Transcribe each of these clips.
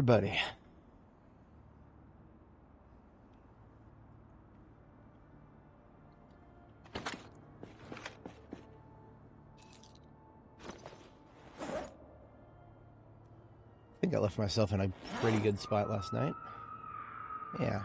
everybody. I think I left myself in a pretty good spot last night. Yeah.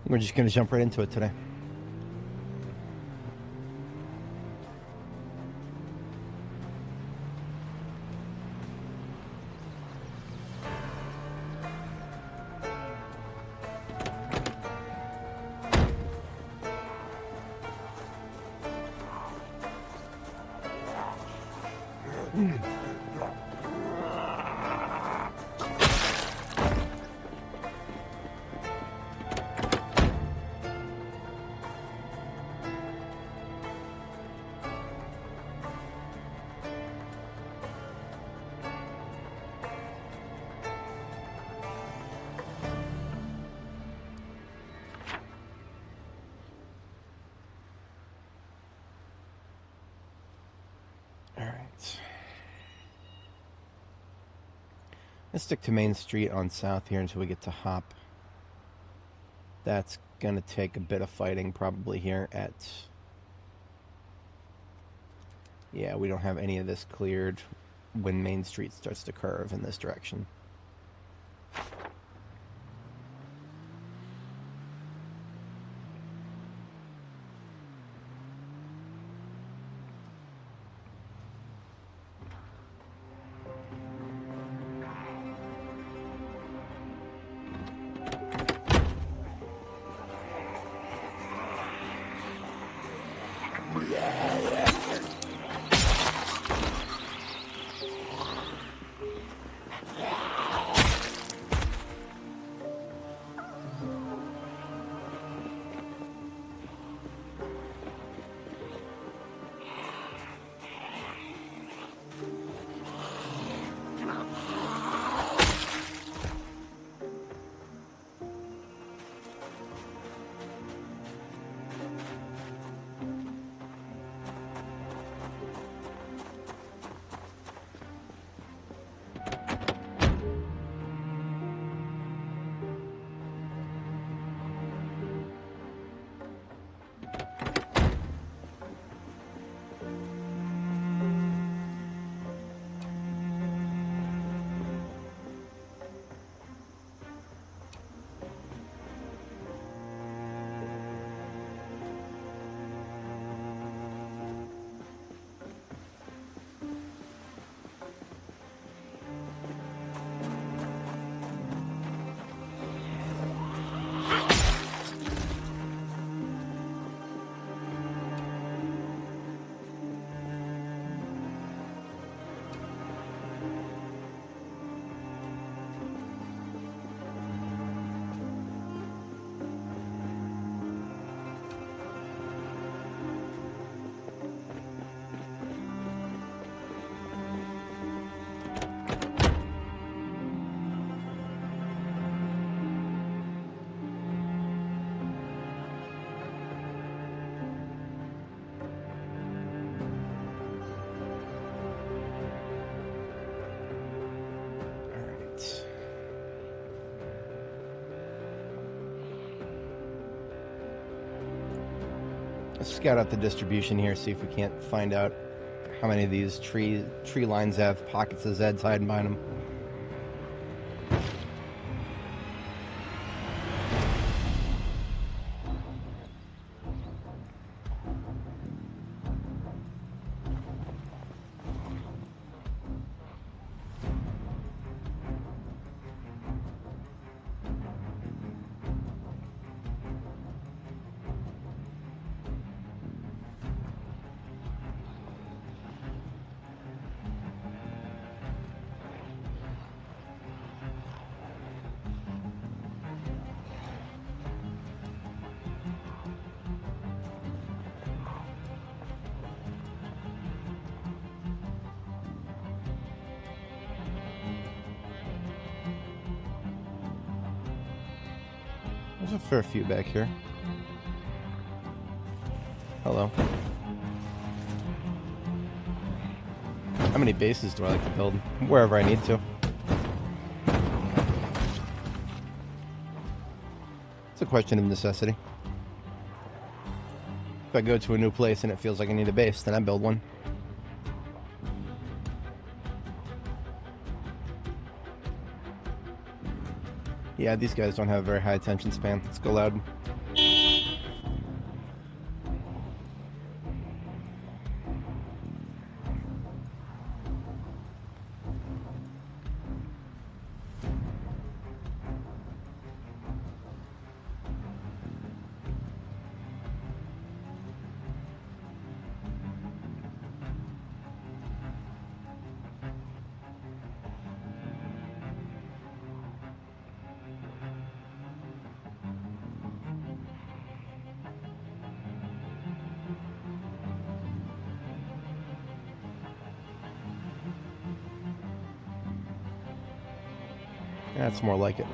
We're just going to jump right into it today. Let's stick to Main Street on South here until we get to Hop. That's going to take a bit of fighting probably here at... Yeah, we don't have any of this cleared when Main Street starts to curve in this direction. Let's scout out the distribution here, see if we can't find out how many of these tree lines have pockets of Zeds hiding behind them. There's a fair few back here. Hello. How many bases do I like to build? Wherever I need to. It's a question of necessity. If I go to a new place and it feels like I need a base, then I build one. Yeah, these guys don't have a very high attention span. Let's go loud. That's more like it.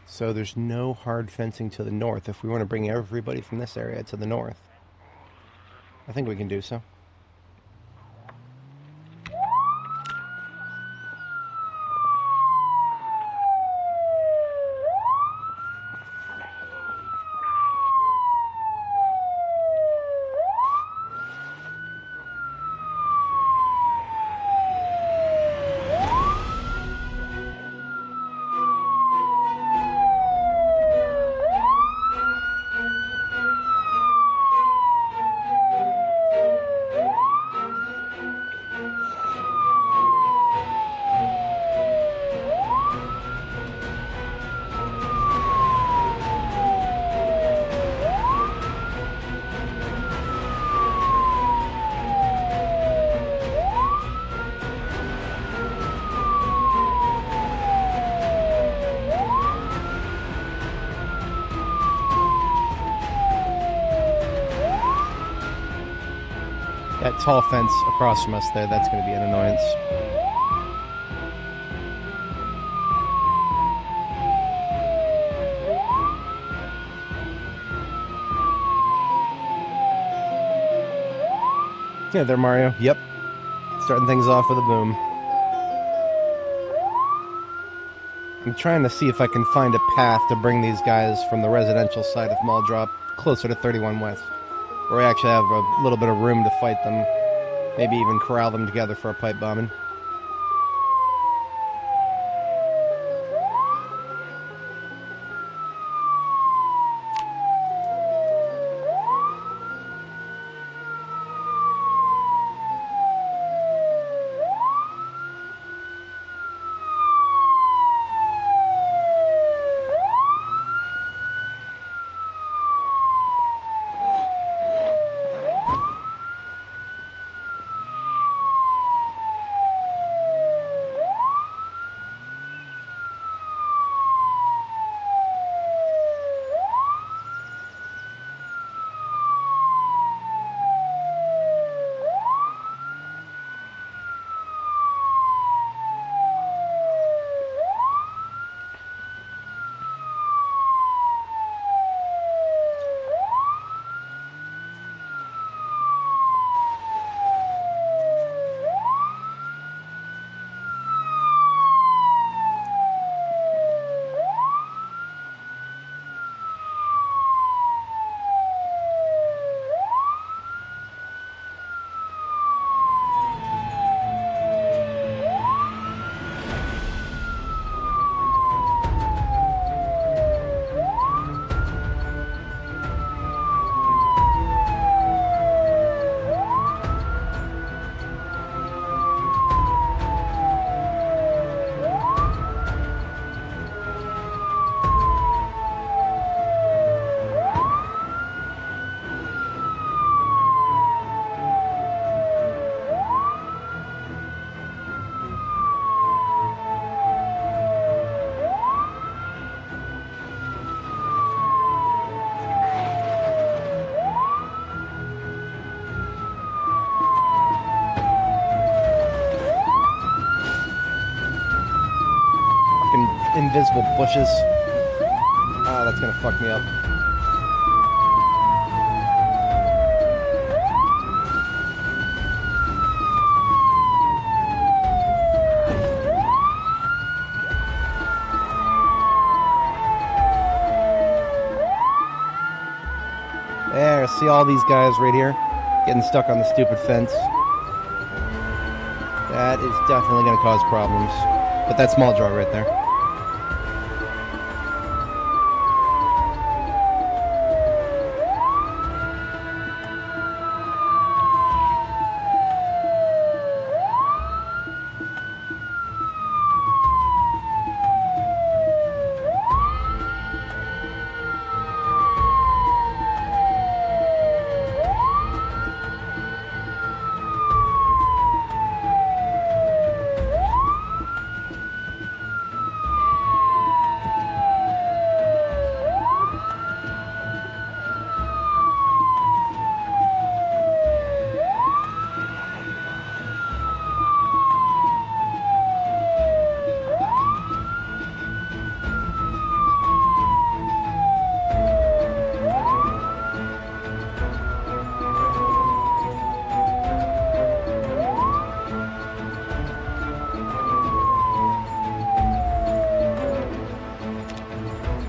So there's no hard fencing to the north. If we want to bring everybody from this area to the north, I think we can do so. That tall fence across from us there, that's going to be an annoyance. Yeah, there, Mario. Yep. Starting things off with a boom. I'm trying to see if I can find a path to bring these guys from the residential side of Mall Drop closer to 31 West, where we actually have a little bit of room to fight them. Maybe even corral them together for a pipe bombing. invisible bushes. Oh, that's gonna fuck me up. There, see all these guys right here? Getting stuck on the stupid fence. That is definitely going to cause problems. But that's small draw right there.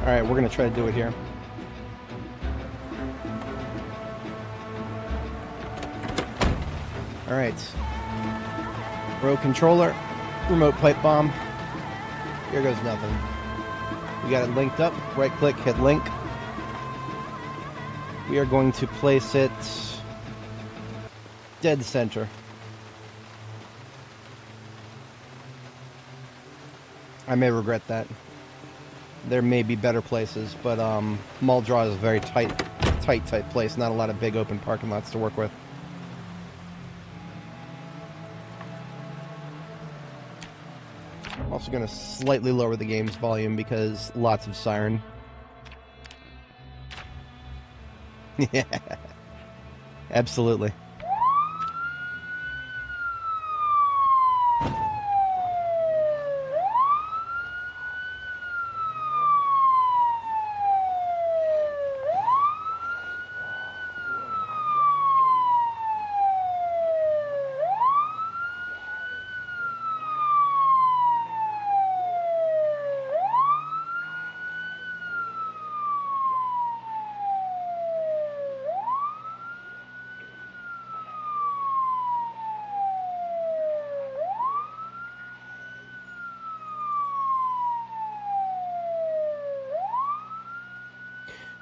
Alright, we're going to try to do it here. Alright. Row controller, remote pipe bomb. Here goes nothing. We got it linked up. Right click, hit link. We are going to place it dead center. I may regret that. There may be better places, but Muldraw is a very tight place. Not a lot of big open parking lots to work with. Also going to slightly lower the game's volume because lots of siren. Yeah, absolutely.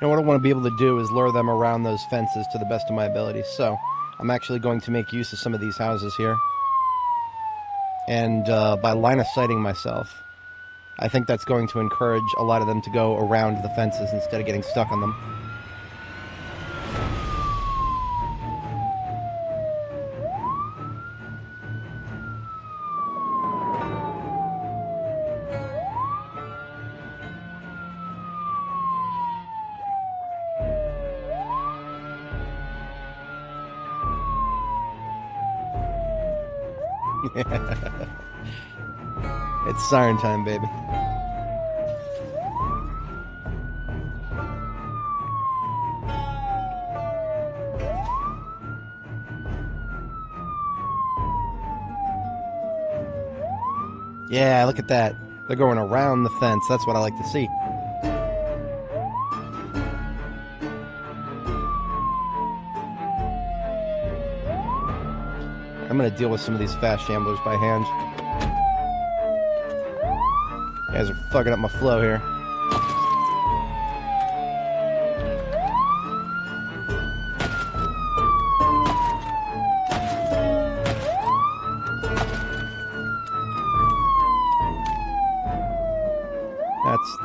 And what I want to be able to do is lure them around those fences to the best of my ability. So I'm actually going to make use of some of these houses here. And by line of sighting myself, I think that's going to encourage a lot of them to go around the fences instead of getting stuck on them. It's siren time, baby. Yeah, look at that. They're going around the fence. That's what I like to see. I'm going to deal with some of these fast shamblers by hand. You guys are fucking up my flow here.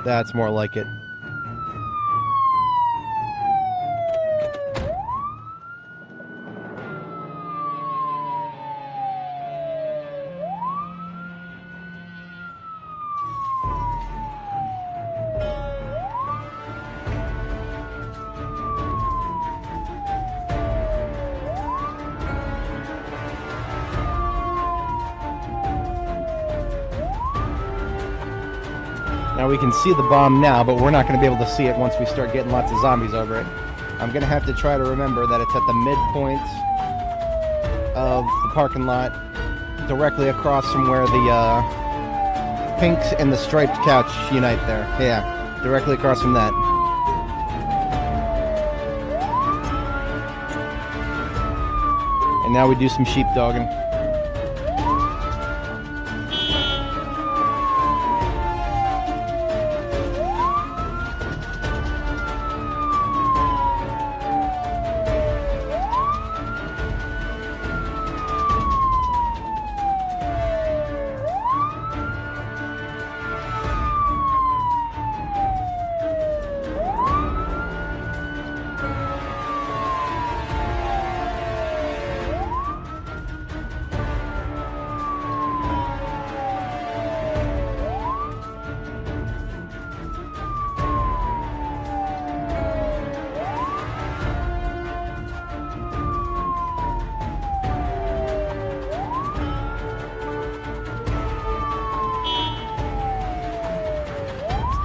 That's more like it. Now we can see the bomb now, but we're not going to be able to see it once we start getting lots of zombies over it. I'm going to have to try to remember that it's at the midpoint of the parking lot, directly across from where the pinks and the striped couch unite there. Yeah, directly across from that. And now we do some sheepdogging.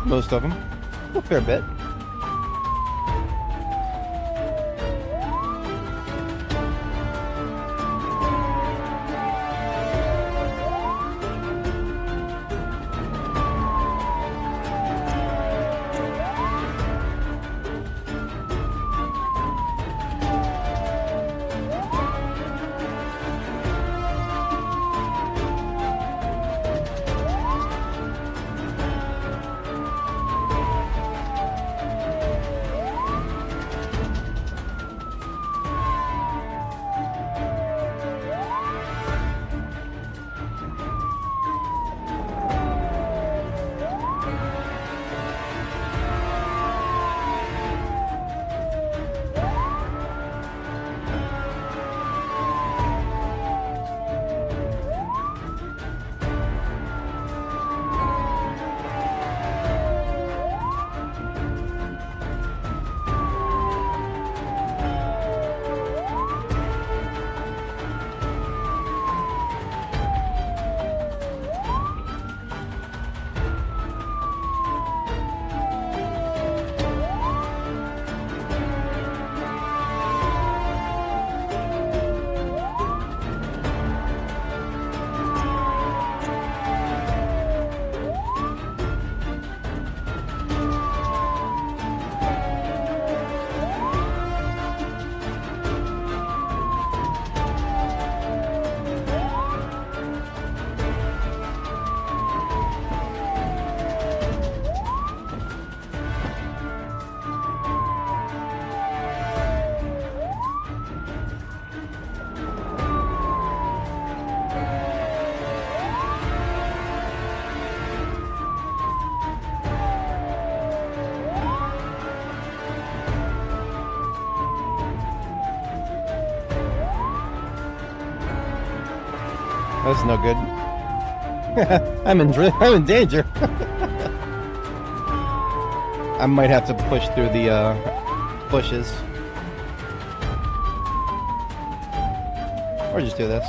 Most of them. A fair bit. That's no good. I'm in danger. I might have to push through the bushes. Or just do this.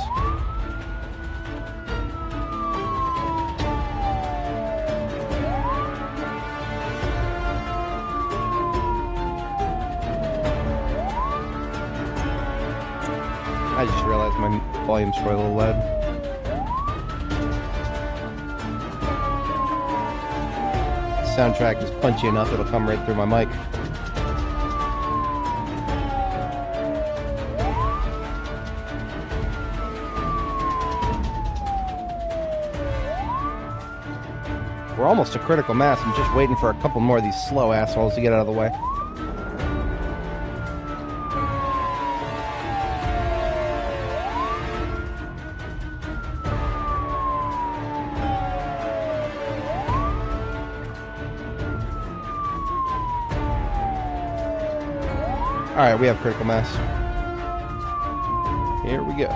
I just realized my volume's probably a little loud. Soundtrack is punchy enough, it'll come right through my mic. We're almost to critical mass. I'm just waiting for a couple more of these slow assholes to get out of the way. Alright, we have critical mass. Here we go.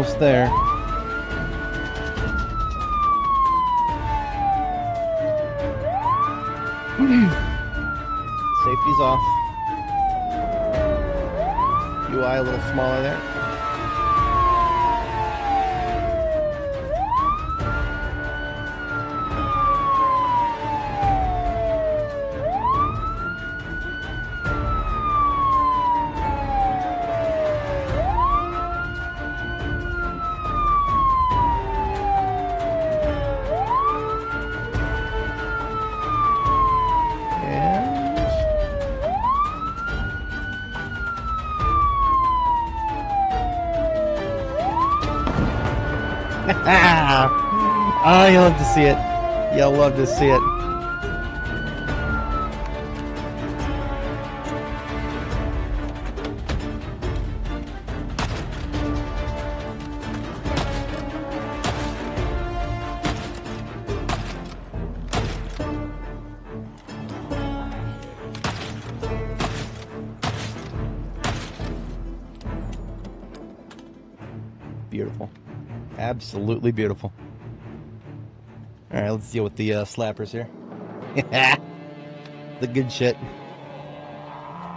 almost there. Safety's off. UI a little smaller there. Oh, you'll love to see it. You'll love to see it. Beautiful. Absolutely beautiful. Alright, let's deal with the slappers here. The good shit.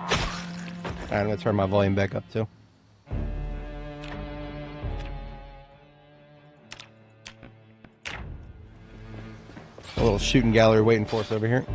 Alright, I'm gonna turn my volume back up too. A little shooting gallery waiting for us over here.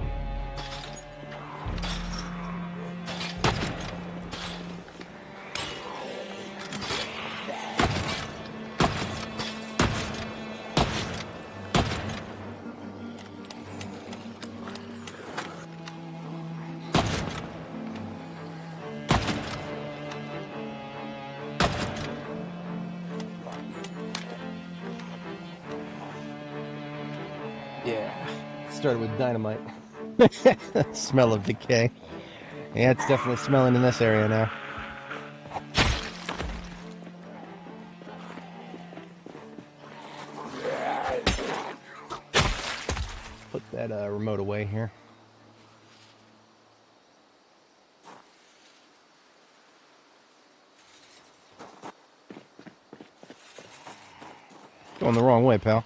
Yeah, started with dynamite. Smell of decay. Yeah, it's definitely smelling in this area now. Put that remote away here. Going the wrong way, pal.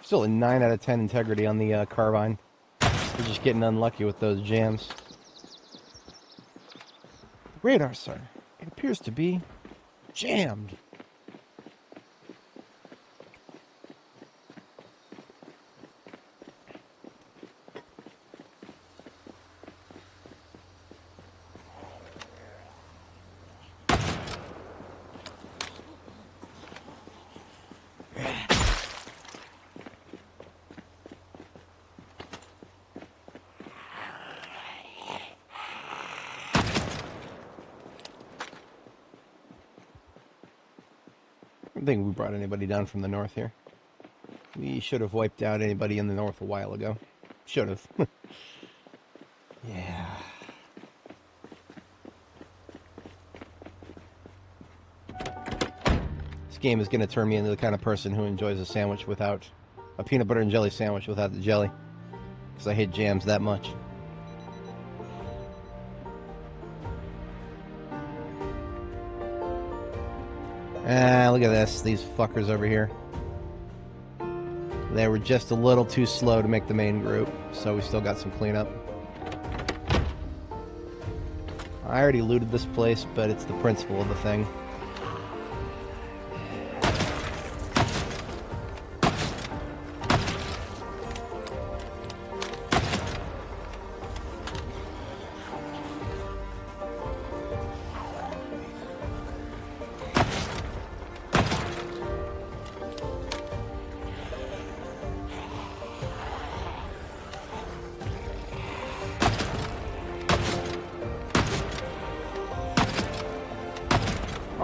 Still a 9 out of 10 integrity on the carbine. We're just getting unlucky with those jams. Radar, sir. It appears to be jammed. I don't think we brought anybody down from the north here. We should have wiped out anybody in the north a while ago. Should have. Yeah. This game is going to turn me into the kind of person who enjoys a sandwich without... a peanut butter and jelly sandwich without the jelly. Because I hate jams that much. Ah, look at this. These fuckers over here. They were just a little too slow to make the main group, so we still got some cleanup. I already looted this place, but it's the principle of the thing.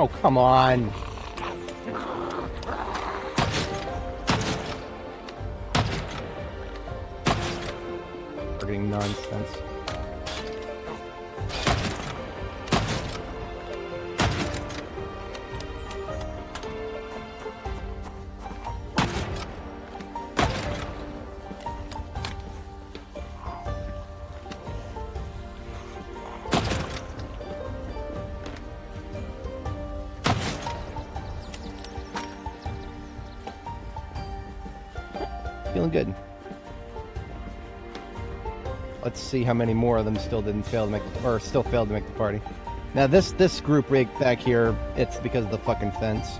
Oh, come on. Targeting nonsense. Feeling good. Let's see how many more of them still failed to make the party. Now this group right back here, it's because of the fucking fence.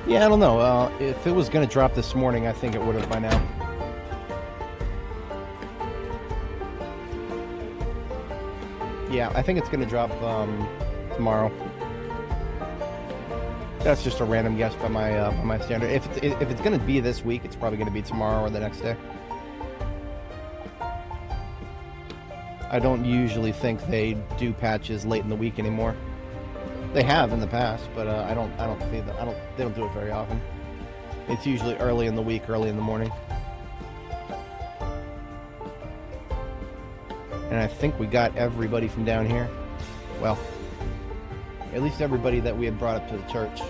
Yeah, I don't know. If it was going to drop this morning, I think it would have by now. Yeah, I think it's going to drop tomorrow. That's just a random guess by my standard. If it's going to be this week, it's probably going to be tomorrow or the next day. I don't usually think they do patches late in the week anymore. They have in the past, but I don't see that. They don't do it very often. It's usually early in the week, early in the morning. And I think we got everybody from down here. Well, at least everybody that we had brought up to the church.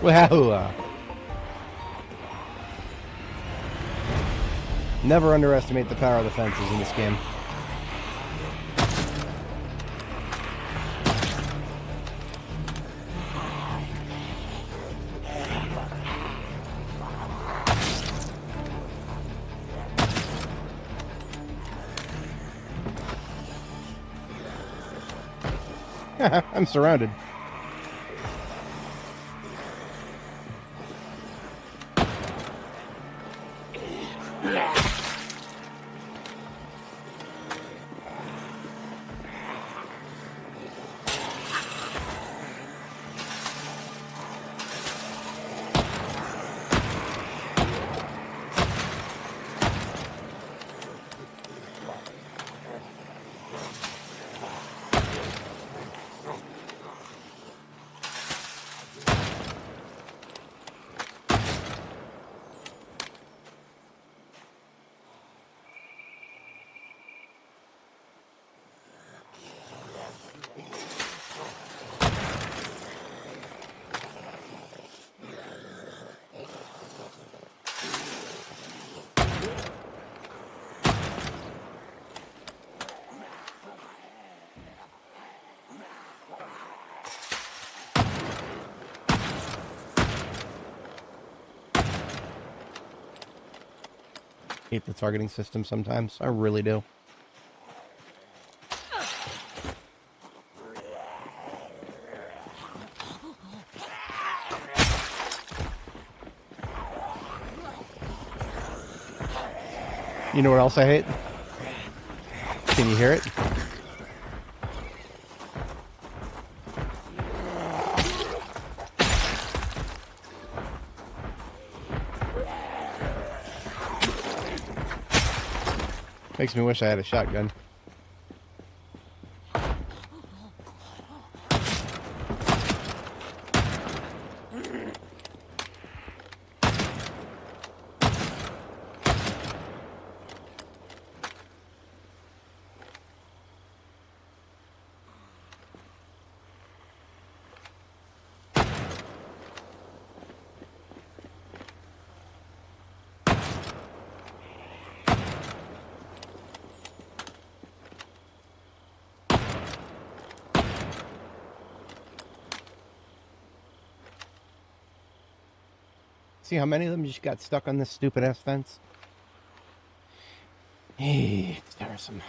Wow. Never underestimate the power of the fences in this game. I'm surrounded. Hate the targeting system sometimes. I really do. You know what else I hate? Can you hear it? Makes me wish I had a shotgun. See how many of them just got stuck on this stupid-ass fence? Hey, it's tiresome.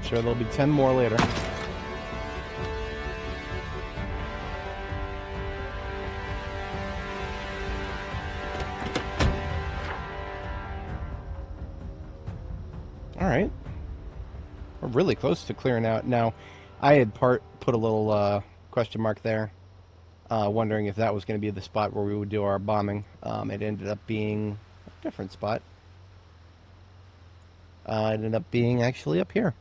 Sure, there'll be 10 more later. Alright. We're really close to clearing out. Now, I had put a little question mark there, wondering if that was going to be the spot where we would do our bombing. It ended up being a different spot. It ended up being actually up here.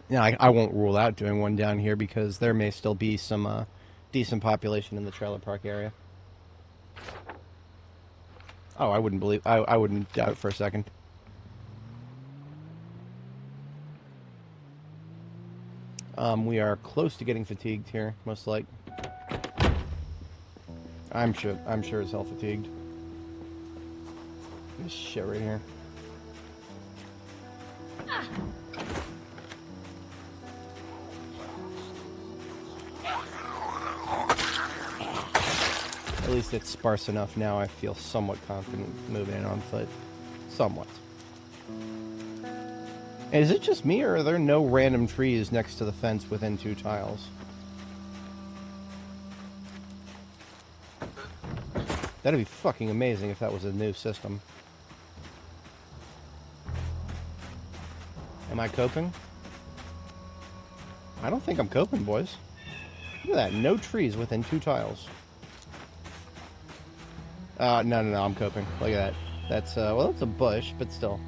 Yeah, I won't rule out doing one down here because there may still be some decent population in the trailer park area. Oh, I wouldn't doubt it for a second. We are close to getting fatigued here, most like. I'm sure as hell fatigued. This shit right here. At least it's sparse enough now. I feel somewhat confident moving it on foot. Somewhat. Is it just me, or are there no random trees next to the fence within 2 tiles? That'd be fucking amazing if that was a new system. Am I coping? I don't think I'm coping, boys. Look at that. No trees within 2 tiles. No, I'm coping. Look at that. That's, well, that's a bush, but still.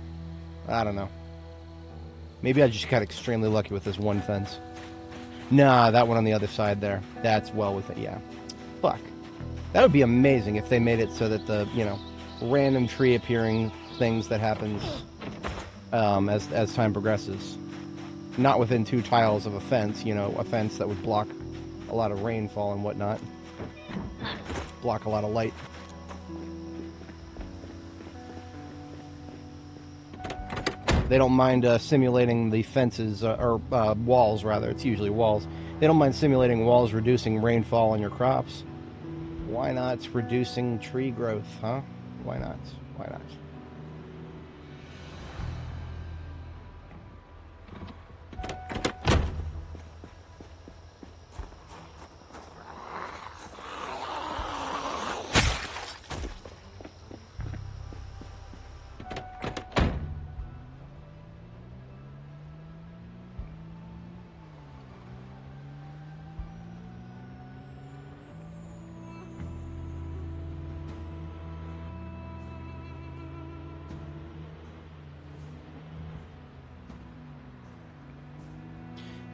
I don't know. Maybe I just got extremely lucky with this one fence. Nah, that one on the other side there. That's well with it, yeah. Fuck. That would be amazing if they made it so that the, you know, random tree appearing things that happens as time progresses. Not within 2 tiles of a fence, you know, a fence that would block a lot of rainfall and whatnot. Block a lot of light. They don't mind simulating the fences, or walls, rather. It's usually walls. They don't mind simulating walls reducing rainfall on your crops. Why not reducing tree growth, huh? Why not? Why not?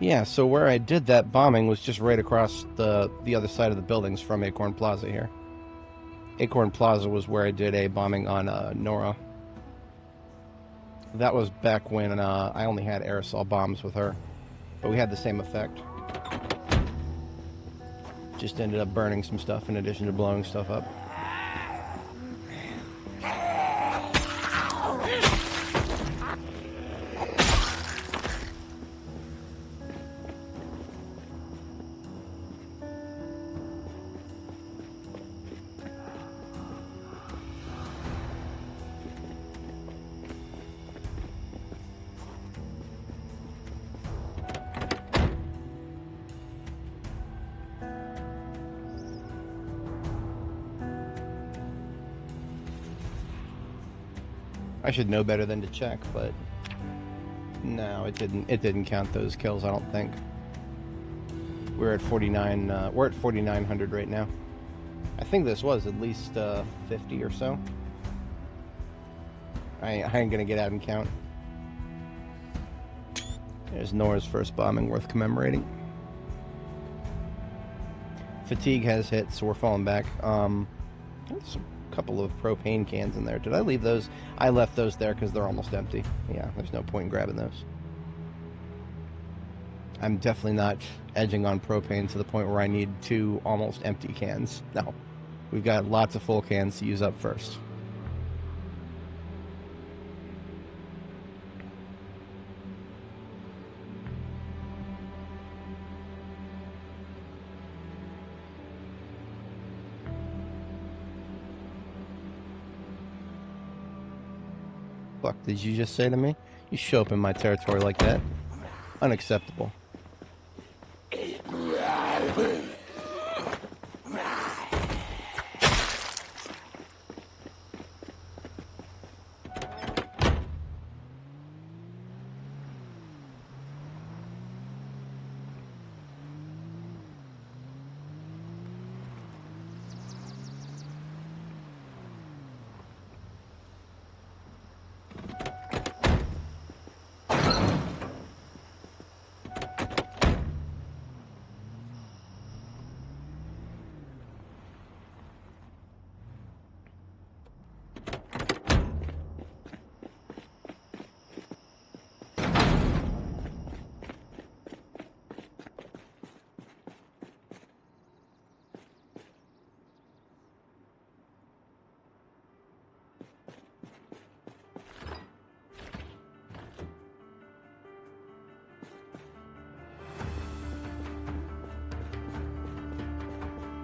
Yeah, so where I did that bombing was just right across the other side of the buildings from Acorn Plaza here. Acorn Plaza was where I did a bombing on Nora. That was back when I only had aerosol bombs with her, but we had the same effect. Just ended up burning some stuff in addition to blowing stuff up. I should know better than to check, but no, it didn't. It didn't count those kills. I don't think. We're at 49. We're at 4,900 right now. I think this was at least 50 or so. I ain't gonna get out and count. There's Nora's first bombing, worth commemorating. Fatigue has hit, so we're falling back. There's a couple of propane cans in there. Did I leave those? I left those there because they're almost empty. Yeah, there's no point in grabbing those. I'm definitely not edging on propane to the point where I need 2 almost empty cans. No. We've got lots of full cans to use up first. Fuck did you just say to me? You show up in my territory like that. Unacceptable.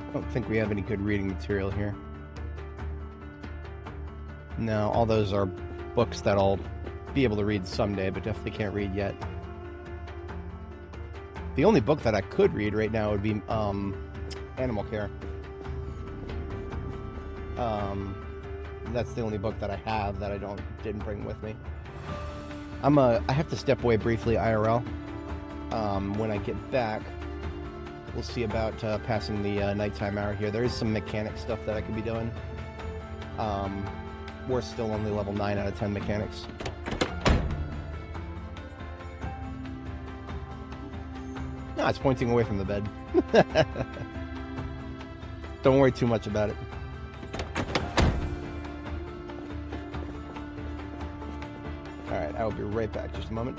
I don't think we have any good reading material here. No, all those are books that I'll be able to read someday, but definitely can't read yet. The only book that I could read right now would be Animal Care. That's the only book that I have that I didn't bring with me. I have to step away briefly IRL. When I get back, we'll see about passing the nighttime hour here. There is some mechanic stuff that I could be doing. We're still only level 9 out of 10 mechanics. No, it's pointing away from the bed. Don't worry too much about it. Alright, I will be right back. Just a moment.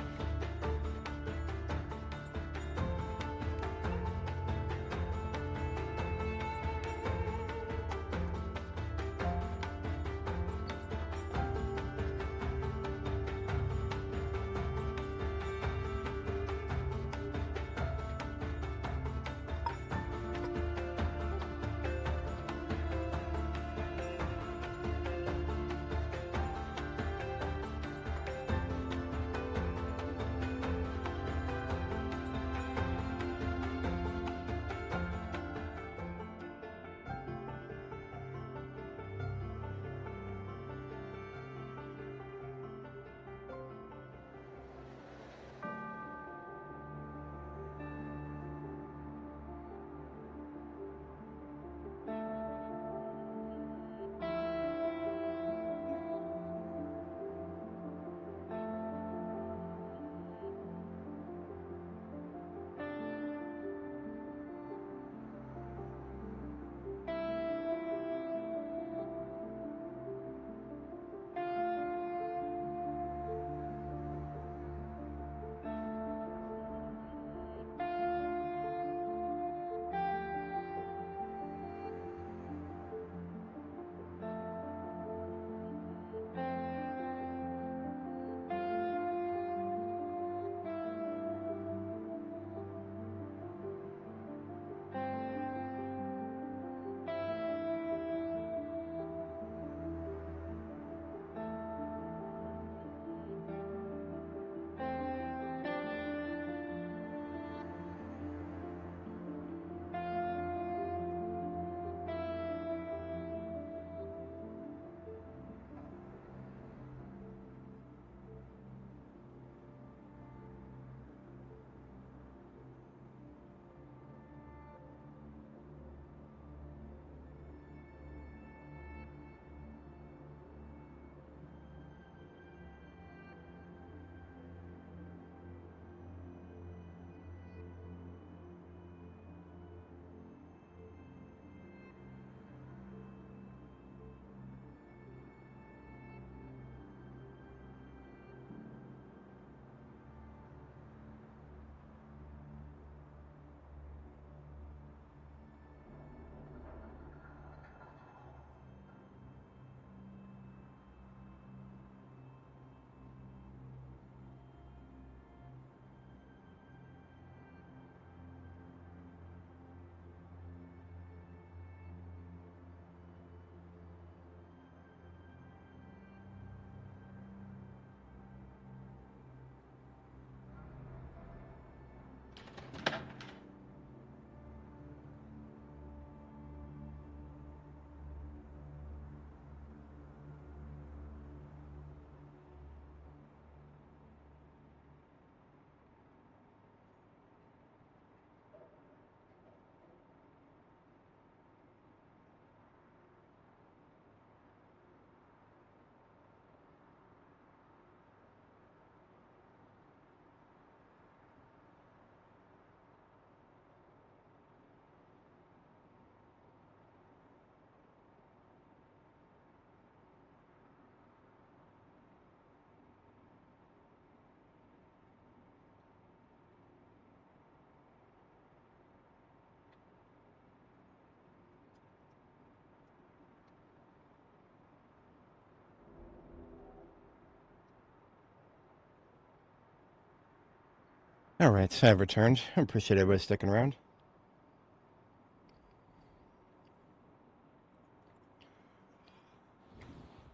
Alright, I've returned. I appreciate everybody sticking around.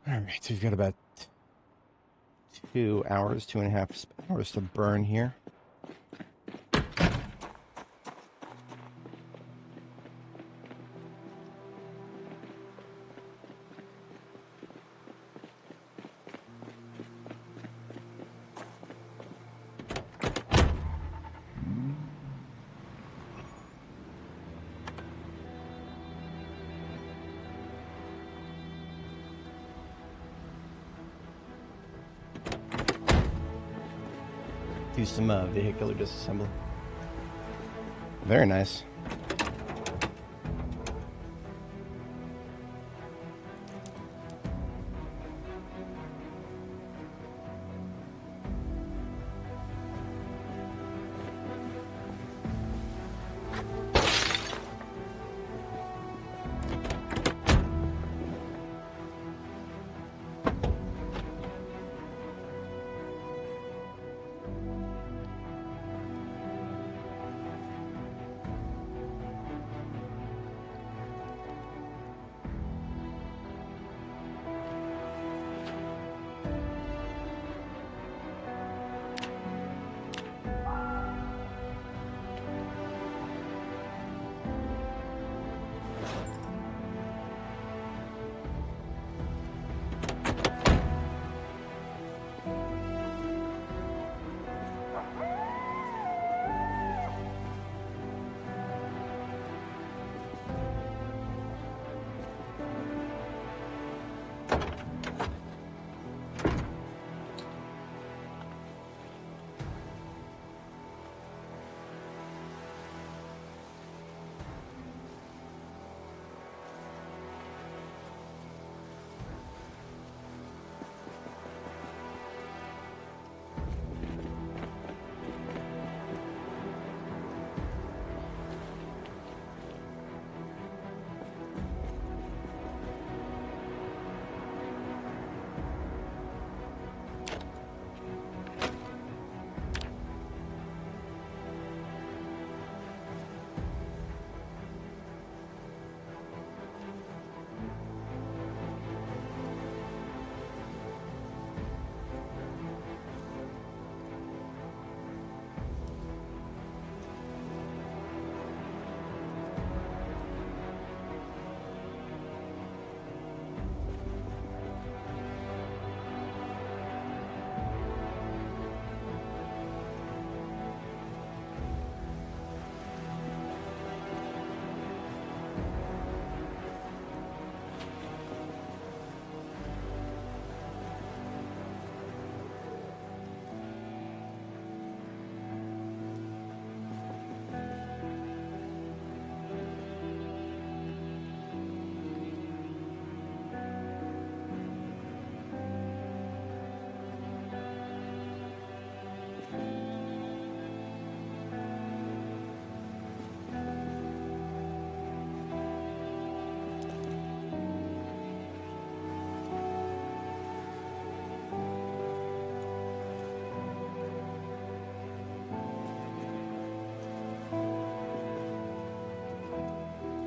Alright, so we've got about 2 hours, 2.5 hours to burn here. Do some vehicular disassembly. Very nice.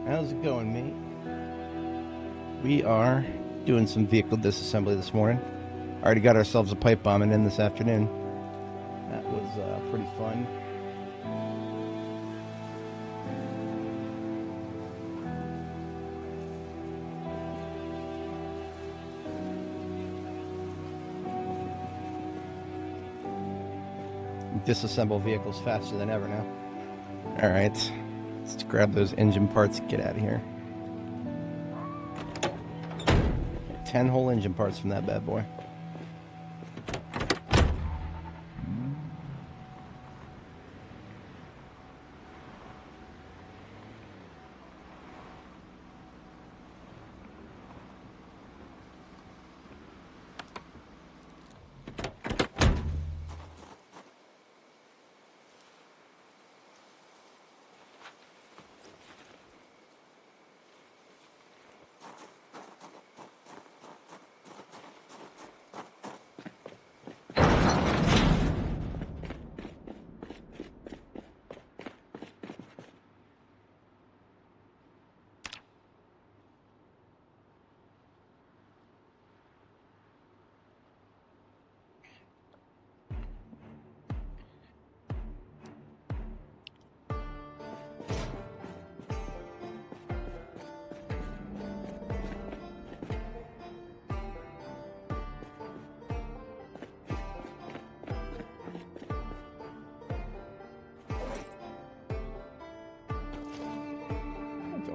How's it going, mate? We are doing some vehicle disassembly this morning. Already got ourselves a pipe bombing in this afternoon. That was pretty fun. Disassemble vehicles faster than ever now. Alright, let's grab those engine parts and get out of here. 10 whole engine parts from that bad boy.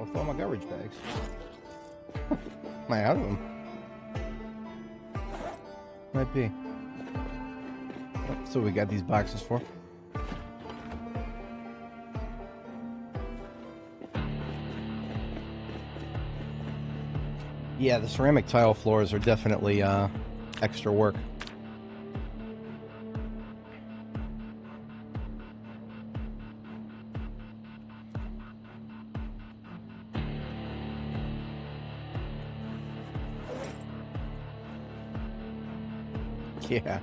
with all my garbage bags. Am I out of them? Might be. Oh, so we got these boxes for. Yeah, the ceramic tile floors are definitely extra work. Yeah.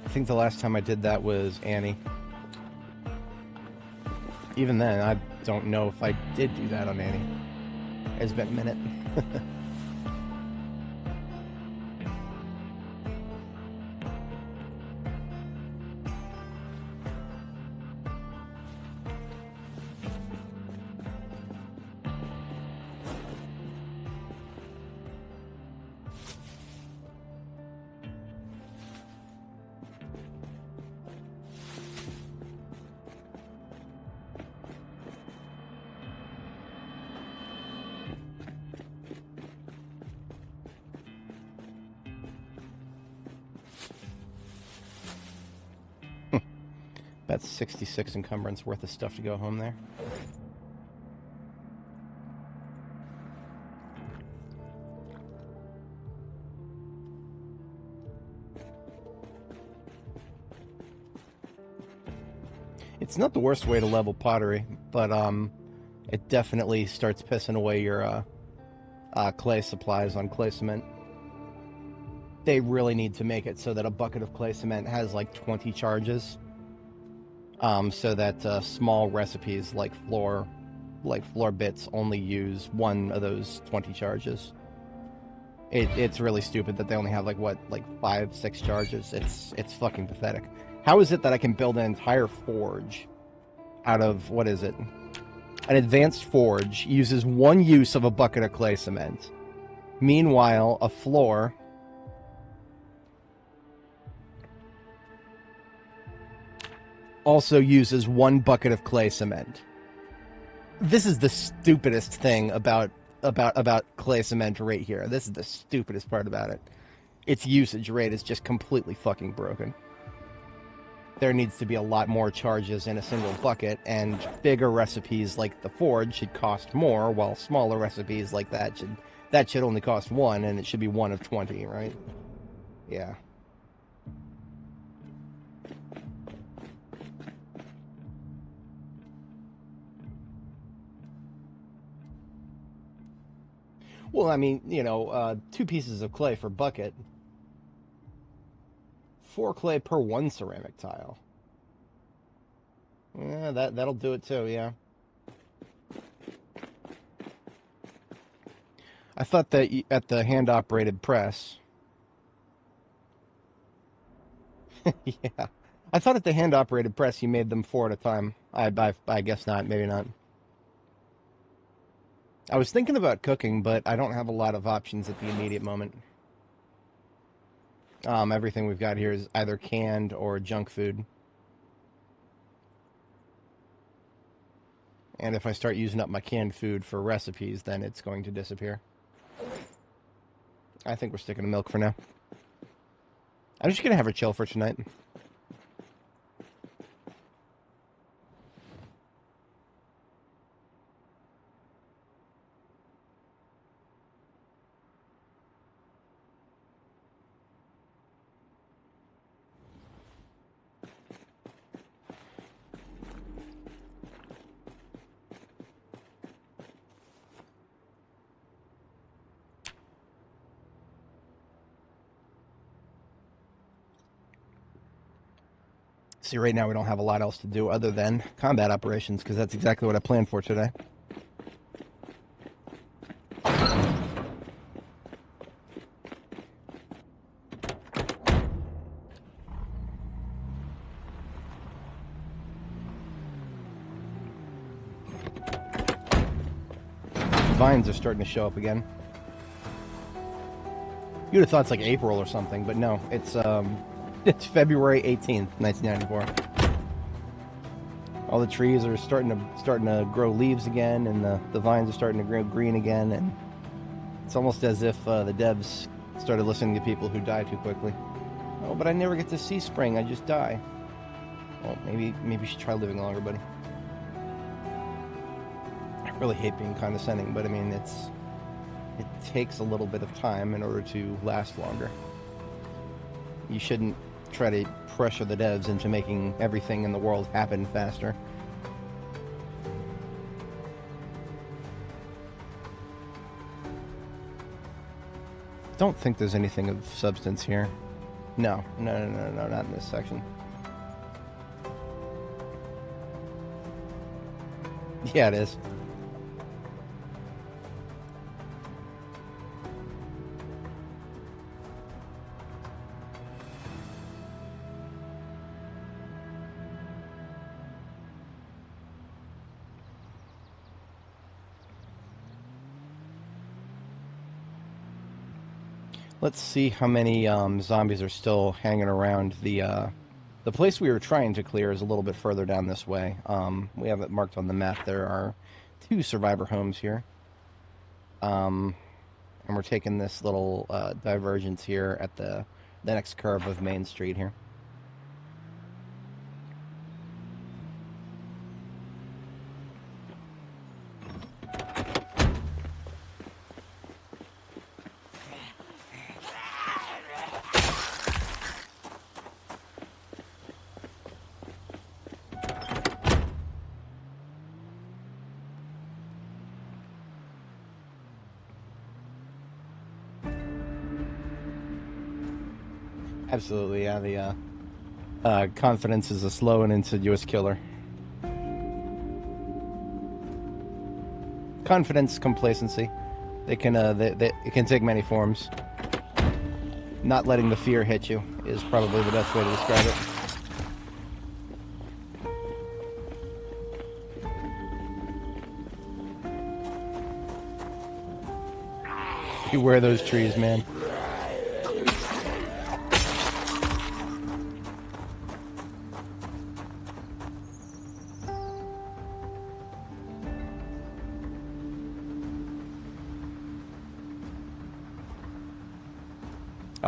I think the last time I did that was Annie. Even then, I don't know if I did do that on Annie. It's been a minute. That's 66 encumbrance worth of stuff to go home there. It's not the worst way to level pottery, but it definitely starts pissing away your clay supplies on clay cement. They really need to make it so that a bucket of clay cement has like 20 charges. So that small recipes like floor bits only use one of those 20 charges. It's really stupid that they only have like 5-6 charges. It's fucking pathetic. How is it that I can build an entire forge out of, what is it? An advanced forge uses one use of a bucket of clay cement. Meanwhile, a floor also uses one bucket of clay cement. This is the stupidest thing about clay cement right here. This is the stupidest part about it. Its usage rate is just completely fucking broken. There needs to be a lot more charges in a single bucket, and bigger recipes like the forge should cost more, while smaller recipes like that should only cost one, and it should be one of 20, right? Yeah. Well, I mean, 2 pieces of clay for bucket. 4 clay per 1 ceramic tile. Yeah, that'll do it too, yeah. I thought that at the hand-operated press... yeah. I thought at the hand-operated press you made them 4 at a time. I guess not, maybe not. I was thinking about cooking, but I don't have a lot of options at the immediate moment. Everything we've got here is either canned or junk food. And if I start using up my canned food for recipes, then it's going to disappear. I think we're sticking to milk for now. I'm just going to have her chill for tonight. See, right now we don't have a lot else to do other than combat operations, because that's exactly what I planned for today. Vines are starting to show up again. You'd have thought it's like April or something, but no, it's February 18th, 1994. All the trees are starting to grow leaves again, and the vines are starting to grow green again, and it's almost as if the devs started listening to people who die too quickly. Oh, but I never get to see spring. I just die. Well, maybe you should try living longer, buddy. I really hate being condescending, but I mean, it takes a little bit of time in order to last longer. You shouldn't try to pressure the devs into making everything in the world happen faster. Don't think there's anything of substance here. No, not in this section. Yeah, it is. Let's see how many zombies are still hanging around. The place we were trying to clear is a little bit further down this way. We have it marked on the map. There are 2 survivor homes here. And we're taking this little divergence here at the next curve of Main Street here. Absolutely, yeah. The confidence is a slow and insidious killer. Confidence, complacency. It can take many forms. Not letting the fear hit you is probably the best way to describe it. Beware those trees, man.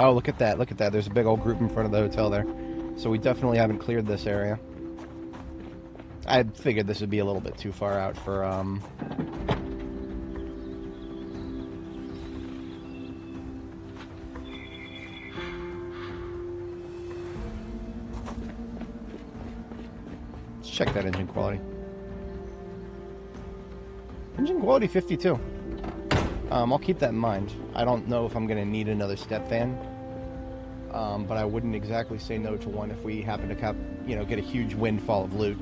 Oh, look at that. Look at that. There's a big old group in front of the hotel there. So we definitely haven't cleared this area. I figured this would be a little bit too far out for, Let's check that engine quality. Engine quality 52. I'll keep that in mind. I don't know if I'm going to need another step fan, but I wouldn't exactly say no to one if we happen to get a huge windfall of loot.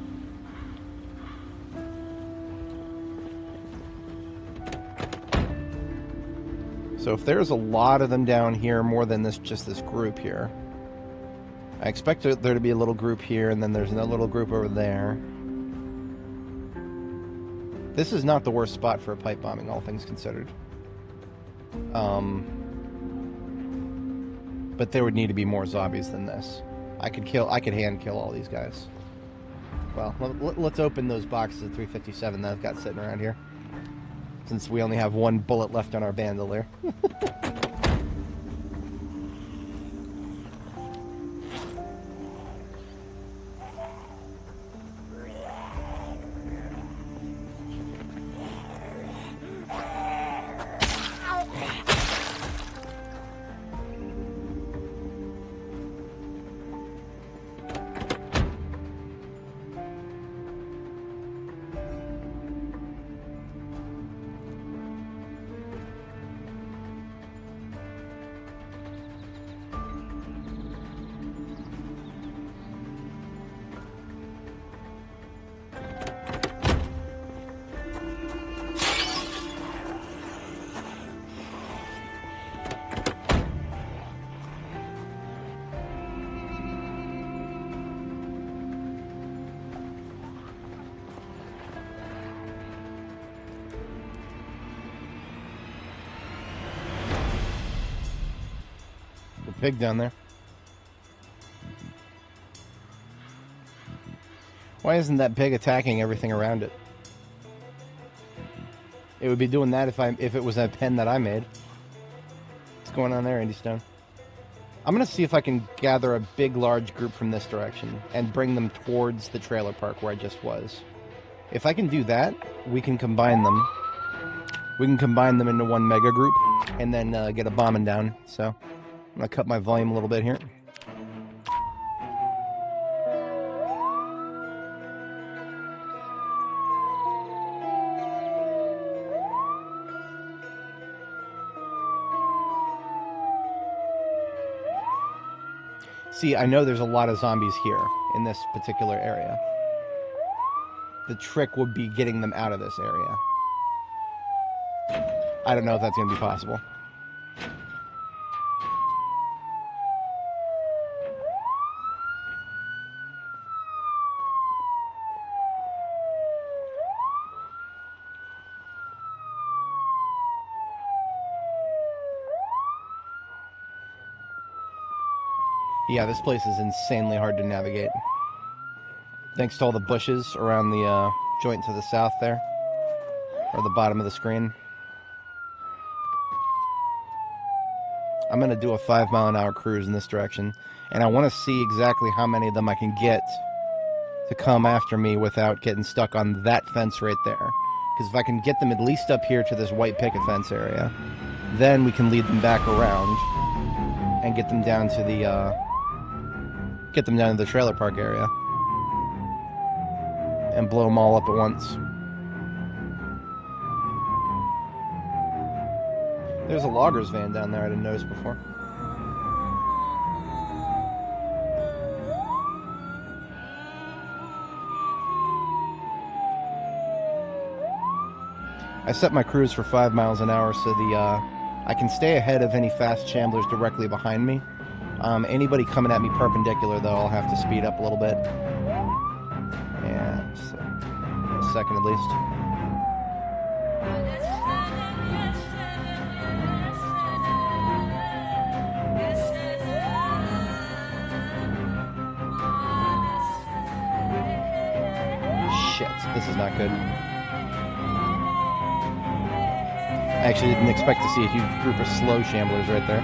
So if there's a lot of them down here, more than just this group here, I expect there to be a little group here, and then there's another little group over there. This is not the worst spot for a pipe bombing, all things considered. But there would need to be more zombies than this. I could hand kill all these guys. Well, let's open those boxes of 357 that I've got sitting around here, since we only have 1 bullet left on our bandolier. Pig down there. Why isn't that pig attacking everything around it? It would be doing that if it was a pen that I made. What's going on there, Andy Stone? I'm going to see if I can gather a big, large group from this direction and bring them towards the trailer park where I just was. If I can do that, we can combine them. We can combine them into one mega group and then get a bombing down. So I'm going to cut my volume a little bit here. See, I know there's a lot of zombies here in this particular area. The trick would be getting them out of this area. I don't know if that's going to be possible. Yeah, this place is insanely hard to navigate. Thanks to all the bushes around the joint to the south there. Or the bottom of the screen. I'm going to do a 5-mile-an-hour cruise in this direction. And I want to see exactly how many of them I can get to come after me without getting stuck on that fence right there. Because if I can get them at least up here to this white picket fence area, then we can lead them back around and get them down to the trailer park area and blow them all up at once. There's a logger's van down there I didn't notice before. I set my cruise for 5 miles an hour so I can stay ahead of any fast shamblers directly behind me. Anybody coming at me perpendicular, though, I'll have to speed up a little bit. Yeah, just a second at least. Shit, this is not good. I actually didn't expect to see a huge group of slow shamblers right there.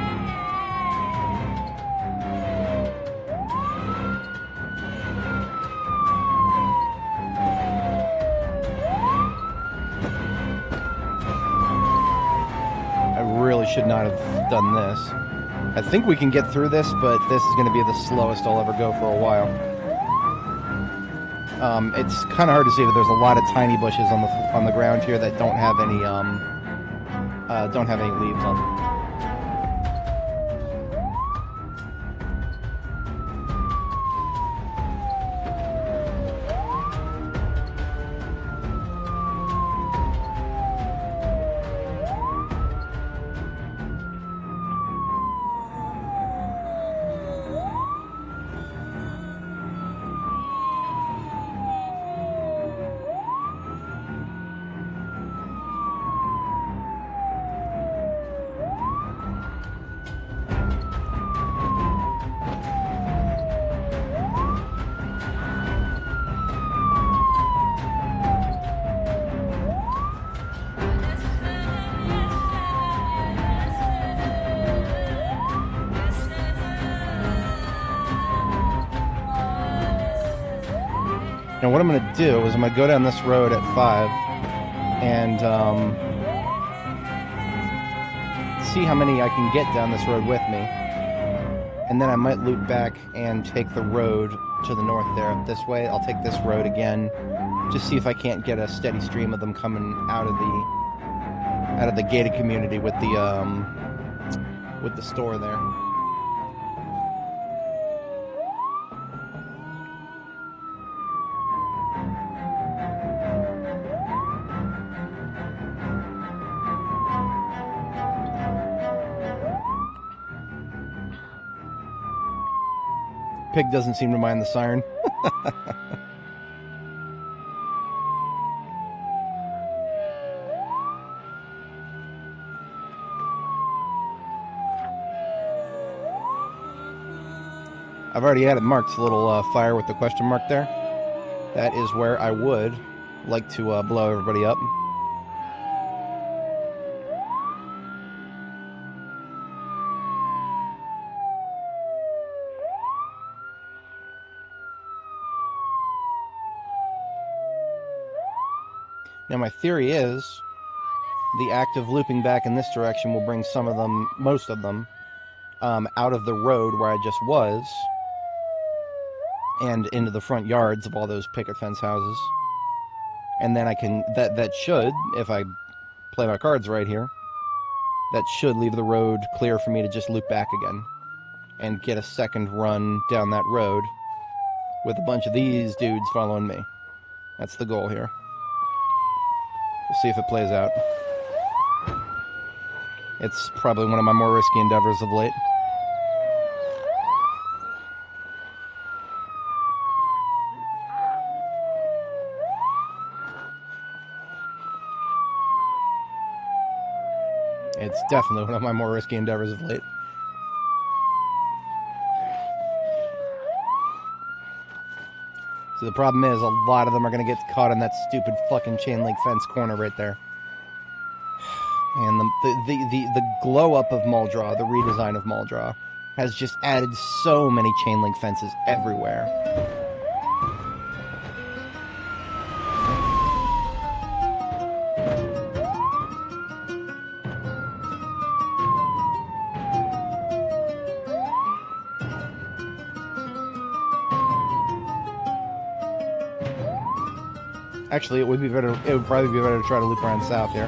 I really should not have done this. I think we can get through this, but this is going to be the slowest I'll ever go for a while. It's kind of hard to see, but there's a lot of tiny bushes on the ground here that don't have any leaves on them. Now what I'm going to do is I'm going to go down this road at 5 and see how many I can get down this road with me. And then I might loop back and take the road to the north there. This way, I'll take this road again. Just see if I can't get a steady stream of them coming out of the gated community with the store there. Pig doesn't seem to mind the siren. I've already had it marked, a little fire with the question mark there. That is where I would like to blow everybody up. Now my theory is the act of looping back in this direction will bring some of them, most of them, out of the road where I just was and into the front yards of all those picket fence houses. And then I can, that should, if I play my cards right here, that should leave the road clear for me to just loop back again and get a second run down that road with a bunch of these dudes following me. That's the goal here. We'll see if it plays out. It's probably one of my more risky endeavors of late. It's definitely one of my more risky endeavors of late. So the problem is, a lot of them are going to get caught in that stupid fucking chain link fence corner right there. And the glow up of Muldraw, the redesign of Muldraw, has just added so many chain link fences everywhere. Actually, it would be better. It would probably be better to try to loop around south here.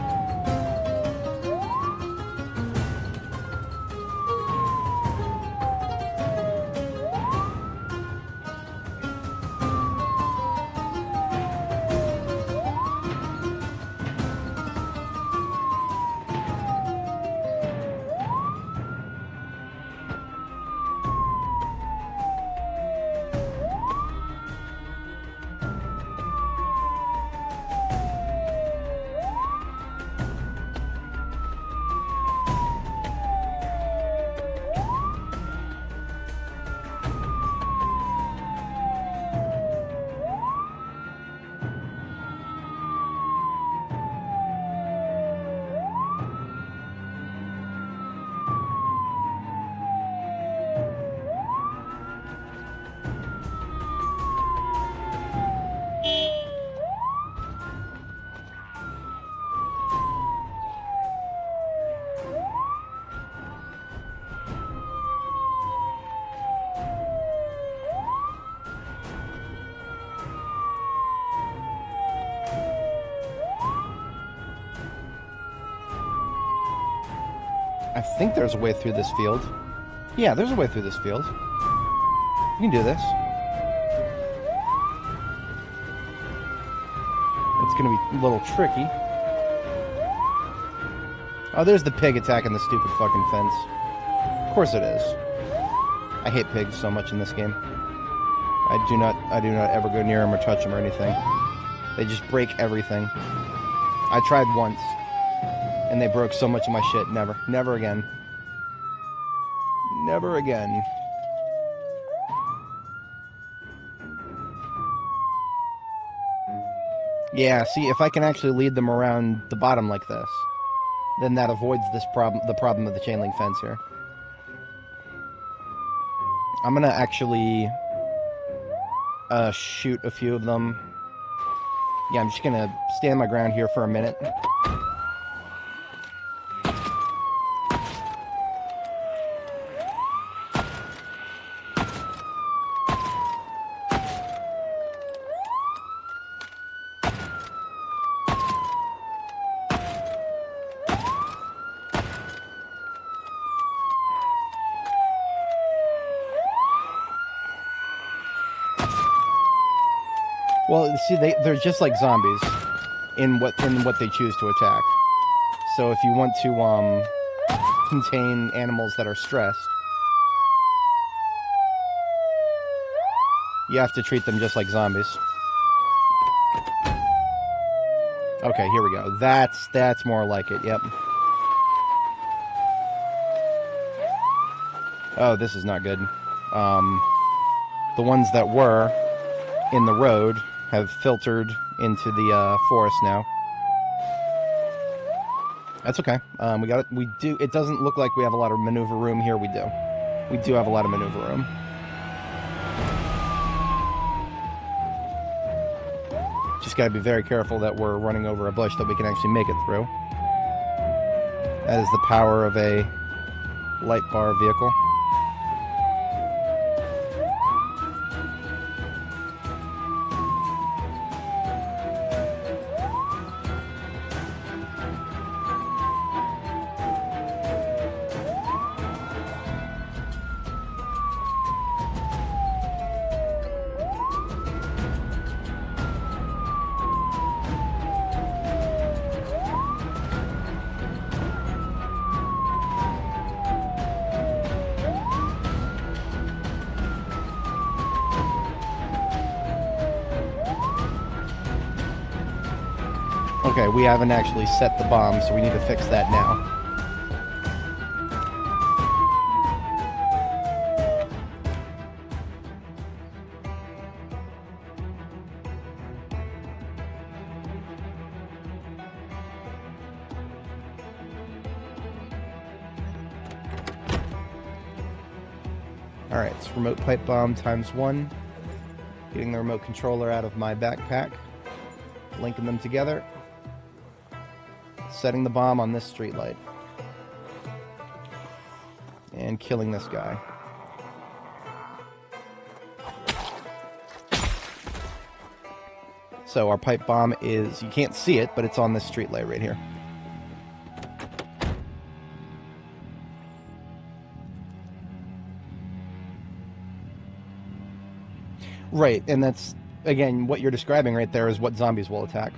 I think there's a way through this field. Yeah, there's a way through this field. You can do this. It's gonna be a little tricky. Oh, there's the pig attacking the stupid fucking fence. Of course it is. I hate pigs so much in this game. I do not ever go near them or touch them or anything. They just break everything. I tried once, and they broke so much of my shit. Never. Never again. Never again. Yeah, see, if I can actually lead them around the bottom like this, then that avoids this problem, the problem of the chain link fence here. I'm gonna actually shoot a few of them. Yeah, I'm just gonna stand my ground here for a minute. Well, see, they're just like zombies in what they choose to attack. So if you want to contain animals that are stressed, you have to treat them just like zombies. Okay, here we go. That's more like it. Yep. Oh, this is not good. The ones that were in the road have filtered into the forest now. That's okay. We got it. We do. It doesn't look like we have a lot of maneuver room here. We do. We do have a lot of maneuver room. Just got to be very careful that we're running over a bush that we can actually make it through. That is the power of a light bar vehicle. Okay, we haven't actually set the bomb, so we need to fix that now. Alright, it's remote pipe bomb ×1. Getting the remote controller out of my backpack. Linking them together. Setting the bomb on this streetlight. And killing this guy. So our pipe bomb is, you can't see it, but it's on this streetlight right here. Right, and that's, again, what you're describing right there is what zombies will attack.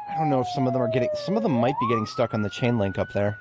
I don't know if some of them are getting... Some of them might be getting stuck on the chain link up there.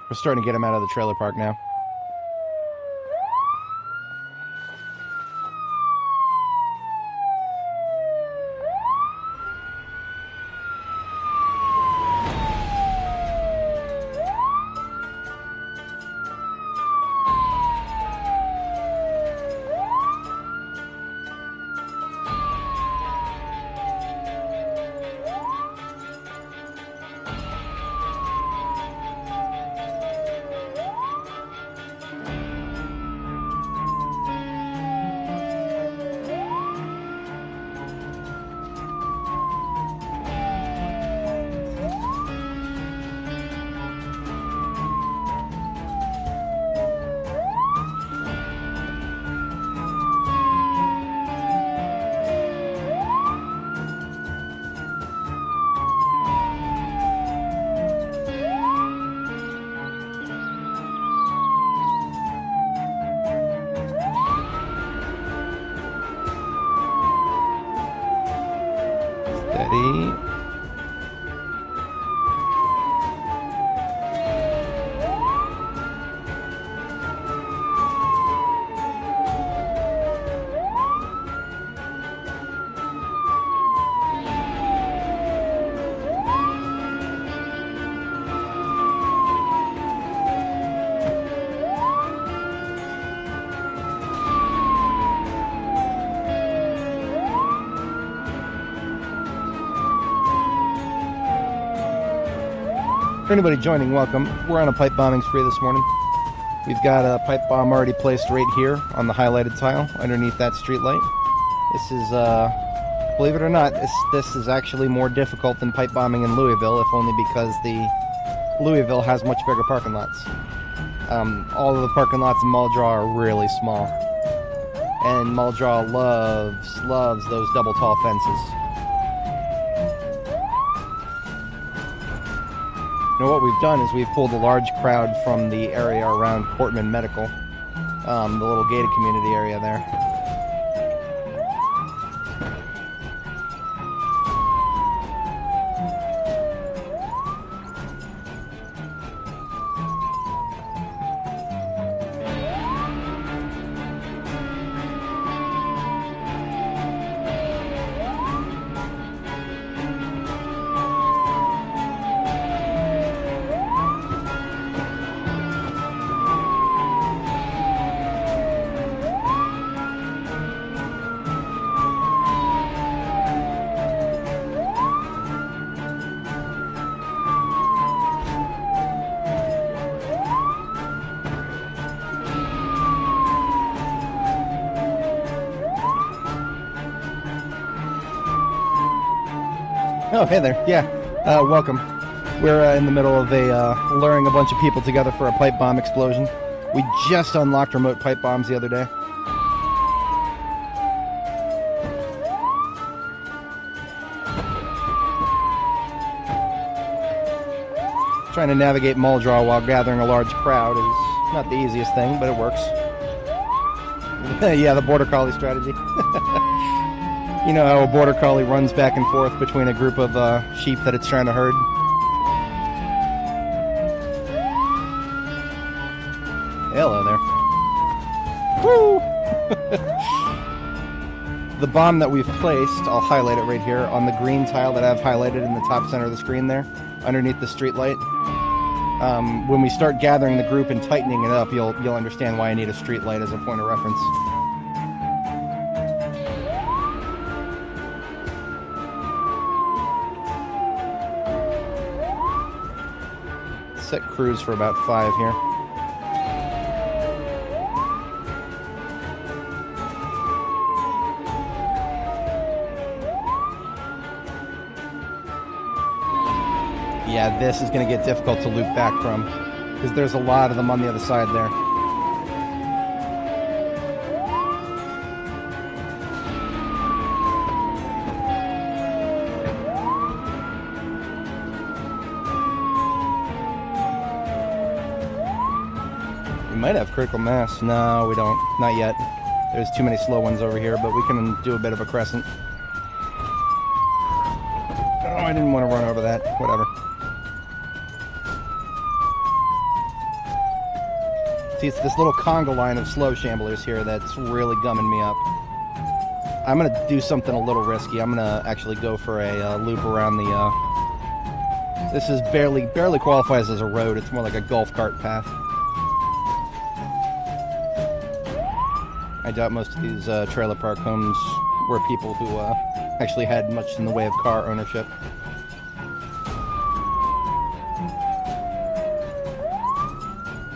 We're starting to get him out of the trailer park now. Steady. For anybody joining, welcome. We're on a pipe bombing spree this morning. We've got a pipe bomb already placed right here on the highlighted tile underneath that street light. This is Believe it or not, this is actually more difficult than pipe bombing in Louisville, if only because Louisville has much bigger parking lots. All of the parking lots in Muldraugh are really small. And Muldraugh loves those double tall fences. Now what we've done is we've pulled a large crowd from the area around Portman Medical, the little gated community area there. Oh, hey there. Yeah, welcome. We're in the middle of luring a bunch of people together for a pipe bomb explosion. We just unlocked remote pipe bombs the other day. Trying to navigate Muldraugh while gathering a large crowd is not the easiest thing, but it works. Yeah, the border collie strategy. You know how a border collie runs back and forth between a group of sheep that it's trying to herd? Hello there. Woo! The bomb that we've placed, I'll highlight it right here, on the green tile that I've highlighted in the top center of the screen there, underneath the street light. When we start gathering the group and tightening it up, you'll understand why I need a street light as a point of reference. Set cruise for about 5 here. Yeah, this is going to get difficult to loop back from, because there's a lot of them on the other side there. We might have critical mass. No, we don't. Not yet. There's too many slow ones over here, but we can do a bit of a crescent. Oh, I didn't want to run over that. Whatever. See, it's this little conga line of slow shamblers here that's really gumming me up. I'm going to do something a little risky. I'm going to actually go for a loop around the... This is barely qualifies as a road. It's more like a golf cart path. I doubt most of these trailer park homes were people who actually had much in the way of car ownership.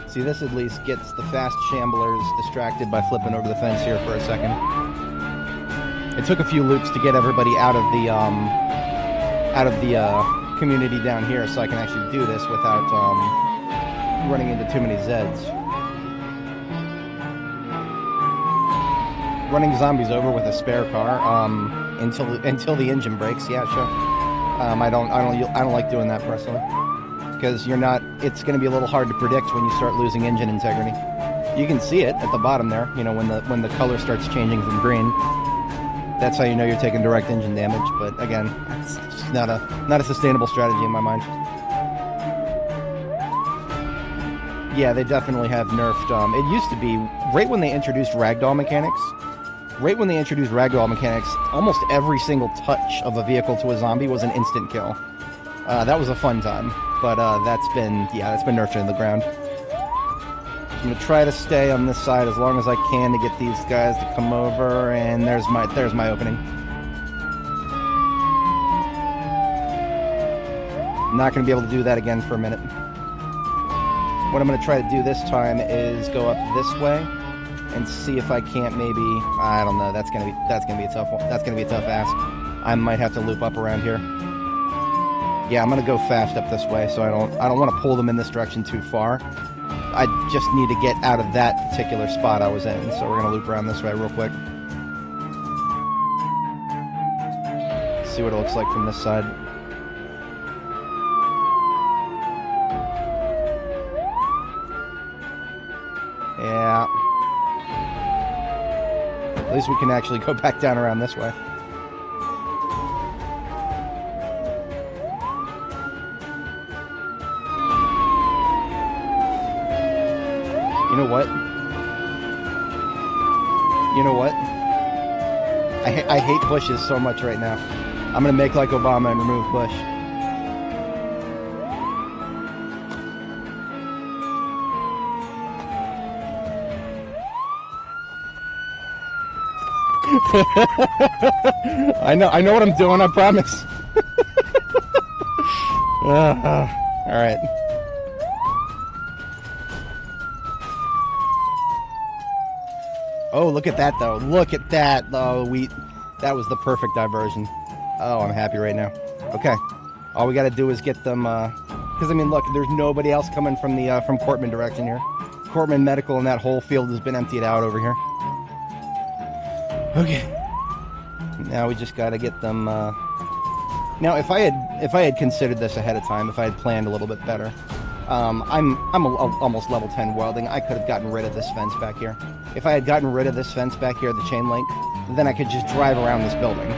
See, this at least gets the fast shamblers distracted by flipping over the fence here for a second. It took a few loops to get everybody out of the community down here, so I can actually do this without running into too many Zeds. Running zombies over with a spare car until the engine breaks. Yeah, sure. I don't like doing that personally, because it's going to be a little hard to predict when you start losing engine integrity. You can see it at the bottom there. You know, when the color starts changing from green, that's how you know you're taking direct engine damage. But again, it's just not a sustainable strategy in my mind. Yeah, they definitely have nerfed. It used to be right when they introduced ragdoll mechanics. Almost every single touch of a vehicle to a zombie was an instant kill. That was a fun time, but that's been nerfed into the ground. I'm gonna try to stay on this side as long as I can to get these guys to come over, and there's my opening. Not gonna be able to do that again for a minute. What I'm gonna try to do this time is go up this way and see if I can't maybe, I don't know, that's gonna be a tough one. That's gonna be a tough ask. I might have to loop up around here. Yeah, I'm gonna go fast up this way, so I don't want to pull them in this direction too far. I just need to get out of that particular spot I was in, so we're gonna loop around this way real quick. See what it looks like from this side. Yeah. At least we can actually go back down around this way. You know what? You know what? I hate bushes so much right now. I'm gonna make like Obama and remove Bush. I know what I'm doing, I promise. Alright. Oh, look at that, though. Look at that. Oh, that was the perfect diversion. Oh, I'm happy right now. Okay. All we got to do is get them, because, I mean, look, there's nobody else coming from the, from Cortman direction here. Cortman Medical and that whole field has been emptied out over here. Okay. Now we just got to get them, Now, if I had considered this ahead of time, if I had planned a little bit better, I'm almost level 10 welding. I could have gotten rid of this fence back here. If I had gotten rid of this fence back here, the chain link, then I could just drive around this building,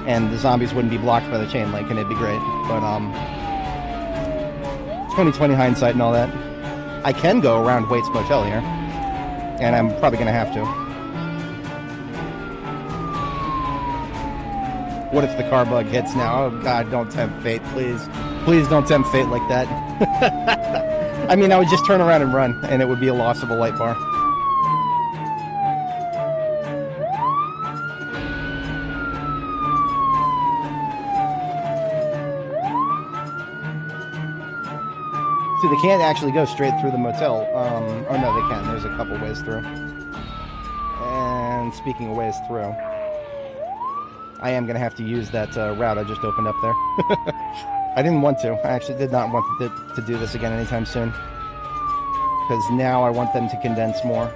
and the zombies wouldn't be blocked by the chain link, and it'd be great. But 20/20 hindsight and all that. I can go around Waite's Motel here, and I'm probably gonna have to. What if the car bug hits now? Oh God, don't tempt fate, please. Please don't tempt fate like that. I mean, I would just turn around and run, and it would be a loss of a light bar. See, they can't actually go straight through the motel. Oh no, they can. There's a couple ways through. And speaking of ways through, I am going to have to use that route I just opened up there. I didn't want to. I actually did not want to do this again anytime soon. Because now I want them to condense more.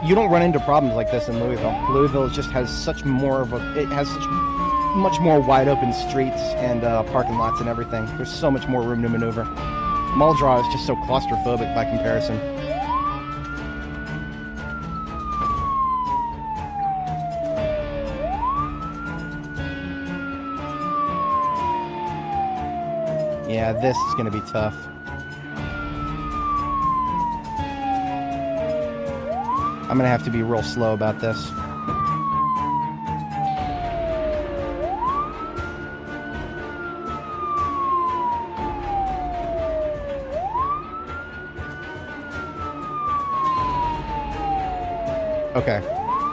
You don't run into problems like this in Louisville. Louisville just has such more of a... It has such much more wide open streets and parking lots and everything. There's so much more room to maneuver. Muldraw is just so claustrophobic by comparison. Yeah, this is going to be tough. I'm going to have to be real slow about this. Okay.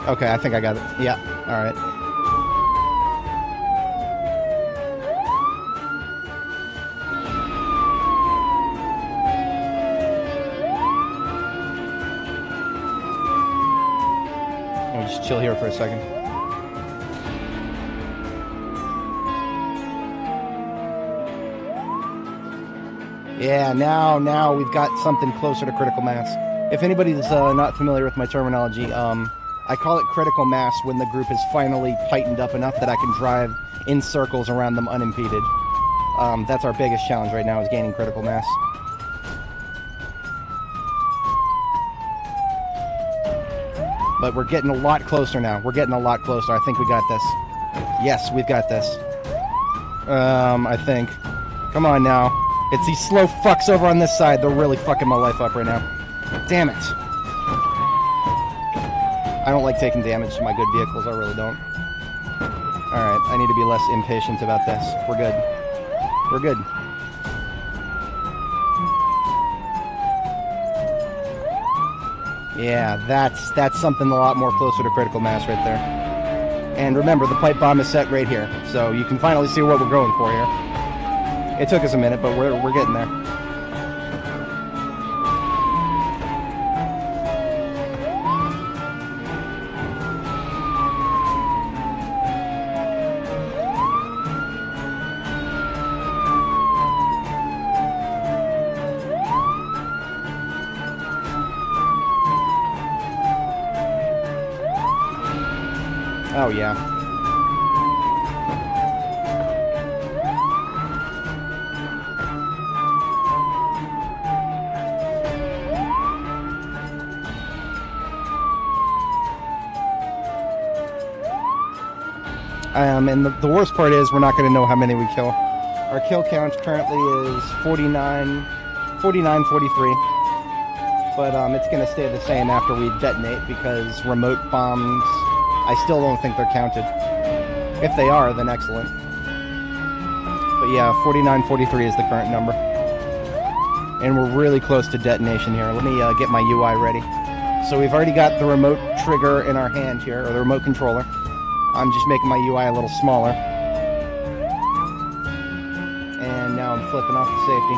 Okay, I think I got it. Yeah, alright. Just chill here for a second. Yeah, now we've got something closer to critical mass. If anybody's not familiar with my terminology, I call it critical mass when the group is finally tightened up enough that I can drive in circles around them unimpeded. That's our biggest challenge right now, is gaining critical mass. But we're getting a lot closer now. We're getting a lot closer. I think we got this. Yes, we've got this. I think. Come on now. It's these slow fucks over on this side. They're really fucking my life up right now. Damn it. I don't like taking damage to my good vehicles. I really don't. Alright, I need to be less impatient about this. We're good. We're good. Yeah, that's something a lot more closer to critical mass right there. And remember, the pipe bomb is set right here, so you can finally see what we're going for here. It took us a minute, but we're getting there. Oh, yeah. And the worst part is we're not going to know how many we kill. Our kill count currently is 43. But it's going to stay the same after we detonate because remote bombs, I still don't think they're counted. If they are, then excellent. But yeah, 43 is the current number. And we're really close to detonation here. Let me get my UI ready. So we've already got the remote trigger in our hand here, or the remote controller. I'm just making my UI a little smaller. And now I'm flipping off the safety.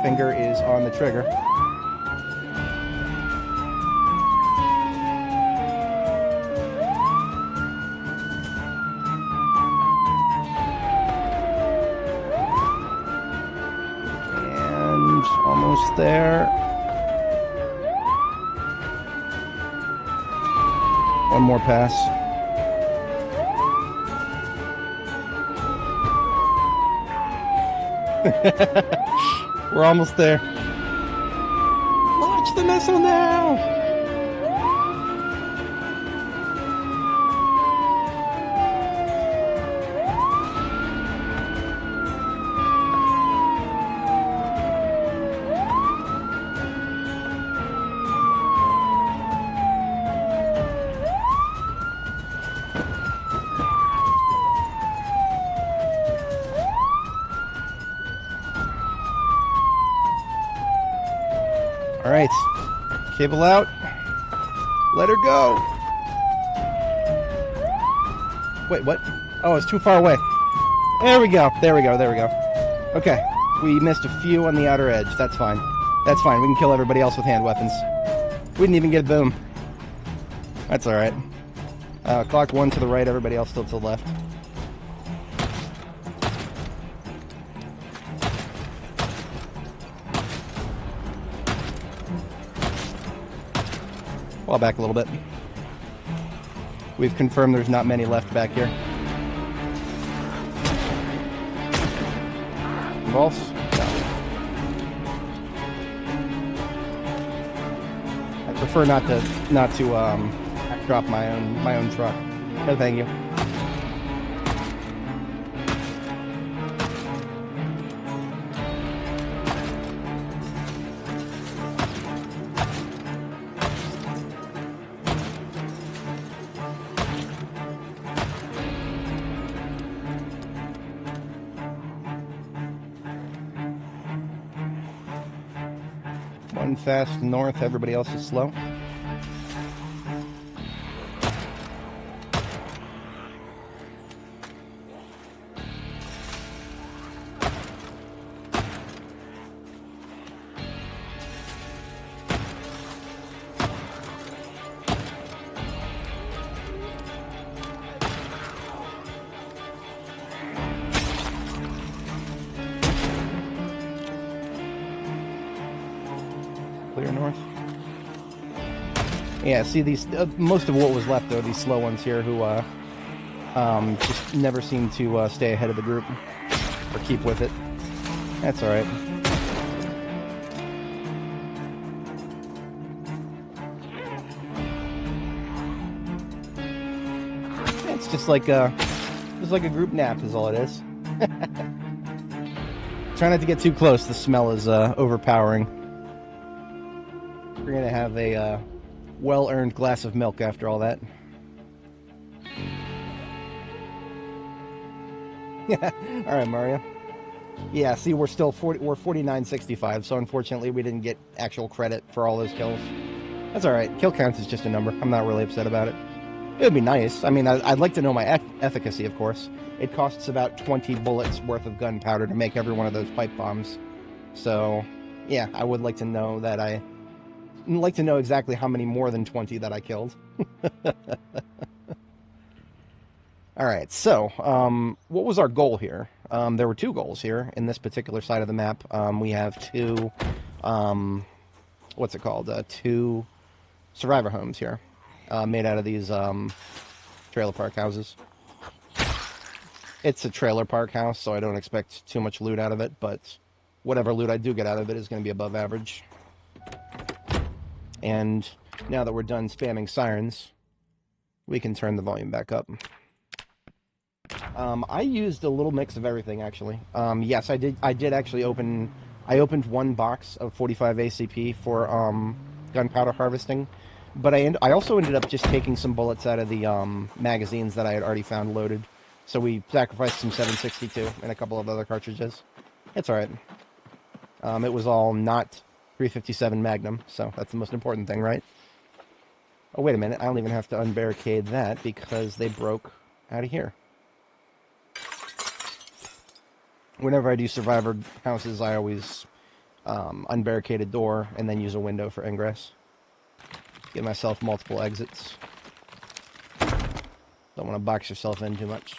Finger is on the trigger. And almost there. One more pass. We're almost there. Launch the missile now! All right, cable out. Let her go. Wait, what? Oh, it's too far away. There we go. There we go. There we go. Okay, we missed a few on the outer edge. That's fine. That's fine. We can kill everybody else with hand weapons. We didn't even get a boom. That's all right. Clocked one to the right. Everybody else still to the left. Fall back a little bit. We've confirmed there's not many left back here. Convulse? No. I prefer not to drop my own truck. No, thank you. One fast north, everybody else is slow. Clear north. Yeah, see these. Most of what was left though, these slow ones here, who just never seem to stay ahead of the group or keep with it. That's all right. It's just like a group nap is all it is. Try not to get too close. The smell is overpowering. We're gonna have a well-earned glass of milk after all that. Yeah, all right, Mario. Yeah, see, we're 49.65, so unfortunately we didn't get actual credit for all those kills. That's all right. Kill counts is just a number. I'm not really upset about it. It would be nice. I mean, I'd like to know my efficacy, of course. It costs about 20 bullets worth of gunpowder to make every one of those pipe bombs. So, yeah, I would like to know that I'd like to know exactly how many more than 20 that I killed. All right, so what was our goal here? There were two goals here in this particular side of the map. We have two, what's it called? Two survivor homes here, made out of these. Trying trailer park houses. It's a trailer park house, so I don't expect too much loot out of it, but whatever loot I do get out of it is going to be above average. And now that we're done spamming sirens, we can turn the volume back up. I used a little mix of everything, actually. Yes, I did actually open... I opened one box of 45 ACP for gunpowder harvesting, but I also ended up just taking some bullets out of the magazines that I had already found loaded. So we sacrificed some 7.62 and a couple of other cartridges. It's alright. It was all not 357 Magnum, so that's the most important thing, right? Oh, wait a minute. I don't even have to unbarricade that because they broke out of here. Whenever I do survivor houses, I always unbarricade a door and then use a window for ingress. Give myself multiple exits. Don't want to box yourself in too much.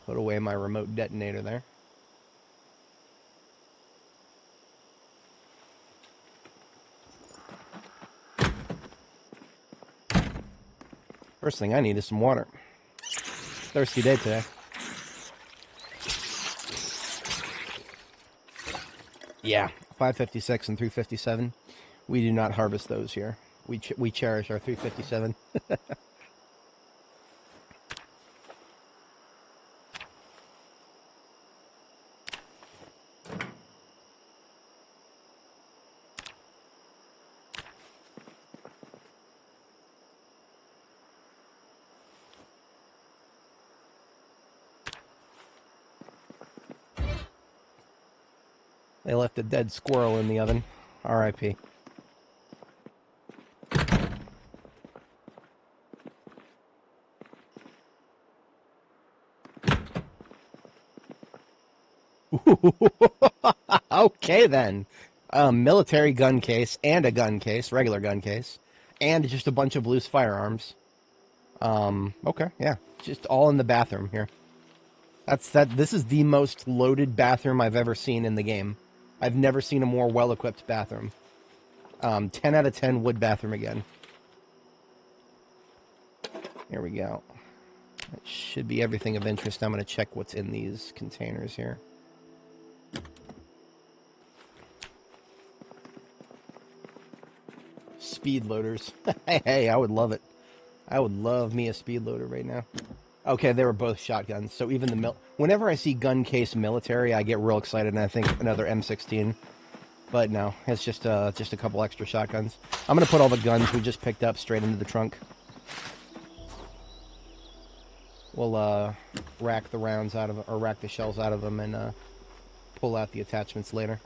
Put away my remote detonator there. First thing I need is some water. Thirsty day today. Yeah, 556 and 357. We do not harvest those here. We cherish our 357. They left a dead squirrel in the oven. R.I.P. Okay, then. Military gun case and a gun case, regular gun case, and just a bunch of loose firearms. Okay, yeah. Just all in the bathroom here. This is the most loaded bathroom I've ever seen in the game. I've never seen a more well-equipped bathroom. 10 out of 10 wood bathroom again. Here we go. That should be everything of interest. I'm going to check what's in these containers here. Speed loaders. Hey, I would love it. I would love me a speed loader right now. Okay, they were both shotguns, so even the whenever I see gun case military, I get real excited, and I think another M16. But no, it's just a couple extra shotguns. I'm gonna put all the guns we just picked up straight into the trunk. We'll rack the rounds out of, or rack the shells out of them, and pull out the attachments later.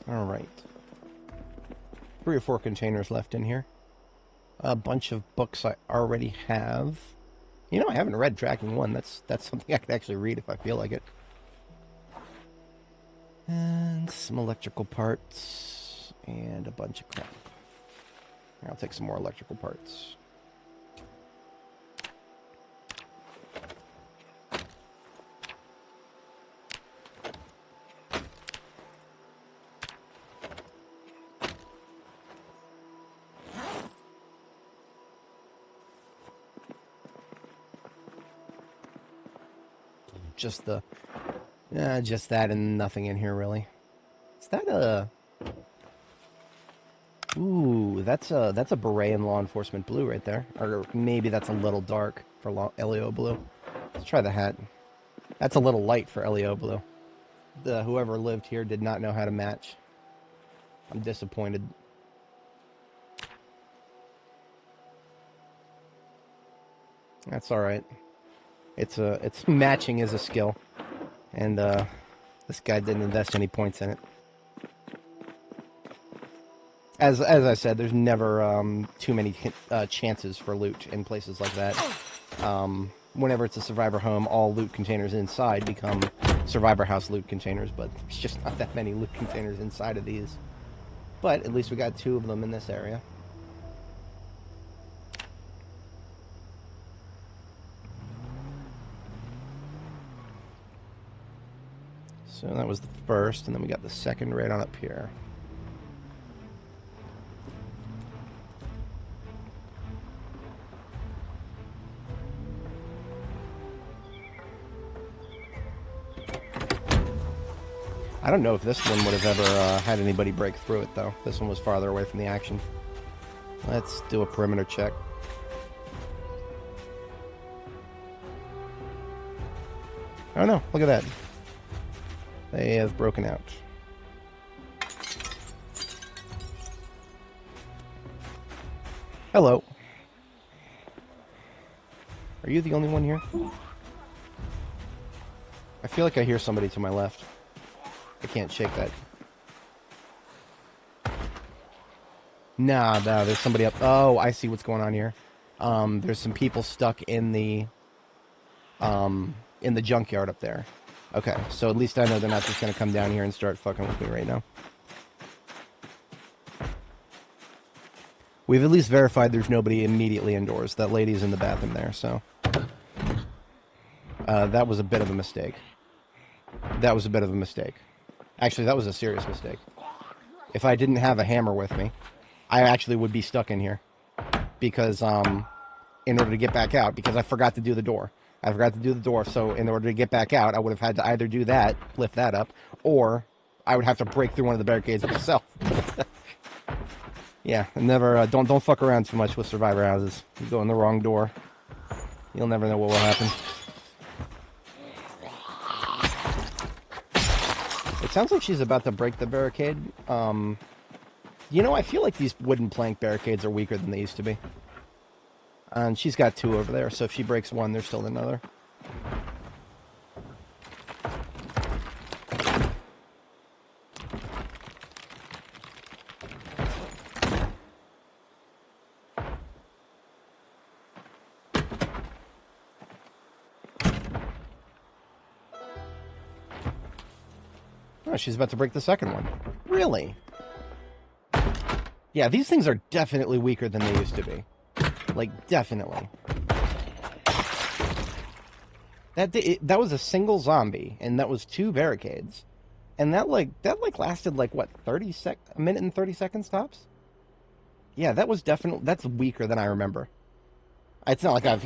Alright. 3 or 4 containers left in here. A bunch of books I already have. You know, I haven't read Tracking 1. That's something I could actually read if I feel like it. And some electrical parts. And a bunch of crap. Here, I'll take some more electrical parts. Just that and nothing in here really. Is that a... Ooh, that's a beret in law enforcement blue right there. Or maybe that's a little dark for LEO blue. Let's try the hat. That's a little light for LEO blue. Whoever lived here did not know how to match. I'm disappointed. That's alright. It's matching is a skill. And, this guy didn't invest any points in it. As I said, there's never too many chances for loot in places like that. Whenever it's a survivor home, all loot containers inside become survivor house loot containers, but there's just not that many loot containers inside of these. But at least we got 2 of them in this area. So that was the first, and then we got the second right on up here. I don't know if this one would have ever had anybody break through it, though. This one was farther away from the action. Let's do a perimeter check. Oh no, look at that. They have broken out. Hello. Are you the only one here? I feel like I hear somebody to my left. I can't shake that. Nah, there's somebody up. Oh, I see what's going on here. There's some people stuck in the junkyard up there. Okay, so at least I know they're not just gonna come down here and start fucking with me right now. We've at least verified there's nobody immediately indoors. That lady's in the bathroom there, so... that was a bit of a mistake. That was a bit of a mistake. Actually, that was a serious mistake. If I didn't have a hammer with me, I actually would be stuck in here. Because, in order to get back out, because I forgot to do the door. I forgot to do the door, so in order to get back out, I would have had to either do that, lift that up, or I would have to break through one of the barricades myself. Yeah, never, don't fuck around too much with survivor houses. You go in the wrong door, you'll never know what will happen. It sounds like she's about to break the barricade. You know, I feel like these wooden plank barricades are weaker than they used to be. And she's got 2 over there, so if she breaks one, there's still another. Oh, she's about to break the second one. Really? Yeah, these things are definitely weaker than they used to be. Like, definitely. That was a single zombie, and that was 2 barricades. And that lasted, like, what, a minute and 30 seconds tops? Yeah, that was definitely... That's weaker than I remember. It's not like I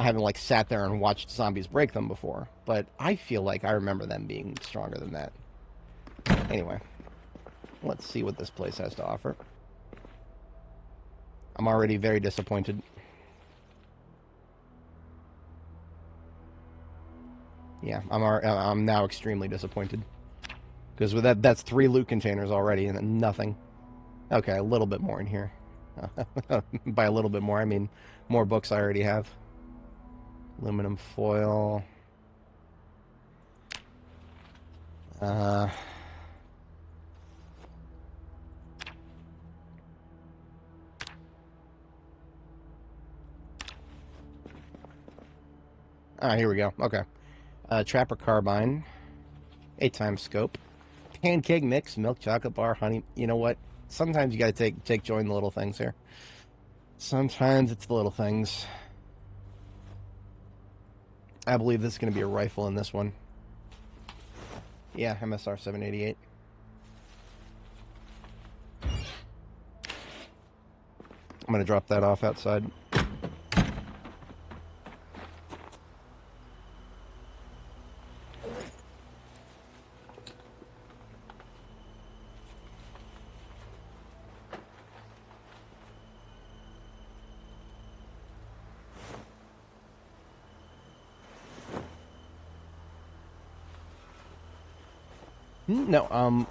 haven't, like, sat there and watched zombies break them before. But I feel like I remember them being stronger than that. Anyway. Let's see what this place has to offer. I'm already very disappointed. Yeah, I'm now extremely disappointed. Because with that's 3 loot containers already and nothing. Okay, a little bit more in here. By a little bit more, I mean more books I already have. Aluminum foil. Here we go. Okay. Trapper carbine. 8-time scope. Pancake mix, milk chocolate bar, honey. You know what? Sometimes you gotta take joy in the little things here. Sometimes it's the little things. I believe this is gonna be a rifle in this one. Yeah, MSR 788. I'm gonna drop that off outside. No,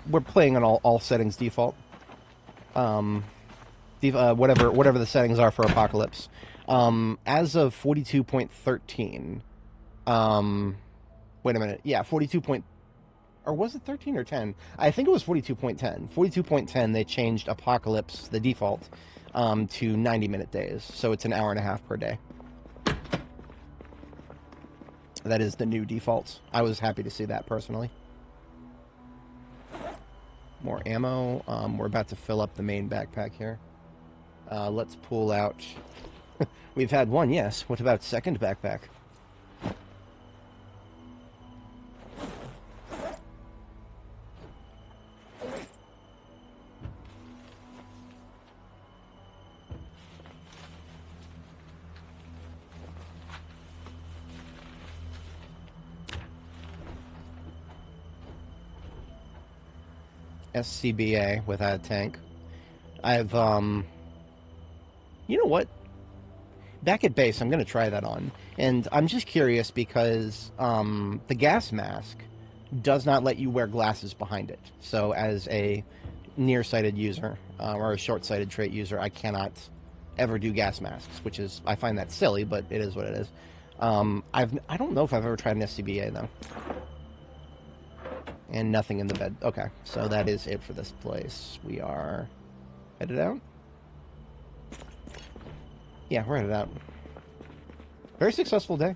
we're playing on all settings default. Whatever the settings are for Apocalypse. As of 42.13, wait a minute, yeah, 42 point, or was it 13 or 10? I think it was 42.10. 42.10, they changed Apocalypse, the default, to 90-minute days, so it's an hour and a half per day. That is the new default. I was happy to see that personally. More ammo. We're about to fill up the main backpack here. Let's pull out... We've had one, yes. What about second backpack? SCBA without a tank. I've, you know what? Back at base, I'm going to try that on. And I'm just curious because the gas mask does not let you wear glasses behind it. So as a nearsighted user or a short-sighted trait user, I cannot ever do gas masks, which is, I find that silly, but it is what it is. I don't know if I've ever tried an SCBA, though. And nothing in the bed. Okay, so that is it for this place. We are headed out? Yeah, we're headed out. Very successful day.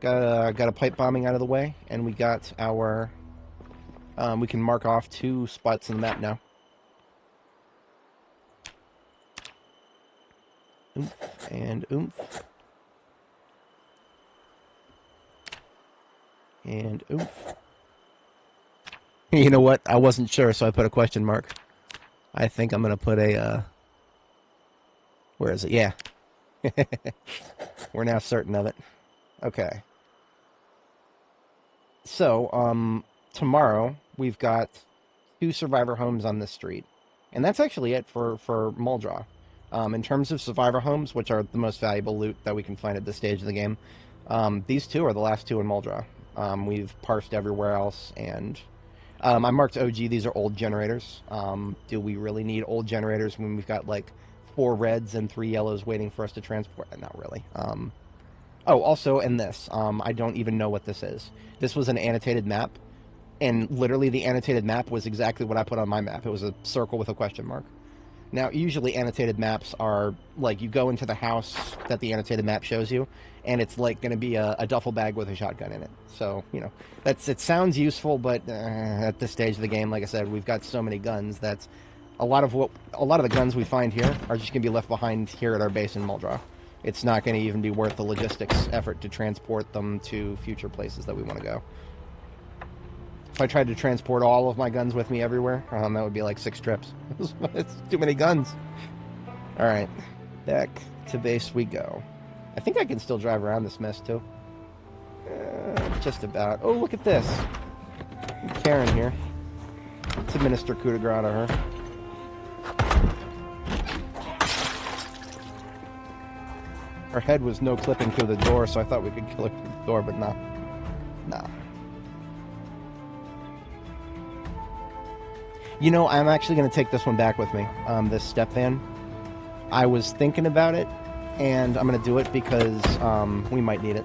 Got a pipe bombing out of the way, and we got our... we can mark off 2 spots in the map now. Oomph and oomph. And oomph. You know what? I wasn't sure, so I put a question mark. I think I'm going to put a, where is it? Yeah. We're now certain of it. Okay. So, tomorrow, we've got 2 survivor homes on this street. And that's actually it for Muldraw. In terms of survivor homes, which are the most valuable loot that we can find at this stage of the game, these 2 are the last 2 in Muldraw. We've parsed everywhere else, and... I marked OG, these are old generators. Do we really need old generators when we've got like 4 reds and 3 yellows waiting for us to transport? Not really. Oh, also in this, I don't even know what this is. This was an annotated map, and literally the annotated map was exactly what I put on my map. It was a circle with a question mark. Now, usually annotated maps are, like, you go into the house that the annotated map shows you, and it's, like, going to be a duffel bag with a shotgun in it. So, you know, it sounds useful, but at this stage of the game, like I said, we've got so many guns that a lot of the guns we find here are just going to be left behind here at our base in Muldraw. It's not going to even be worth the logistics effort to transport them to future places that we want to go. If I tried to transport all of my guns with me everywhere, that would be like 6 trips. It's too many guns. Alright, back to base we go. I think I can still drive around this mess, too. Just about. Oh, look at this. Karen here. Let's administer coup de grace to her. Her head was no clipping through the door, so I thought we could kill her through the door, but no. No. You know, I'm actually going to take this one back with me, this step van. I was thinking about it, and I'm going to do it because we might need it.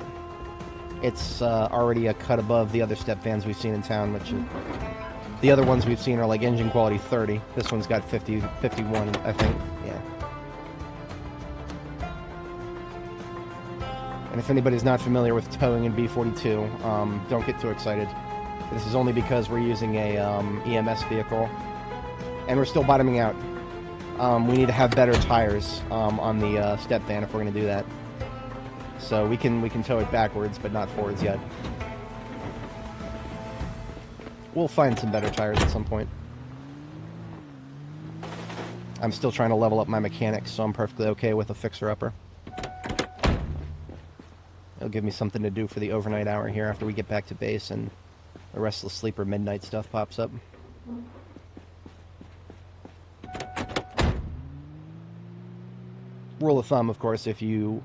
It's already a cut above the other step vans we've seen in town, which the other ones we've seen are like engine quality 30. This one's got 50, 51, I think. Yeah. And if anybody's not familiar with towing in B42, don't get too excited. This is only because we're using a EMS vehicle, and we're still bottoming out. We need to have better tires on the step van if we're going to do that. So we can tow it backwards, but not forwards yet. We'll find some better tires at some point. I'm still trying to level up my mechanics, so I'm perfectly okay with a fixer-upper. It'll give me something to do for the overnight hour here after we get back to base and the Restless Sleeper midnight stuff pops up. Rule of thumb, of course, if you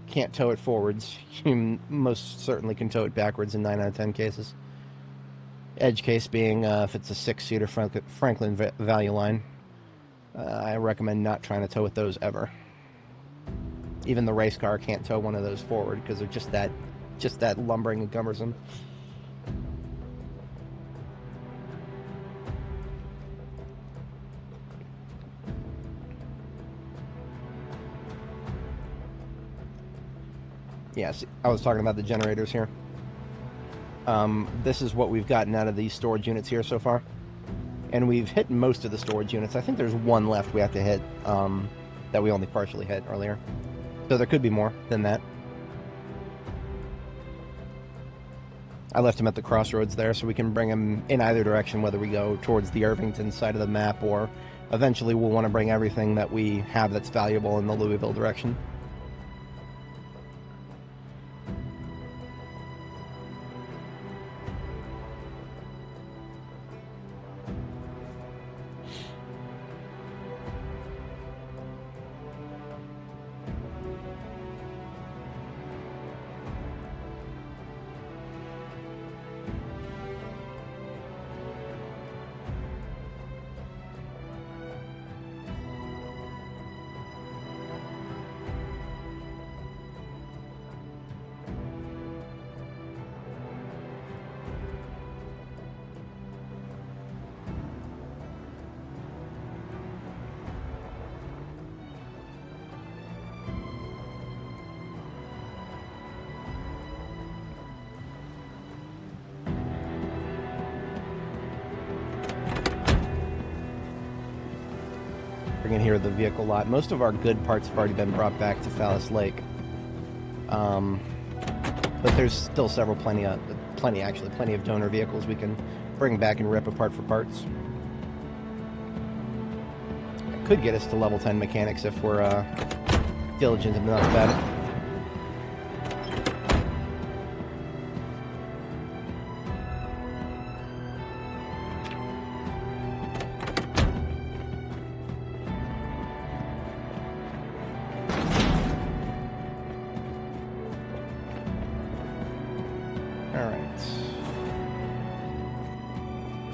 can't tow it forwards, you most certainly can tow it backwards in 9 out of 10 cases. Edge case being if it's a 6-seater Franklin value line, I recommend not trying to tow with those ever. Even the race car can't tow one of those forward because they're just that lumbering and cumbersome. Yes, I was talking about the generators here. This is what we've gotten out of these storage units here so far. And we've hit most of the storage units. I think there's one left we have to hit that we only partially hit earlier. So there could be more than that. I left him at the crossroads there so we can bring him in either direction, whether we go towards the Irvington side of the map or eventually we'll want to bring everything that we have that's valuable in the Louisville direction. In here the vehicle lot. Most of our good parts have already been brought back to Phallus Lake, but there's still plenty of donor vehicles we can bring back and rip apart for parts. It could get us to level 10 mechanics if we're diligent enough about it.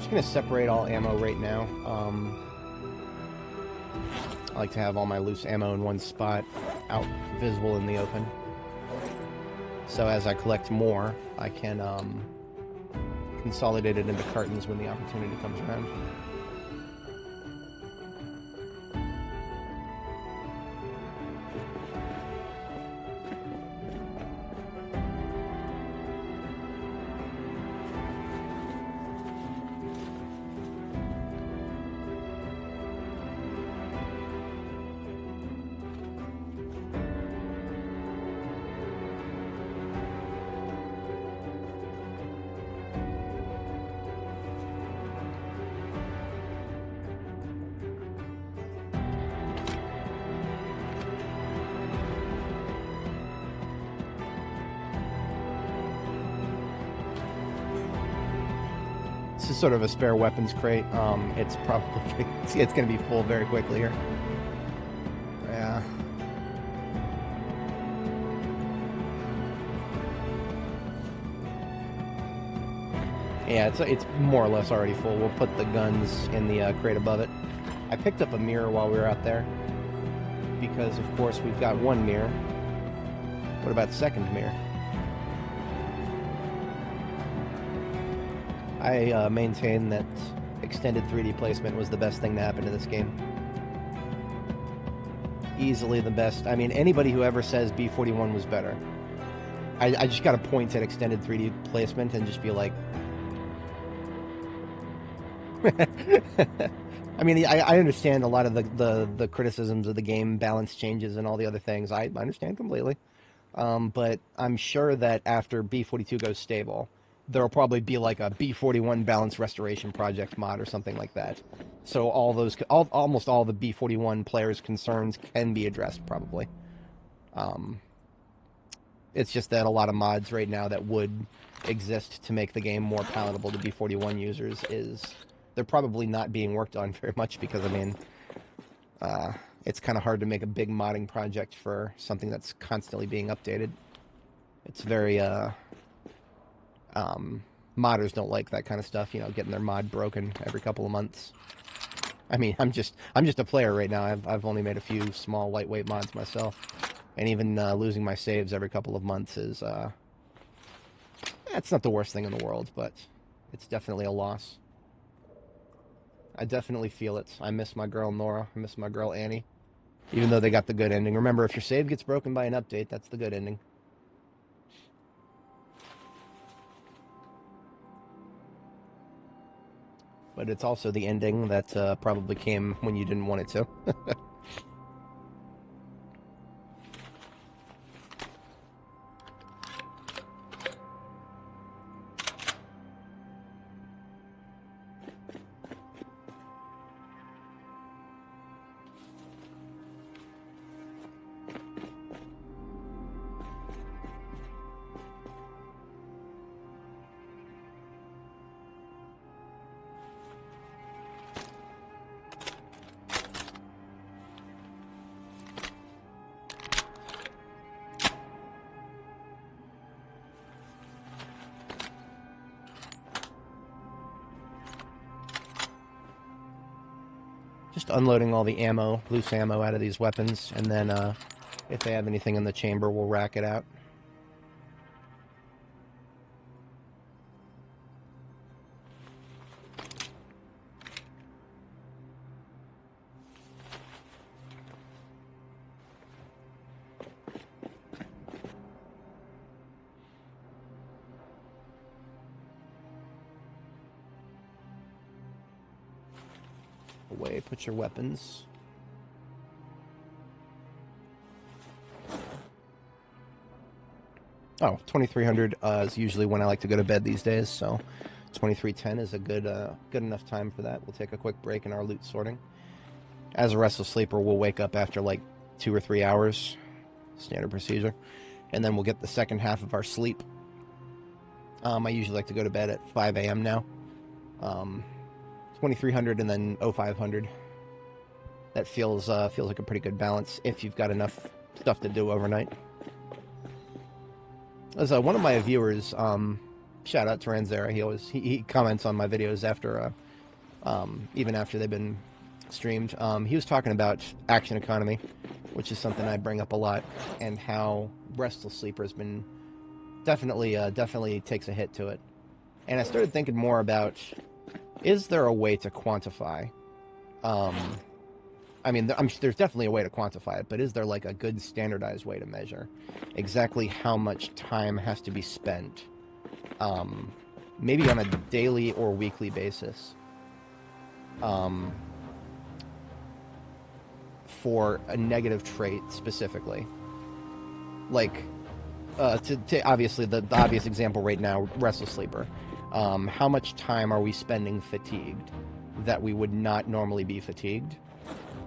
I'm going to separate all ammo right now. I like to have all my loose ammo in one spot, out visible in the open. So as I collect more, I can consolidate it into cartons when the opportunity comes around. This is sort of a spare weapons crate. It's probably it's going to be full very quickly here. Yeah. Yeah, it's more or less already full. We'll put the guns in the crate above it. I picked up a mirror while we were out there because, of course, we've got one mirror. What about the second mirror? I maintain that extended 3D placement was the best thing to happen to this game. Easily the best. I mean, anybody who ever says B41 was better, I just gotta point at extended 3D placement and just be like... I mean, I understand a lot of the criticisms of the game, balance changes and all the other things. I understand completely. But I'm sure that after B42 goes stable, there'll probably be like a B41 balance restoration project mod or something like that. So almost all the B41 players' concerns can be addressed probably. It's just that a lot of mods right now that would exist to make the game more palatable to B41 users they're probably not being worked on very much because, I mean, it's kind of hard to make a big modding project for something that's constantly being updated. It's very, modders don't like that kind of stuff, you know, getting their mod broken every couple of months. I mean, I'm just a player right now. I've only made a few small lightweight mods myself, and even losing my saves every couple of months is it's not the worst thing in the world, but it's definitely a loss. I definitely feel it. I miss my girl Nora. I miss my girl Annie. Even though they got the good ending. Remember, if your save gets broken by an update, that's the good ending. But it's also the ending that probably came when you didn't want it to. Just unloading all the ammo, loose ammo out of these weapons, and then if they have anything in the chamber, we'll rack it out. Away, put your weapons. Oh, 2300 is usually when I like to go to bed these days, so 2310 is a good enough time for that. We'll take a quick break in our loot sorting. As a restless sleeper, we'll wake up after like 2 or 3 hours, standard procedure, and then we'll get the second half of our sleep. I usually like to go to bed at 5 a.m. now. 2300 and then 0500. That feels like a pretty good balance if you've got enough stuff to do overnight. As one of my viewers, shout out to Ranzera, he comments on my videos after even after they've been streamed. He was talking about action economy, which is something I bring up a lot, and how Restless Sleeper has been definitely takes a hit to it. And I started thinking more about, is there a way to quantify? I mean, there's definitely a way to quantify it, but is there like a good standardized way to measure exactly how much time has to be spent, maybe on a daily or weekly basis, for a negative trait specifically? Like, to obviously the obvious example right now, Restless Sleeper. How much time are we spending fatigued that we would not normally be fatigued?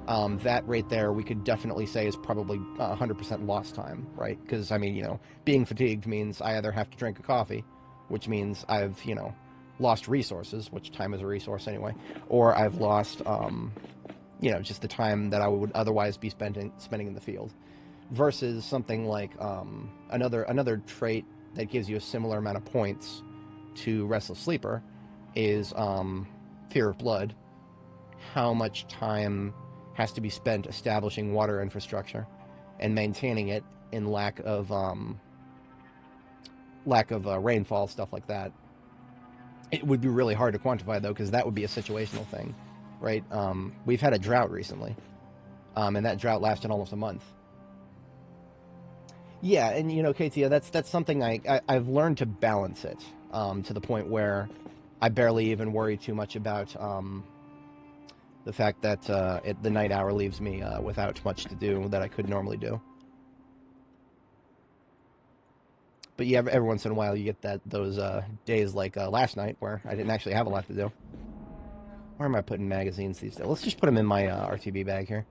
That right there, we could definitely say is probably 100% lost time, right? Because, I mean, you know, being fatigued means I either have to drink a coffee, which means I've, you know, lost resources, which time is a resource anyway, or I've lost, you know, just the time that I would otherwise be spending in the field. Versus something like another trait that gives you a similar amount of points to Restless Sleeper is Fear of Blood. How much time has to be spent establishing water infrastructure and maintaining it in lack of rainfall, stuff like that. It would be really hard to quantify, though, because that would be a situational thing, right? We've had a drought recently, and that drought lasted almost a month. Yeah, and you know, Katia, that's something I've learned to balance it to the point where I barely even worry too much about the fact that the night hour leaves me without much to do that I could normally do. But yeah, every once in a while you get those days like last night where I didn't actually have a lot to do. Where am I putting magazines these days? Let's just put them in my RTB bag here.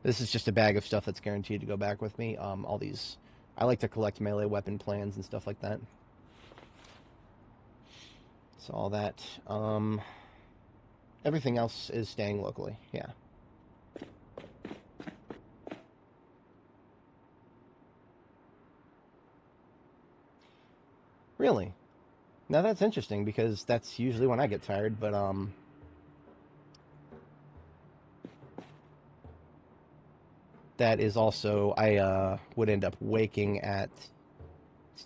This is just a bag of stuff that's guaranteed to go back with me. All these, I like to collect melee weapon plans and stuff like that. So all that. Everything else is staying locally. Yeah. Really? Now that's interesting because that's usually when I get tired, but that is also I would end up waking at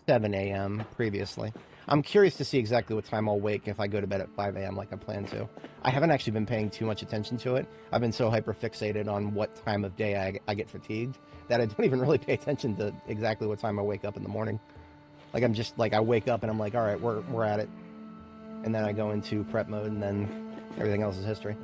7 a.m. previously. I'm curious to see exactly what time I'll wake if I go to bed at 5 a.m. like I plan to. I haven't actually been paying too much attention to it. I've been so hyper fixated on what time of day I get fatigued that I don't even really pay attention to exactly what time I wake up in the morning. Like I'm just like I wake up and I'm like, all right, we're at it, and then I go into prep mode, and then everything else is history.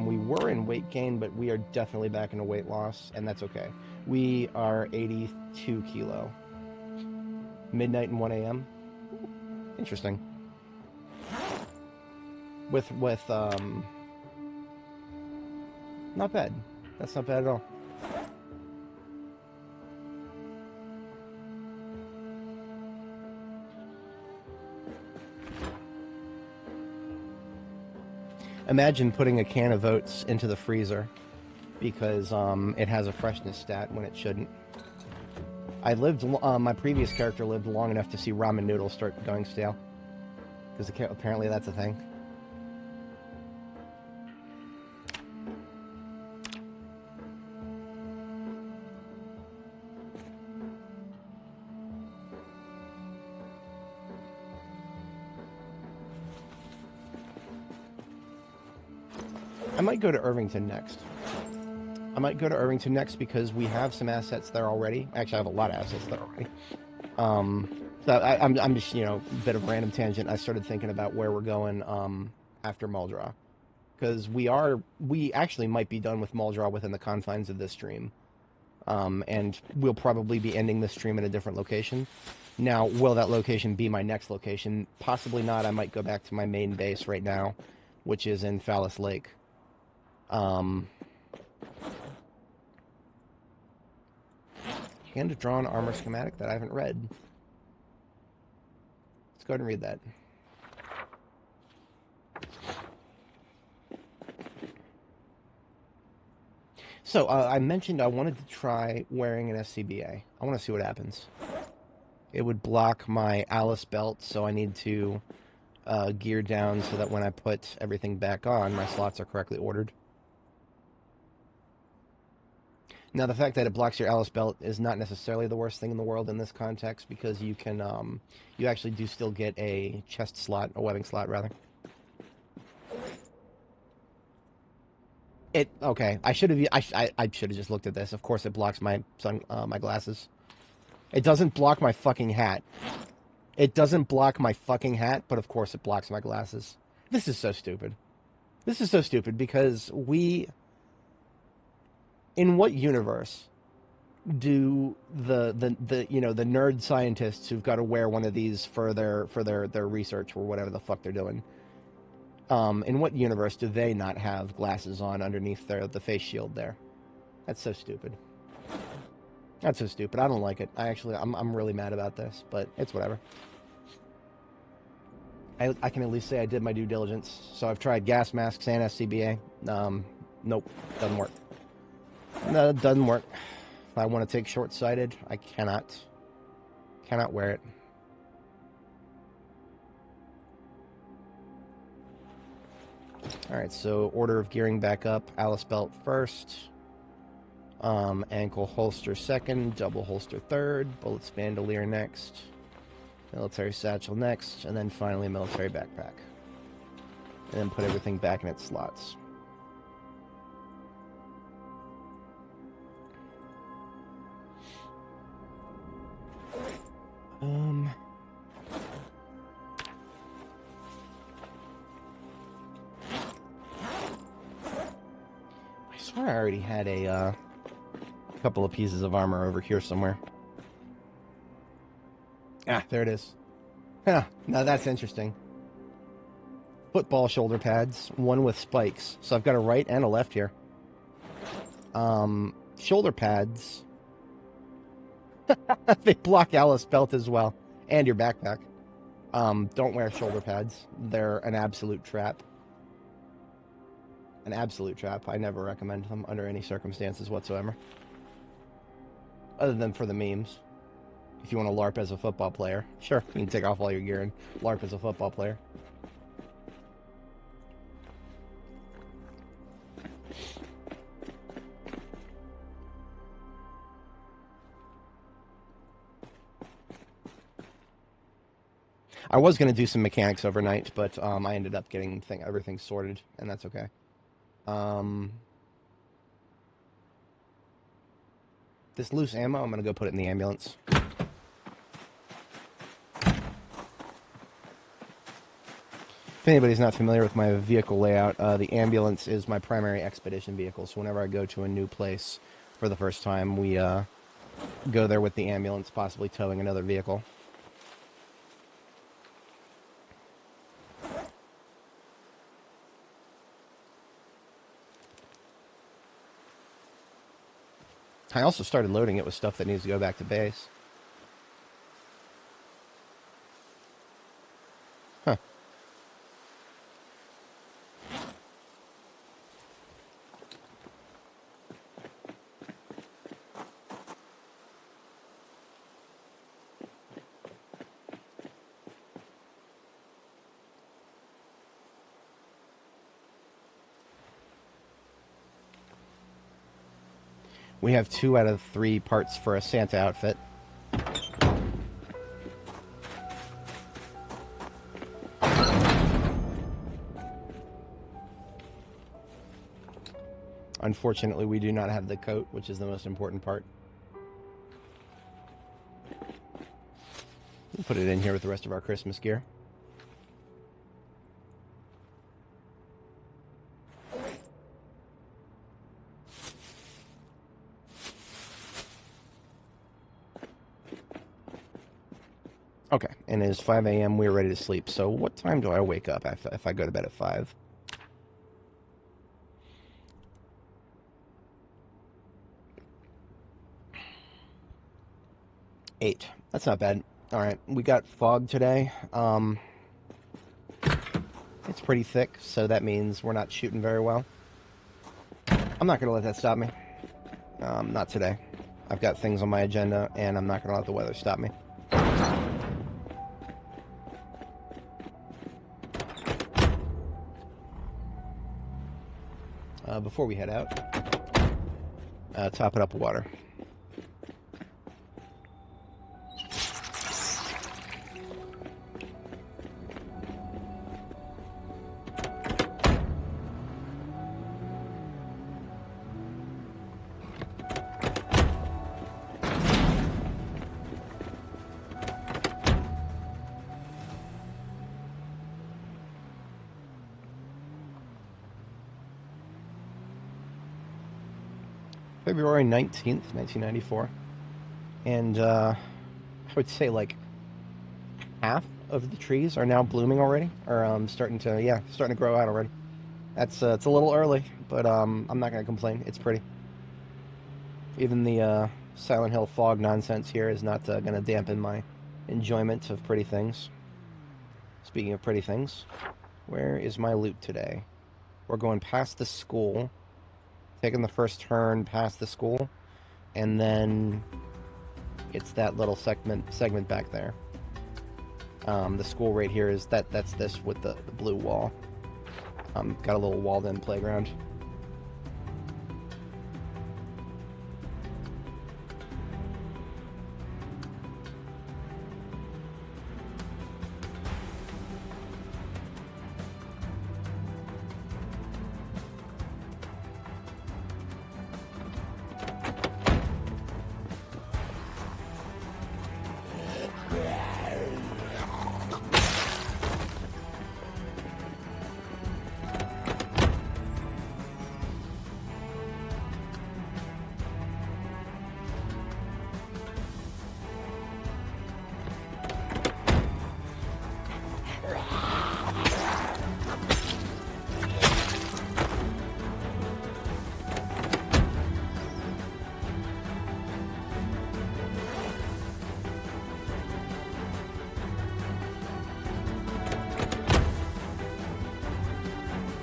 We were in weight gain, but we are definitely back into weight loss, and that's okay. We are 82 kilo. Midnight and 1 a.m. Interesting. With not bad. That's not bad at all. Imagine putting a can of oats into the freezer because it has a freshness stat when it shouldn't. I lived, my previous character lived long enough to see ramen noodles start going stale. Because apparently that's a thing. I might go to Irvington next. Because we have some assets there already. Actually, I have a lot of assets there already. So I'm just, a bit of a random tangent. I started thinking about where we're going after Muldraugh. Because we actually might be done with Muldraugh within the confines of this stream. And we'll probably be ending this stream in a different location. Now, will that location be my next location? Possibly not. I might go back to my main base right now, which is in Phallus Lake. Hand-drawn armor schematic that I haven't read. Let's go ahead and read that. So, I mentioned I wanted to try wearing an SCBA. I want to see what happens. It would block my Alice belt, so I need to gear down so that when I put everything back on, my slots are correctly ordered. Now, the fact that it blocks your Alice belt is not necessarily the worst thing in the world in this context, because you can, you actually do still get a chest slot, a webbing slot, rather. Okay, I should have just looked at this. Of course it blocks my my glasses. It doesn't block my fucking hat. It doesn't block my fucking hat, but of course it blocks my glasses. This is so stupid. This is so stupid because in what universe do the nerd scientists who've got to wear one of these for their research or whatever the fuck they're doing? In what universe do they not have glasses on underneath the face shield there? That's so stupid. That's so stupid. I don't like it. I'm really mad about this, but it's whatever. I can at least say I did my due diligence. So I've tried gas masks and SCBA. Nope, doesn't work. No, it doesn't work. If I want to take short-sighted, I cannot wear it. Alright, so order of gearing back up. Alice belt first. Ankle holster second. Double holster third. Bullets bandolier next. Military satchel next. And then finally military backpack. And then put everything back in its slots. I swear I already had a couple of pieces of armor over here somewhere. Ah, there it is. Huh, now that's interesting. Football shoulder pads, one with spikes. So I've got a right and a left here. Shoulder pads. They block Alice belt as well. And your backpack. Don't wear shoulder pads. They're an absolute trap. An absolute trap. I never recommend them under any circumstances whatsoever. Other than for the memes. If you want to LARP as a football player. Sure, you can take off all your gear and LARP as a football player. I was going to do some mechanics overnight, but I ended up getting everything sorted, and that's okay. This loose ammo, I'm going to go put it in the ambulance. If anybody's not familiar with my vehicle layout, the ambulance is my primary expedition vehicle, so whenever I go to a new place for the first time, we go there with the ambulance, possibly towing another vehicle. I also started loading it with stuff that needs to go back to base. Huh. We have 2 out of 3 parts for a Santa outfit. Unfortunately, we do not have the coat, which is the most important part. We'll put it in here with the rest of our Christmas gear. Okay, and it is 5 a.m. We're ready to sleep. So what time do I wake up if I go to bed at 5? 8. That's not bad. All right, we got fog today. It's pretty thick, so that means we're not shooting very well. I'm not going to let that stop me. Not today. I've got things on my agenda, and I'm not going to let the weather stop me. Before we head out, top it up with water. February 19th, 1994. And I would say like half of the trees are now blooming already, or starting to grow out already. That's it's a little early, but I'm not going to complain. It's pretty. Even the Silent Hill fog nonsense here is not going to dampen my enjoyment of pretty things. Speaking of pretty things, where is my loot today? We're going past the school, taking the first turn past the school, and then it's that little segment back there. The school right here is that's this with the blue wall. Got a little walled-in playground.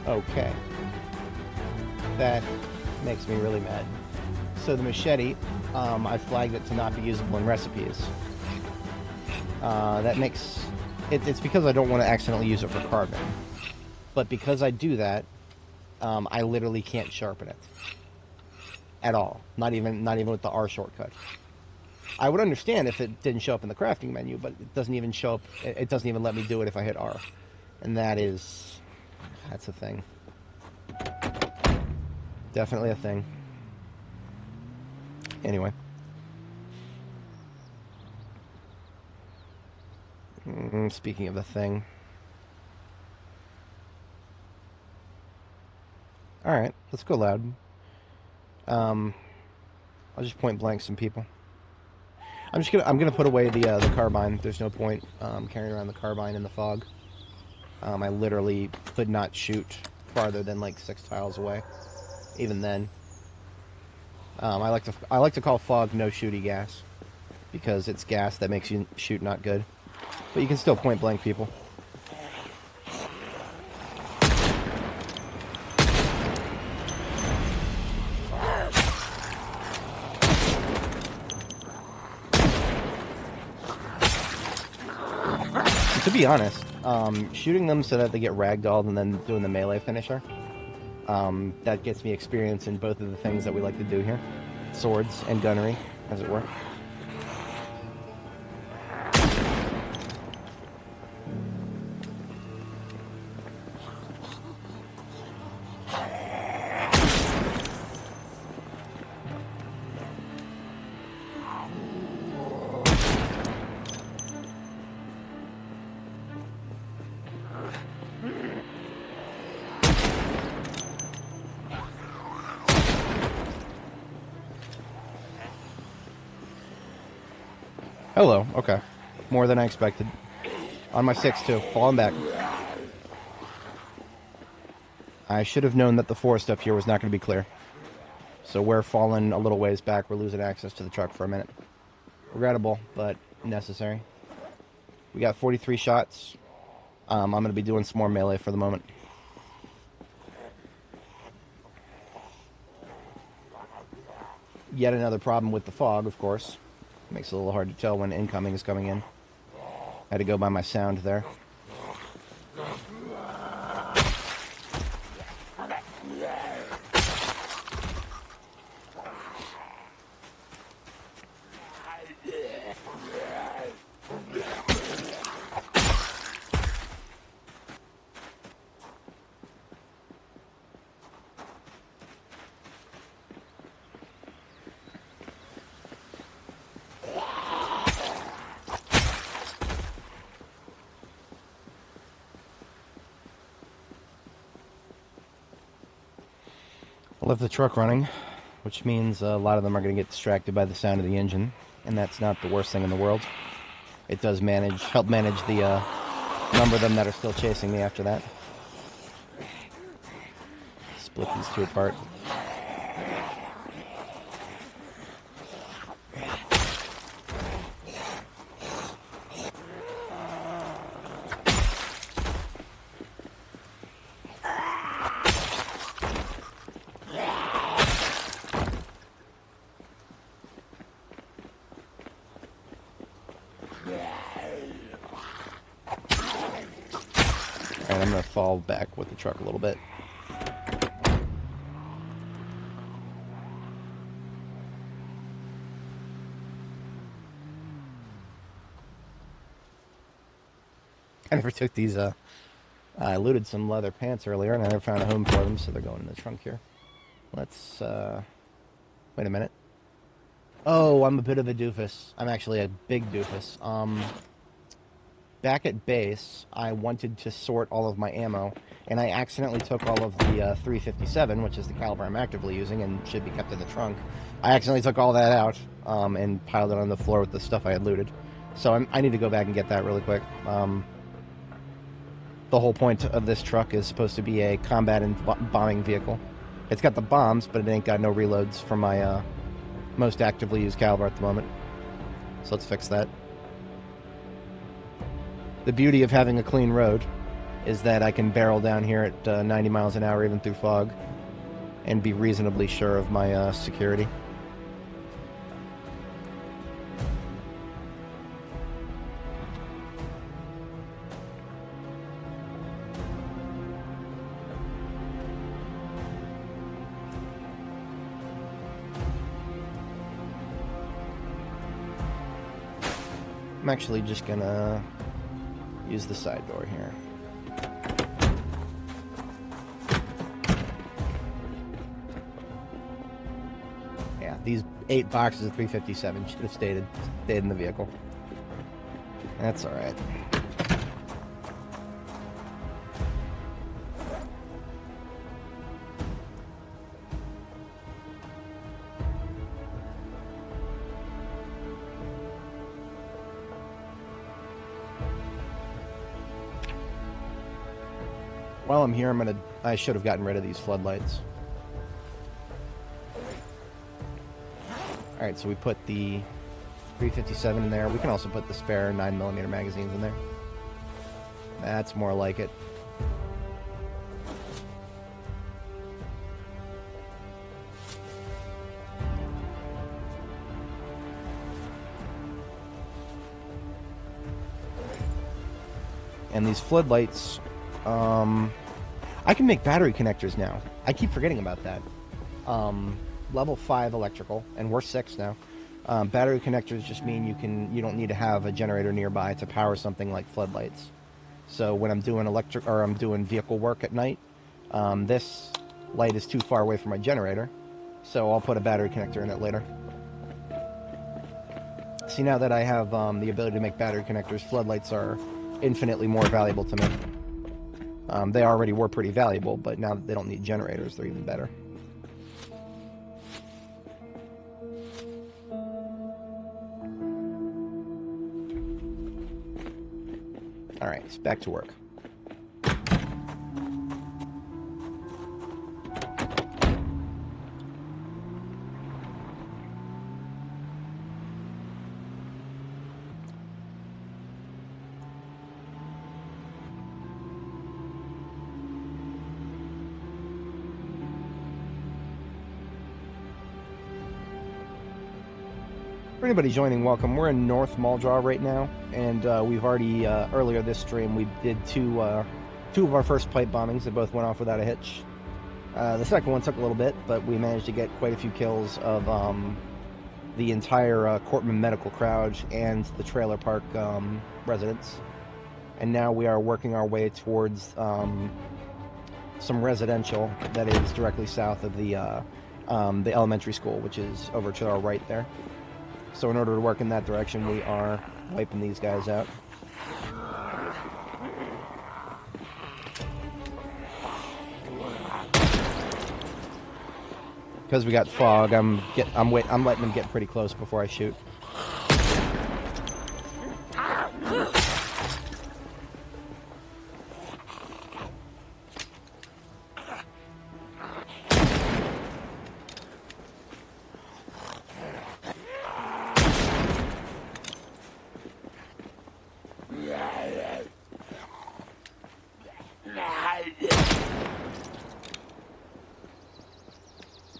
Okay. That makes me really mad. So the machete I flagged it to not be usable in recipes. That makes... It's because I don't want to accidentally use it for carbon. But because I do that, I literally can't sharpen it. At all. Not even with the R shortcut. I would understand if it didn't show up in the crafting menu, but it doesn't even show up... It doesn't even let me do it if I hit R. And that's a thing. Definitely a thing. Anyway. Speaking of the thing. Alright, let's go loud. I'll just point blank some people. I'm gonna put away the carbine. There's no point carrying around the carbine in the fog. I literally could not shoot farther than like 6 tiles away. Even then. I like to call fog no shooty gas, because it's gas that makes you shoot not good. But you can still point blank people. To be honest, shooting them so that they get ragdolled and then doing the melee finisher, that gets me experience in both of the things that we like to do here. Swords and gunnery, as it were. Hello, okay. More than I expected. On my 6-2, falling back. I should have known that the forest up here was not going to be clear. So we're falling a little ways back. We're losing access to the truck for a minute. Regrettable, but necessary. We got 43 shots. I'm going to be doing some more melee for the moment. Yet another problem with the fog, of course. Makes it a little hard to tell when incoming is coming in. Had to go by my sound there. I left the truck running, which means a lot of them are going to get distracted by the sound of the engine, and that's not the worst thing in the world. It does help manage the number of them that are still chasing me after that. Split these two apart. And I'm going to fall back with the truck a little bit. I never took these, I looted some leather pants earlier and I never found a home for them, so they're going in the trunk here. Let's, wait a minute. Oh, I'm a bit of a doofus. I'm actually a big doofus. Back at base, I wanted to sort all of my ammo, and I accidentally took all of the 357, which is the caliber I'm actively using and should be kept in the trunk. I accidentally took all that out and piled it on the floor with the stuff I had looted. So I need to go back and get that really quick. The whole point of this truck is supposed to be a combat and bombing vehicle. It's got the bombs, but it ain't got no reloads for my most actively used caliber at the moment. So let's fix that. The beauty of having a clean road is that I can barrel down here at 90 miles an hour even through fog and be reasonably sure of my security. actually just gonna use the side door here. Yeah, these 8 boxes of 357 should have stayed in the vehicle. That's alright. While I'm here, I should have gotten rid of these floodlights. Alright, so we put the 357 in there. We can also put the spare 9mm magazines in there. That's more like it. And these floodlights, I can make battery connectors now. I keep forgetting about that. Level 5 electrical, and we're 6 now. Battery connectors just mean you don't need to have a generator nearby to power something like floodlights. So when I'm doing I'm doing vehicle work at night, this light is too far away from my generator, so I'll put a battery connector in it later. See, now that I have the ability to make battery connectors, floodlights are infinitely more valuable to me. They already were pretty valuable, but now that they don't need generators, they're even better. Alright, it's back to work. For anybody joining, welcome. We're in North Muldraw right now, and we've already, earlier this stream, we did two of our first pipe bombings that both went off without a hitch. The second one took a little bit, but we managed to get quite a few kills of the entire Cortman medical crowd and the trailer park residents. And now we are working our way towards some residential that is directly south of the elementary school, which is over to our right there. So in order to work in that direction, we are wiping these guys out. Because we got fog, I'm letting them get pretty close before I shoot.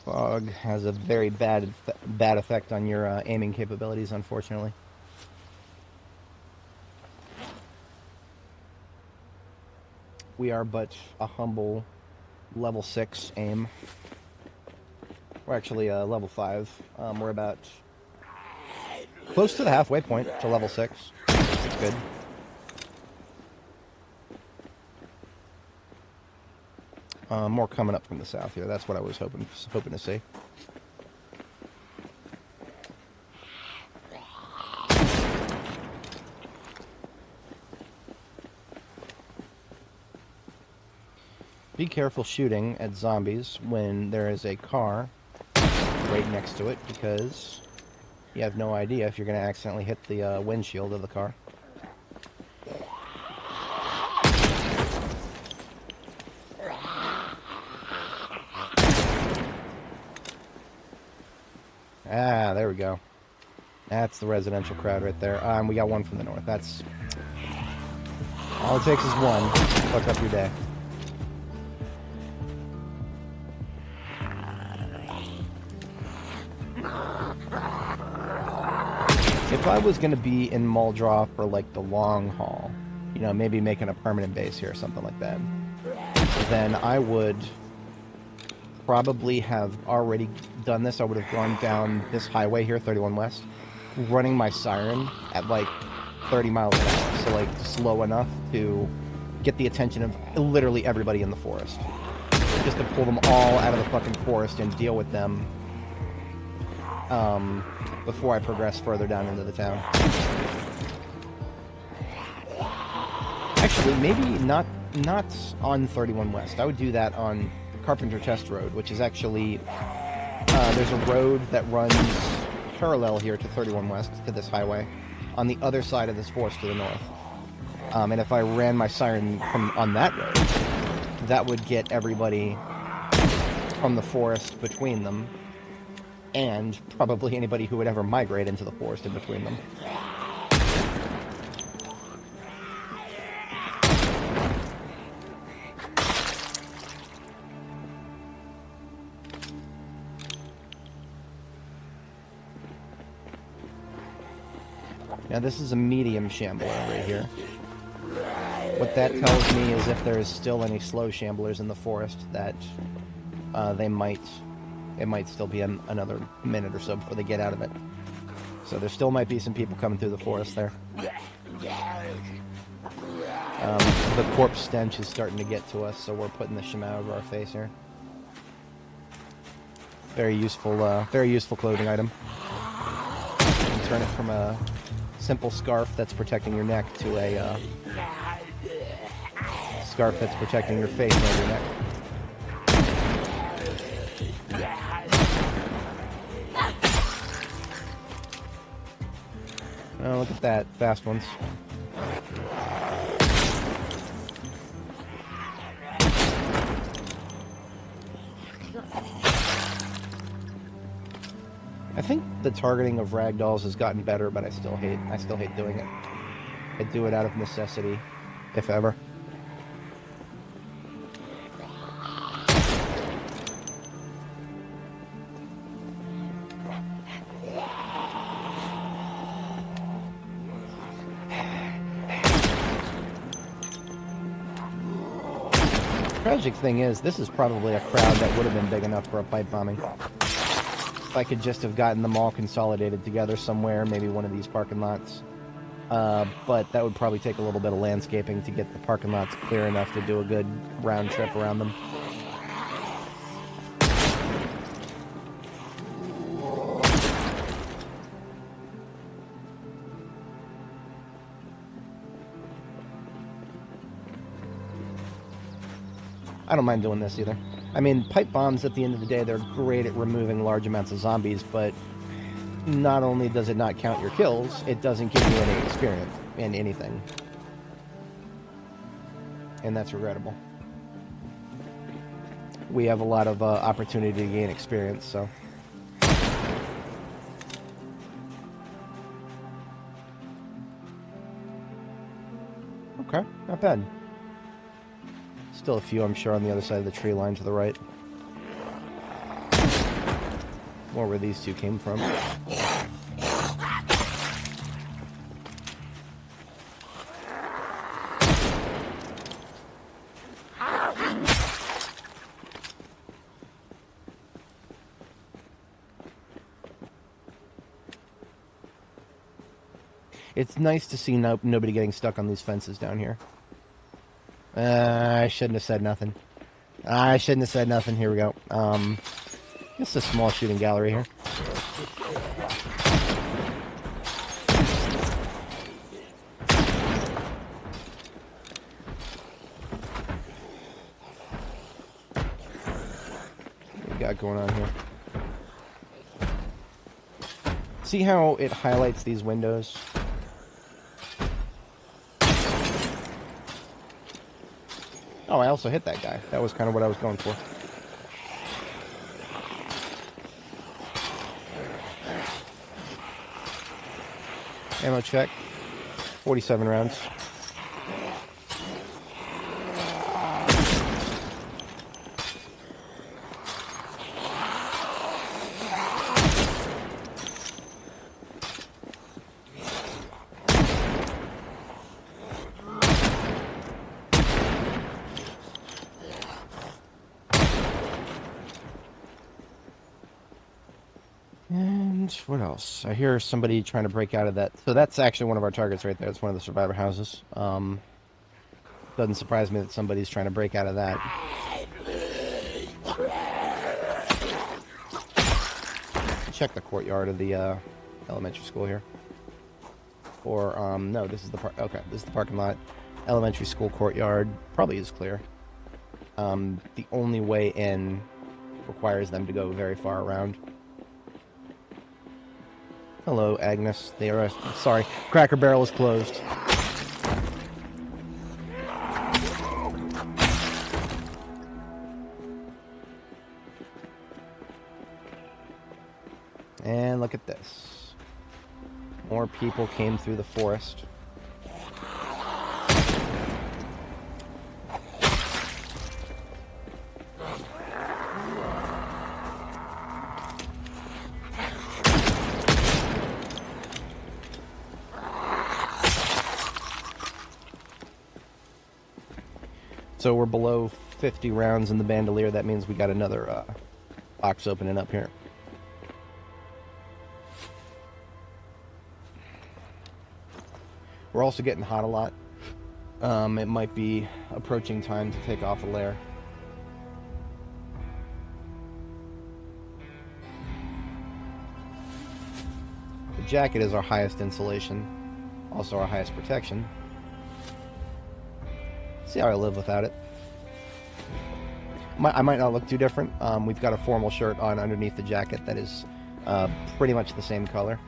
Fog has a very bad effect on your aiming capabilities, unfortunately. We are but a humble level 6 aim. We're actually level 5. We're about close to the halfway point to level 6. That's good. More coming up from the south here. That's what I was hoping to see. Be careful shooting at zombies when there is a car right next to it, because you have no idea if you're going to accidentally hit the windshield of the car. Ah, there we go. That's the residential crowd right there. We got one from the north. That's... all it takes is one. Fuck up your day. If I was going to be in Muldraw for, like, the long haul, you know, maybe making a permanent base here or something like that, then I would probably have already done this. I would have gone down this highway here, 31 West, running my siren at like 30 miles an hour, so like slow enough to get the attention of literally everybody in the forest. Just to pull them all out of the fucking forest and deal with them before I progress further down into the town. Actually, maybe not on 31 West. I would do that on Carpenter Chest Road, which is actually... there's a road that runs parallel here to 31 West, to this highway, on the other side of this forest to the north. And if I ran my siren on that road, that would get everybody from the forest between them, and probably anybody who would ever migrate into the forest in between them. Now this is a medium shambler right here. What that tells me is if there's still any slow shamblers in the forest, that it might still be another minute or so before they get out of it. So there still might be some people coming through the forest there. The corpse stench is starting to get to us, so we're putting the shimmer over our face here. Very useful clothing item. You can turn it from a simple scarf that's protecting your neck to a scarf that's protecting your face and your neck. Oh, look at that. Fast ones. I think the targeting of ragdolls has gotten better, but I still hate doing it. I do it out of necessity, if ever. Tragic thing is, this is probably a crowd that would have been big enough for a pipe bombing. If I could just have gotten them all consolidated together somewhere, maybe one of these parking lots. But that would probably take a little bit of landscaping to get the parking lots clear enough to do a good round trip around them. I don't mind doing this either. I mean, pipe bombs, at the end of the day, they're great at removing large amounts of zombies, but not only does it not count your kills, it doesn't give you any experience in anything. And that's regrettable. We have a lot of opportunity to gain experience, so... Okay, not bad. Still a few, I'm sure, on the other side of the tree line to the right. More where these two came from. It's nice to see nobody getting stuck on these fences down here. I shouldn't have said nothing. I shouldn't have said nothing. Here we go. It's a small shooting gallery here. What we got going on here? See how it highlights these windows? Oh, I also hit that guy. That was kind of what I was going for. Ammo check. 47 rounds. And And what else? I hear somebody trying to break out of that. So that's actually one of our targets right there. It's one of the survivor houses. Doesn't surprise me that somebody's trying to break out of that. Check the courtyard of the elementary school here. Or, no, this is the park. Okay, this is the parking lot. Elementary school courtyard probably is clear. The only way in requires them to go very far around. Hello, Agnes. They are. Sorry, Cracker Barrel is closed. And look at this. More people came through the forest. So we're below 50 rounds in the bandolier. That means we got another box opening up here. We're also getting hot a lot. It might be approaching time to take off a layer. The jacket is our highest insulation, also our highest protection. See how I live without it. I might not look too different. We've got a formal shirt on underneath the jacket that is pretty much the same color,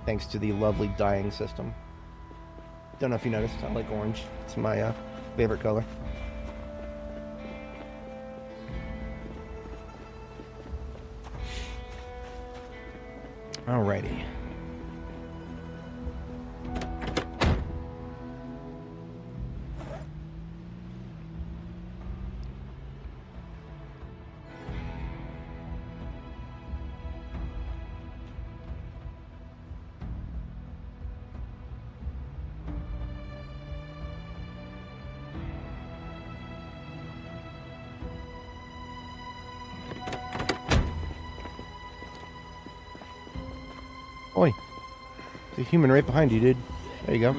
thanks to the lovely dyeing system. Don't know if you noticed, I like orange. It's my favorite color. Alrighty. Oi. There's a human right behind you, dude. There you go.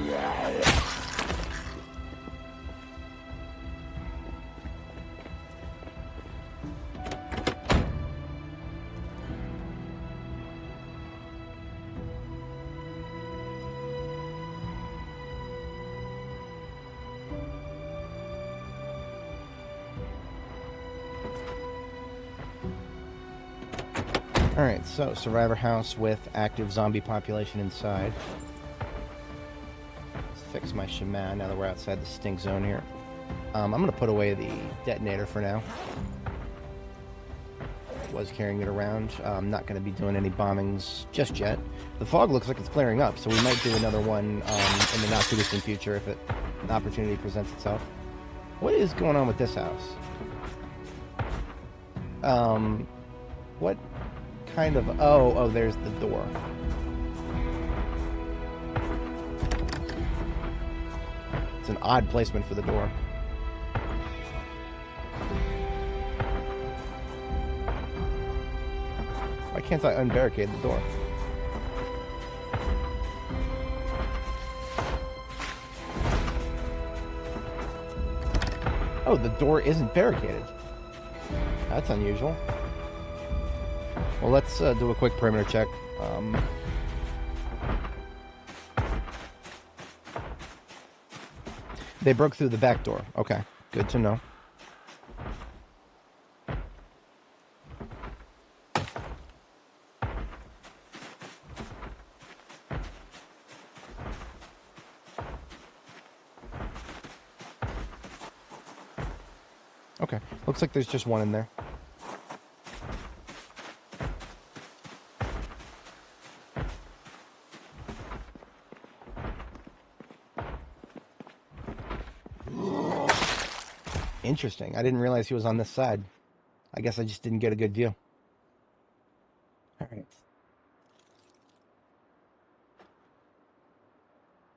Alright, so survivor house with active zombie population inside. Let's fix my shaman now that we're outside the stink zone here. I'm going to put away the detonator for now. Was carrying it around. I'm not going to be doing any bombings just yet. The fog looks like it's clearing up, so we might do another one in the not too distant future if an opportunity presents itself. What is going on with this house? What kind of... Oh, there's the door. It's an odd placement for the door. Why can't I unbarricade the door? Oh, the door isn't barricaded. That's unusual. Well, let's do a quick perimeter check. They broke through the back door. Okay, good to know. Okay, looks like there's just one in there. Interesting. I didn't realize he was on this side. I guess I just didn't get a good view. All right.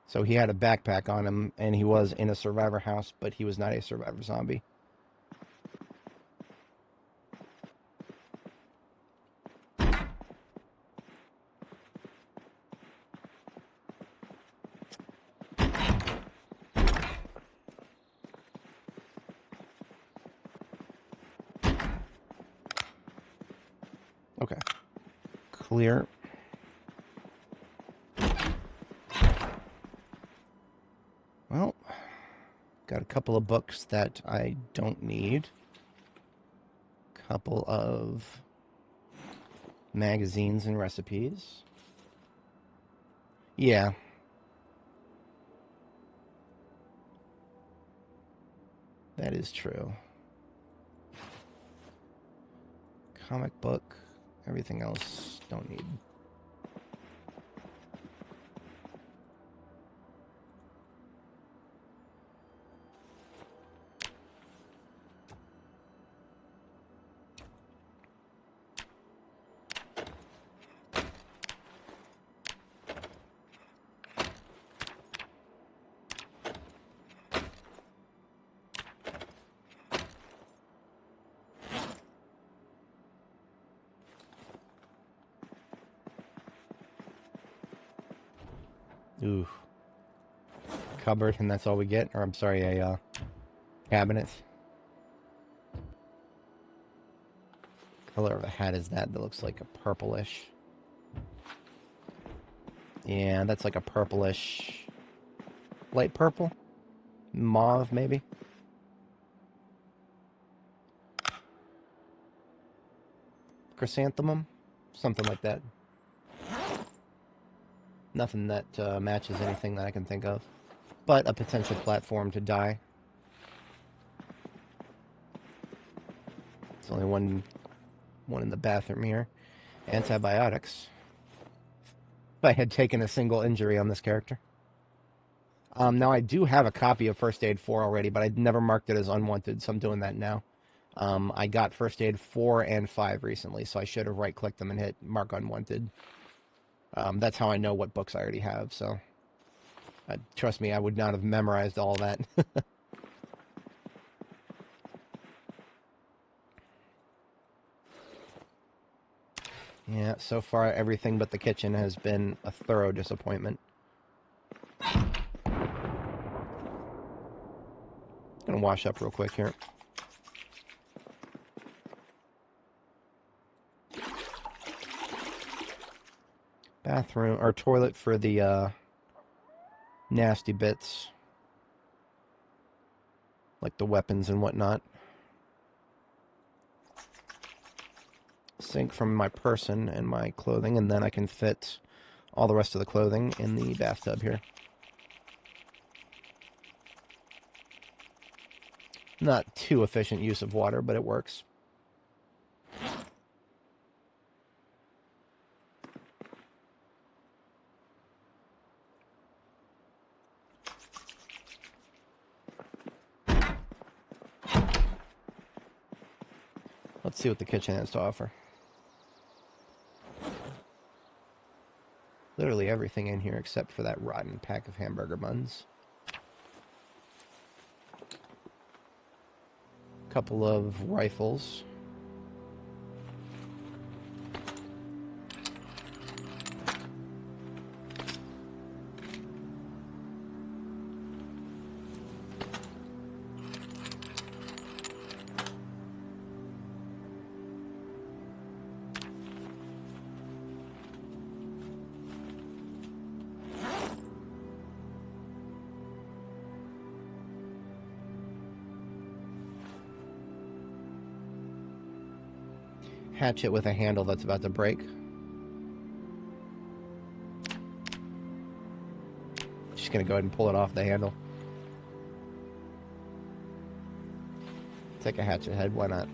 So he had a backpack on him, and he was in a survivor house, but he was not a survivor zombie. Okay. Clear. Well, got a couple of books that I don't need. Couple of magazines and recipes. Yeah. That is true. Comic book. Everything else don't need. Ooh. Cupboard, and that's all we get? Or, I'm sorry, a cabinet. Color of the hat is that? That looks like a purplish. Yeah, that's like a purplish... light purple? Mauve, maybe? Chrysanthemum? Something like that. Nothing that matches anything that I can think of. But a potential platform to die. There's only one in the bathroom here. Antibiotics. If I had taken a single injury on this character. Now, I do have a copy of First Aid 4 already, but I'd never marked it as unwanted, so I'm doing that now. I got First Aid 4 and 5 recently, so I should have right-clicked them and hit Mark Unwanted. That's how I know what books I already have, so... trust me, I would not have memorized all that. Yeah, so far everything but the kitchen has been a thorough disappointment. Gonna wash up real quick here. Bathroom, or toilet for the nasty bits. Like the weapons and whatnot. Sink from my person and my clothing, and then I can fit all the rest of the clothing in the bathtub here. Not too efficient use of water, but it works. Let's see what the kitchen has to offer. Literally everything in here except for that rotten pack of hamburger buns. Couple of rifles. Hatchet with a handle that's about to break. Just gonna go ahead and pull it off the handle. Take a hatchet head, why not?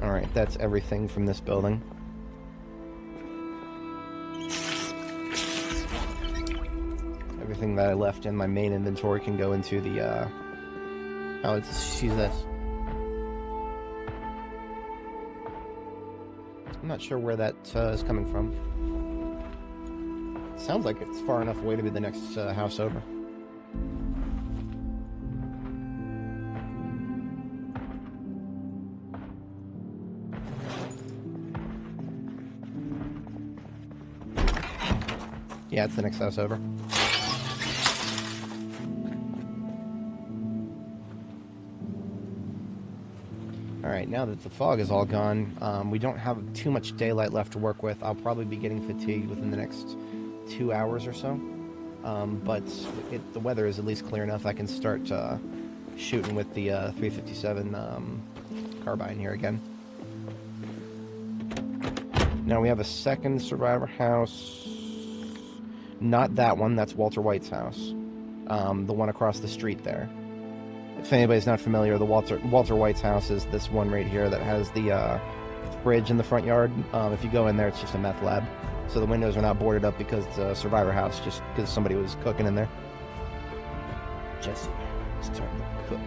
Alright, that's everything from this building. Everything that I left in my main inventory can go into the, oh, she's this. I'm not sure where that is coming from. Sounds like it's far enough away to be the next house over. Yeah, it's the next house over. Alright, now that the fog is all gone, we don't have too much daylight left to work with. I'll probably be getting fatigued within the next 2 hours or so. But the weather is at least clear enough I can start shooting with the 357 carbine here again. Now we have a second survivor house. Not that one, that's Walter White's house. The one across the street there. If anybody's not familiar, the Walter White's house is this one right here that has the fridge in the front yard. If you go in there, it's just a meth lab. So the windows are not boarded up because it's a survivor house, just because somebody was cooking in there. Jesse, it's time to cook.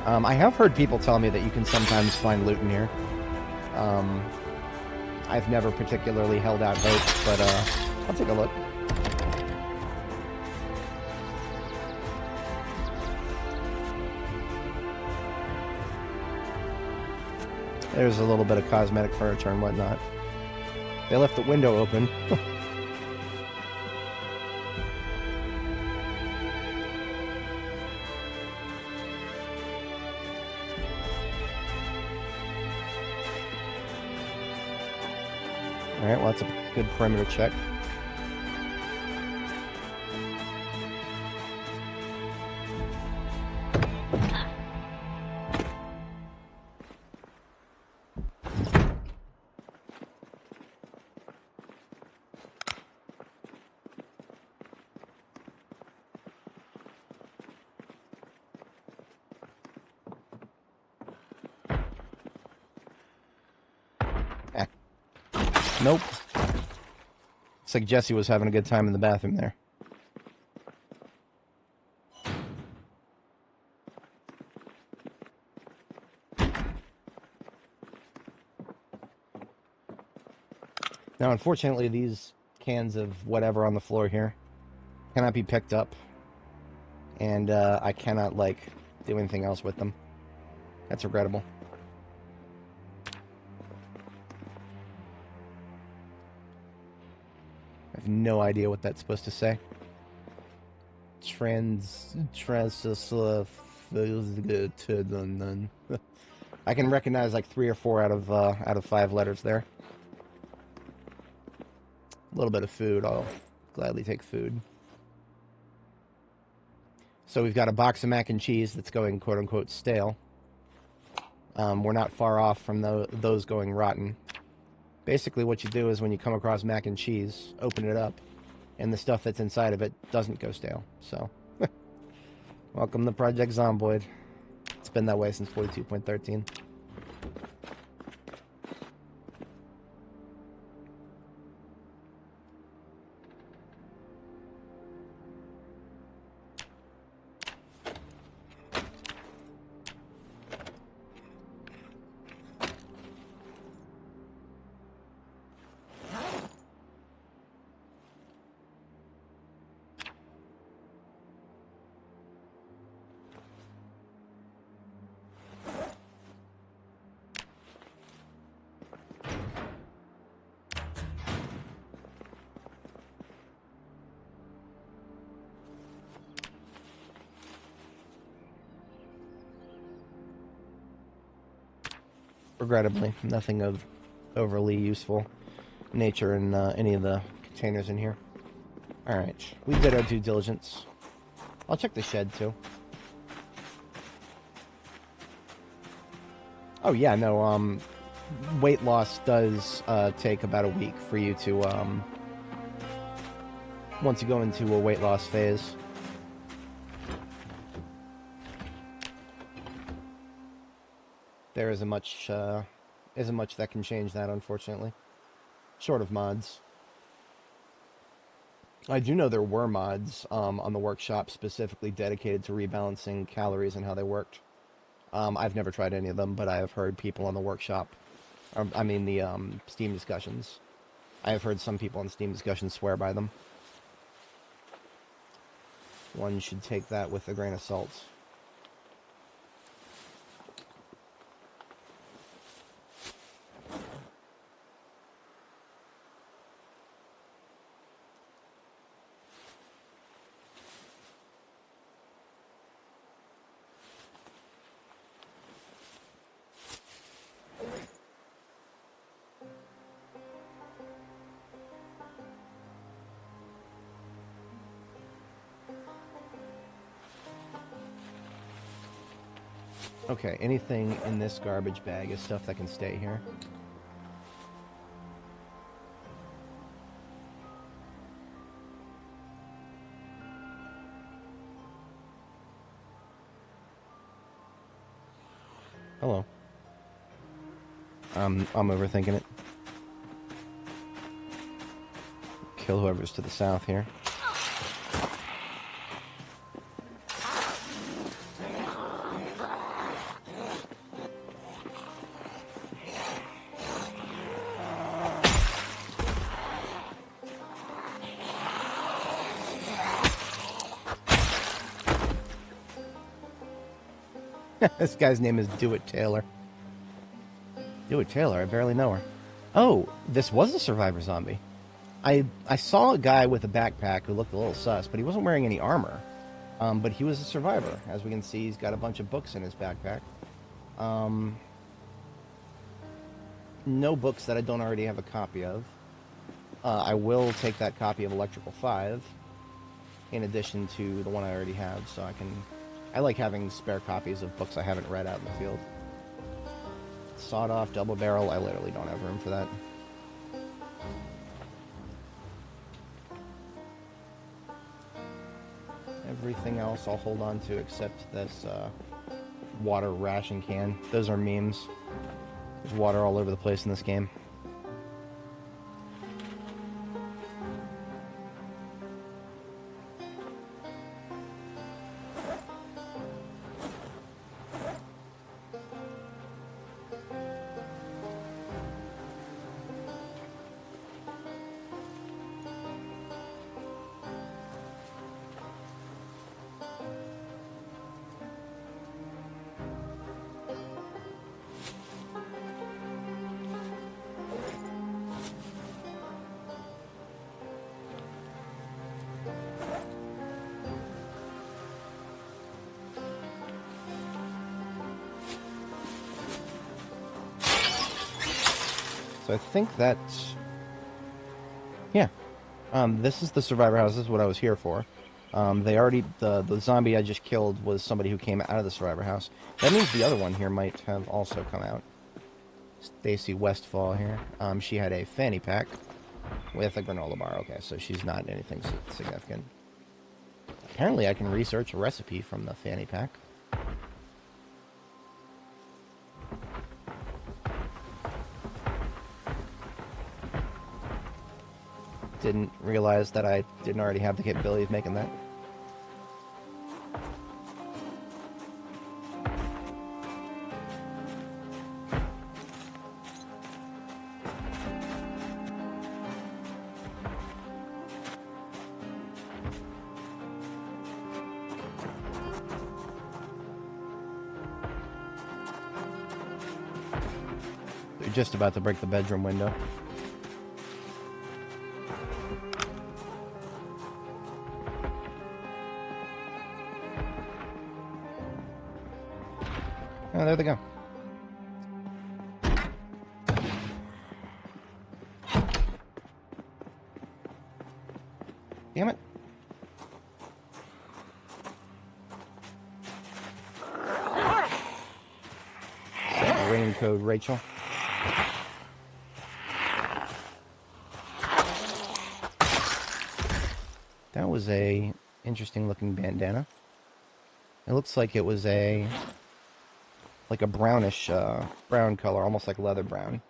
I have heard people tell me that you can sometimes find loot in here. I've never particularly held out hope, but I'll take a look. There's a little bit of cosmetic furniture and whatnot. They left the window open. Alright, well that's a good perimeter check. Nope. Looks like Jesse was having a good time in the bathroom there. Now, unfortunately, these cans of whatever on the floor here cannot be picked up. And I cannot, like, do anything else with them. That's regrettable. I have no idea what that's supposed to say. I can recognize like 3 or 4 out of 5 letters there. A little bit of food. I'll gladly take food. So we've got a box of mac and cheese that's going quote-unquote stale. We're not far off from those going rotten. Basically what you do is when you come across mac and cheese, open it up, and the stuff that's inside of it doesn't go stale. So, welcome to Project Zomboid. It's been that way since 42.13. Regrettably, nothing of overly useful nature in any of the containers in here. Alright, we did our due diligence. I'll check the shed too. Oh yeah, no, weight loss does take about a week for you to, once you go into a weight loss phase. There isn't much that can change that, unfortunately. Short of mods. I do know there were mods on the workshop specifically dedicated to rebalancing calories and how they worked. I've never tried any of them, but I have heard people on the workshop, the Steam discussions. I have heard some people on Steam discussions swear by them. One should take that with a grain of salt. Okay, anything in this garbage bag is stuff that can stay here. Hello. I'm overthinking it. Kill whoever's to the south here. This guy's name is Do It Taylor. Do It Taylor, I barely know her. Oh, this was a survivor zombie. I saw a guy with a backpack who looked a little sus, but he wasn't wearing any armor. But he was a survivor. As we can see, he's got a bunch of books in his backpack. No books that I don't already have a copy of. I will take that copy of Electrical 5, in addition to the one I already have, so I like having spare copies of books I haven't read out in the field. Sawed-off double barrel, I literally don't have room for that. Everything else I'll hold on to except this water ration can. Those are memes. There's water all over the place in this game. So I think that's... Yeah. This is the survivor house. This is what I was here for. The zombie I just killed was somebody who came out of the survivor house. That means the other one here might have also come out. Stacy Westfall here. She had a fanny pack with a granola bar. Okay, so she's not anything significant. Apparently I can research a recipe from the fanny pack. Didn't realize that I didn't already have the capability of making that. They're just about to break the bedroom window. Oh, there they go. Damn it. Rain-code Rachel. That was a interesting looking bandana. It looks like it was a like a brownish brown color, almost like leather brown.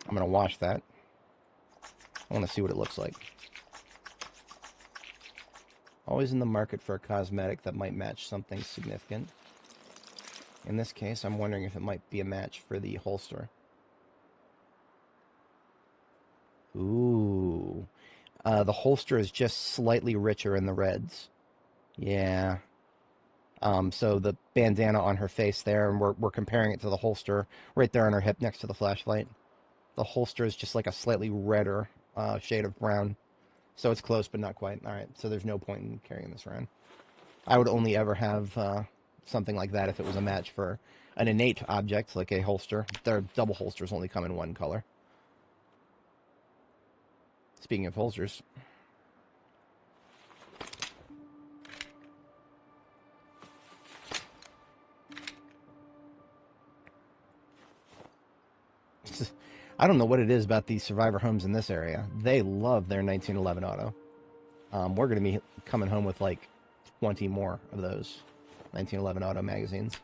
I'm going to wash that. I want to see what it looks like. Always in the market for a cosmetic that might match something significant. In this case, I'm wondering if it might be a match for the holster. Ooh. The holster is just slightly richer in the reds. Yeah. So the bandana on her face there, and we're comparing it to the holster right there on her hip next to the flashlight. The holster is just like a slightly redder shade of brown. So it's close, but not quite. All right, so there's no point in carrying this around. I would only ever have something like that if it was a match for an innate object, like a holster. Their double holsters only come in one color. Speaking of holsters. I don't know what it is about these survivor homes in this area. They love their 1911 auto. We're going to be coming home with like 20 more of those 1911 auto magazines.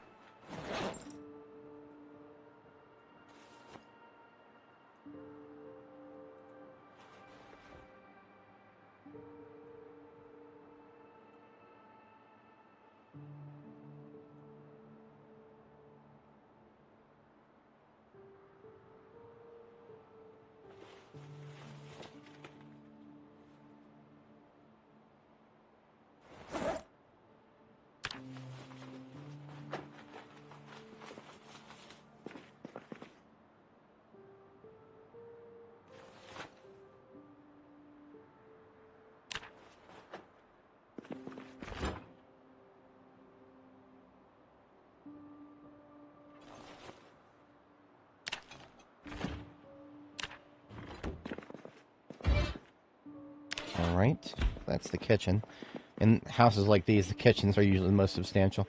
Alright, that's the kitchen. In houses like these, the kitchens are usually the most substantial.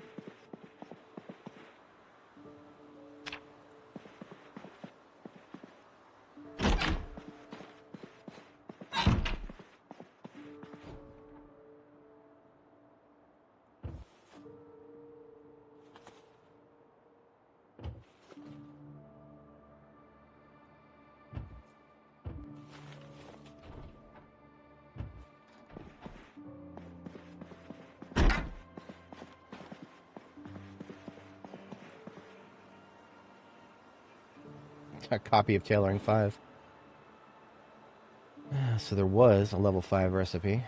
A copy of Tailoring 5. So there was a level 5 recipe.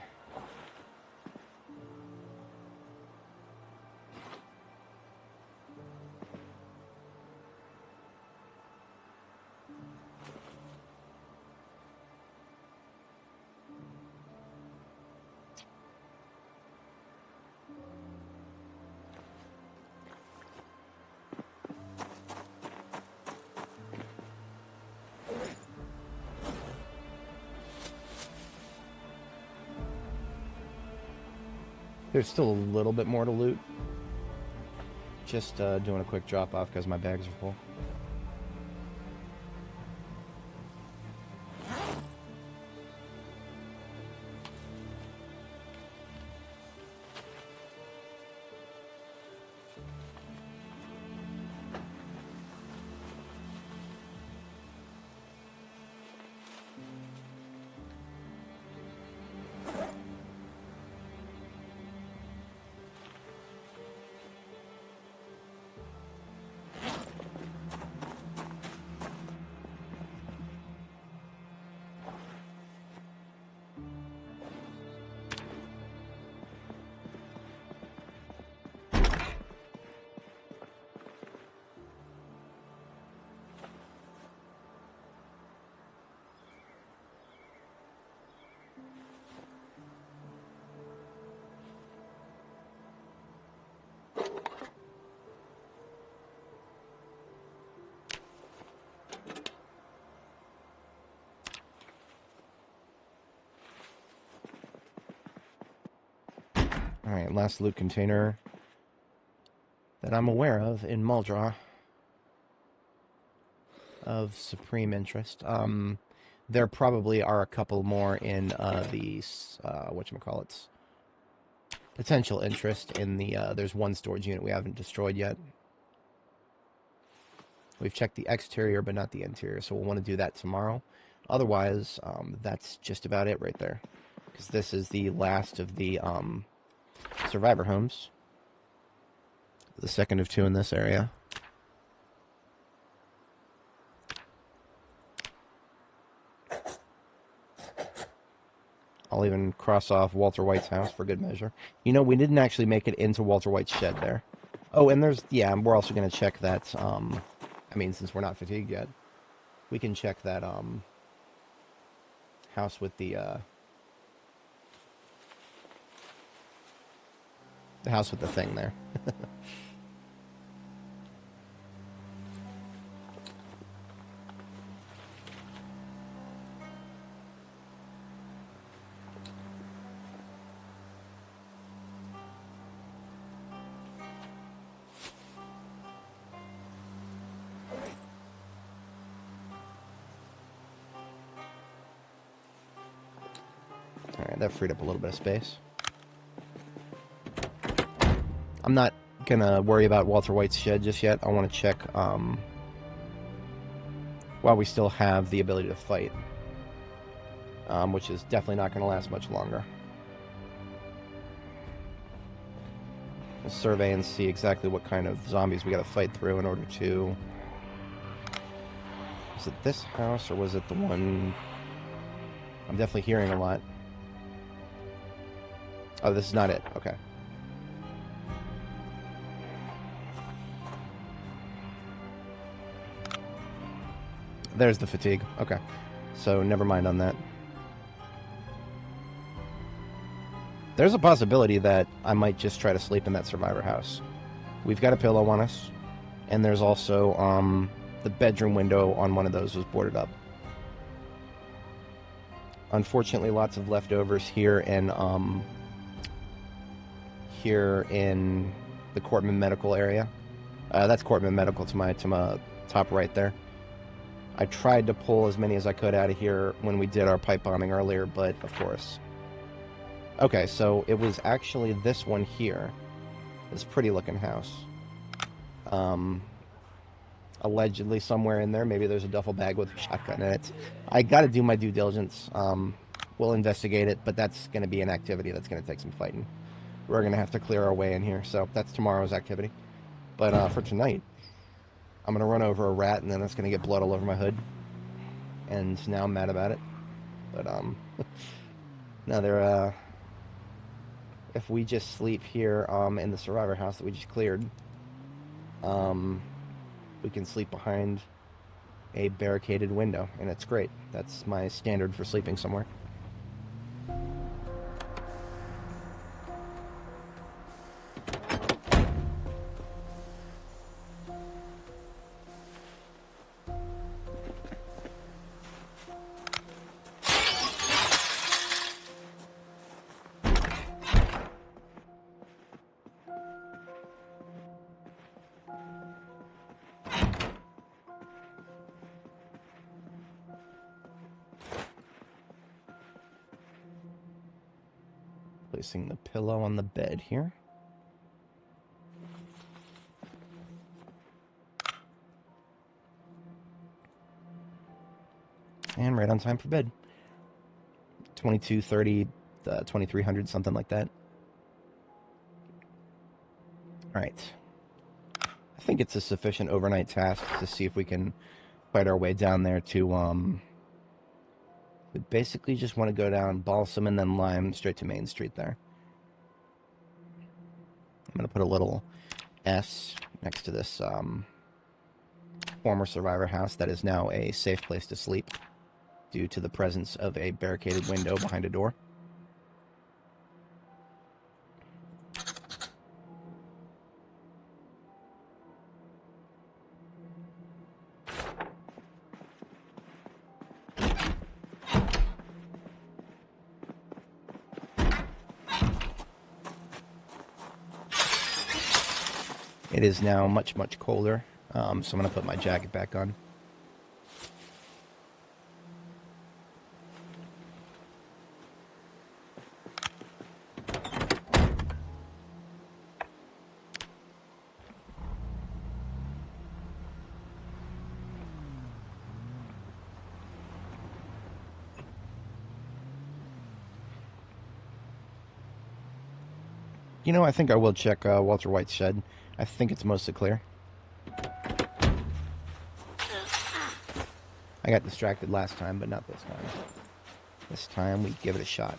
There's still a little bit more to loot. Just doing a quick drop off because my bags are full. Alright, last loot container that I'm aware of in Muldraugh of supreme interest. There probably are a couple more in these, whatchamacallits, potential interest in the, there's one storage unit we haven't destroyed yet. We've checked the exterior, but not the interior, so we'll want to do that tomorrow. Otherwise, that's just about it right there. Because this is the last of the survivor homes. The second of two in this area. I'll even cross off Walter White's house for good measure. You know, we didn't actually make it into Walter White's shed there. Oh, and there's, yeah, we're also going to check that, I mean, since we're not fatigued yet, we can check that, house with the house with the thing there. Alright, that freed up a little bit of space. I'm not gonna worry about Walter White's shed just yet. I want to check while we still have the ability to fight, which is definitely not going to last much longer. Let's survey and see exactly what kind of zombies we got to fight through in order to... Was it this house or was it the one... I'm definitely hearing a lot. Oh, this is not it. Okay. There's the fatigue. Okay. So, never mind on that. There's a possibility that I might just try to sleep in that survivor house. We've got a pillow on us. And there's also, the bedroom window on one of those was boarded up. Unfortunately, lots of leftovers here in the Cortman Medical area. That's Cortman Medical to my top right there. I tried to pull as many as I could out of here when we did our pipe bombing earlier, but of course. Okay, so it was actually this one here. This pretty looking house. Allegedly somewhere in there, maybe there's a duffel bag with a shotgun in it. I gotta do my due diligence. We'll investigate it, but that's gonna be an activity that's gonna take some fighting. We're gonna have to clear our way in here, so that's tomorrow's activity. But for tonight, I'm gonna run over a rat, and then it's gonna get blood all over my hood. And now I'm mad about it. But now they're if we just sleep here in the survivor house that we just cleared, we can sleep behind a barricaded window, and it's great. That's my standard for sleeping somewhere. Placing the pillow on the bed here. And right on time for bed. 22:30, 2300, something like that. Alright. I think it's a sufficient overnight task to see if we can fight our way down there to, we basically just want to go down Balsam and then Lime straight to Main Street there. I'm going to put a little S next to this former survivor house that is now a safe place to sleep due to the presence of a barricaded window behind a door. It is now much, much colder, so I'm going to put my jacket back on. You know, I think I will check Walter White's shed. I think it's mostly clear. I got distracted last time, but not this time. This time we give it a shot.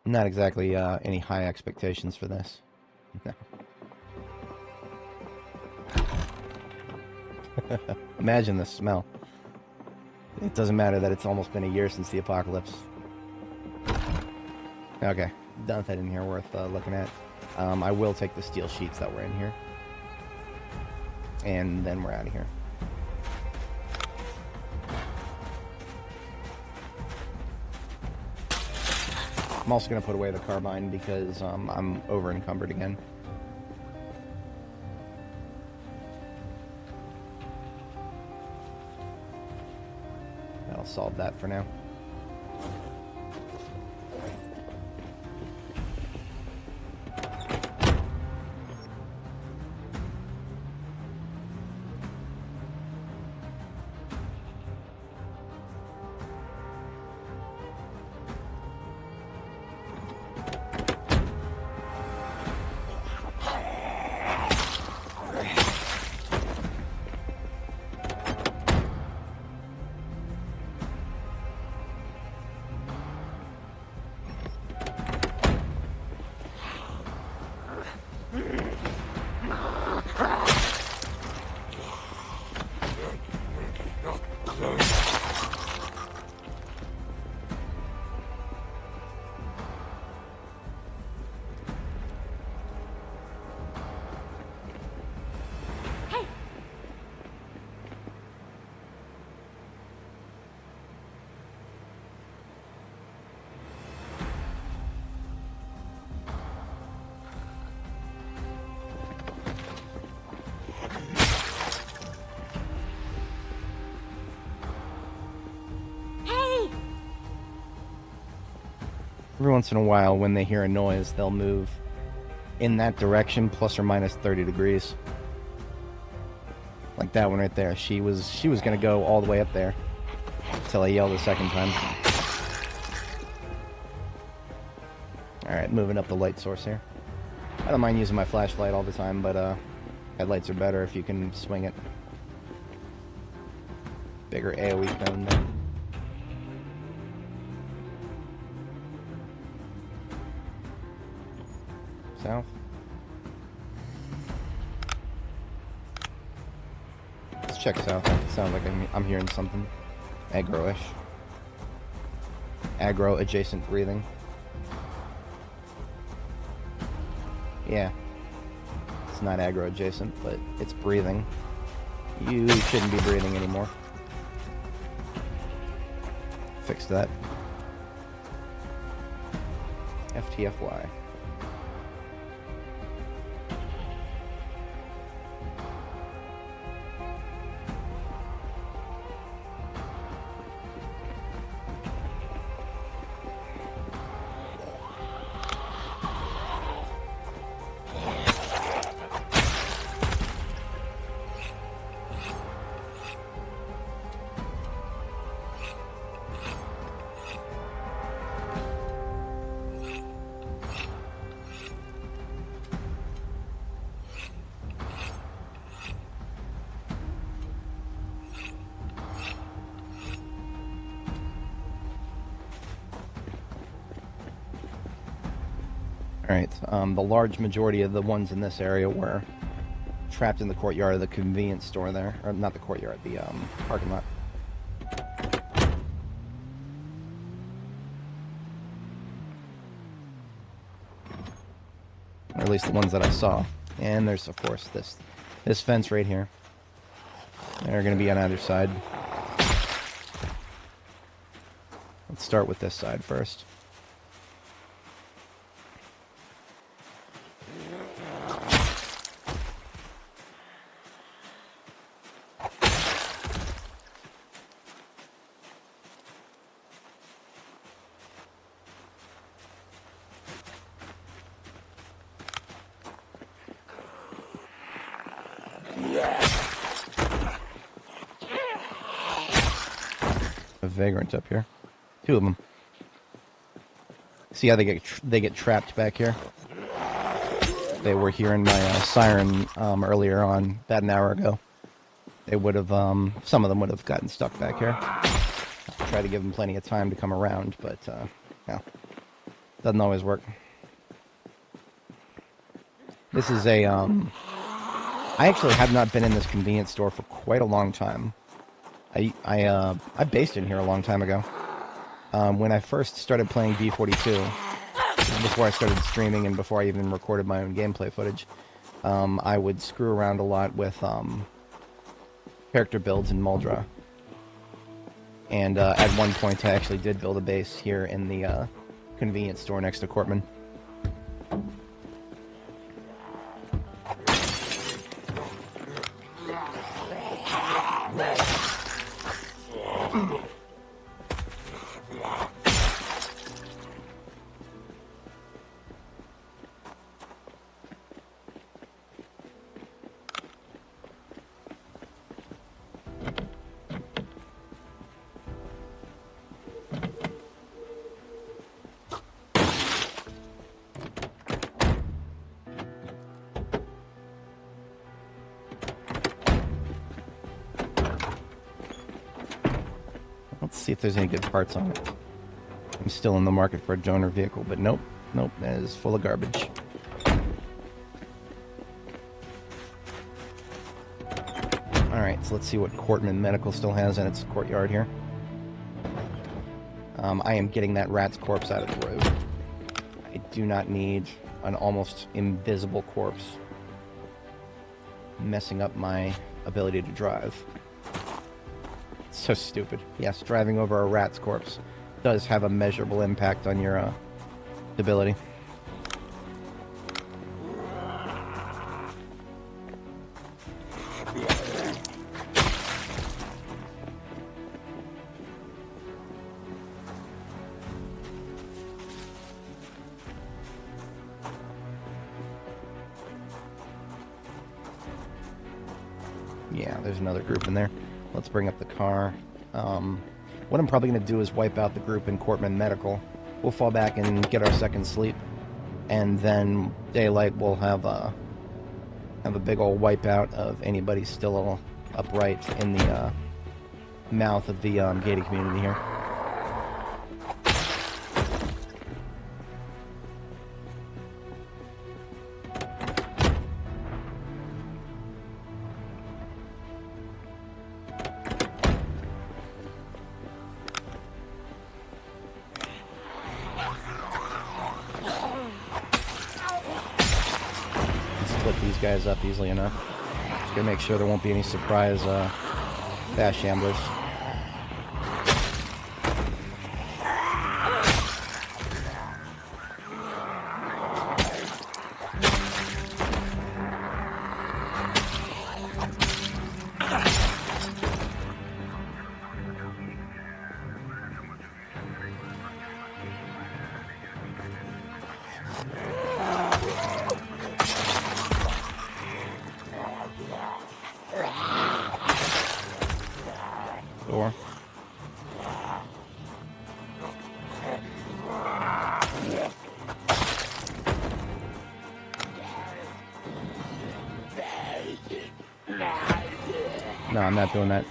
Not exactly any high expectations for this. No. Imagine the smell. It doesn't matter that it's almost been a year since the apocalypse. Okay, nothing in here worth looking at. I will take the steel sheets that were in here. And then we're out of here. I'm also going to put away the carbine because I'm over encumbered again. That'll solve that for now. Every once in a while, when they hear a noise, they'll move in that direction, plus or minus 30 degrees. Like that one right there. She was gonna go all the way up there until I yelled a second time. Alright, moving up the light source here. I don't mind using my flashlight all the time, but headlights are better if you can swing it. Bigger AoE cone there. South. Let's check south. It sounds like I'm hearing something aggro-ish. Aggro-adjacent breathing. Yeah. It's not aggro-adjacent, but it's breathing. You shouldn't be breathing anymore. Fix that. FTFY. Alright, the large majority of the ones in this area were trapped in the courtyard of the convenience store there. Or not the courtyard, the parking lot. Or at least the ones that I saw. And there's, of course, this fence right here. They're going to be on either side. Let's start with this side first. A vagrant up here. 2 of them. See how they get trapped back here? They were hearing my siren earlier on, about an hour ago. They would have, some of them would have gotten stuck back here. Try to give them plenty of time to come around, but, yeah. Doesn't always work. This is a, I actually have not been in this convenience store for quite a long time. I based in here a long time ago. When I first started playing B42, before I started streaming and before I even recorded my own gameplay footage, I would screw around a lot with character builds in Muldra. And at one point I actually did build a base here in the convenience store next to Cortman. Let's see if there's any good parts on it. I'm still in the market for a donor vehicle, but nope. Nope, that is full of garbage. Alright, so let's see what Cortman Medical still has in its courtyard here. I am getting that rat's corpse out of the road. I do not need an almost invisible corpse messing up my ability to drive. So stupid. Yes, driving over a rat's corpse does have a measurable impact on your ability. Yeah, there's another group in there. Let's bring up the car. What I'm probably going to do is wipe out the group in Cortman Medical. We'll fall back and get our second sleep. And then daylight we'll have a big old wipeout of anybody still upright in the mouth of the gated community here. Split these guys up easily enough. Just gonna make sure there won't be any surprise fast shamblers. Door. No, I'm not doing that.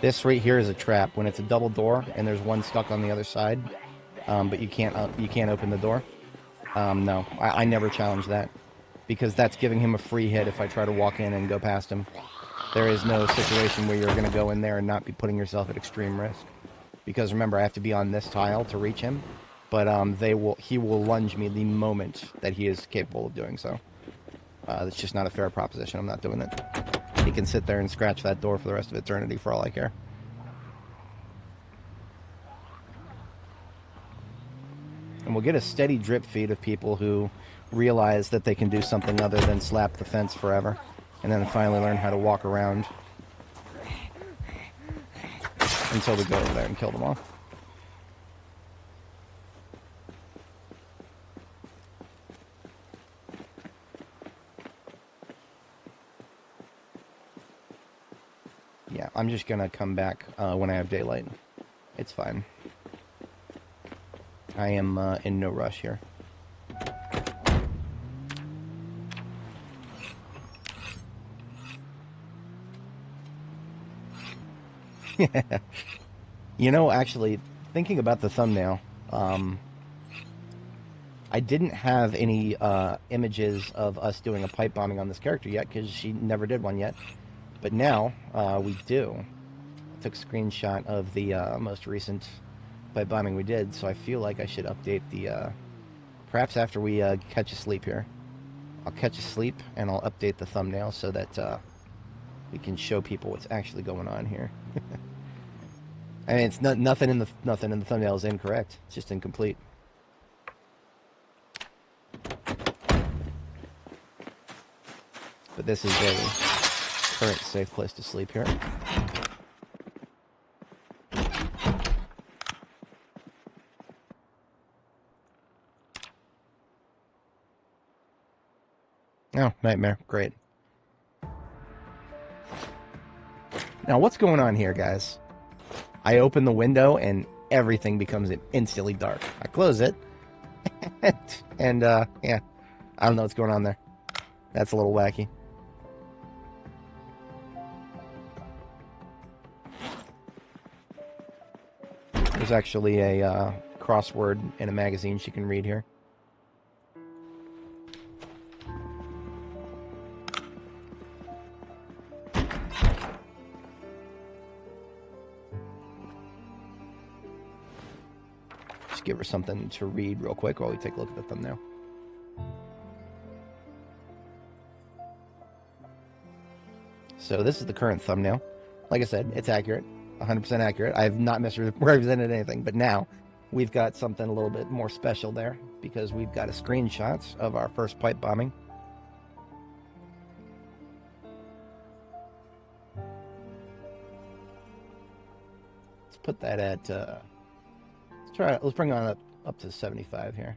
This right here is a trap. When it's a double door and there's one stuck on the other side, but you can't open the door. No, I never challenge that because that's giving him a free hit if I try to walk in and go past him. There is no situation where you're going to go in there and not be putting yourself at extreme risk. Because remember, I have to be on this tile to reach him, but he will lunge me the moment that he is capable of doing so. That's just not a fair proposition. I'm not doing it. He can sit there and scratch that door for the rest of eternity for all I care. And we'll get a steady drip feed of people who realize that they can do something other than slap the fence forever. And then finally learn how to walk around until we go over there and kill them all. Yeah, I'm just gonna come back when I have daylight. It's fine. I am in no rush here. You know, actually, thinking about the thumbnail, I didn't have any images of us doing a pipe bombing on this character yet because she never did one yet. But now we do. I took a screenshot of the most recent pipe bombing we did, so I feel like I should update the... perhaps after we catch a sleep here. I'll catch a sleep and I'll update the thumbnail so that we can show people what's actually going on here. I mean, it's nothing in the thumbnail is incorrect. It's just incomplete. But this is a current safe place to sleep here. Oh, nightmare. Great. Now, what's going on here, guys? I open the window and everything becomes instantly dark. I close it, and yeah, I don't know what's going on there. That's a little wacky. There's actually a crossword in a magazine she can read here. Give her something to read real quick while we take a look at the thumbnail. So this is the current thumbnail. Like I said, it's accurate, 100% accurate. I have not misrepresented anything, but now we've got something a little bit more special there because we've got a screenshot of our first pipe bombing. Let's put that at let's bring on up to 75 here.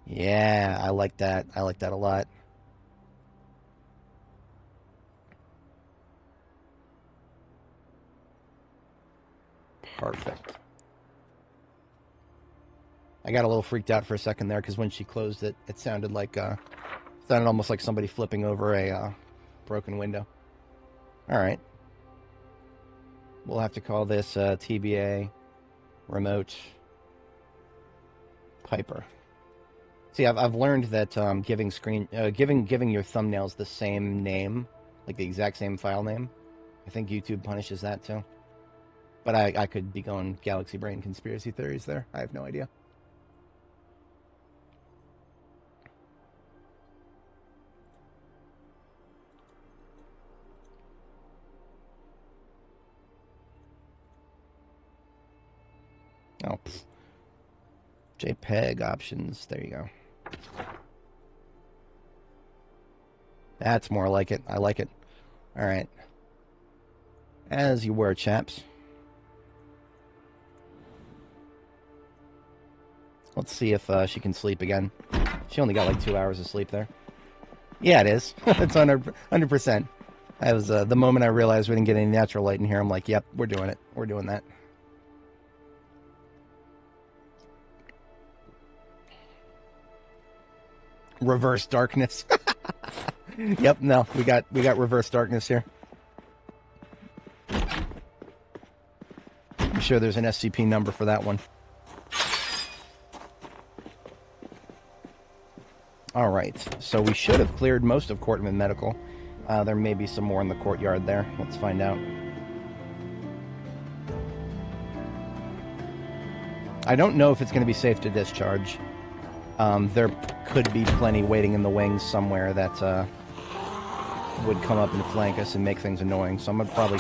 Yeah, I like that. I like that a lot. Perfect. I got a little freaked out for a second there because when she closed it, it sounded like sounded almost like somebody flipping over a broken window. All right. We'll have to call this TBA Remote Piper. See, I've learned that giving your thumbnails the same name, like the exact same file name, I think YouTube punishes that too. But I could be going galaxy brain conspiracy theories there. I have no idea. Oh, JPEG options. There you go. That's more like it. I like it. All right. As you were, chaps. Let's see if she can sleep again. She only got like 2 hours of sleep there. Yeah, it is. It's 100%. I was the moment I realized we didn't get any natural light in here, I'm like, yep, we're doing it. We're doing that. Reverse darkness. Yep, no, we got reverse darkness here. I'm sure there's an SCP number for that one. All right, so we should have cleared most of Courtman Medical. There may be some more in the courtyard there. Let's find out. I don't know if it's going to be safe to discharge. There could be plenty waiting in the wings somewhere that would come up and flank us and make things annoying. So I'm going to probably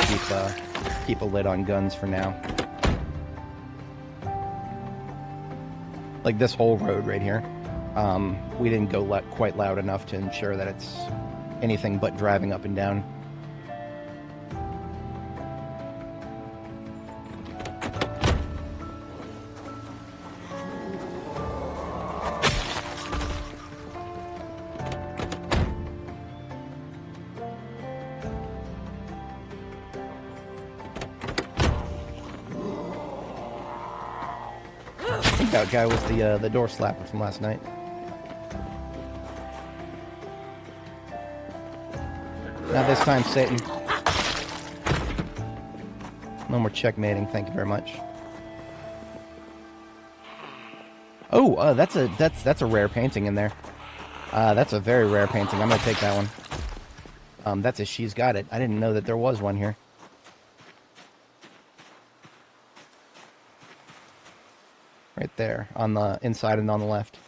keep a lid on guns for now. Like this whole road right here. We didn't go quite loud enough to ensure that it's anything but driving up and down. bug-out guy was the door slapper from last night. Not this time, Satan. No more checkmating, thank you very much. Oh, that's a rare painting in there. That's a very rare painting. I'm gonna take that one. That's a She's Got It. I didn't know that there was one here. Right there, on the inside and on the left.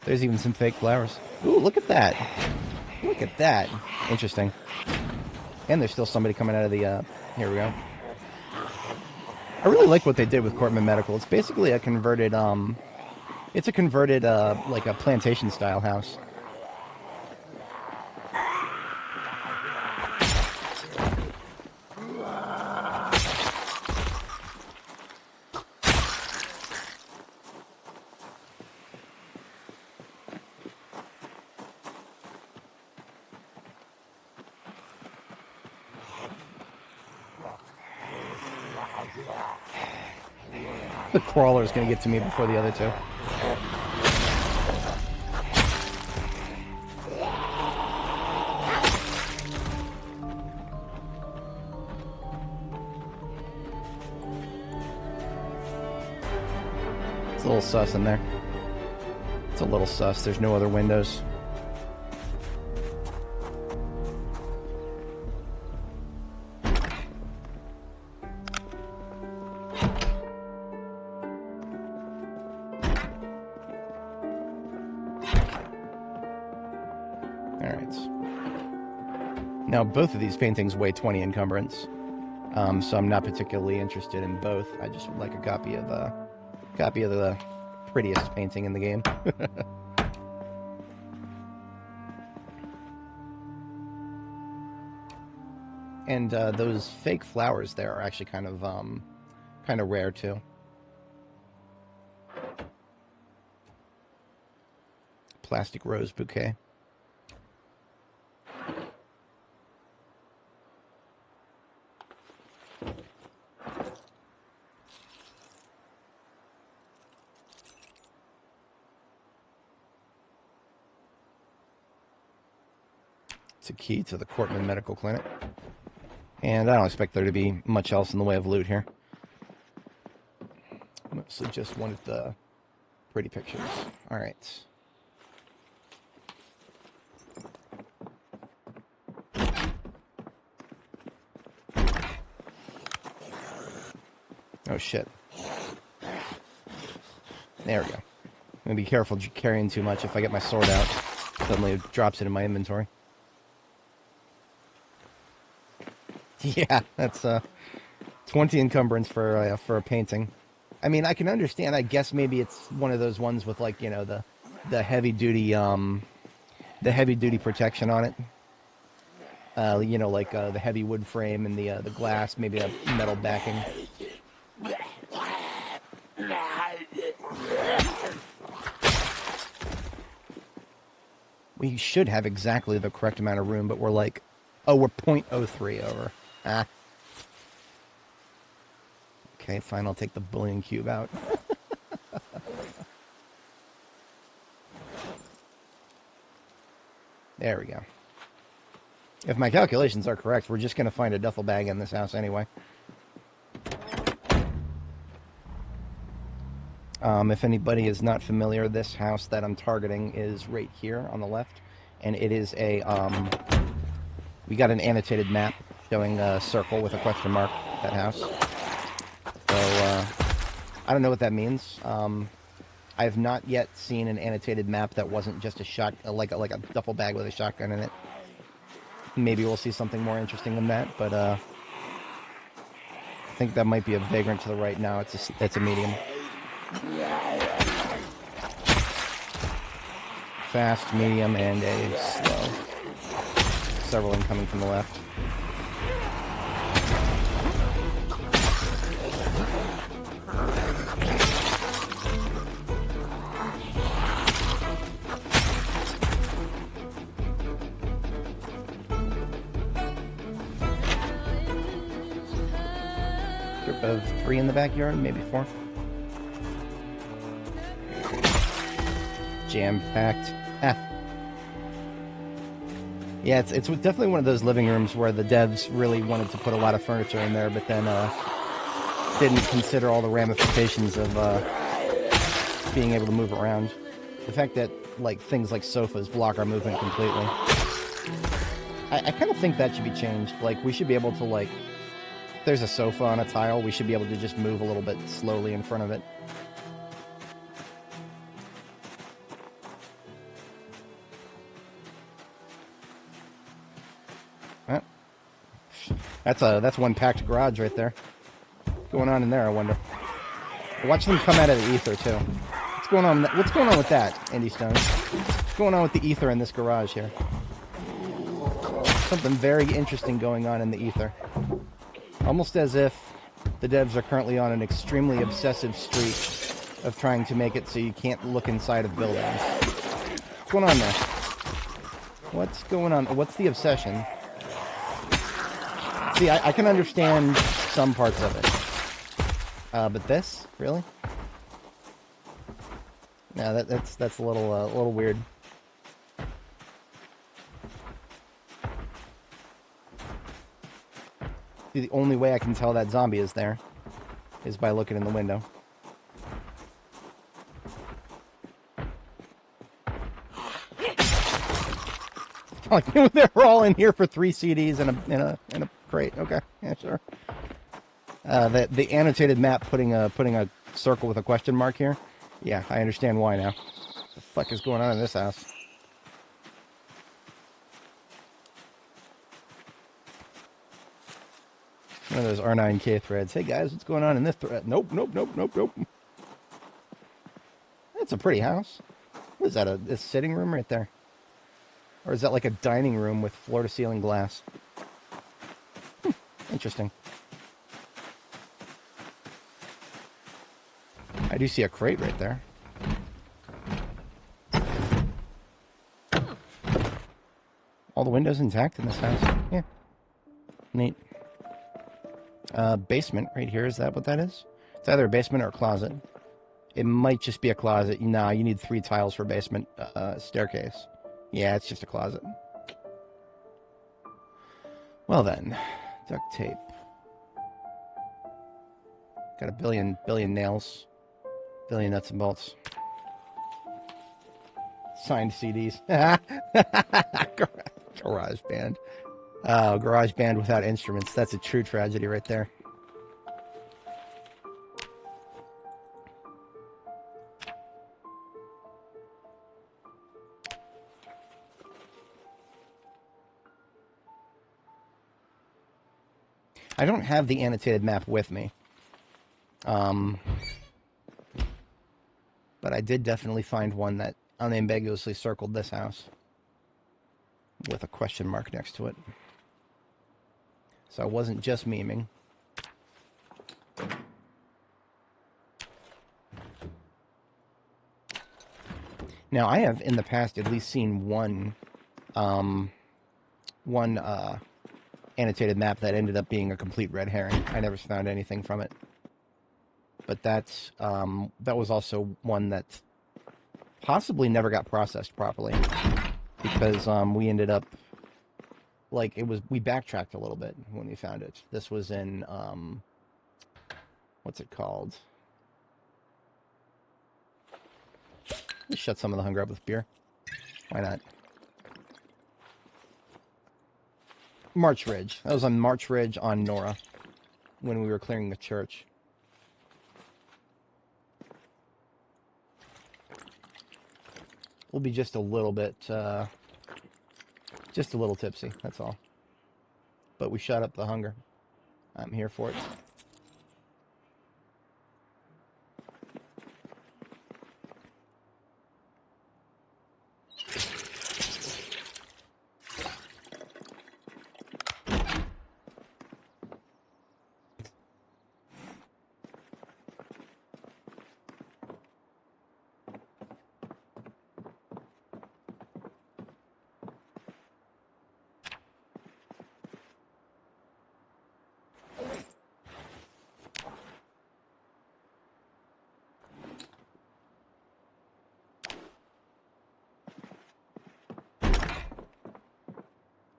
There's even some fake flowers. Ooh, look at that. Look at that. Interesting. And there's still somebody coming out of the, here we go. I really like what they did with Cortman Medical. It's basically a converted, it's a converted, like a plantation-style house. The crawler's gonna get to me before the other two. It's a little sus in there. It's a little sus. There's no other windows. Now, both of these paintings weigh 20 encumbrance, so I'm not particularly interested in both. I just would like a copy of the prettiest painting in the game. And those fake flowers there are actually kind of rare too. Plastic rose bouquet. It's a key to the Cortman Medical Clinic. And I don't expect there to be much else in the way of loot here. Mostly just wanted the pretty pictures. Alright. Oh shit. There we go. I'm gonna be careful carrying too much. If I get my sword out, suddenly it drops it in my inventory. Yeah, that's 20 encumbrance for a painting. I mean, I can understand. I guess maybe it's one of those ones with, like, you know, the heavy duty protection on it. You know, like the heavy wood frame and the glass, maybe a metal backing. We should have exactly the correct amount of room, but we're like, oh, we're 0.03 over. Ah. Okay, fine, I'll take the bullion cube out. There we go. If my calculations are correct, we're just going to find a duffel bag in this house anyway. If anybody is not familiar, this house that I'm targeting is right here on the left. And it is a, we got an annotated map showing a circle with a question mark, that house. So, I don't know what that means. I have not yet seen an annotated map that wasn't just a shot, like a duffel bag with a shotgun in it. Maybe we'll see something more interesting than that, but, I think that might be a vagrant to the right now. It's a medium. Fast, medium, and a slow. Several incoming from the left. Group of 3 in the backyard, maybe 4. jam-packed. Yeah, it's definitely one of those living rooms where the devs really wanted to put a lot of furniture in there, but then didn't consider all the ramifications of being able to move around. The fact that like things like sofas block our movement completely. I kind of think that should be changed. Like, we should be able to, like, if there's a sofa on a tile, we should be able to just move a little bit slowly in front of it. That's one packed garage right there. What's going on in there, I wonder? Watch them come out of the ether too. What's going on? What's going on with that, Andy Stone? What's going on with the ether in this garage here? Something very interesting going on in the ether. Almost as if the devs are currently on an extremely obsessive streak of trying to make it so you can't look inside of buildings. What's going on there? What's going on? What's the obsession? See, I can understand some parts of it. But this? Really? No, that's a little weird. See, the only way I can tell that zombie is there is by looking in the window. Like, they're all in here for 3 CDs and a crate. Okay, yeah, sure. The annotated map putting a circle with a question mark here. Yeah, I understand why now. What the fuck is going on in this house? One of those R9K threads. Hey guys, what's going on in this thread? Nope. That's a pretty house. What is that, a sitting room right there? Or is that like a dining room with floor-to-ceiling glass? Interesting. I do see a crate right there. All the windows intact in this house. Yeah. Neat. Basement right here. Is that what that is? It's either a basement or a closet. It might just be a closet. Nah, you need 3 tiles for basement. Staircase. Yeah, it's just a closet. Well then. Duct tape. Got a billion nails. Billion nuts and bolts. Signed CDs. Garage band. Garage band without instruments. That's a true tragedy right there. I don't have the annotated map with me. But I did definitely find one that unambiguously circled this house with a question mark next to it. So I wasn't just memeing. Now, I have in the past at least seen one annotated map that ended up being a complete red herring. I never found anything from it. But that was also one that possibly never got processed properly, because we ended up, like, we backtracked a little bit when we found it. This was in what's it called? Let's shut some of the hunger up with beer. Why not? March Ridge. That was on March Ridge on Nora when we were clearing the church. We'll be just a little bit, just a little tipsy, that's all. But we shut up the hunger. I'm here for it.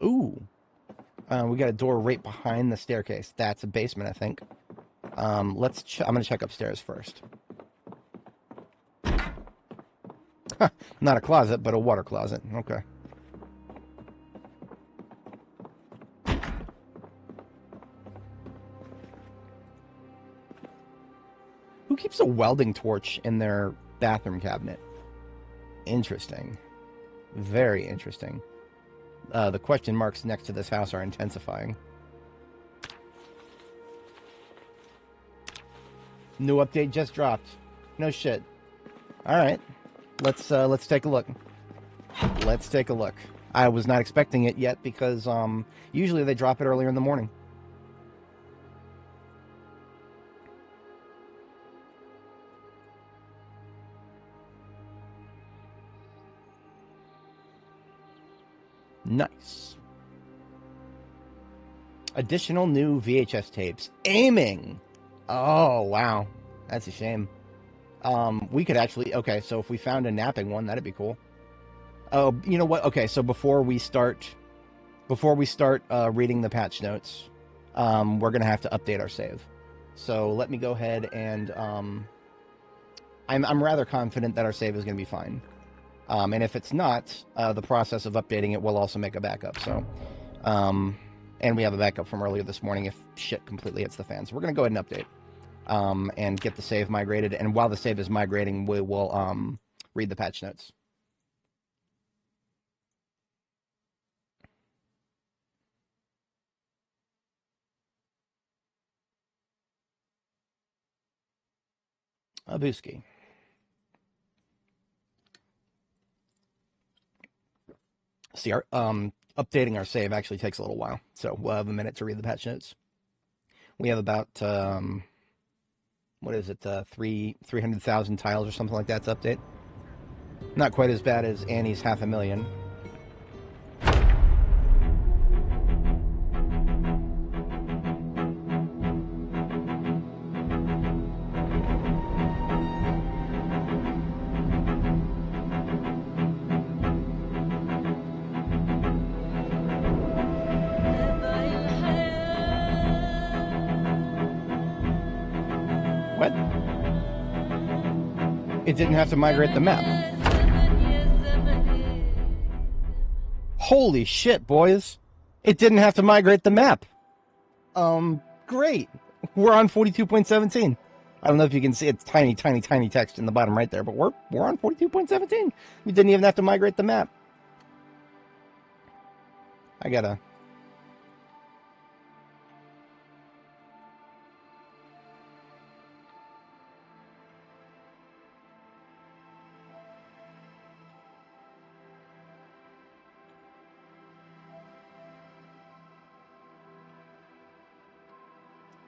Ooh. We got a door right behind the staircase. That's a basement, I think. I'm going to check upstairs first. Not a closet, but a water closet. Okay. Who keeps a welding torch in their bathroom cabinet? Interesting. Very interesting. The question marks next to this house are intensifying. New update just dropped. No shit. All right. Let's take a look. Let's take a look. I was not expecting it yet because usually they drop it earlier in the morning. Nice. Additional new VHS tapes. Aiming! Oh, wow. That's a shame. We could actually... Okay, so if we found a napping one, that'd be cool. Oh, you know what? Okay, so before we start reading the patch notes, we're going to have to update our save. So let me go ahead and... I'm rather confident that our save is going to be fine. And if it's not, the process of updating it will also make a backup. So, and we have a backup from earlier this morning if shit completely hits the fan. So we're going to go ahead and update and get the save migrated. And while the save is migrating, we will read the patch notes. Abuski. See, our updating our save actually takes a little while, so we'll have a minute to read the patch notes. We have about what is it, 300,000 tiles or something like that to update. Not quite as bad as Annie's 500,000. It didn't have to migrate the map. Holy shit, boys. It didn't have to migrate the map. Great. We're on 42.17. I don't know if you can see it's tiny, tiny, tiny text in the bottom right there, but we're on 42.17. We didn't even have to migrate the map. I gotta...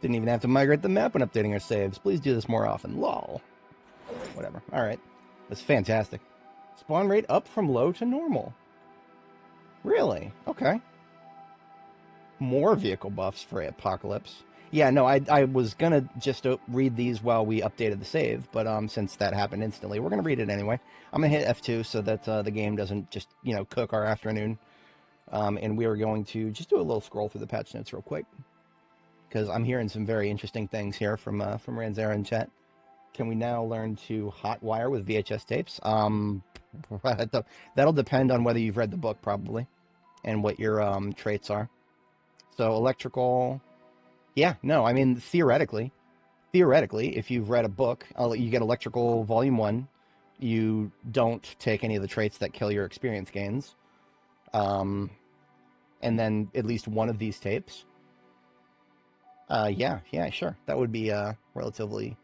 Didn't even have to migrate the map when updating our saves. Please do this more often. Lol. Whatever. Alright. That's fantastic. Spawn rate up from low to normal. Really? Okay. More vehicle buffs for Apocalypse. Yeah, no, I was gonna just read these while we updated the save, but since that happened instantly, we're gonna read it anyway. I'm gonna hit F2 so that the game doesn't just, cook our afternoon. And we are going to just do a little scroll through the patch notes real quick, because I'm hearing some very interesting things here from Ranzera in chat. Can we now learn to hotwire with VHS tapes? That'll depend on whether you've read the book, probably, and what your traits are. So electrical, yeah, no, I mean, theoretically, if you've read a book, you get electrical volume 1, you don't take any of the traits that kill your experience gains, and then at least one of these tapes. Yeah, sure. That would be relatively...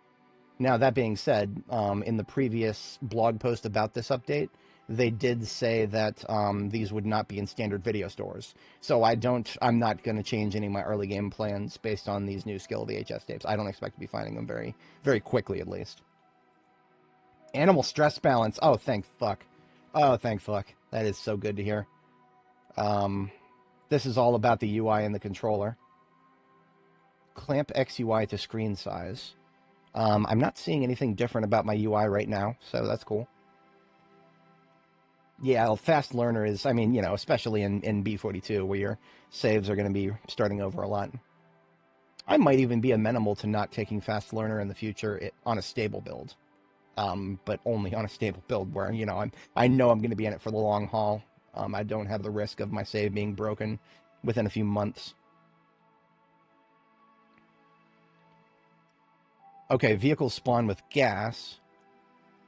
Now, that being said, in the previous blog post about this update, they did say that these would not be in standard video stores. So I'm not going to change any of my early game plans based on these new skill VHS tapes. I don't expect to be finding them very, very quickly, at least. Animal stress balance. Oh, thank fuck. Oh, thank fuck. That is so good to hear. This is all about the UI and the controller. Clamp XUI to screen size. I'm not seeing anything different about my UI right now, so that's cool. Yeah, fast learner is, I mean, especially in B42 where your saves are going to be starting over a lot. I might even be amenable to not taking fast learner in the future on a stable build. But only on a stable build where, I know I'm going to be in it for the long haul. I don't have the risk of my save being broken within a few months. Okay, vehicles spawn with gas.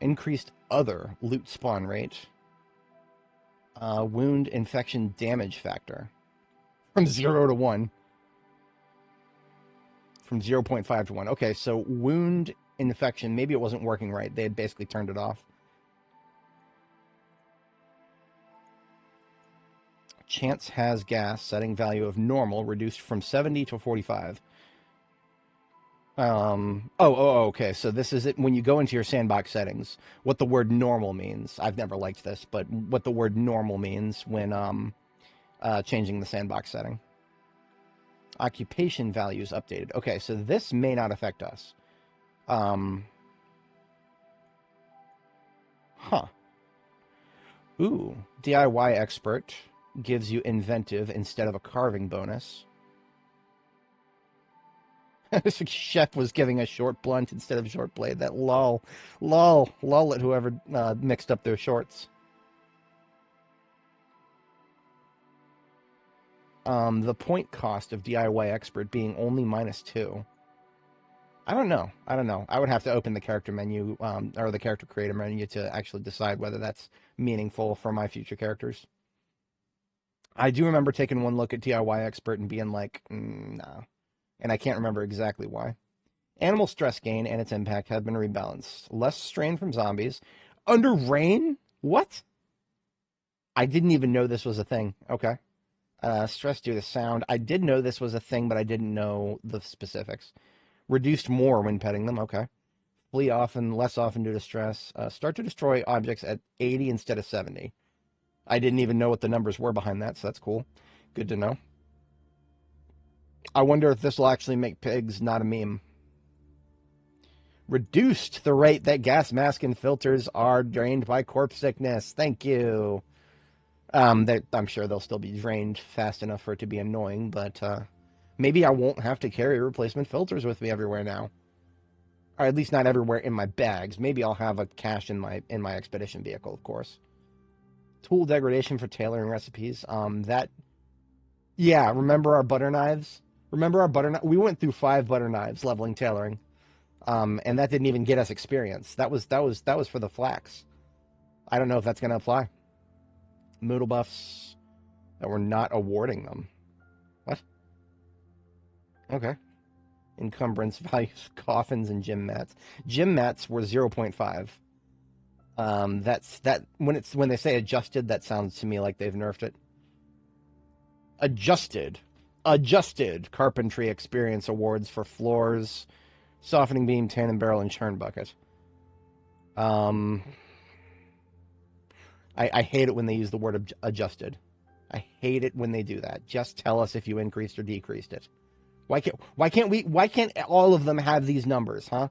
Increased other loot spawn rate. Wound infection damage factor. From 0 to 1. From 0.5 to 1. Okay, so wound infection, maybe it wasn't working right. They had basically turned it off. Chance has gas, setting value of normal, reduced from 70 to 45. Okay. So this is it. When you go into your sandbox settings, what the word normal means. I've never liked this, but what the word normal means when changing the sandbox setting. Occupation values updated. Okay, so this may not affect us. Huh. Ooh, DIY expert gives you inventive instead of a carving bonus. Chef was giving a short blunt instead of short blade. That lol at whoever mixed up their shorts. The point cost of DIY expert being only -2. I don't know. I would have to open the character menu or the character creator menu to actually decide whether that's meaningful for my future characters. I do remember taking one look at DIY expert and being like, nah, and I can't remember exactly why. Animal stress gain and its impact have been rebalanced. Less strain from zombies. Under rain? What? I didn't even know this was a thing. Okay. Stress due to sound. I did know this was a thing, but I didn't know the specifics. Reduced more when petting them. Okay. Flee often, less often due to stress. Start to destroy objects at 80 instead of 70. I didn't even know what the numbers were behind that, so that's cool. Good to know. I wonder if this will actually make pigs not a meme. Reduced the rate that gas mask and filters are drained by corpse sickness. Thank you. I'm sure they'll still be drained fast enough for it to be annoying, but maybe I won't have to carry replacement filters with me everywhere now. Or at least not everywhere in my bags. Maybe I'll have a cache in my expedition vehicle, of course. Tool degradation for tailoring recipes. Yeah, remember our butter knives? Remember our butter knives? We went through 5 butter knives leveling tailoring. And that didn't even get us experience. That was for the flax. I don't know if that's going to apply. Moodle buffs that we're not awarding them. What? Okay. Encumbrance values, coffins, and gym mats. Gym mats were 0.5. That when they say adjusted, that sounds to me like they've nerfed it. Adjusted carpentry experience awards for floors, softening beam, tandem barrel, and churn bucket. I hate it when they use the word adjusted. I hate it when they do that. Just tell us if you increased or decreased it. Why can't all of them have these numbers, huh?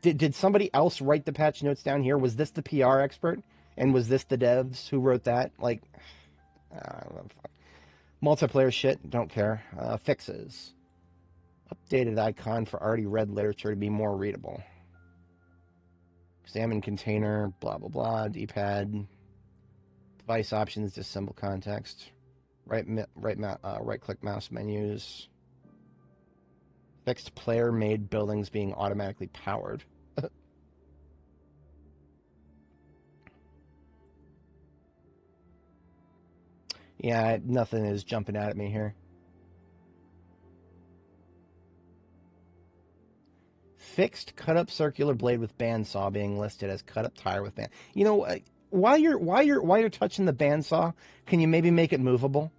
Did somebody else write the patch notes down here? Was this the PR expert? And was this the devs who wrote that? Like, multiplayer shit, don't care. Fixes. Updated icon for already read literature to be more readable. Examine container, blah, blah, blah. D-pad. Device options, disassemble context. Right-click mouse menus. Fixed player-made buildings being automatically powered. Yeah, nothing is jumping out at me here. Fixed cut-up circular blade with bandsaw being listed as cut-up tire with band. You know, while you're touching the bandsaw, can you maybe make it movable?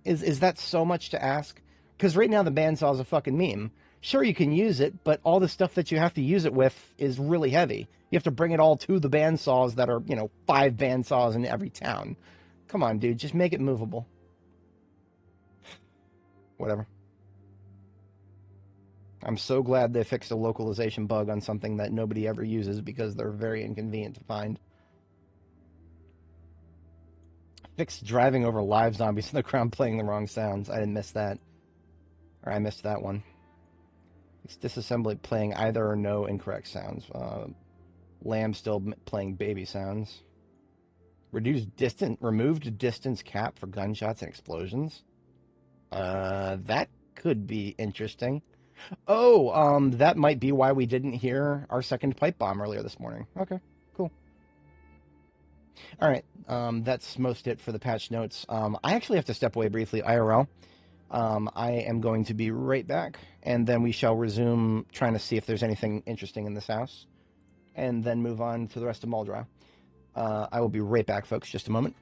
Is that so much to ask? Because right now the bandsaw is a fucking meme. Sure, you can use it, but all the stuff that you have to use it with is really heavy. You have to bring it all to the bandsaws that are, 5 bandsaws in every town. Come on, dude, just make it movable. Whatever. I'm so glad they fixed a localization bug on something that nobody ever uses because they're very inconvenient to find. Fix driving over live zombies in the ground playing the wrong sounds. I didn't miss that. Or I missed that one. It's disassembly playing either or no incorrect sounds. Lamb still playing baby sounds. Removed distance cap for gunshots and explosions. That could be interesting. Oh, that might be why we didn't hear our second pipe bomb earlier this morning. Okay, cool. All right, that's most it for the patch notes. I actually have to step away briefly, IRL. I am going to be right back, and then we shall resume trying to see if there's anything interesting in this house, and then move on to the rest of Muldrow. I will be right back, folks, just a moment.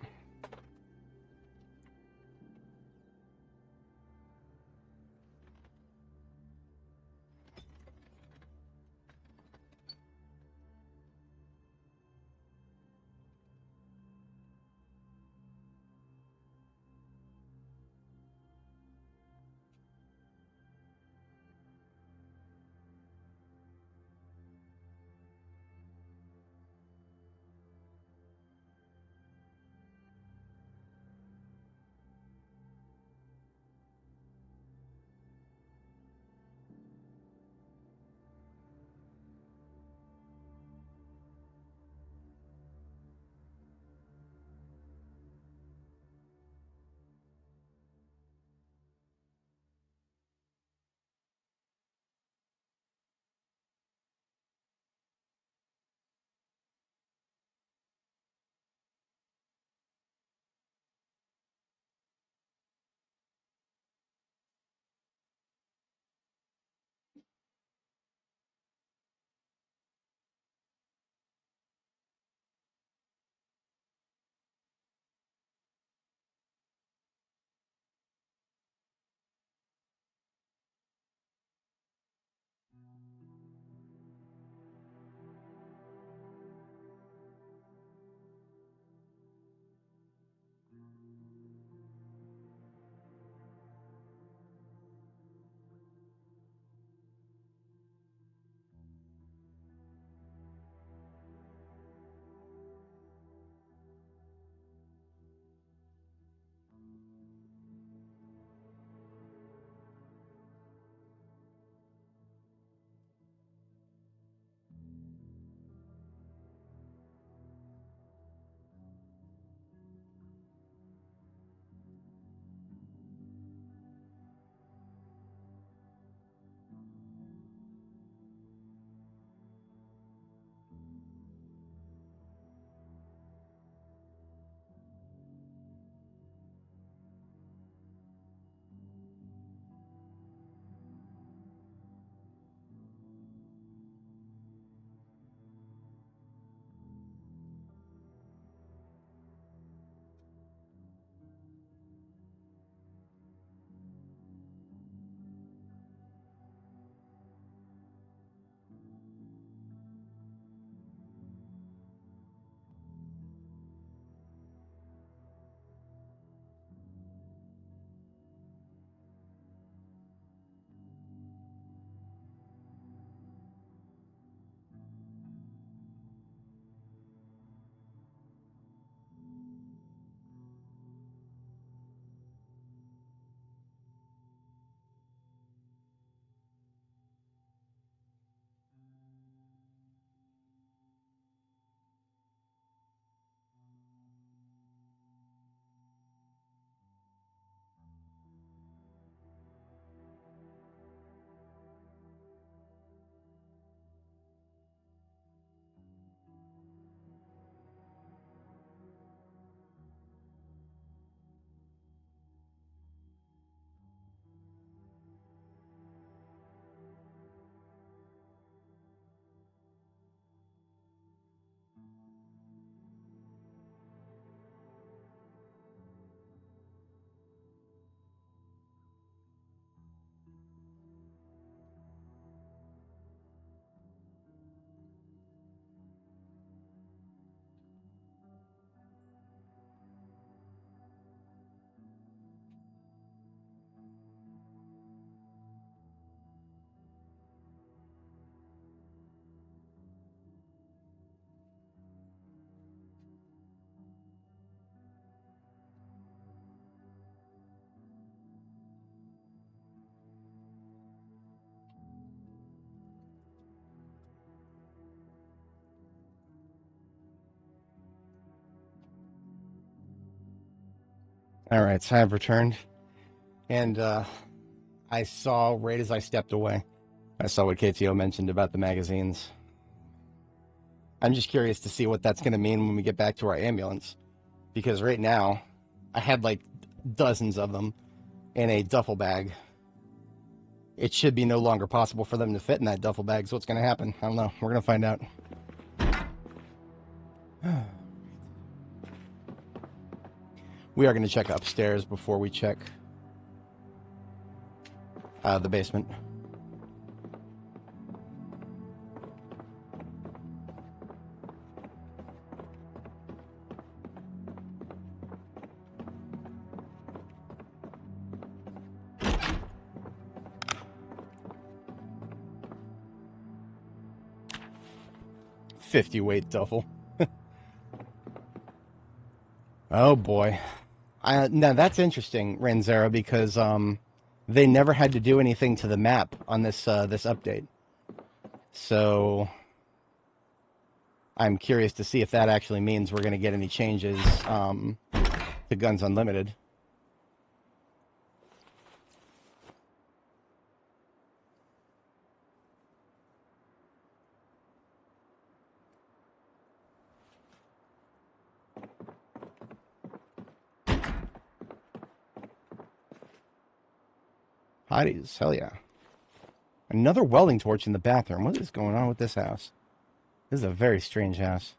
Alright, so I've returned. And I saw, right as I stepped away, I saw what KTO mentioned about the magazines. I'm just curious to see what that's going to mean when we get back to our ambulance. Because right now, I had like dozens of them in a duffel bag. It should be no longer possible for them to fit in that duffel bag, so what's going to happen? I don't know. We're going to find out. We are going to check upstairs before we check the basement. $50 duffel. Oh boy. Now that's interesting, Ranzera, because they never had to do anything to the map on this this update. So I'm curious to see if that actually means we're going to get any changes to Guns Unlimited. Hotties, hell yeah. Another welding torch in the bathroom. What is going on with this house? This is a very strange house.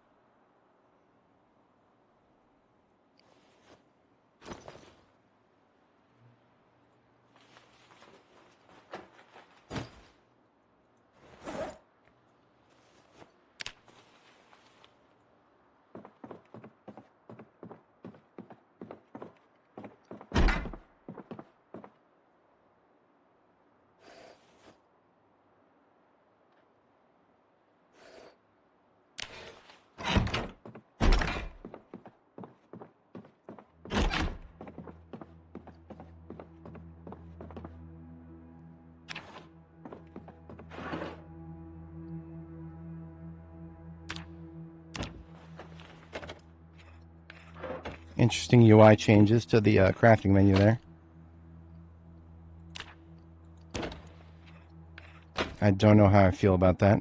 Interesting UI changes to the crafting menu there. I don't know how I feel about that.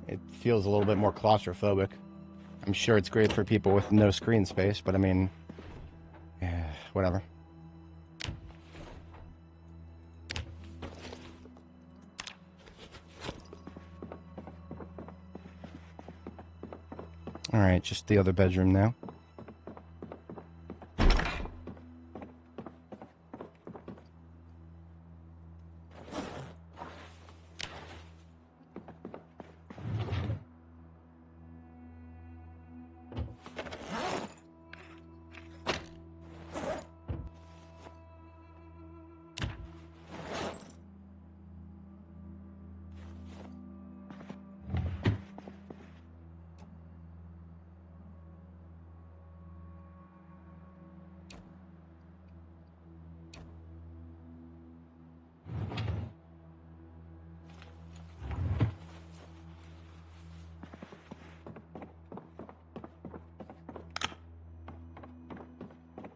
It feels a little bit more claustrophobic. I'm sure it's great for people with no screen space, but I mean, yeah, whatever. Alright, just the other bedroom now.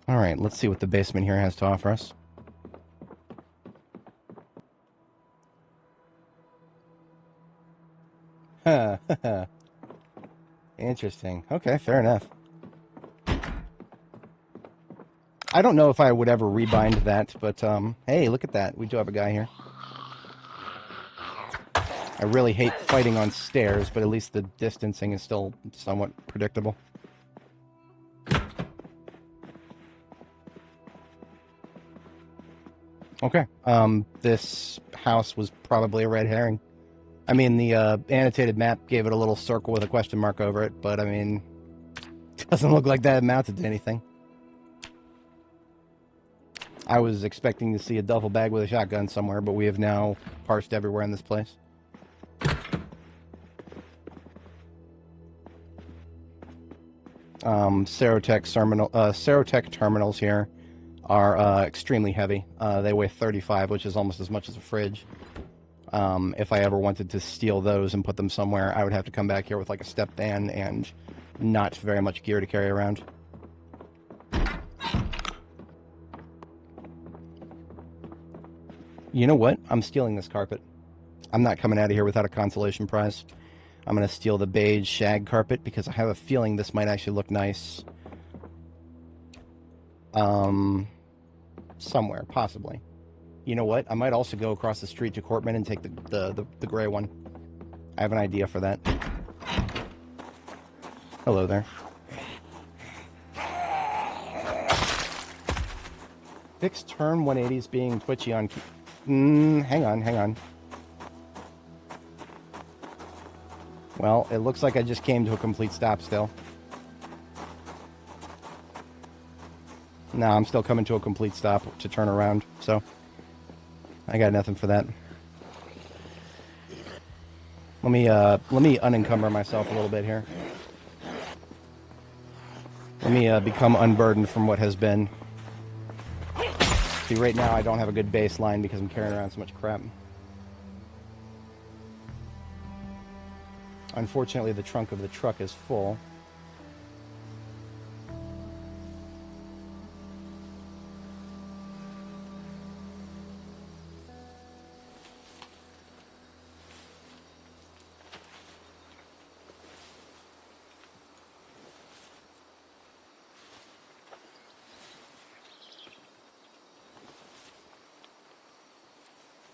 Alright, let's see what the basement here has to offer us. Interesting. Okay, fair enough. I don't know if I would ever rebind that, but hey, look at that. We do have a guy here. I really hate fighting on stairs, but at least the distancing is still somewhat predictable. Okay. This house was probably a red herring. I mean, the annotated map gave it a little circle with a question mark over it, but I mean, it doesn't look like that amounted to anything. I was expecting to see a duffel bag with a shotgun somewhere, but we have now parsed everywhere in this place. Serotech terminals here are extremely heavy. They weigh 35, which is almost as much as a fridge. If I ever wanted to steal those and put them somewhere, I would have to come back here with like a step van and not very much gear to carry around. You know what? I'm stealing this carpet. I'm not coming out of here without a consolation prize. I'm going to steal the beige shag carpet because I have a feeling this might actually look nice. Somewhere, possibly. You know what? I might also go across the street to Cortman and take the gray one. I have an idea for that. Hello there. Fixed turn 180s being twitchy on key. Hang on. Well, it looks like I just came to a complete stop still. No, I'm still coming to a complete stop to turn around, so I got nothing for that. Let me unencumber myself a little bit here. Let me become unburdened from what has been. See, right now I don't have a good baseline because I'm carrying around so much crap. Unfortunately, the trunk of the truck is full.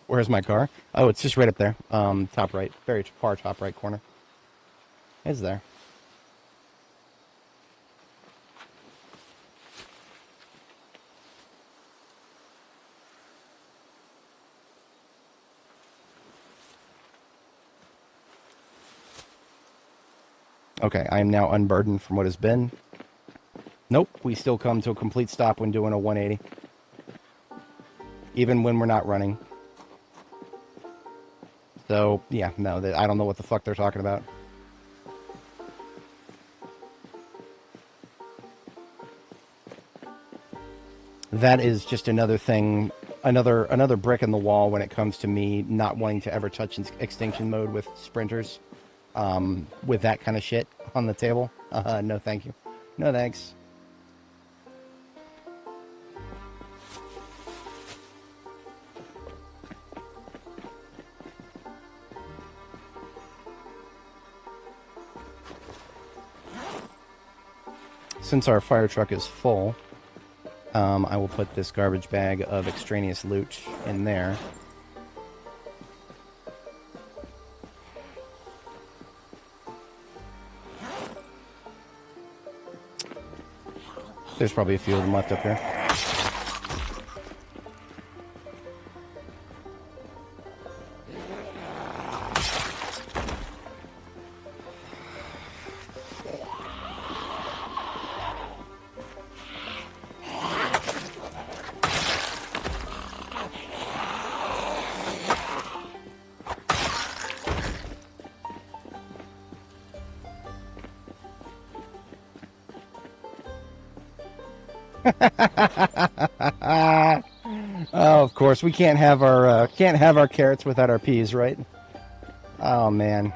Where's my car? Oh, it's just right up there. Top right. Very far top right corner. It's there. Okay, I am now unburdened from what has been. Nope, we still come to a complete stop when doing a 180. Even when we're not running. So, yeah, no, I don't know what the fuck they're talking about. That is just another thing, another brick in the wall when it comes to me not wanting to ever touch extinction mode with sprinters. With that kind of shit on the table. No thank you. No thanks. Since our fire truck is full, I will put this garbage bag of extraneous loot in there. There's probably a few of them left up here. Oh, of course, we can't have our carrots without our peas, right? Oh man.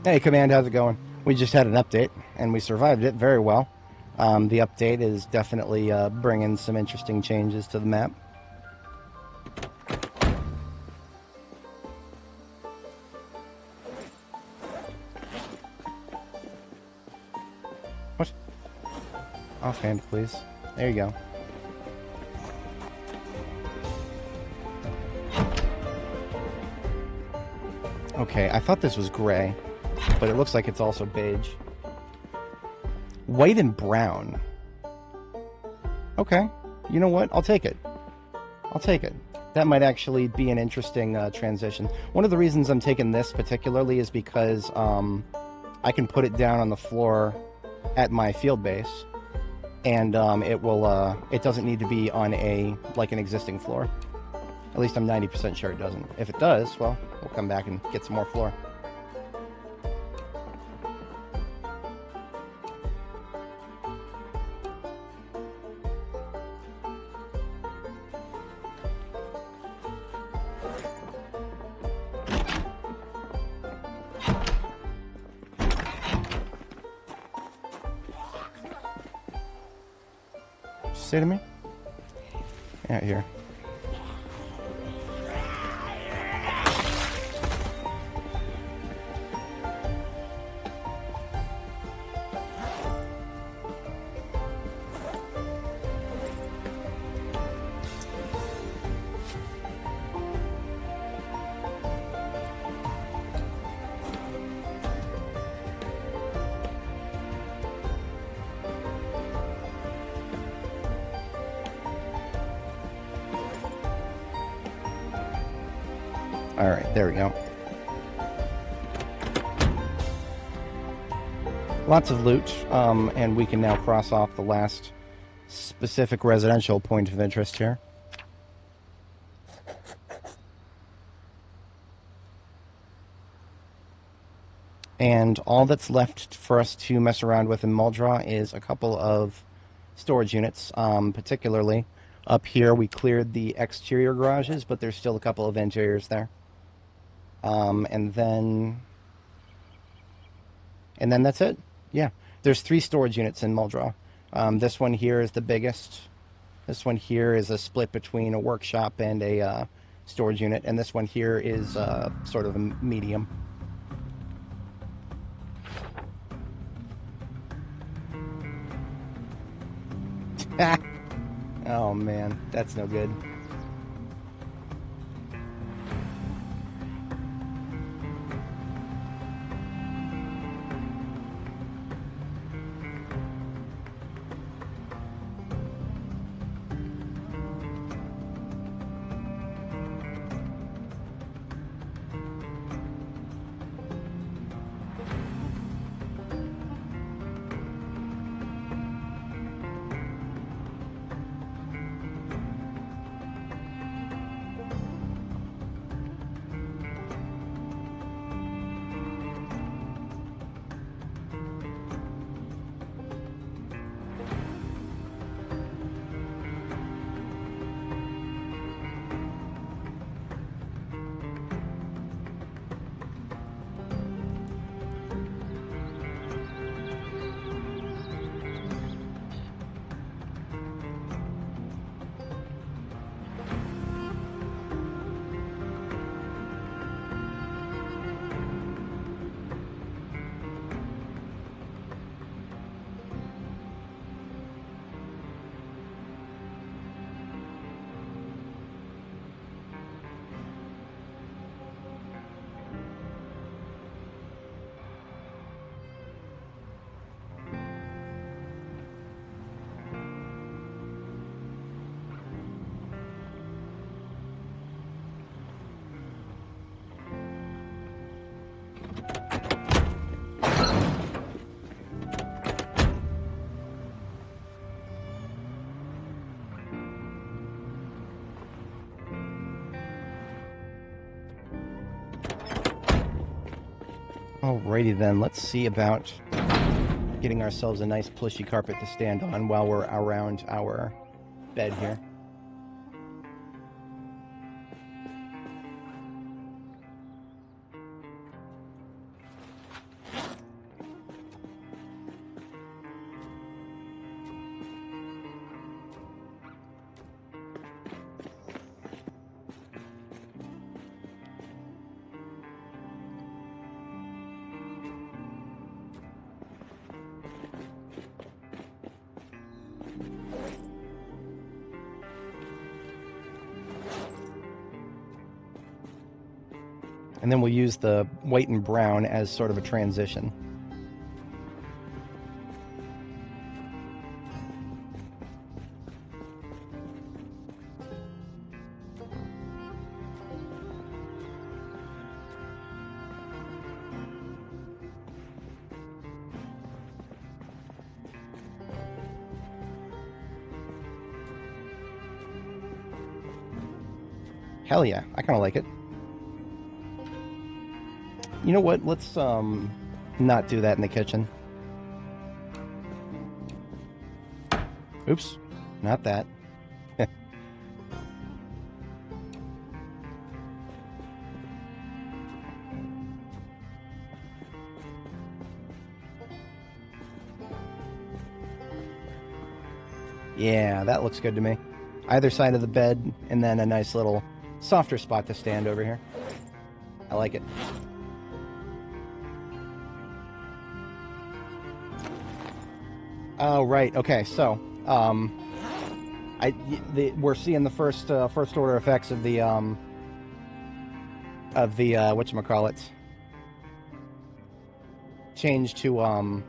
Hey, Command, how's it going? We just had an update, and we survived it very well. The update is definitely bringing some interesting changes to the map. What? Offhand, please. There you go. Okay, I thought this was gray, but it looks like it's also beige. White and brown. Okay, you know what? I'll take it. I'll take it. That might actually be an interesting transition. One of the reasons I'm taking this particularly is because I can put it down on the floor at my field base, and it doesn't need to be on an existing floor. At least I'm 90% sure it doesn't. If it does, well, we'll come back and get some more floor. Say to me? Out here. Alright, there we go. Lots of loot, and we can now cross off the last specific residential point of interest here. And all that's left for us to mess around with in Muldra is a couple of storage units. Particularly up here, we cleared the exterior garages, but there's still a couple of interiors there. And then that's it. Yeah, there's 3 storage units in Muldra. This one here is the biggest. This one here is a split between a workshop and a storage unit, and this one here is sort of a medium. Oh man, that's no good. Alrighty then, let's see about getting ourselves a nice plushy carpet to stand on while we're around our bed here. And then we'll use the white and brown as sort of a transition. Hell yeah, I kind of like it. You know what? Let's not do that in the kitchen. Oops, not that. Yeah, that looks good to me. Either side of the bed, and then a nice little softer spot to stand over here. I like it. Oh, right. Okay, so we're seeing the first order effects of the whatchamacallit, change to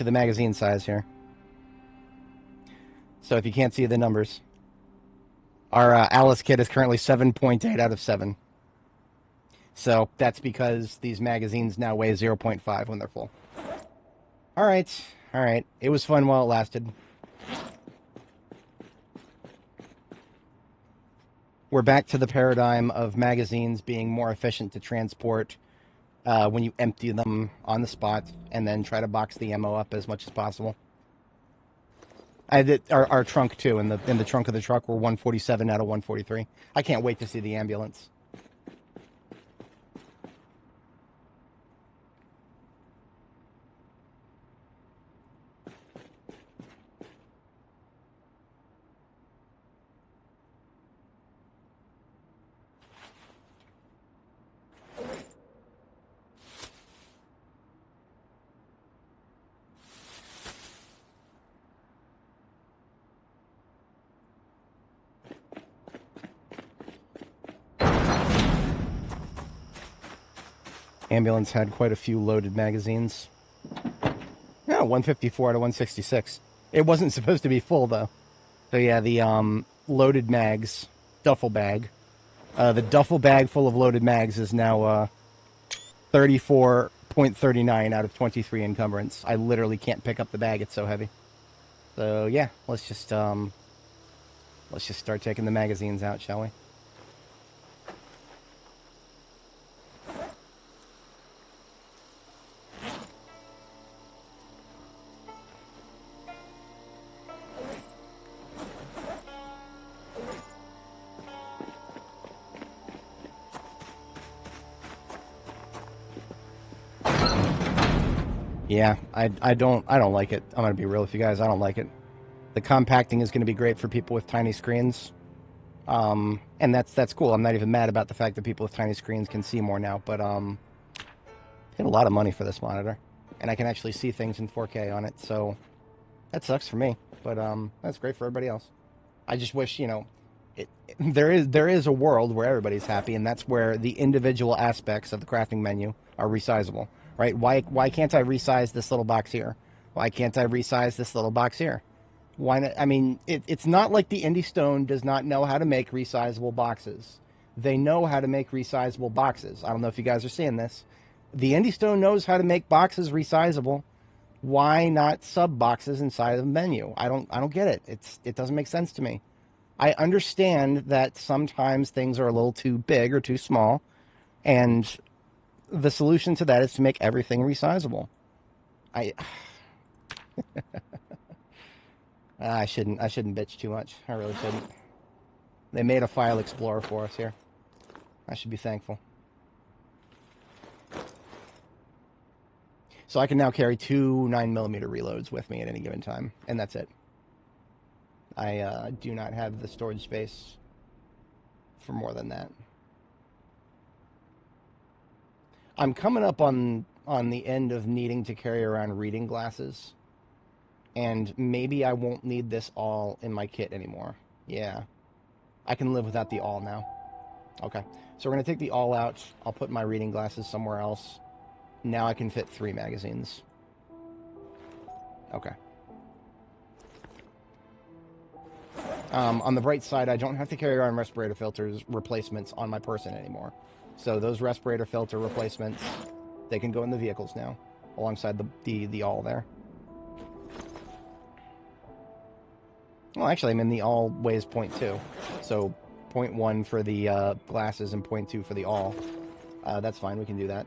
the magazine size here. So if you can't see the numbers, Our Alice kit is currently 7.8 out of 7. So that's because these magazines now weigh 0.5 when they're full. All right, all right. It was fun while it lasted. We're back to the paradigm of magazines being more efficient to transport when you empty them on the spot and then try to box the ammo up as much as possible. I did our trunk too. In the trunk of the truck, we're 147 out of 143. I can't wait to see the ambulance. Ambulance had quite a few loaded magazines. Yeah, 154 out of 166. It wasn't supposed to be full, though. So yeah, the loaded mags, duffel bag. The duffel bag full of loaded mags is now 34.39 out of 23 encumbrance. I literally can't pick up the bag, it's so heavy. So yeah, let's just start taking the magazines out, shall we? Yeah, I don't like it. I'm gonna be real with you guys. I don't like it. The compacting is gonna be great for people with tiny screens, and that's cool. I'm not even mad about the fact that people with tiny screens can see more now. But paid a lot of money for this monitor, and I can actually see things in 4K on it. So that sucks for me, but that's great for everybody else. I just wish there is a world where everybody's happy, and that's where the individual aspects of the crafting menu are resizable. Right? Why can't I resize this little box here? Why can't I resize this little box here? Why not? I mean, it's not like the Indie Stone does not know how to make resizable boxes. They know how to make resizable boxes. I don't know if you guys are seeing this. The Indie Stone knows how to make boxes resizable. Why not sub boxes inside of the menu? I don't get it. It doesn't make sense to me. I understand that sometimes things are a little too big or too small, and the solution to that is to make everything resizable. I shouldn't bitch too much. I really shouldn't. They made a file explorer for us here. I should be thankful. So I can now carry 2 9mm reloads with me at any given time, and that's it. I do not have the storage space for more than that. I'm coming up on the end of needing to carry around reading glasses, and maybe I won't need this all in my kit anymore. Yeah, I can live without the all now. Okay, so we're going to take the all out. I'll put my reading glasses somewhere else. Now I can fit 3 magazines. Okay. On the bright side, I don't have to carry around respirator filters replacements on my person anymore. So those respirator filter replacements, they can go in the vehicles now, alongside the all there. Well, actually, I mean, the all weighs 0.2. So 0.1 for the glasses and 0.2 for the all. That's fine, we can do that.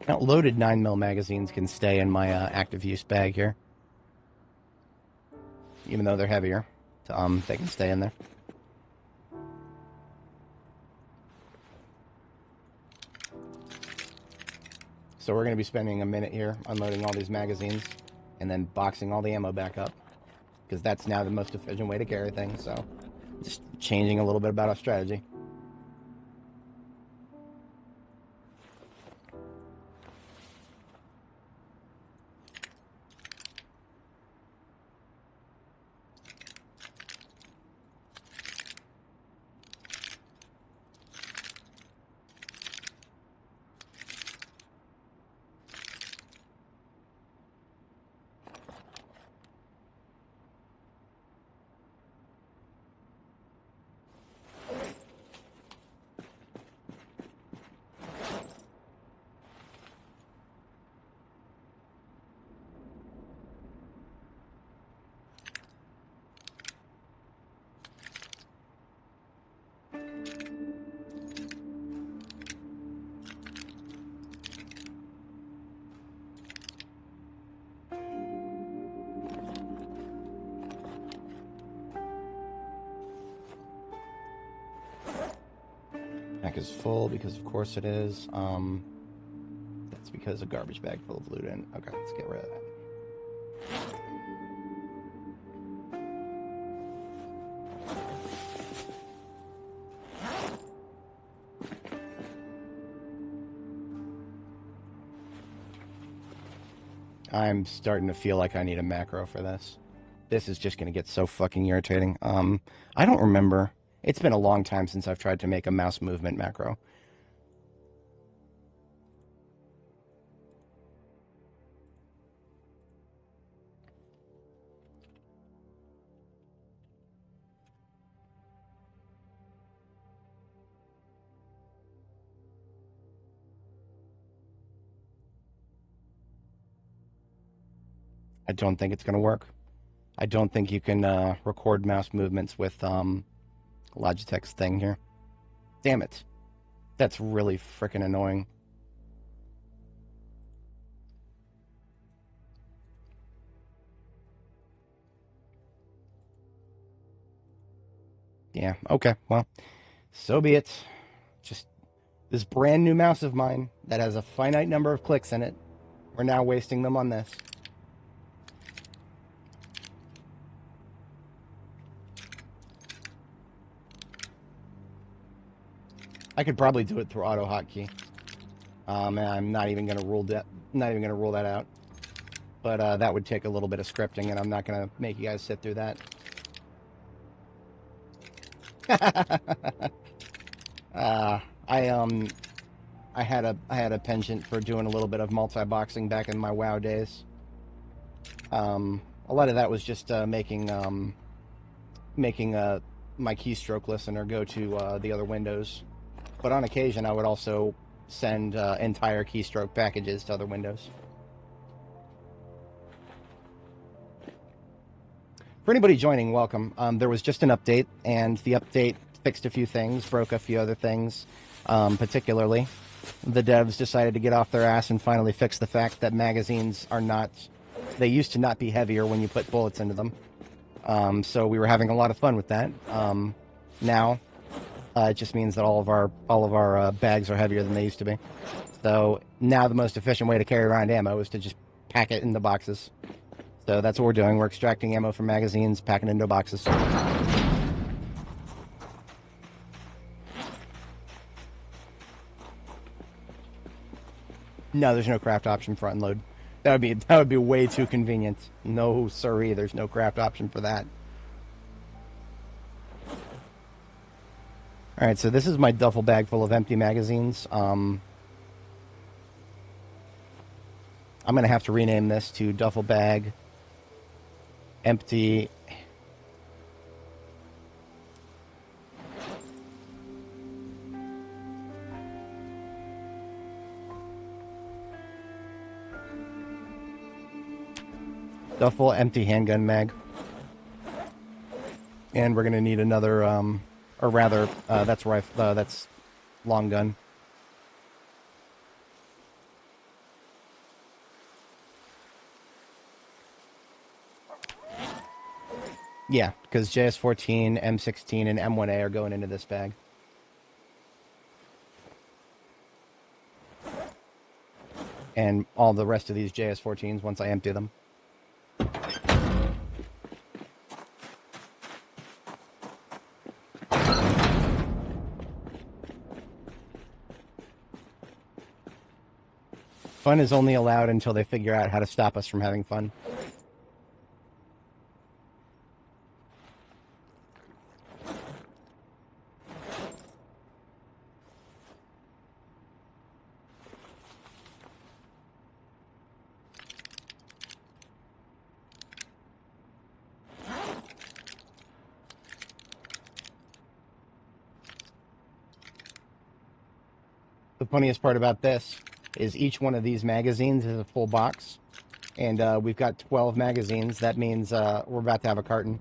Now, loaded 9mm magazines can stay in my active use bag here. Even though they're heavier, they can stay in there. So we're going to be spending a minute here unloading all these magazines and then boxing all the ammo back up, because that's now the most efficient way to carry things. So just changing a little bit about our strategy. Pack is full because of course it is. That's because a garbage bag full of loot in. Okay, let's get rid of that. I'm starting to feel like I need a macro for this. This is just going to get so fucking irritating. I don't remember. It's been a long time since I've tried to make a mouse movement macro. I don't think it's going to work. I don't think you can record mouse movements with Logitech's thing here. Damn it. That's really freaking annoying. Yeah, okay, well, so be it. Just this brand new mouse of mine that has a finite number of clicks in it. We're now wasting them on this. I could probably do it through auto hotkey. And I'm not even gonna rule that out. But that would take a little bit of scripting, and I'm not gonna make you guys sit through that. I had a penchant for doing a little bit of multi-boxing back in my WoW days. A lot of that was just making my keystroke listener go to the other windows. But on occasion, I would also send entire keystroke packages to other windows. For anybody joining, welcome. There was just an update, and the update fixed a few things, broke a few other things. Particularly, the devs decided to get off their ass and finally fix the fact that magazines are not... They used to not be heavier when you put bullets into them. So we were having a lot of fun with that. Now, it just means that all of our bags are heavier than they used to be. So now the most efficient way to carry around ammo is to just pack it in the boxes. So that's what we're doing. We're extracting ammo from magazines, packing it into boxes. No, there's no craft option for unload. That would be way too convenient. No, sirree, there's no craft option for that. All right, so this is my duffel bag full of empty magazines. I'm going to have to rename this to duffel bag empty. Duffel empty handgun mag. And we're going to need another, or rather, that's long gun. Yeah, because JS14, M16, and M1A are going into this bag. and all the rest of these JS14s once I empty them. Fun is only allowed until they figure out how to stop us from having fun. The funniest part about this is each one of these magazines is a full box, and we've got 12 magazines. That means we're about to have a carton.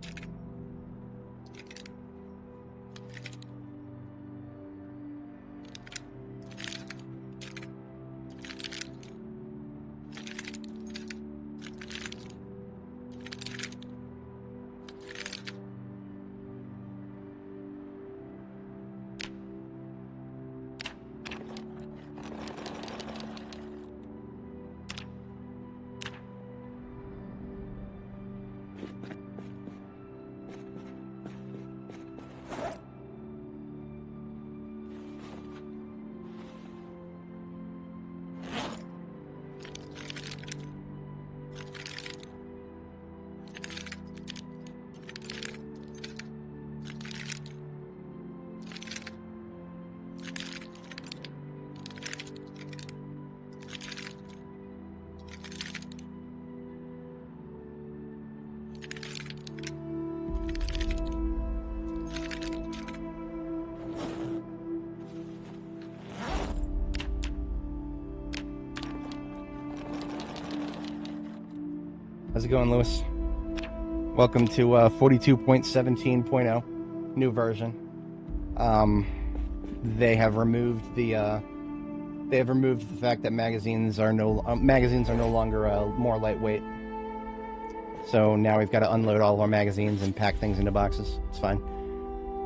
How's it going, Lewis? Welcome to 42.17.0, new version. They have removed the fact that magazines are no longer more lightweight. So now we've got to unload all of our magazines and pack things into boxes. It's fine.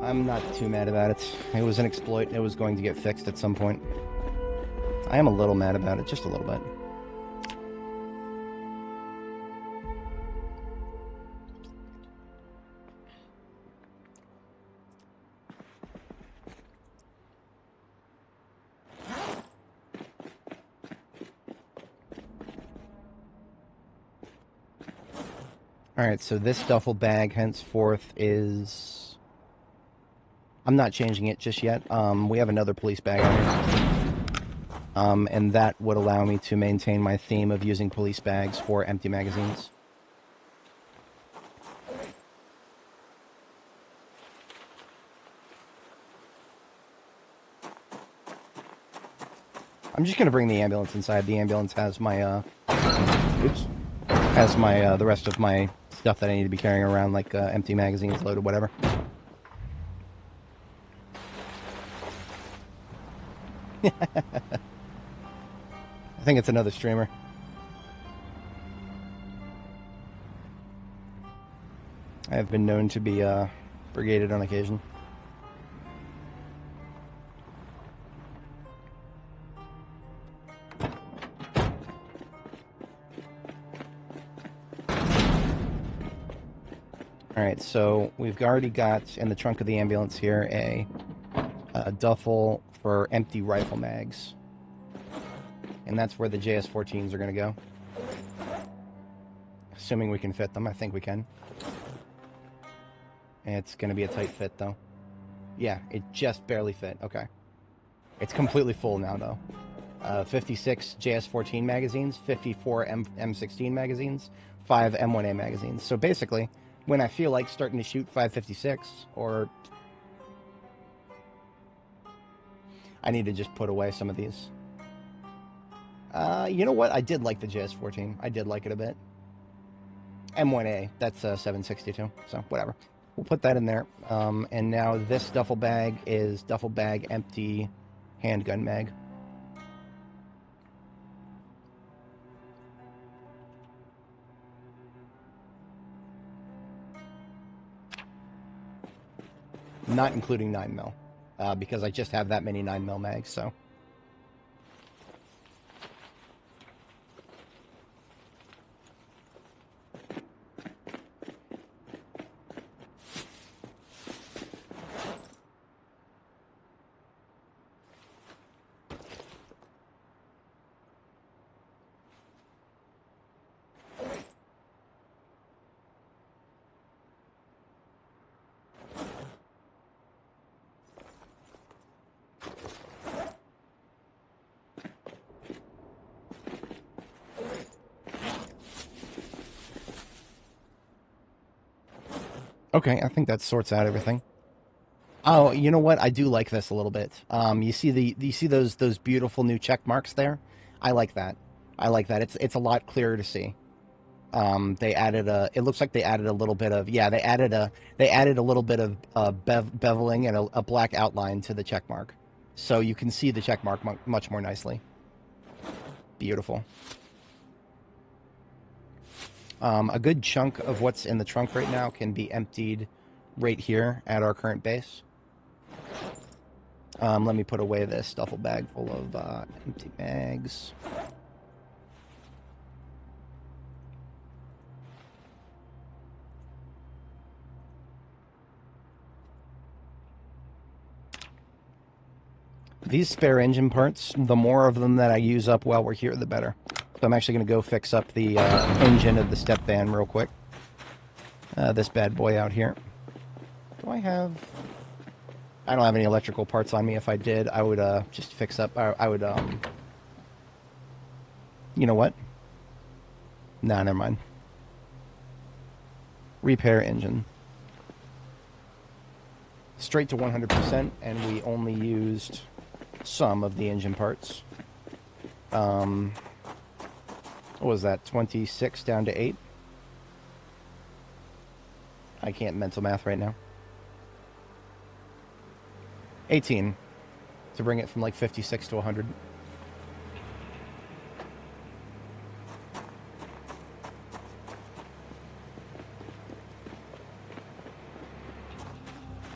I'm not too mad about it. It was an exploit. It was going to get fixed at some point. I am a little mad about it, just a little bit. Alright, so this duffel bag henceforth is... I'm not changing it just yet. We have another police bag on here. And that would allow me to maintain my theme of using police bags for empty magazines. I'm just going to bring the ambulance inside. The ambulance has my, the rest of my stuff that I need to be carrying around, like empty magazines, loaded, whatever. I think it's another streamer. I have been known to be brigaded on occasion. Alright, so we've already got in the trunk of the ambulance here a duffel for empty rifle mags. And that's where the JS14s are going to go. Assuming we can fit them. I think we can. It's going to be a tight fit, though. Yeah, it just barely fit. Okay. It's completely full now, though. 56 JS14 magazines, 54 M16 magazines, 5 M1A magazines. So basically, when I feel like starting to shoot 556, or... I need to just put away some of these. You know what? I did like the JS14. I did like it a bit. M1A, that's 762, so whatever. We'll put that in there. And now this duffel bag is duffel bag empty handgun mag. Not including 9mm, because I just have that many 9mm mags, so... Okay, I think that sorts out everything. Oh, you know what? I do like this a little bit. You see those beautiful new check marks there? I like that. I like that. It's a lot clearer to see. They added a. It looks like they added a little bit of. Yeah, they added a little bit of beveling and a black outline to the check mark, so you can see the check mark much more nicely. Beautiful. A good chunk of what's in the trunk right now can be emptied right here at our current base. Let me put away this duffel bag full of empty mags. These spare engine parts, the more of them that I use up while we're here, the better. So I'm actually going to go fix up the engine of the step van real quick. This bad boy out here. Do I have... I don't have any electrical parts on me. If I did, I would just fix up... I would... You know what? Nah, never mind. Repair engine. Straight to 100%, and we only used some of the engine parts. What was that? 26 down to 8? I can't mental math right now. 18 to bring it from like 56 to 100.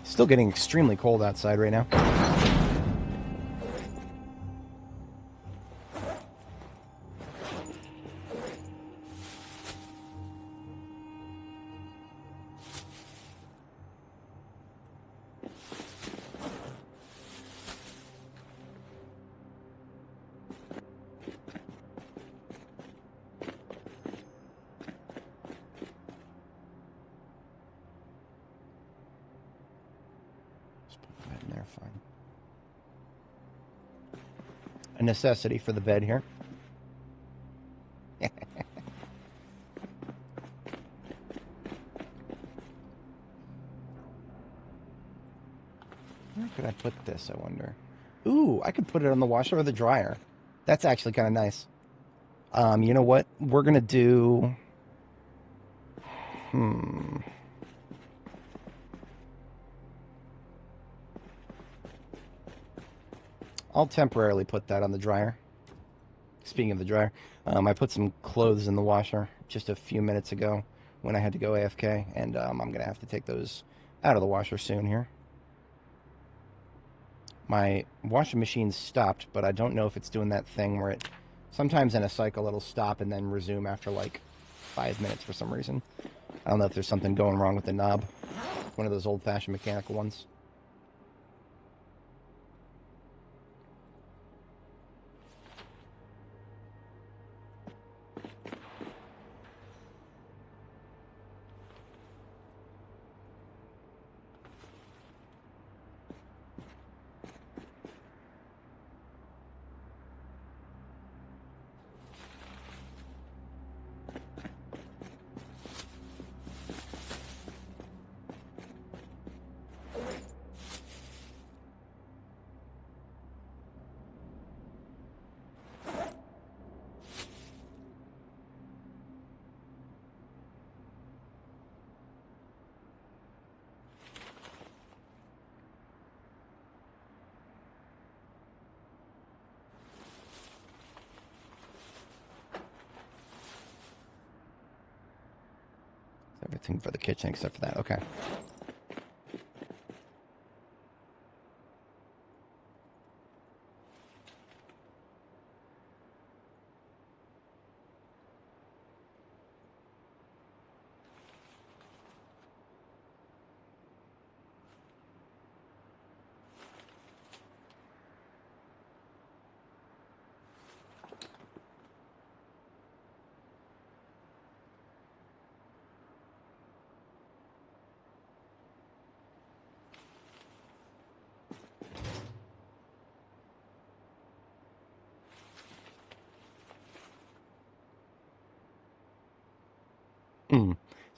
Still getting extremely cold outside right now. Fine. A necessity for the bed here. Where could I put this, I wonder? Ooh, I could put it on the washer or the dryer. That's actually kind of nice. You know what? We're going to do... I'll temporarily put that on the dryer. Speaking of the dryer, I put some clothes in the washer just a few minutes ago when I had to go AFK, and I'm going to have to take those out of the washer soon here. My washing machine stopped, but I don't know if it's doing that thing where it... Sometimes in a cycle it'll stop and then resume after like 5 minutes for some reason. I don't know if there's something going wrong with the knob. One of those old-fashioned mechanical ones. Everything for the kitchen except for that. Okay.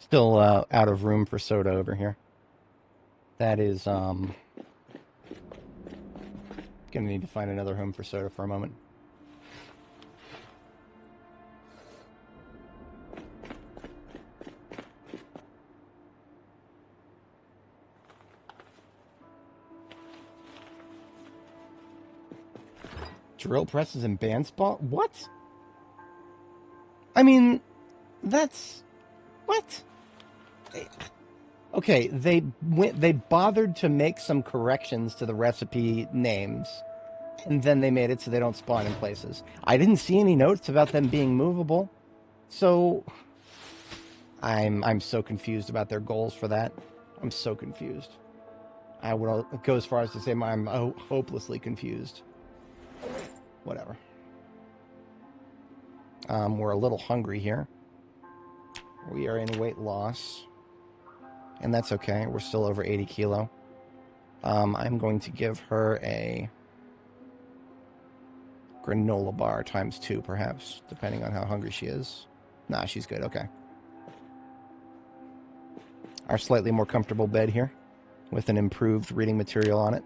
Still out of room for soda over here. That is, gonna need to find another home for soda for a moment. Drill presses and band spot? What? I mean, that's... What? Okay, they bothered to make some corrections to the recipe names, and then they made it so they don't spawn in places. I didn't see any notes about them being movable, so I'm so confused about their goals for that. I'm so confused. I would go as far as to say I'm hopelessly confused. Whatever. We're a little hungry here. We are in weight loss. And that's okay. We're still over 80 kilo. I'm going to give her a granola bar times 2, perhaps, depending on how hungry she is. Nah, she's good. Okay. Our slightly more comfortable bed here with an improved reading material on it.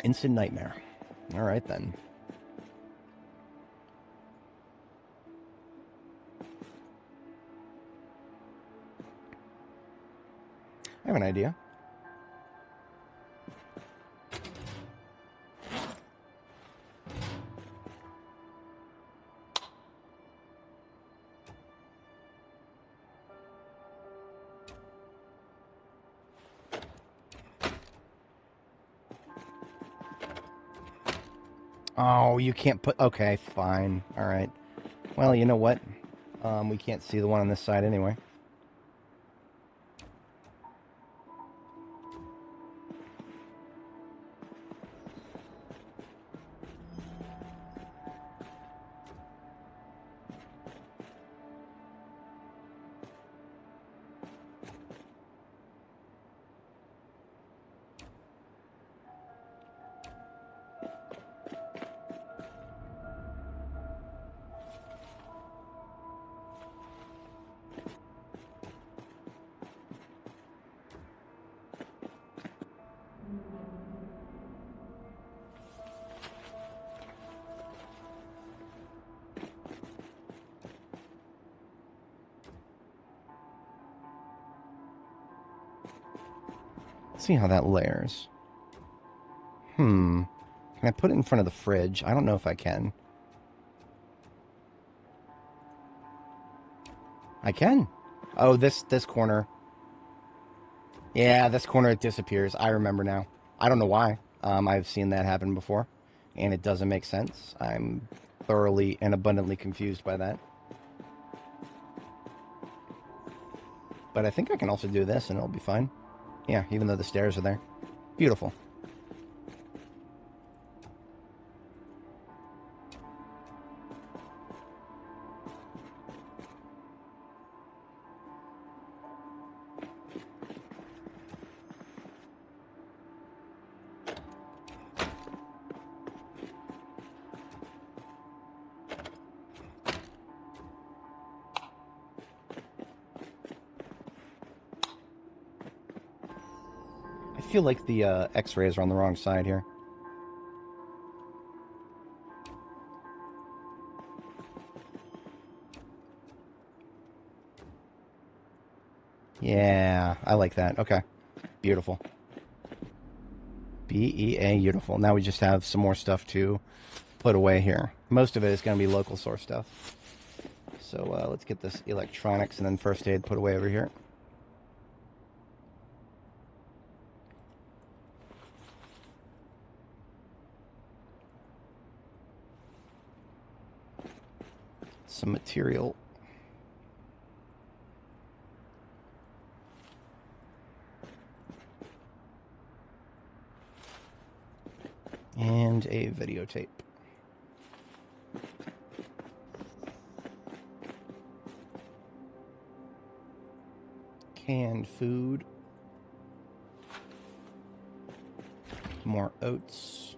Instant nightmare. All right, then. I have an idea. Oh, you can't put... Okay, fine. All right. Well, you know what? We can't see the one on this side anyway. Let's see how that layers. Can I put it in front of the fridge? I don't know if I can. I can. Oh, this corner. Yeah, this corner, it disappears. I remember now. I don't know why. I've seen that happen before, and it doesn't make sense. I'm thoroughly and abundantly confused by that. But I think I can also do this, and it'll be fine. Yeah, even though the stairs are there. Beautiful. I feel like the x-rays are on the wrong side here. Yeah, I like that. Okay. Beautiful. B-E-A, beautiful. Now we just have some more stuff to put away here. Most of it is going to be local source stuff. So let's get this electronics and then first aid put away over here. Some material. And a videotape. Canned food. More oats.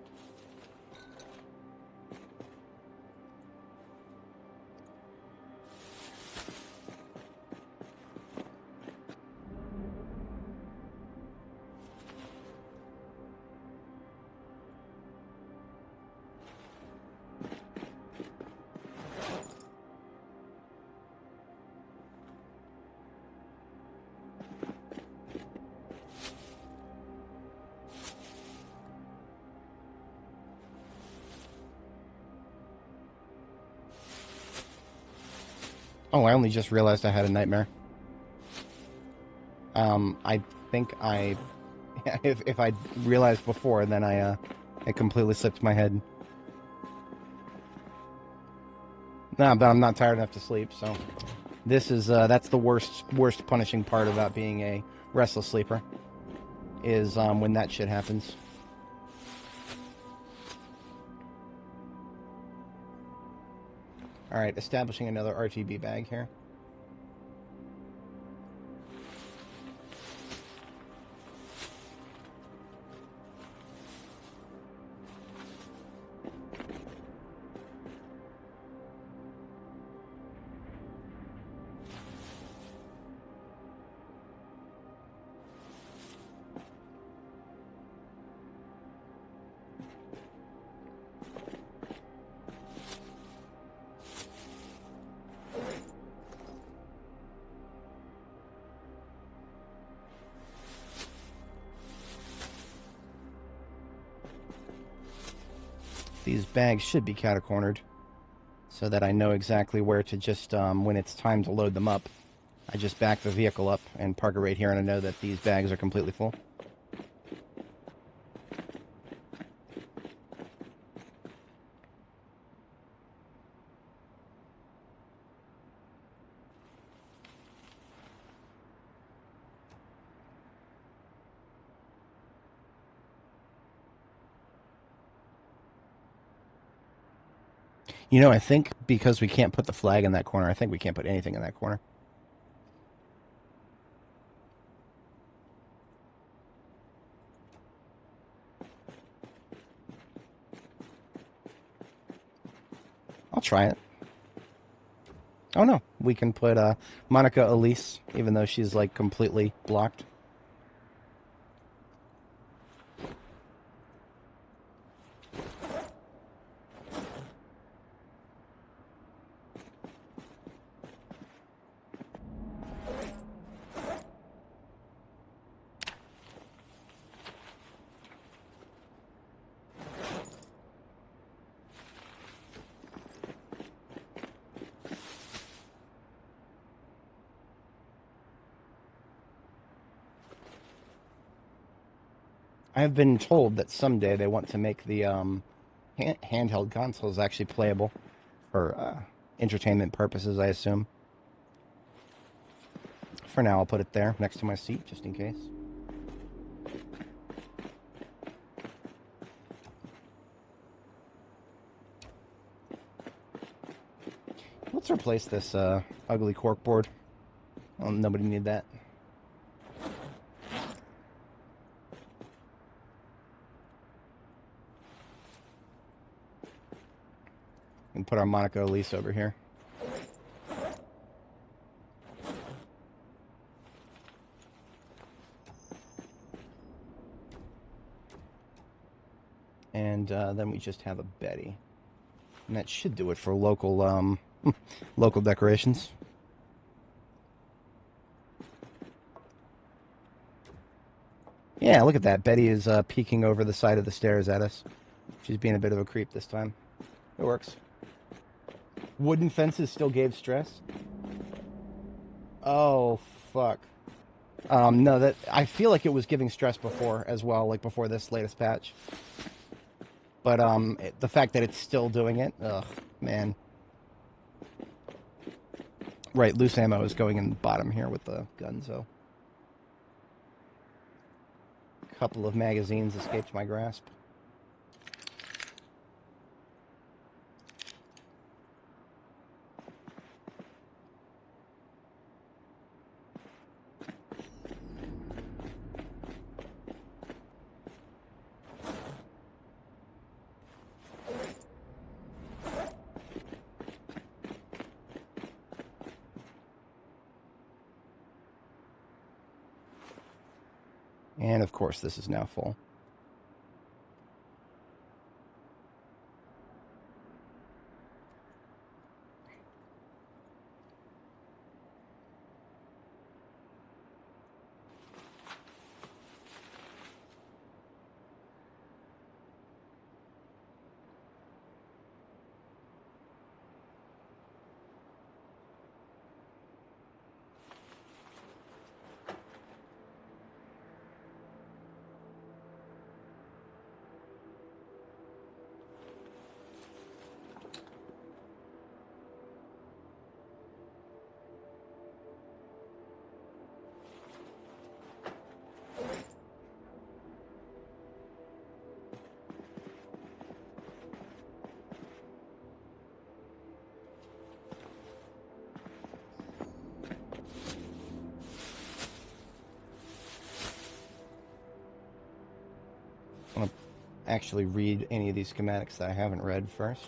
Oh, I only just realized I had a nightmare. I think I... if I realized before, then it completely slipped my head. Nah, but I'm not tired enough to sleep, so... This is, that's the worst punishing part about being a restless sleeper. Is, when that shit happens. Alright, establishing another RTB bag here. These bags should be catacornered, so that I know exactly where to just, when it's time to load them up, I just back the vehicle up and park it right here, and I know that these bags are completely full. You know, I think because we can't put the flag in that corner, I think we can't put anything in that corner. I'll try it. Oh no, we can put Monica Elise, even though she's like completely blocked. I have been told that someday they want to make the handheld consoles actually playable for entertainment purposes, I assume. For now, I'll put it there next to my seat, just in case. Let's replace this ugly corkboard. Oh, nobody need that. And put our Monica Elise over here. And then we just have a Betty. And that should do it for local local decorations. Yeah, look at that. Betty is peeking over the side of the stairs at us. She's being a bit of a creep this time. It works. Wooden fences still gave stress? Oh, fuck. No, that I feel like it was giving stress before as well, like before this latest patch. But the fact that it's still doing it, ugh, man. Right, loose ammo is going in the bottom here with the gun, so. A couple of magazines escaped my grasp. And of course, this is now full. actually read any of these schematics that I haven't read first.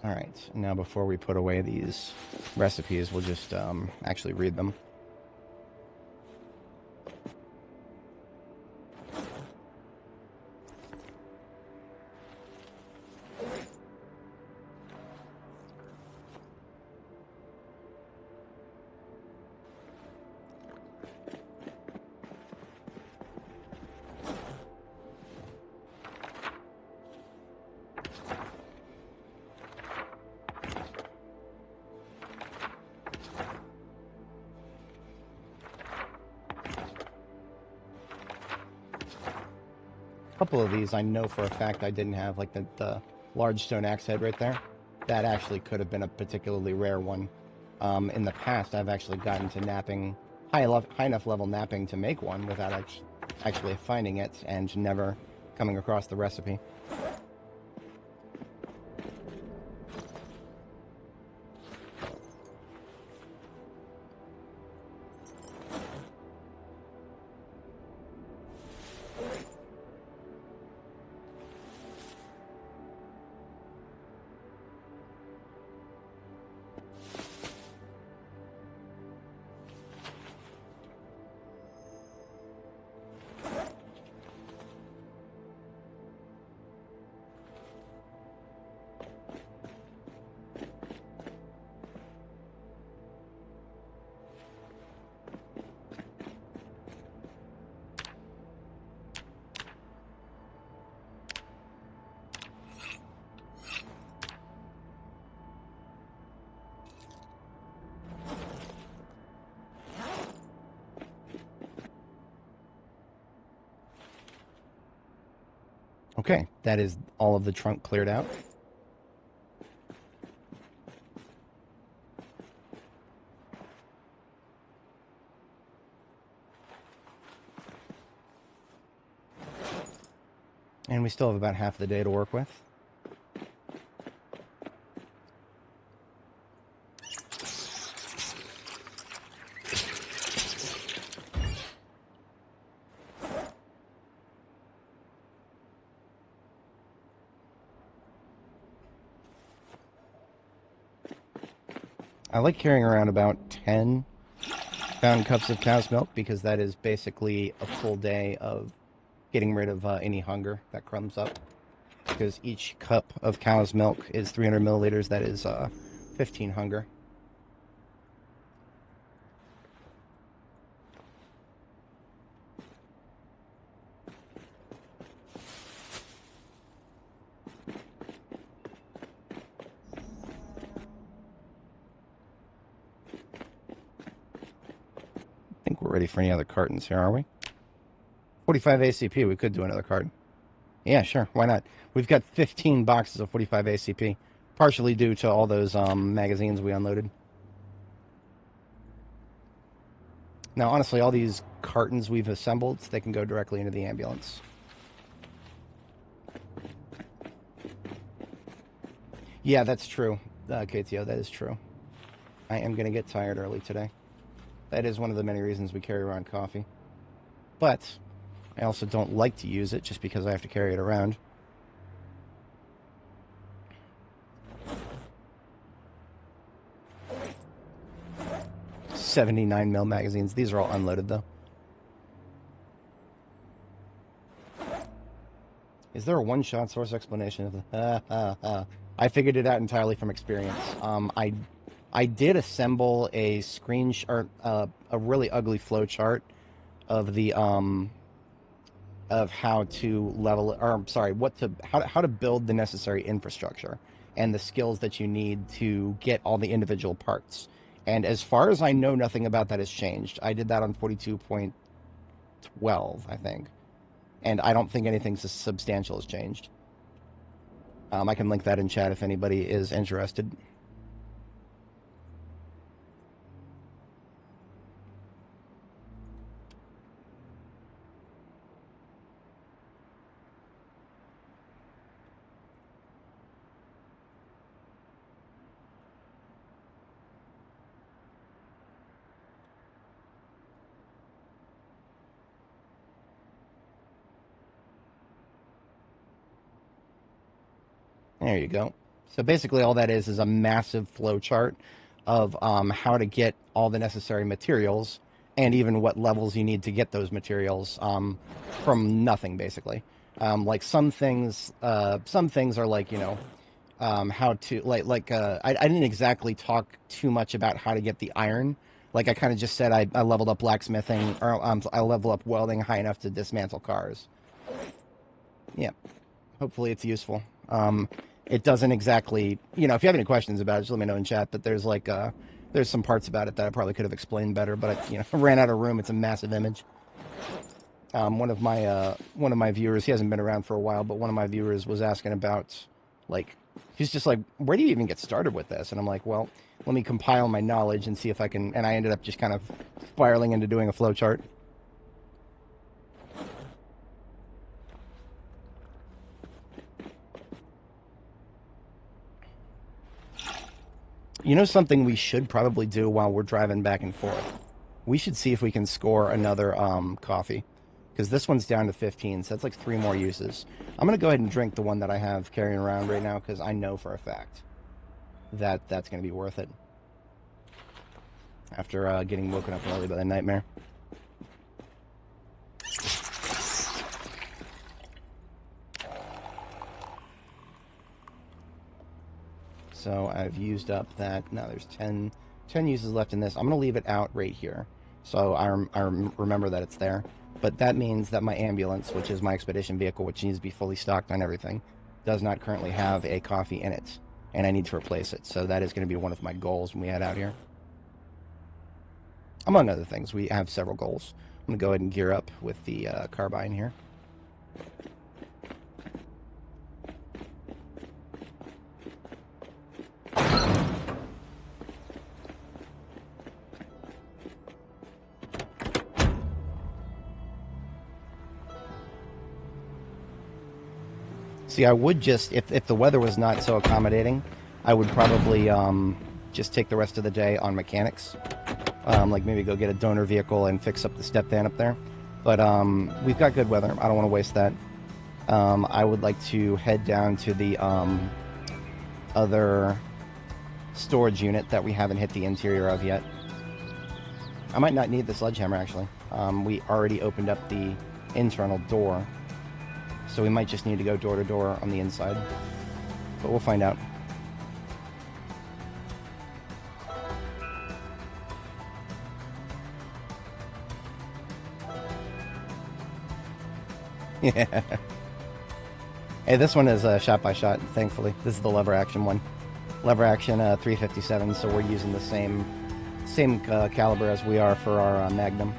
Alright, now before we put away these recipes, we'll just actually read them. A couple of these I know for a fact I didn't have, like the large stone axe head right there. That actually could have been a particularly rare one. In the past, I've actually gotten to napping, high enough level napping to make one without actually finding it and never coming across the recipe. Okay, that is all of the trunk cleared out. And we still have about half the day to work with. I like carrying around about 10 pound cups of cow's milk because that is basically a full day of getting rid of any hunger that crumbs up. Because each cup of cow's milk is 300 milliliters, that is 15 hunger. I think we're ready for any other cartons here, are we? 45 ACP, we could do another carton. Yeah, sure, why not? We've got 15 boxes of 45 ACP, partially due to all those magazines we unloaded. Now, honestly, all these cartons we've assembled, they can go directly into the ambulance. Yeah, that's true, KTO, that is true. I am going to get tired early today. That is one of the many reasons we carry around coffee. But I also don't like to use it just because I have to carry it around. 79mm magazines. These are all unloaded, though. Is there a one-shot source explanation of the... I figured it out entirely from experience. I did assemble a a really ugly flow chart of the of how to level, or I'm sorry, how to build the necessary infrastructure and the skills that you need to get all the individual parts. And as far as I know, nothing about that has changed. I did that on 42.12, I think. And I don't think anything substantial has changed. I can link that in chat if anybody is interested. There you go. So basically all that is a massive flow chart of how to get all the necessary materials and even what levels you need to get those materials from nothing, basically. Like some things are like, how to, I didn't exactly talk too much about how to get the iron. Like I kind of just said I leveled up blacksmithing, or I level up welding high enough to dismantle cars. Yeah, hopefully it's useful. It doesn't exactly, if you have any questions about it, just let me know in chat. But there's there's some parts about it that I probably could have explained better, but I ran out of room. It's a massive image. One of my viewers, he hasn't been around for a while, but one of my viewers was asking about, he's just like, where do you even get started with this? And I'm like, well, let me compile my knowledge and see if I can. And I ended up just kind of spiraling into doing a flow chart. Something we should probably do while we're driving back and forth? We should see if we can score another coffee. Because this one's down to 15, so that's like 3 more uses. I'm going to go ahead and drink the one that I have carrying around right now, because I know for a fact that that's going to be worth it. After getting woken up early by the nightmare. So I've used up that. Now there's 10 uses left in this. I'm going to leave it out right here. So I remember that it's there. But that means that my ambulance, which is my expedition vehicle, which needs to be fully stocked on everything, does not currently have a coffee in it. And I need to replace it. So that is going to be one of my goals when we head out here. Among other things, we have several goals. I'm going to go ahead and gear up with the carbine here. See, I would just, if the weather was not so accommodating, I would probably just take the rest of the day on mechanics. Like maybe go get a donor vehicle and fix up the step van up there. But we've got good weather. I don't want to waste that. I would like to head down to the other storage unit that we haven't hit the interior of yet. I might not need the sledgehammer, actually. We already opened up the internal door. So we might just need to go door to door on the inside. But we'll find out. Yeah. Hey, this one is shot by shot, thankfully. This is the lever action one. Lever action 357, so we're using the same caliber as we are for our Magnum.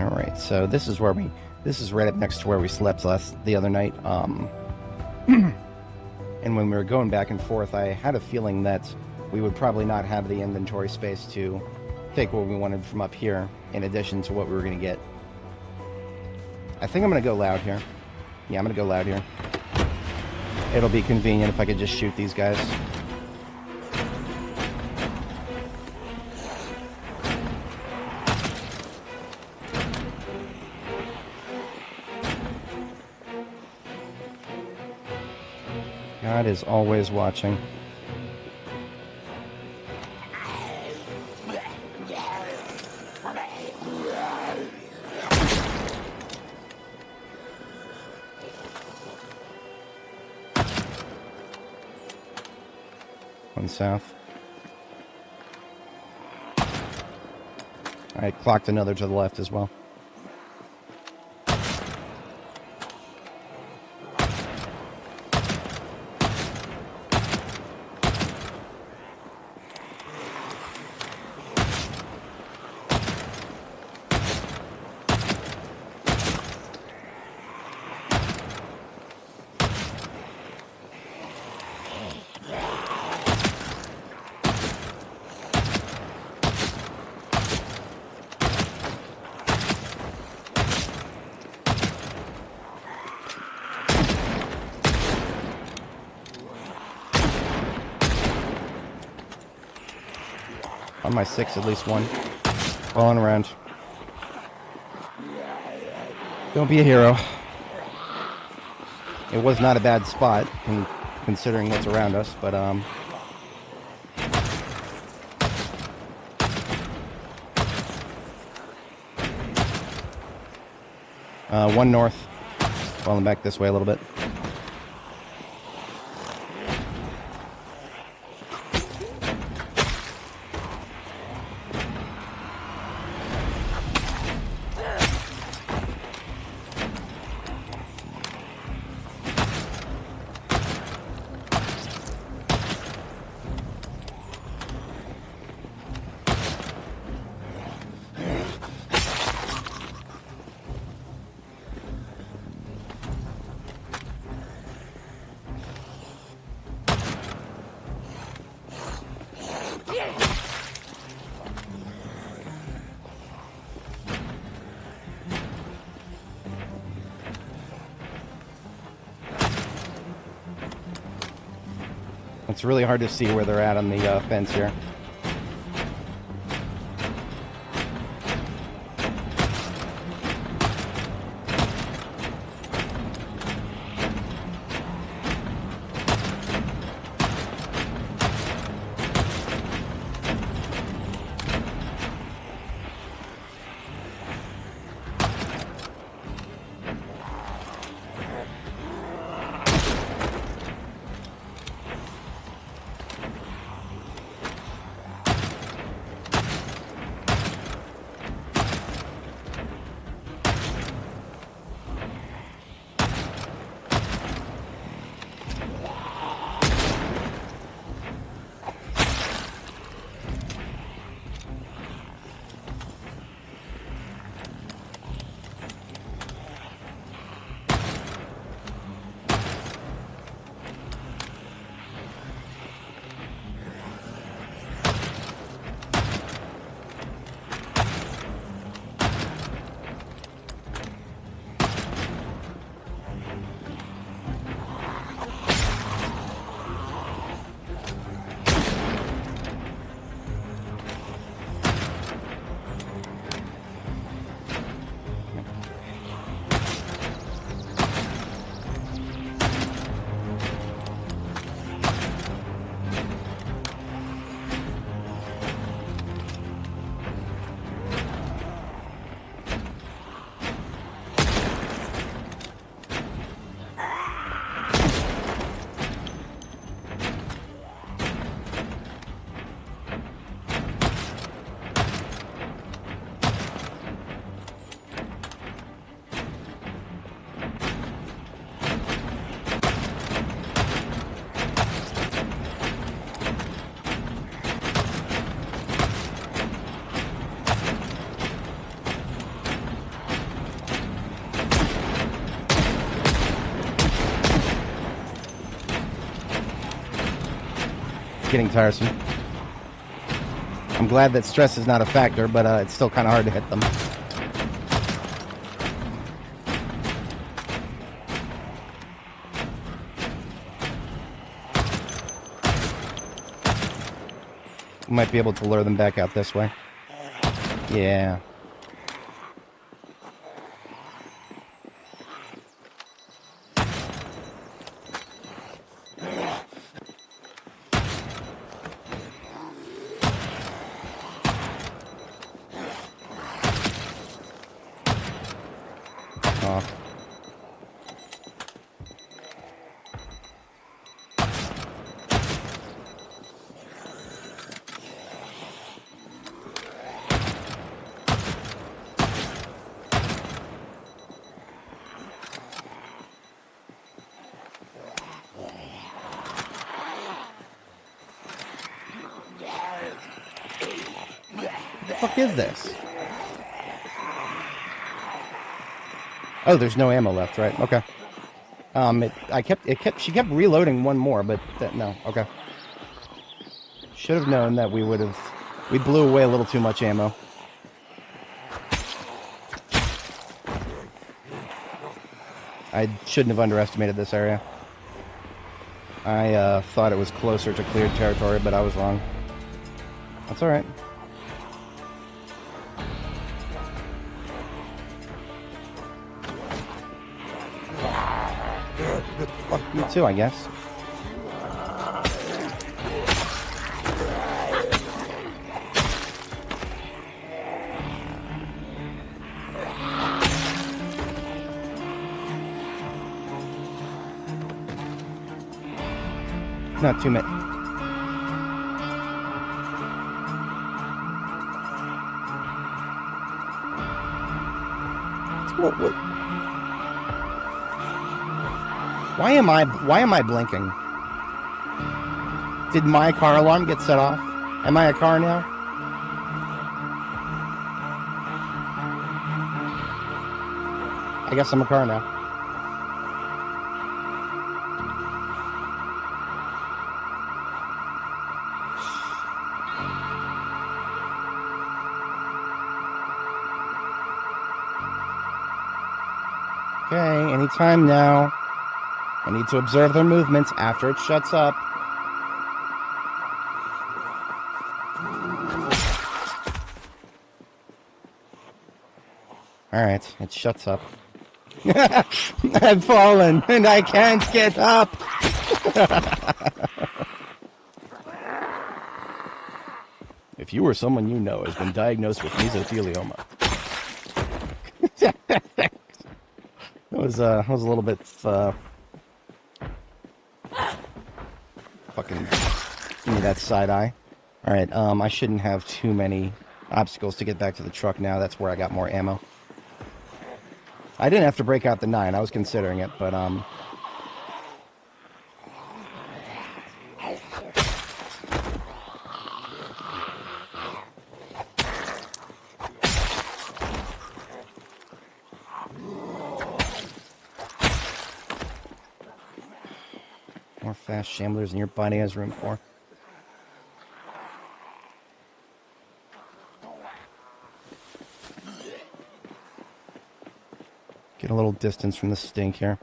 Alright, so this is where this is right up next to where we slept the other night. And when we were going back and forth, I had a feeling that we would probably not have the inventory space to take what we wanted from up here, in addition to what we were going to get. I think I'm going to go loud here. Yeah, I'm going to go loud here. It'll be convenient if I could just shoot these guys. God is always watching. One south. I clocked another to the left as well. On my 6, at least one. Falling around. Don't be a hero. It was not a bad spot, considering what's around us, but, one north. Falling back this way a little bit. It's really hard to see where they're at on the fence here. getting tiresome. I'm glad that stress is not a factor, but it's still kind of hard to hit them. Might be able to lure them back out this way. Yeah. What the fuck is this? Oh, there's no ammo left, right? Okay. She kept reloading one more, but no. Okay. Should have known that we blew away a little too much ammo. I shouldn't have underestimated this area. I thought it was closer to cleared territory, but I was wrong. That's alright. Fuck you too, I guess. Not too many. What? Why am I blinking? Did my car alarm get set off? Am I a car now? I guess I'm a car now. Okay, anytime now. I need to observe their movements after it shuts up. Alright, it shuts up. I've fallen, and I can't get up! If you or someone you know has been diagnosed with mesothelioma. That was a little bit, fucking give me that side eye. Alright, I shouldn't have too many obstacles to get back to the truck now. That's where I got more ammo. I didn't have to break out the 9. I was considering it, but, more fast shamblers than your body has room for. Get a little distance from the stink here.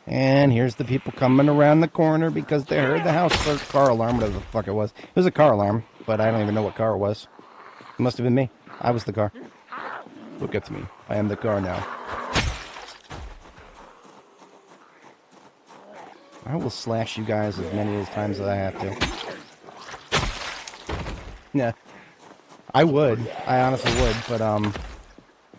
And here's the people coming around the corner because they heard the house or car alarm, whatever the fuck it was. It was a car alarm, but I don't even know what car it was. It must have been me. I was the car. Look at me. I am the car now. I will slash you guys as many times as I have to. Yeah. I would. I honestly would, but,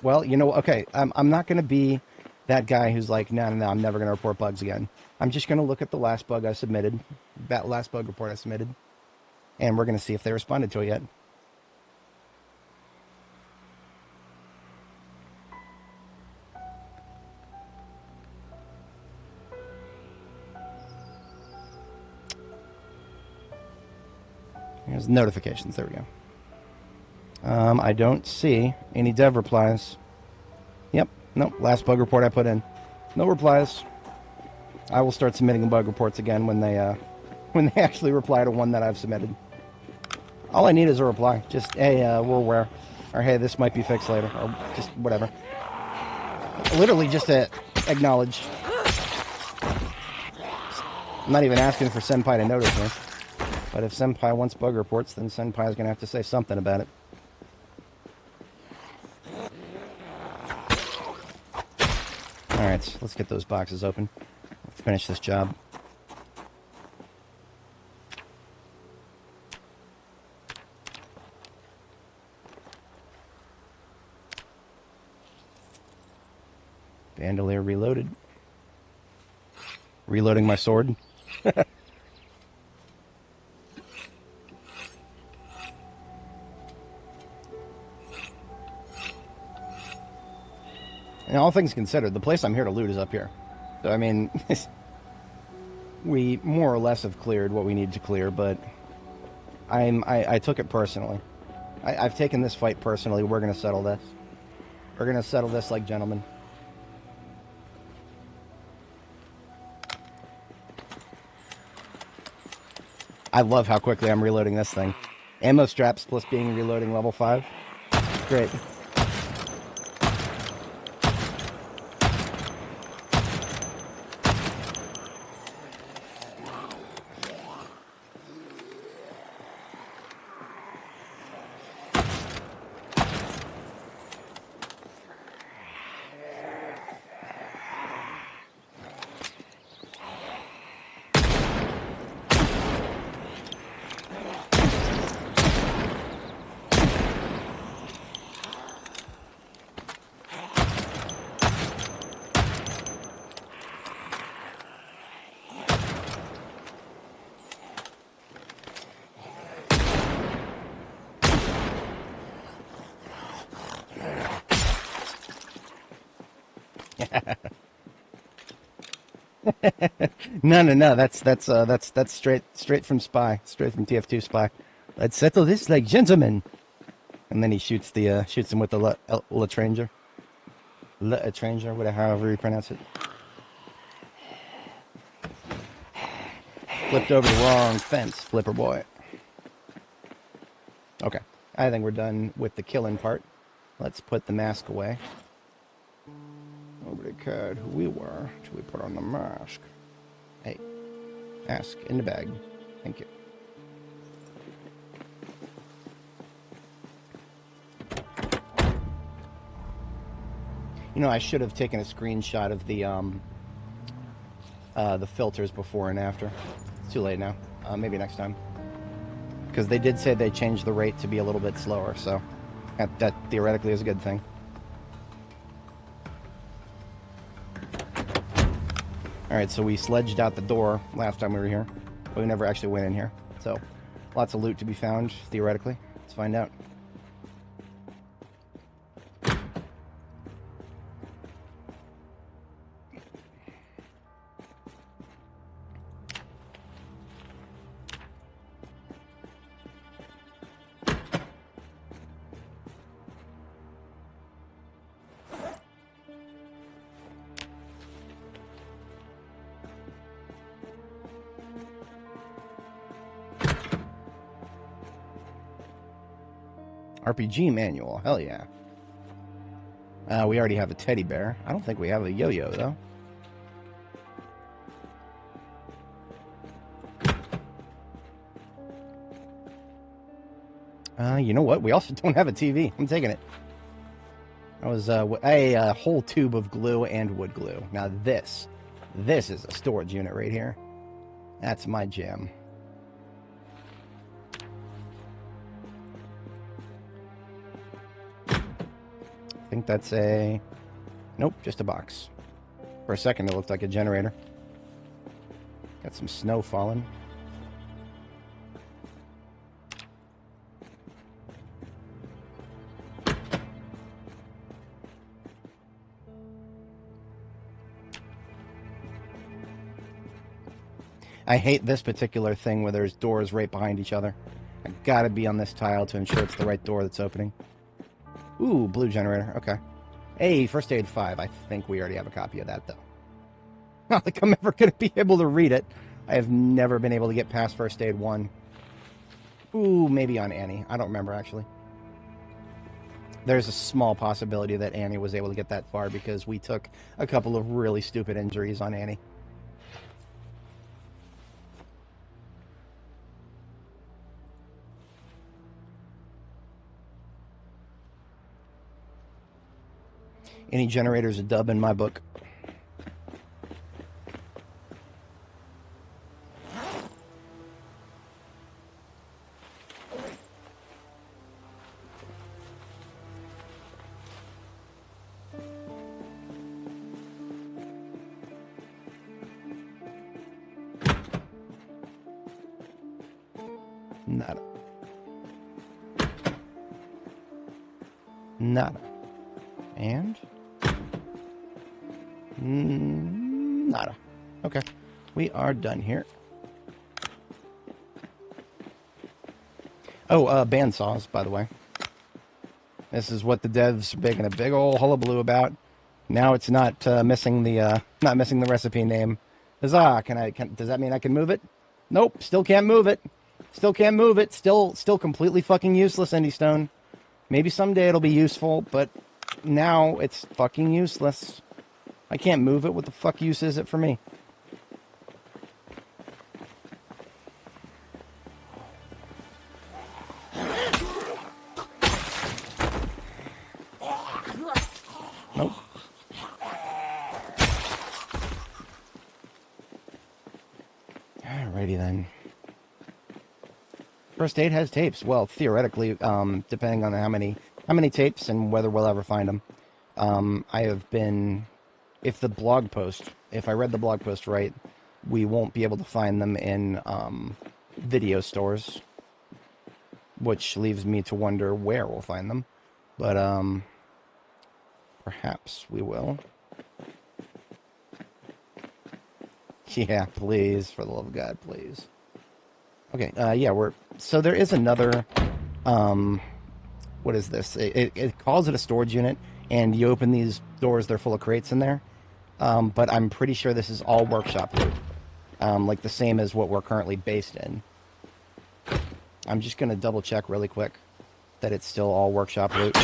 well, you know, okay, I'm not going to be that guy who's like, no, I'm never going to report bugs again. I'm just going to look at the last bug I submitted, that last bug report I submitted, and we're going to see if they responded to it yet. Here's the notifications. There we go. I don't see any dev replies. Yep. Nope. Last bug report I put in. No replies. I will start submitting bug reports again when they when they actually reply to one that I've submitted. All I need is a reply. Just, hey, we're aware. Or, hey, this might be fixed later. Or just whatever. Literally just to acknowledge. I'm not even asking for Senpai to notice me. But if Senpai wants bug reports, then Senpai is going to have to say something about it. Alright, let's get those boxes open. Let's finish this job. Bandolier reloaded. Reloading my sword. And all things considered, the place I'm here to loot is up here. So, I mean, we more or less have cleared what we need to clear, but I took it personally. I've taken this fight personally. We're going to settle this. We're going to settle this like gentlemen. I love how quickly I'm reloading this thing. Ammo straps plus being reloading level 5. Great. No. That's straight from Spy, straight from TF2 Spy. Let's settle this like gentlemen. And then he shoots him with the Latranger, whatever, however you pronounce it. Flipped over the wrong fence, flipper boy. Okay, I think we're done with the killing part. Let's put the mask away. Nobody cared who we were till we put on the mask. Hey, mask in the bag. Thank you. You know, I should have taken a screenshot of the filters before and after. It's too late now. Maybe next time. Because they did say they changed the rate to be a little bit slower, so that theoretically is a good thing. Alright, so we sledged out the door last time we were here, but we never actually went in here. So, lots of loot to be found, theoretically. Let's find out. RPG manual, hell yeah. We already have a teddy bear. I don't think we have a yo-yo, though. You know what? We also don't have a TV. I'm taking it. That was a whole tube of glue and wood glue. Now this is a storage unit right here. That's my jam. I think that's a... Nope, just a box. For a second, it looked like a generator. Got some snow falling. I hate this particular thing where there's doors right behind each other. I gotta be on this tile to ensure it's the right door that's opening. Ooh, blue generator. Okay. Hey, First Aid 5. I think we already have a copy of that, though. Not like I'm ever going to be able to read it. I have never been able to get past First Aid 1. Ooh, maybe on Annie. I don't remember, actually. There's a small possibility that Annie was able to get that far because we took a couple of really stupid injuries on Annie. Any generator's a dub in my book. Nada. Nada. And? Nada. Okay. We are done here. Oh, bandsaws, by the way. This is what the devs are making a big old hullabaloo about. Now it's not missing the recipe name. Huzzah! Does that mean I can move it? Nope. Still can't move it. Still can't move it. Still completely fucking useless, Indy Stone. Maybe someday it'll be useful, but now it's fucking useless. I can't move it. What the fuck use is it for me? Nope. Alrighty then. First Aid has tapes. Well, theoretically, depending on how many tapes and whether we'll ever find them. I have been, if I read the blog post right, we won't be able to find them in video stores, which leaves me to wonder where we'll find them. But perhaps we will. Yeah, please, for the love of God, please. Okay, yeah, so there is another, what is this? It calls it a storage unit, and you open these doors, they're full of crates in there, but I'm pretty sure this is all workshop loot, like the same as what we're currently based in. I'm just going to double check really quick that it's still all workshop loot.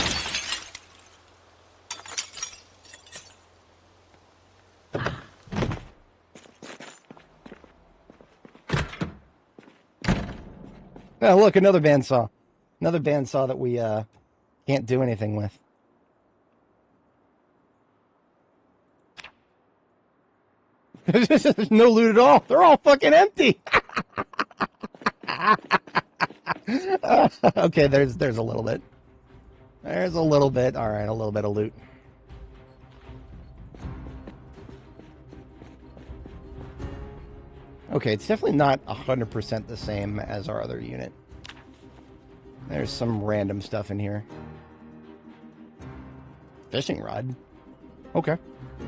Oh, look, another bandsaw. Another bandsaw that we can't do anything with. There's no loot at all. They're all fucking empty. Okay, there's a little bit. There's a little bit. All right, a little bit of loot. Okay, it's definitely not 100% the same as our other unit. There's some random stuff in here. Fishing rod? Okay.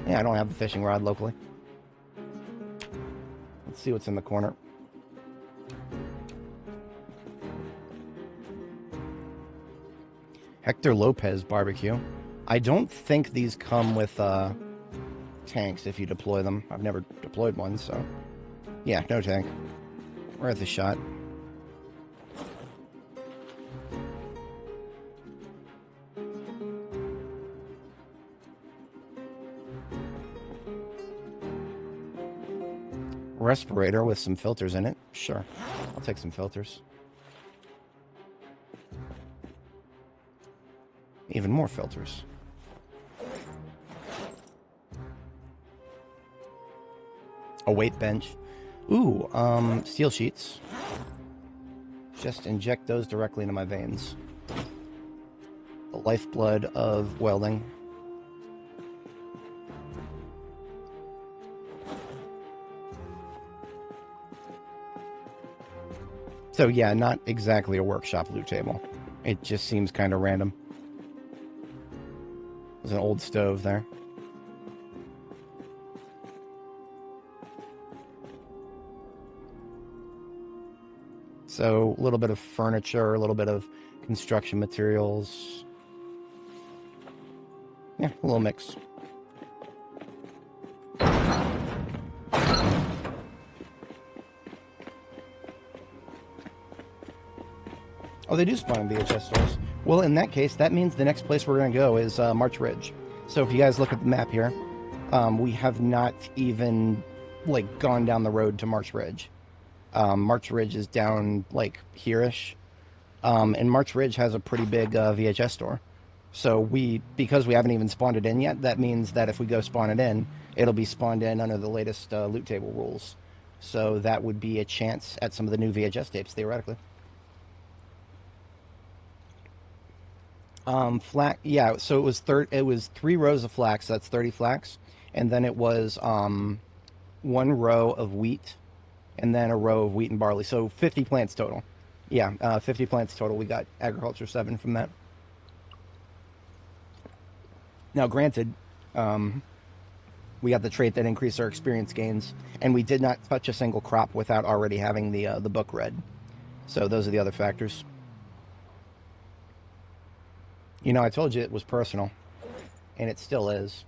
Yeah, I don't have the fishing rod locally. Let's see what's in the corner. Hector Lopez barbecue. I don't think these come with tanks if you deploy them. I've never deployed one, so... Yeah, no tank. Worth a shot. Respirator with some filters in it. Sure. I'll take some filters. Even more filters. A weight bench. Ooh, steel sheets. Just inject those directly into my veins. The lifeblood of welding. So yeah, not exactly a workshop loot table. It just seems kind of random. There's an old stove there. So a little bit of furniture, a little bit of construction materials. Yeah, a little mix. Oh, they do spawn in VHS stores. Well, in that case, that means the next place we're going to go is March Ridge. So if you guys look at the map here, we have not even, like, gone down the road to March Ridge. March Ridge is down, like, here-ish. And March Ridge has a pretty big VHS store. So because we haven't even spawned it in yet, that means that if we go spawn it in, it'll be spawned in under the latest loot table rules. So that would be a chance at some of the new VHS tapes, theoretically. Yeah, so it was 3 rows of flax, that's 30 flax, and then it was 1 row of wheat, and then a row of wheat and barley, so 50 plants total. Yeah, 50 plants total. We got agriculture 7 from that. Now, granted, we got the trait that increased our experience gains, and we did not touch a single crop without already having the book read. So those are the other factors. You know, I told you it was personal, and it still is.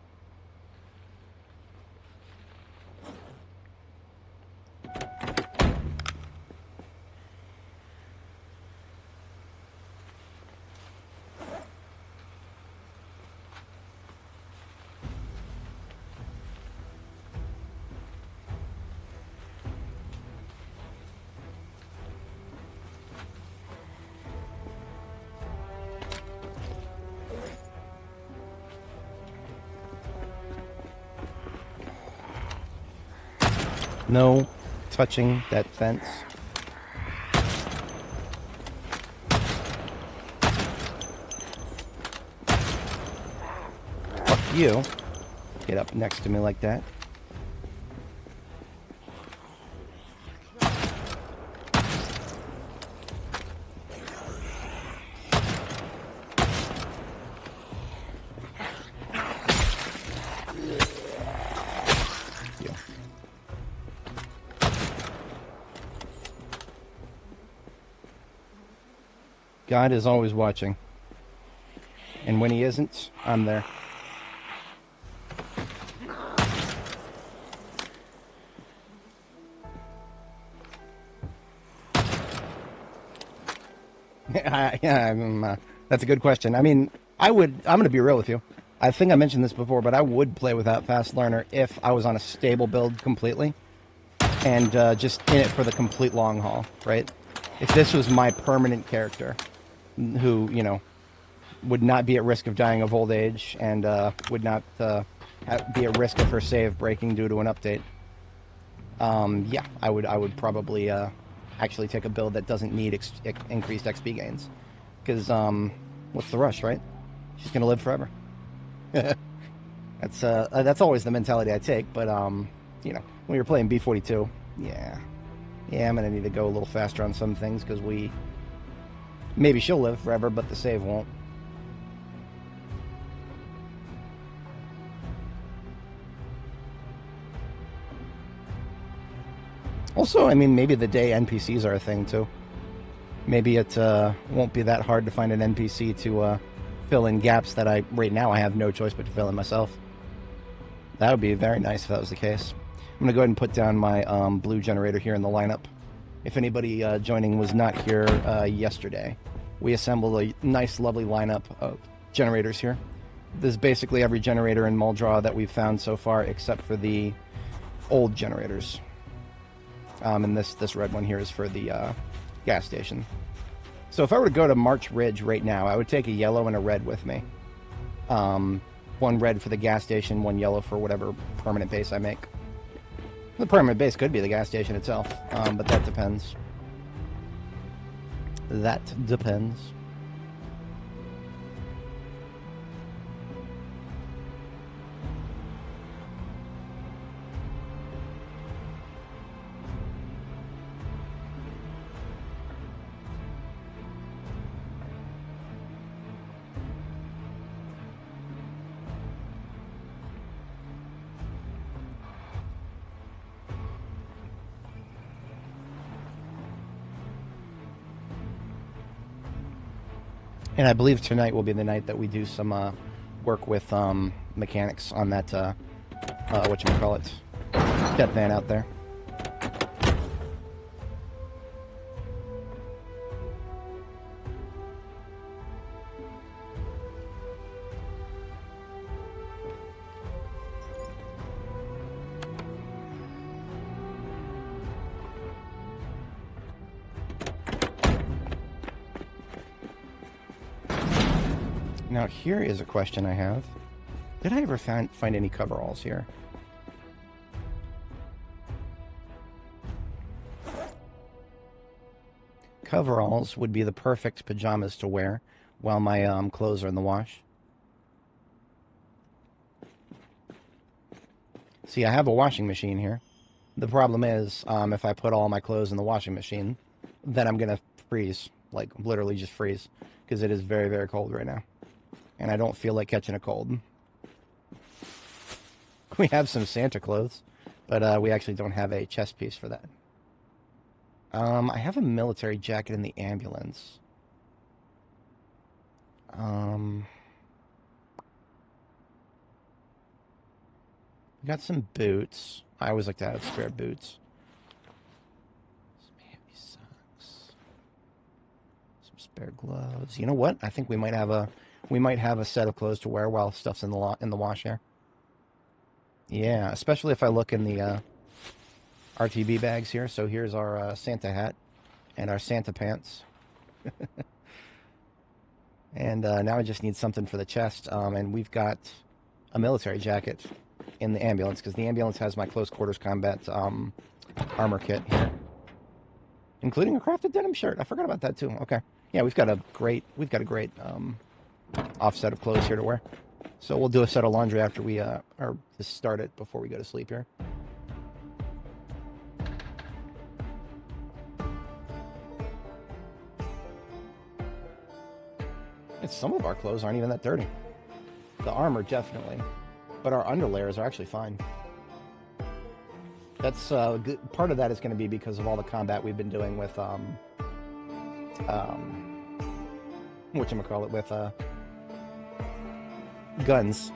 No touching that fence. Fuck you. Get up next to me like that. God is always watching. And when he isn't, I'm there. Yeah, that's a good question. I mean, I'm going to be real with you. I think I mentioned this before, but I would play without Fast Learner if I was on a stable build completely. And just in it for the complete long haul, right? If this was my permanent character, who, you know, would not be at risk of dying of old age and would not be at risk of her save breaking due to an update. Yeah, I would probably actually take a build that doesn't need increased XP gains, because what's the rush, right? She's gonna live forever. That's always the mentality I take. But you know, when you're playing B42, yeah, I'm gonna need to go a little faster on some things, because maybe she'll live forever, but the save won't. Also, I mean, maybe the day NPCs are a thing, too. Maybe it won't be that hard to find an NPC to fill in gaps that right now I have no choice but to fill in myself. That would be very nice if that was the case. I'm going to go ahead and put down my blue generator here in the lineup. If anybody joining was not here yesterday, we assembled a nice, lovely lineup of generators here. This is basically every generator in Muldraw that we've found so far, except for the old generators. And this red one here is for the gas station. So if I were to go to March Ridge right now, I would take a yellow and a red with me. One red for the gas station, one yellow for whatever permanent base I make. The permanent base could be the gas station itself, but that depends. That depends. And I believe tonight will be the night that we do some work with mechanics on that, whatchamacallit, step van out there. Now here is a question I have. Did I ever find any coveralls here? Coveralls would be the perfect pajamas to wear while my clothes are in the wash. See, I have a washing machine here. The problem is, if I put all my clothes in the washing machine, then I'm gonna freeze, like literally just freeze, because it is very, very cold right now, and I don't feel like catching a cold. We have some Santa clothes, but we actually don't have a chest piece for that. I have a military jacket in the ambulance. We got some boots. I always like to have spare boots. Some heavy socks. Some spare gloves. You know what? I think we might have a set of clothes to wear while stuff's in the wash here. Yeah, especially if I look in the RTB bags here. So here's our Santa hat and our Santa pants. And now I just need something for the chest. And we've got a military jacket in the ambulance, because the ambulance has my close quarters combat armor kit here, including a crafted denim shirt. I forgot about that too. Okay, yeah, we've got a great offset of clothes here to wear. So we'll do a set of laundry after we or just start it before we go to sleep here. Some of our clothes aren't even that dirty. The armor definitely, but our underlayers are actually fine. That's part of that is going to be because of all the combat we've been doing with whatchamacallit, with guns.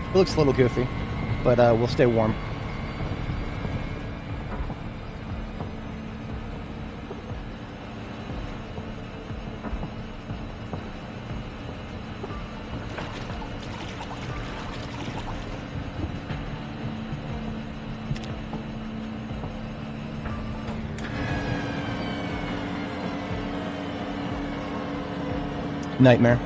It looks a little goofy, but we'll stay warm. Nightmare.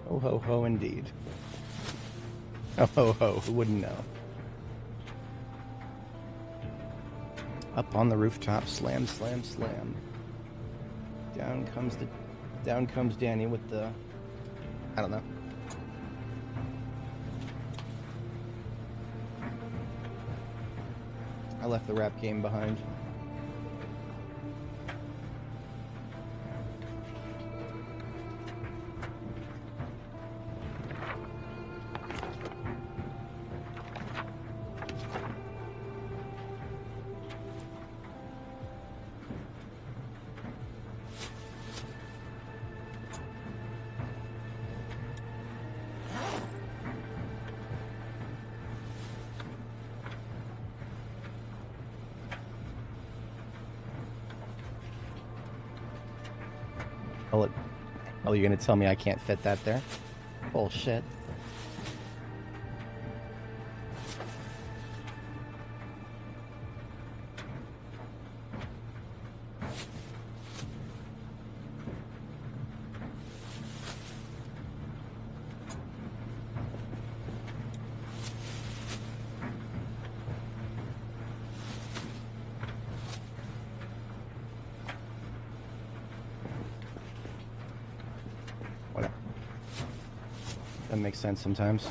Oh ho ho indeed. Oh ho ho, who wouldn't know? Up on the rooftop, slam, slam, slam. Down comes Dani with the, I don't know. I left the rap game behind. Oh, you're gonna tell me I can't fit that there? Bullshit. That makes sense sometimes.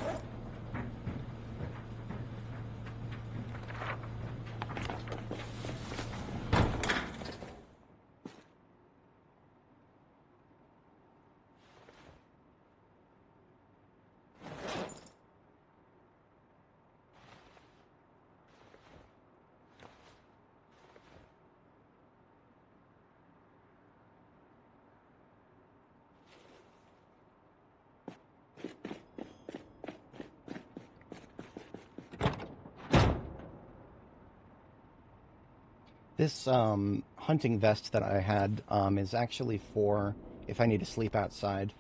This hunting vest that I had is actually for if I need to sleep outside.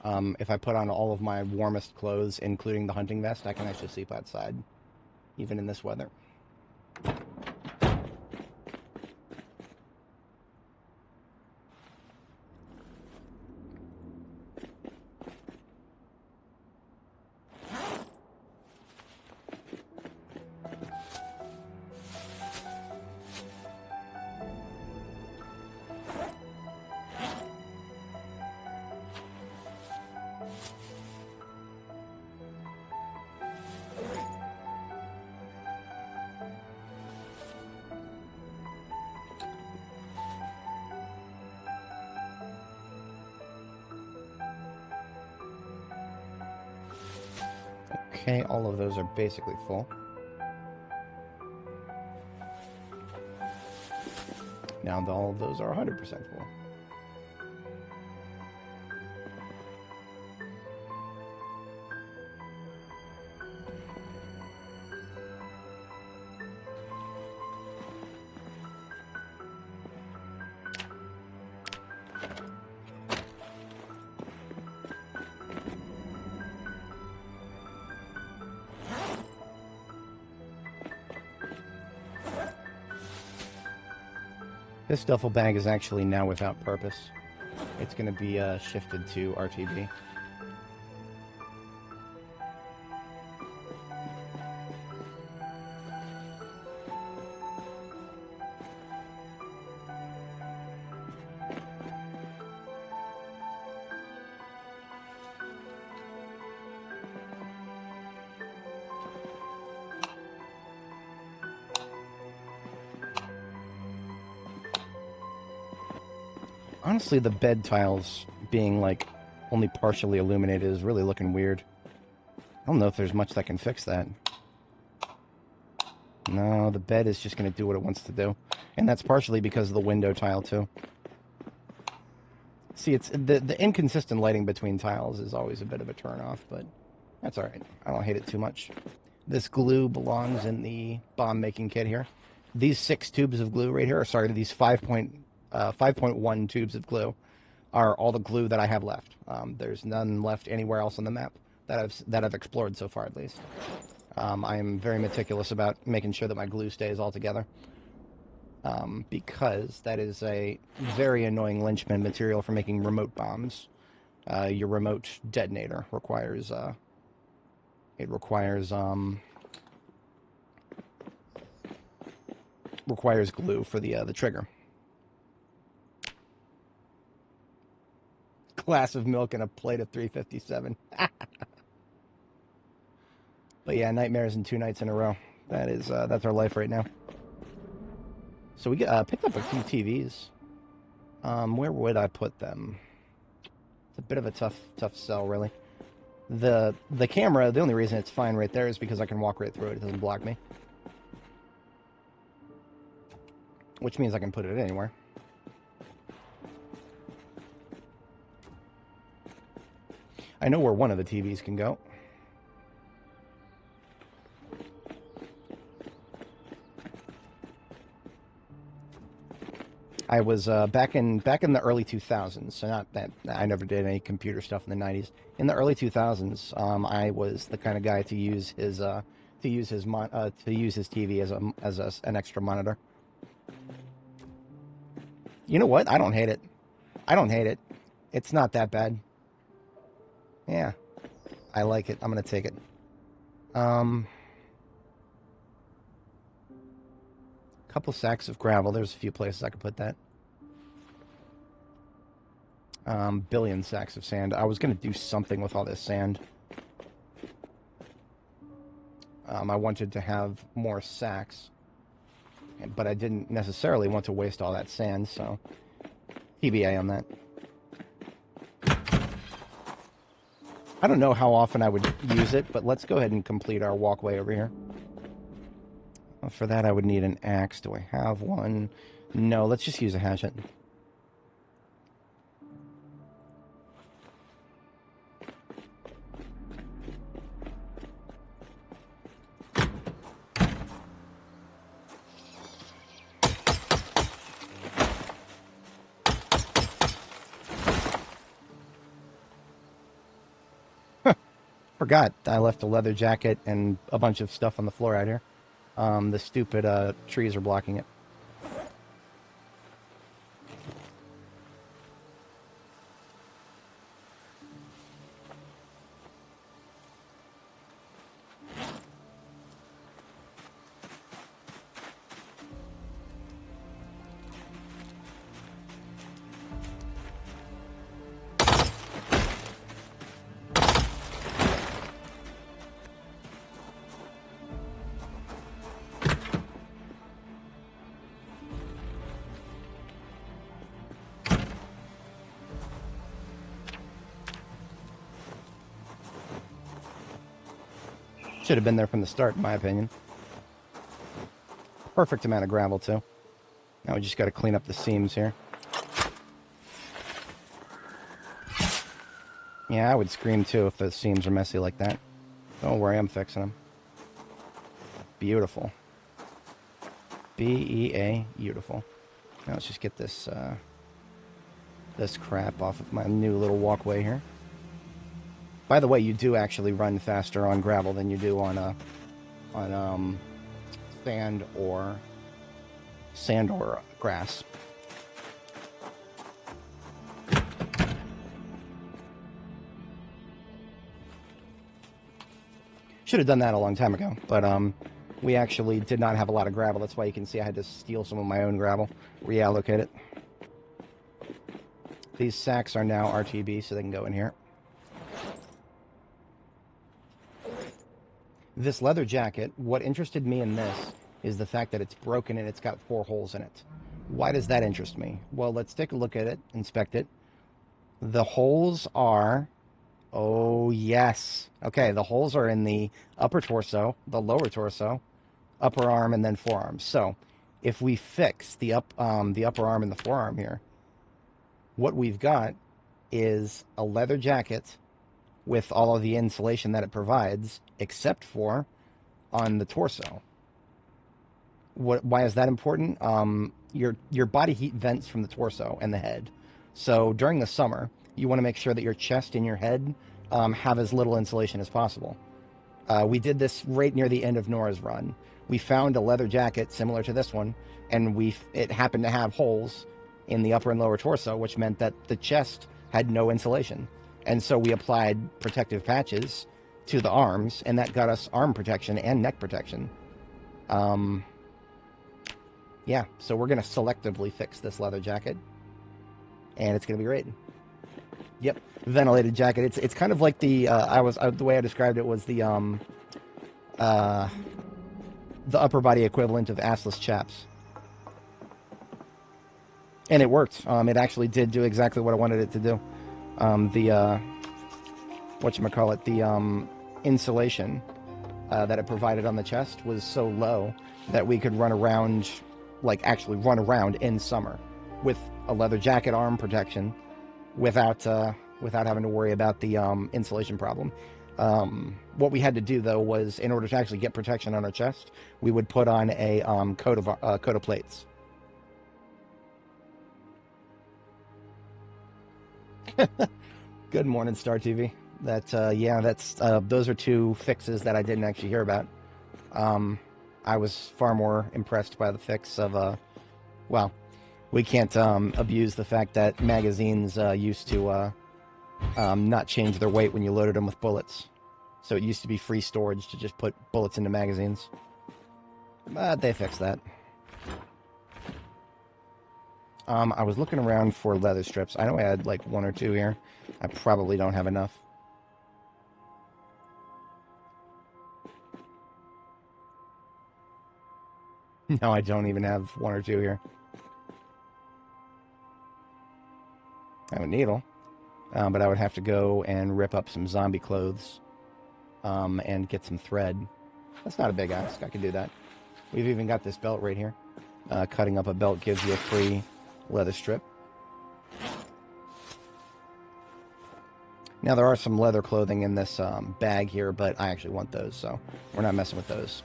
If I put on all of my warmest clothes, including the hunting vest, I can actually sleep outside, even in this weather. Okay, all of those are basically full. Now all of those are 100% full. This duffel bag is actually now without purpose. It's going to be shifted to RTB. Honestly, the bed tiles being, like, only partially illuminated is really looking weird. I don't know if there's much that can fix that. No, the bed is just going to do what it wants to do. And that's partially because of the window tile, too. See, it's the inconsistent lighting between tiles is always a bit of a turn-off, but that's alright. I don't hate it too much. This glue belongs in the bomb-making kit here. These 6 tubes of glue right here, or sorry, these 5.1 tubes of glue are all the glue that I have left. There's none left anywhere else on the map that I've explored so far, at least. I am very meticulous about making sure that my glue stays all together, because that is a very annoying linchpin material for making remote bombs. Your remote detonator requires requires glue for the trigger. Glass of milk and a plate of 357. But yeah, nightmares and 2 nights in a row. That's our life right now. So we picked up a few TVs. Where would I put them? It's a bit of a tough sell, really. The camera, the only reason it's fine right there is because I can walk right through it. It doesn't block me. Which means I can put it anywhere. I know where one of the TVs can go. I was back in the early 2000s, so not that I never did any computer stuff in the 90s. In the early 2000s, I was the kind of guy to use his TV as an extra monitor. You know what? I don't hate it. I don't hate it. It's not that bad. Yeah, I like it. I'm gonna take it. Couple sacks of gravel. There's a few places I could put that. Billion sacks of sand. I was gonna do something with all this sand. I wanted to have more sacks, but I didn't necessarily want to waste all that sand, so TBA on that. I don't know how often I would use it, but let's go ahead and complete our walkway over here. For that, I would need an axe. Do I have one? No, let's just use a hatchet. Forgot I left a leather jacket and a bunch of stuff on the floor out here. The stupid trees are blocking it. Should have been there from the start, in my opinion. Perfect amount of gravel, too. Now we just got to clean up the seams here. Yeah, I would scream, too, if the seams are messy like that. Don't worry, I'm fixing them. Beautiful. B-E-A, beautiful. Now let's just get this, this crap off of my new little walkway here. By the way, you do actually run faster on gravel than you do on sand or grass. Should have done that a long time ago, but we actually did not have a lot of gravel. That's why you can see I had to steal some of my own gravel, reallocate it. These sacks are now RTB, so they can go in here. This leather jacket, what interested me in this is the fact that it's broken and it's got 4 holes in it. Why does that interest me? Well, let's take a look at it, inspect it. The holes are... Oh, yes. Okay, the holes are in the upper torso, the lower torso, upper arm, and then forearm. So, if we fix the upper arm and the forearm here, what we've got is a leather jacket with all of the insulation that it provides, except for on the torso. Why is that important? Your body heat vents from the torso and the head. So during the summer, you want to make sure that your chest and your head have as little insulation as possible. We did this right near the end of Nora's run. We found a leather jacket similar to this one, and it happened to have holes in the upper and lower torso, which meant that the chest had no insulation. And so we applied protective patches to the arms, and that got us arm protection and neck protection. Yeah, so we're going to selectively fix this leather jacket, and it's going to be great. Yep, ventilated jacket. It's kind of like the the way I described it was the upper body equivalent of assless chaps, and it worked. It actually did do exactly what I wanted it to do. The insulation that it provided on the chest was so low that we could run around, like actually run around in summer with a leather jacket, arm protection, without having to worry about the insulation problem. What we had to do though was, in order to actually get protection on our chest, we would put on a coat of plates. Good morning, Star TV. Those are 2 fixes that I didn't actually hear about. I was far more impressed by the fix of well, we can't abuse the fact that magazines used to not change their weight when you loaded them with bullets. So it used to be free storage to just put bullets into magazines. But they fixed that. I was looking around for leather strips. I know I had like 1 or 2 here. I probably don't have enough. No, I don't even have one or two here. I have a needle, but I would have to go and rip up some zombie clothes and get some thread. That's not a big ask. I can do that. We've even got this belt right here. Cutting up a belt gives you a free leather strip. Now, there are some leather clothing in this bag here, but I actually want those, so we're not messing with those.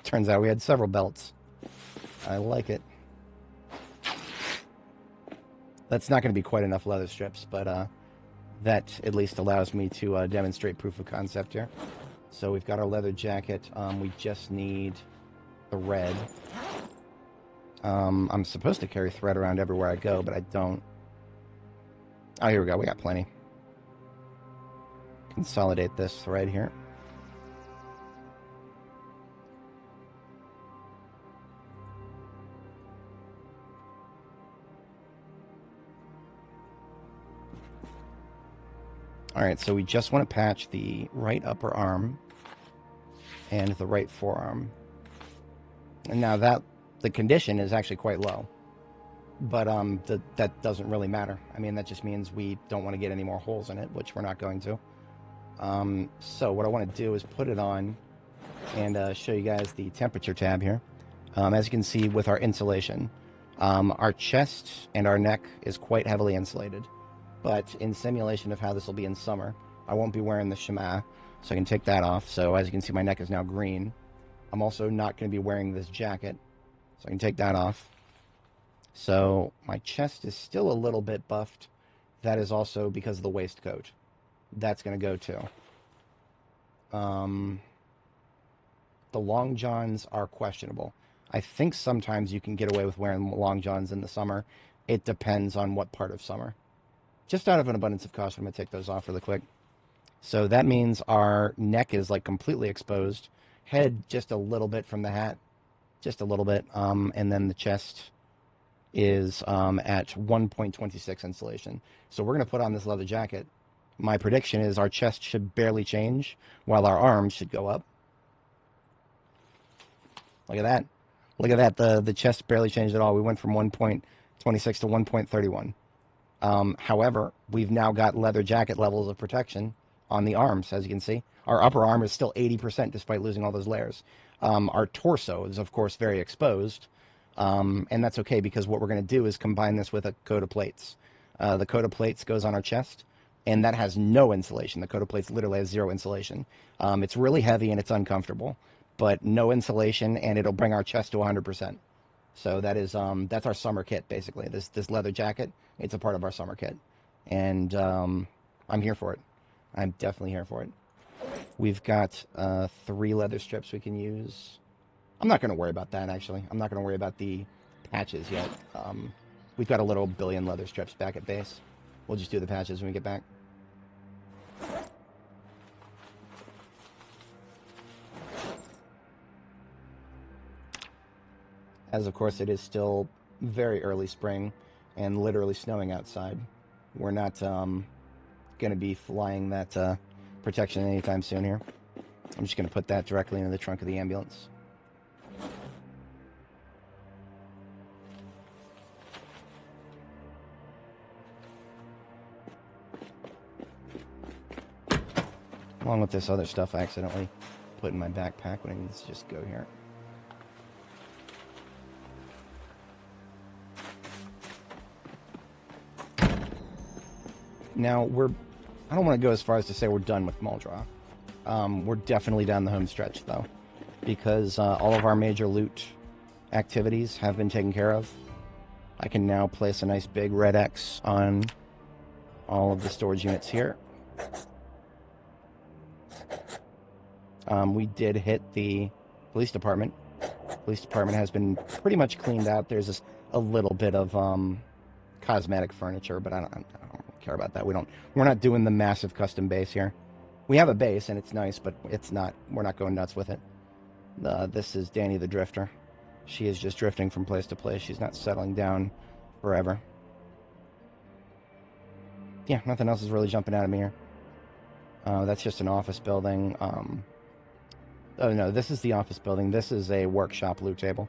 Turns out we had several belts. I like it. That's not going to be quite enough leather strips, but that at least allows me to demonstrate proof of concept here. So we've got our leather jacket. We just need thread. I'm supposed to carry thread around everywhere I go, but I don't. Oh, here we go. We got plenty. Consolidate this thread here. Alright, so we just want to patch the right upper arm and the right forearm. And now the condition is actually quite low. But that doesn't really matter. I mean, that just means we don't want to get any more holes in it, which we're not going to. So what I want to do is put it on and show you guys the temperature tab here. As you can see with our insulation, our chest and our neck is quite heavily insulated. But in simulation of how this will be in summer, I won't be wearing the chemin, so I can take that off. So as you can see, my neck is now green. I'm also not going to be wearing this jacket, so I can take that off. So my chest is still a little bit buffed. That is also because of the waistcoat. That's going to go too. The long johns are questionable. I think sometimes you can get away with wearing long johns in the summer. It depends on what part of summer. Just out of an abundance of caution, I'm going to take those off really quick. So that means our neck is like completely exposed. Head just a little bit from the hat. Just a little bit. And then the chest is at 1.26 insulation. So we're going to put on this leather jacket. My prediction is our chest should barely change, while our arms should go up. Look at that. Look at that. The chest barely changed at all. We went from 1.26 to 1.31. However, we've now got leather jacket levels of protection on the arms, as you can see. Our upper arm is still 80% despite losing all those layers. Our torso is, of course, very exposed, and that's okay because what we're going to do is combine this with a coat of plates. The coat of plates goes on our chest, and that has no insulation. The coat of plates literally has zero insulation. It's really heavy and it's uncomfortable, but no insulation, and it'll bring our chest to 100%. So that is that's our summer kit, basically. This leather jacket, it's a part of our summer kit. And I'm here for it. I'm definitely here for it. We've got 3 leather strips we can use. I'm not going to worry about that, actually. I'm not going to worry about the patches yet. We've got a little billion leather strips back at base. We'll just do the patches when we get back. As, of course, it is still very early spring and literally snowing outside. We're not going to be flying that protection anytime soon here. I'm just going to put that directly into the trunk of the ambulance. Along with this other stuff I accidentally put in my backpack when it needs to just go here. Now, I don't want to go as far as to say we're done with Muldraugh. We're definitely down the home stretch, though, because all of our major loot activities have been taken care of. I can now place a nice big red X on all of the storage units here. We did hit the police department. The police department has been pretty much cleaned out. There's just a little bit of cosmetic furniture, but I don't care about that. We're not doing the massive custom base here. We have a base, and it's nice, but it's not. We're not going nuts with it. This is Dani the Drifter. She is just drifting from place to place. She's not settling down forever. Yeah, nothing else is really jumping out at me here. That's just an office building. Oh no, this is the office building. This is a workshop loot table.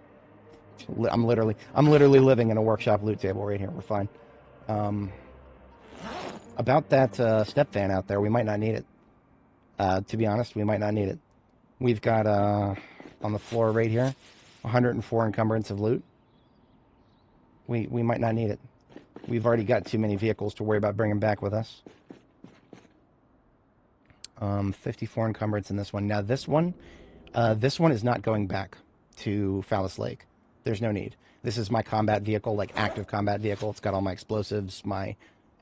I'm literally living in a workshop loot table right here. We're fine. About that step fan out there, we might not need it. To be honest, we might not need it. We've got on the floor right here, 104 encumbrance of loot. We might not need it. We've already got too many vehicles to worry about bringing back with us. 54 encumbrance in this one. Now this one is not going back to Phallus Lake. There's no need. This is my combat vehicle, like active combat vehicle. It's got all my explosives, my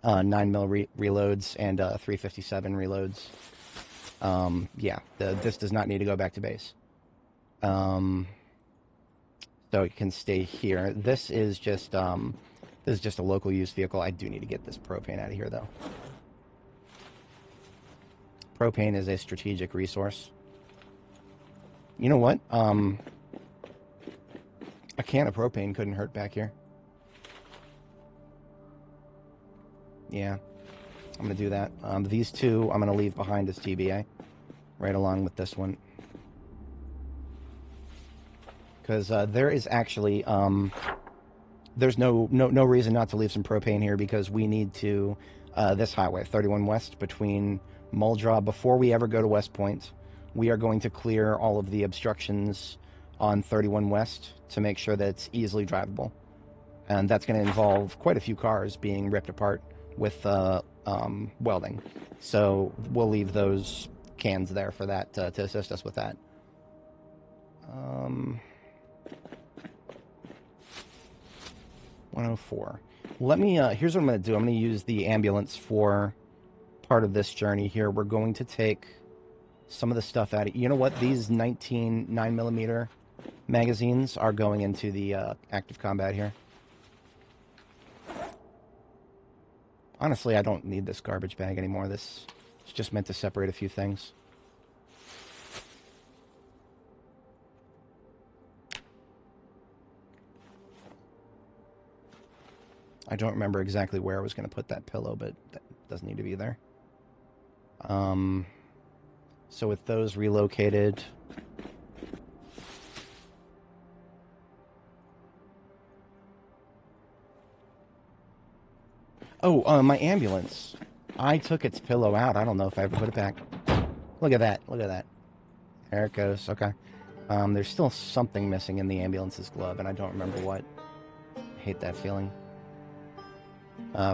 9mm reloads, and 357 reloads. Yeah, this does not need to go back to base. So it can stay here. This is just a local use vehicle. I do need to get this propane out of here, though. Propane is a strategic resource. You know what? A can of propane couldn't hurt back here. Yeah, I'm going to do that. These two I'm going to leave behind as TBA, right along with this one. Because there is actually, there's no reason not to leave some propane here, because we need to, this highway, 31 West, between Muldra, before we ever go to West Point, we are going to clear all of the obstructions on 31 West to make sure that it's easily drivable. And that's going to involve quite a few cars being ripped apart with welding. So we'll leave those cans there for that, to assist us with that. 104. Let me, here's what I'm going to do. I'm going to use the ambulance for part of this journey here. We're going to take some of the stuff out of, you know what, these 19 9mm magazines are going into the active combat here. Honestly, I don't need this garbage bag anymore. This is just meant to separate a few things. I don't remember exactly where I was going to put that pillow, but that doesn't need to be there. So with those relocated, oh, my ambulance. I took its pillow out. I don't know if I ever put it back. Look at that. Look at that. There it goes. Okay. There's still something missing in the ambulance's glove, and I don't remember what. I hate that feeling.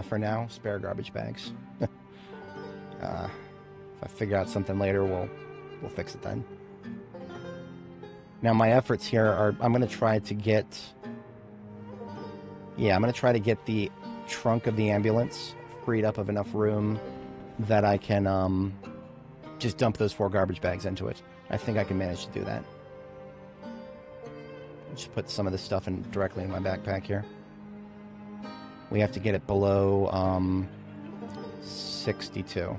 For now, spare garbage bags. If I figure out something later, we'll fix it then. Now my efforts here are, I'm going to try to get, yeah, I'm going to try to get the trunk of the ambulance freed up of enough room that I can just dump those 4 garbage bags into it. I think I can manage to do that. Just put some of this stuff directly in my backpack here. We have to get it below 62.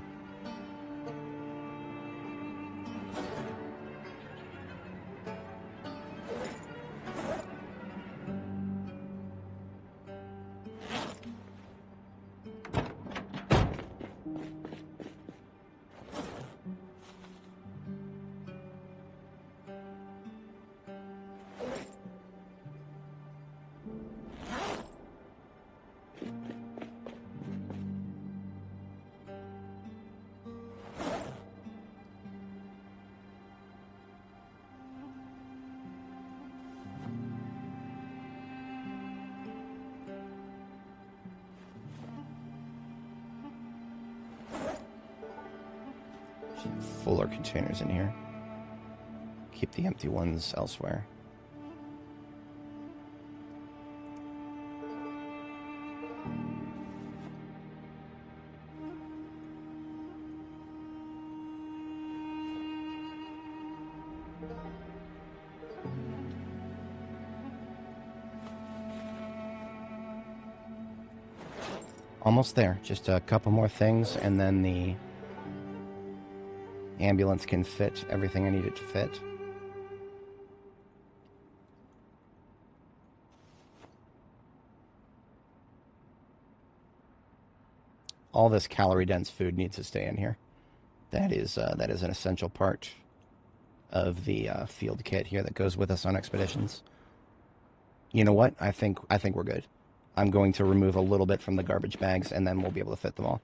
Fuller containers in here. Keep the empty ones elsewhere. Almost there. Just a couple more things, and then the ambulance can fit everything I need it to fit. All this calorie-dense food needs to stay in here. That is an essential part of the field kit here that goes with us on expeditions. You know what? I think we're good. I'm going to remove a little bit from the garbage bags, and then we'll be able to fit them all.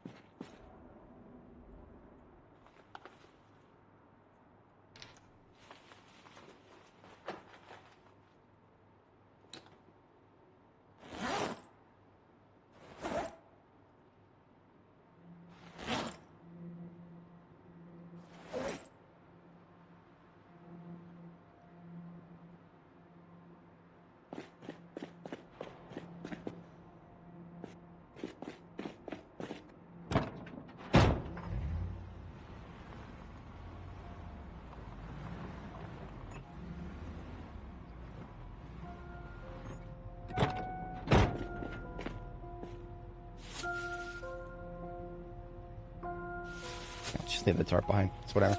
Just leave the tarp behind. It's whatever.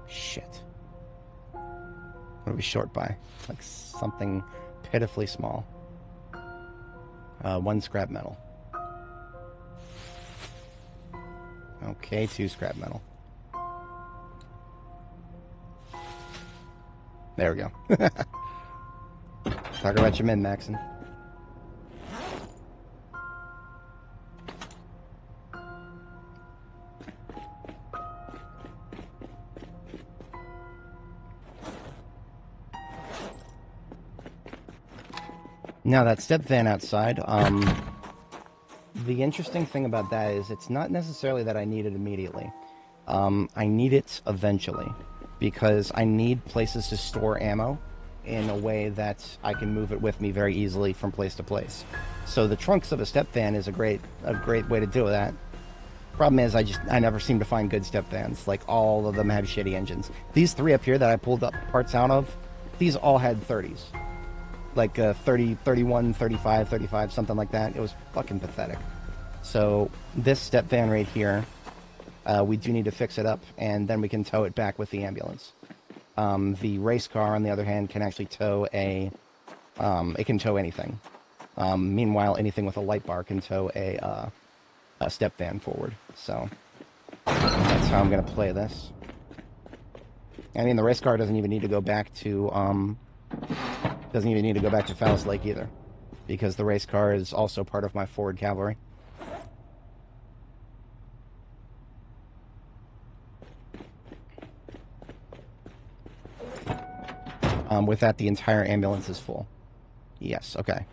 Shit. What are we short by? Like something pitifully small. 1 scrap metal. Okay, 2 scrap metal. There we go. Talk about your min-maxing. Now that step van outside, the interesting thing about that is it's not necessarily that I need it immediately. I need it eventually, because I need places to store ammo in a way that I can move it with me very easily from place to place. So the trunks of a step van is a great way to do that. Problem is, I never seem to find good step vans. Like, all of them have shitty engines. These 3 up here that I pulled up parts out of, these all had 30s. Like 30, 31, 35, 35, something like that. It was fucking pathetic. So this step van right here, we do need to fix it up, and then we can tow it back with the ambulance. The race car, on the other hand, can actually tow it can tow anything. Meanwhile, anything with a light bar can tow a step van forward. So that's how I'm going to play this. I mean, the race car doesn't even need to go back to Fallis Lake either, because the race car is also part of my forward cavalry. With that, the entire ambulance is full. Yes, okay.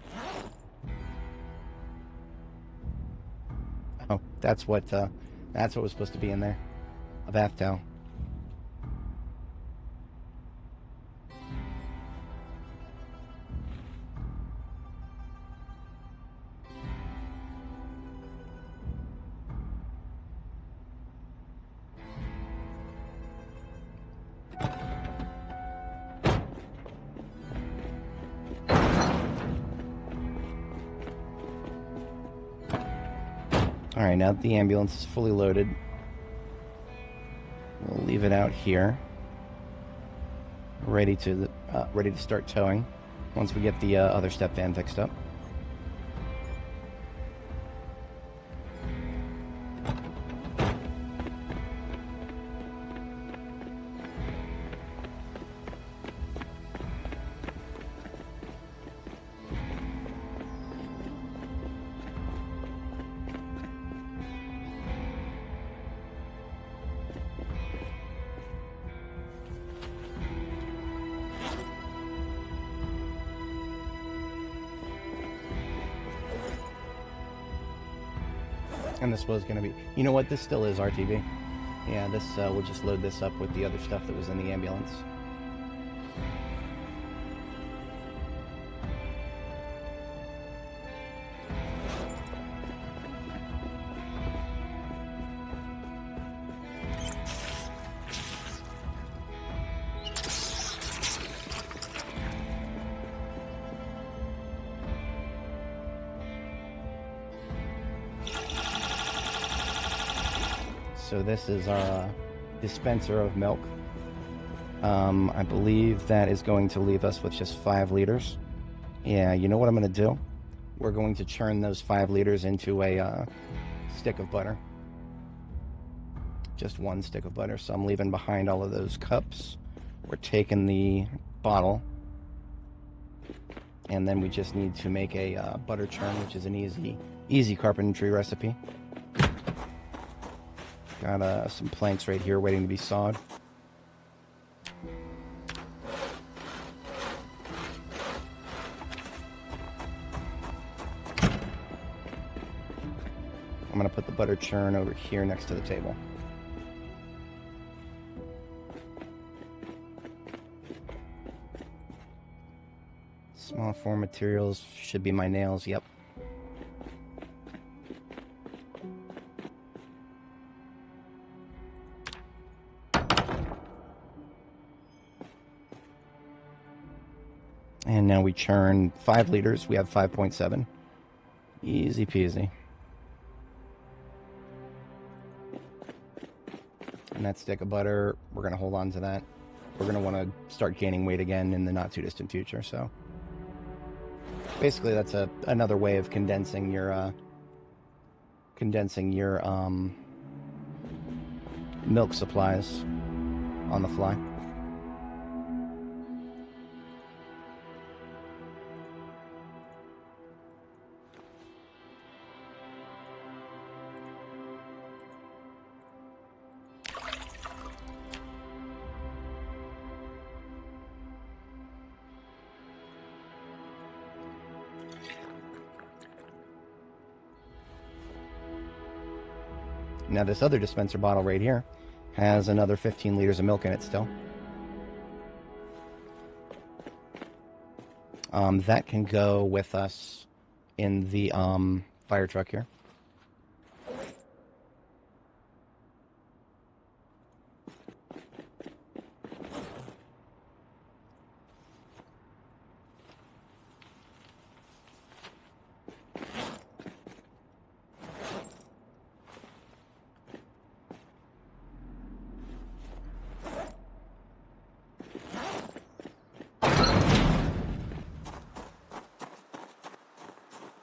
Oh, that's what was supposed to be in there. A bath towel. Alright, now that the ambulance is fully loaded, we'll leave it out here, ready to start towing once we get the other step van fixed up. And this was going to be... You know what? This still is RTV. Yeah, this we'll just load this up with the other stuff that was in the ambulance. so this is our dispenser of milk. I believe that is going to leave us with just 5 liters. Yeah, you know what I'm going to do? We're going to churn those 5 liters into a stick of butter. Just 1 stick of butter. So I'm leaving behind all of those cups. We're taking the bottle. And then we just need to make a butter churn, which is an easy carpentry recipe. Got some planks right here waiting to be sawed. I'm going to put the butter churn over here next to the table. Small form materials should be my nails, yep. And now we churn 5 liters. We have 5.7. Easy peasy. And that stick of butter, we're going to hold on to that. We're going to want to start gaining weight again in the not too distant future, so. Basically, that's another way of condensing your milk supplies on the fly. Now this other dispenser bottle right here has another 15 liters of milk in it still. That can go with us in the fire truck here.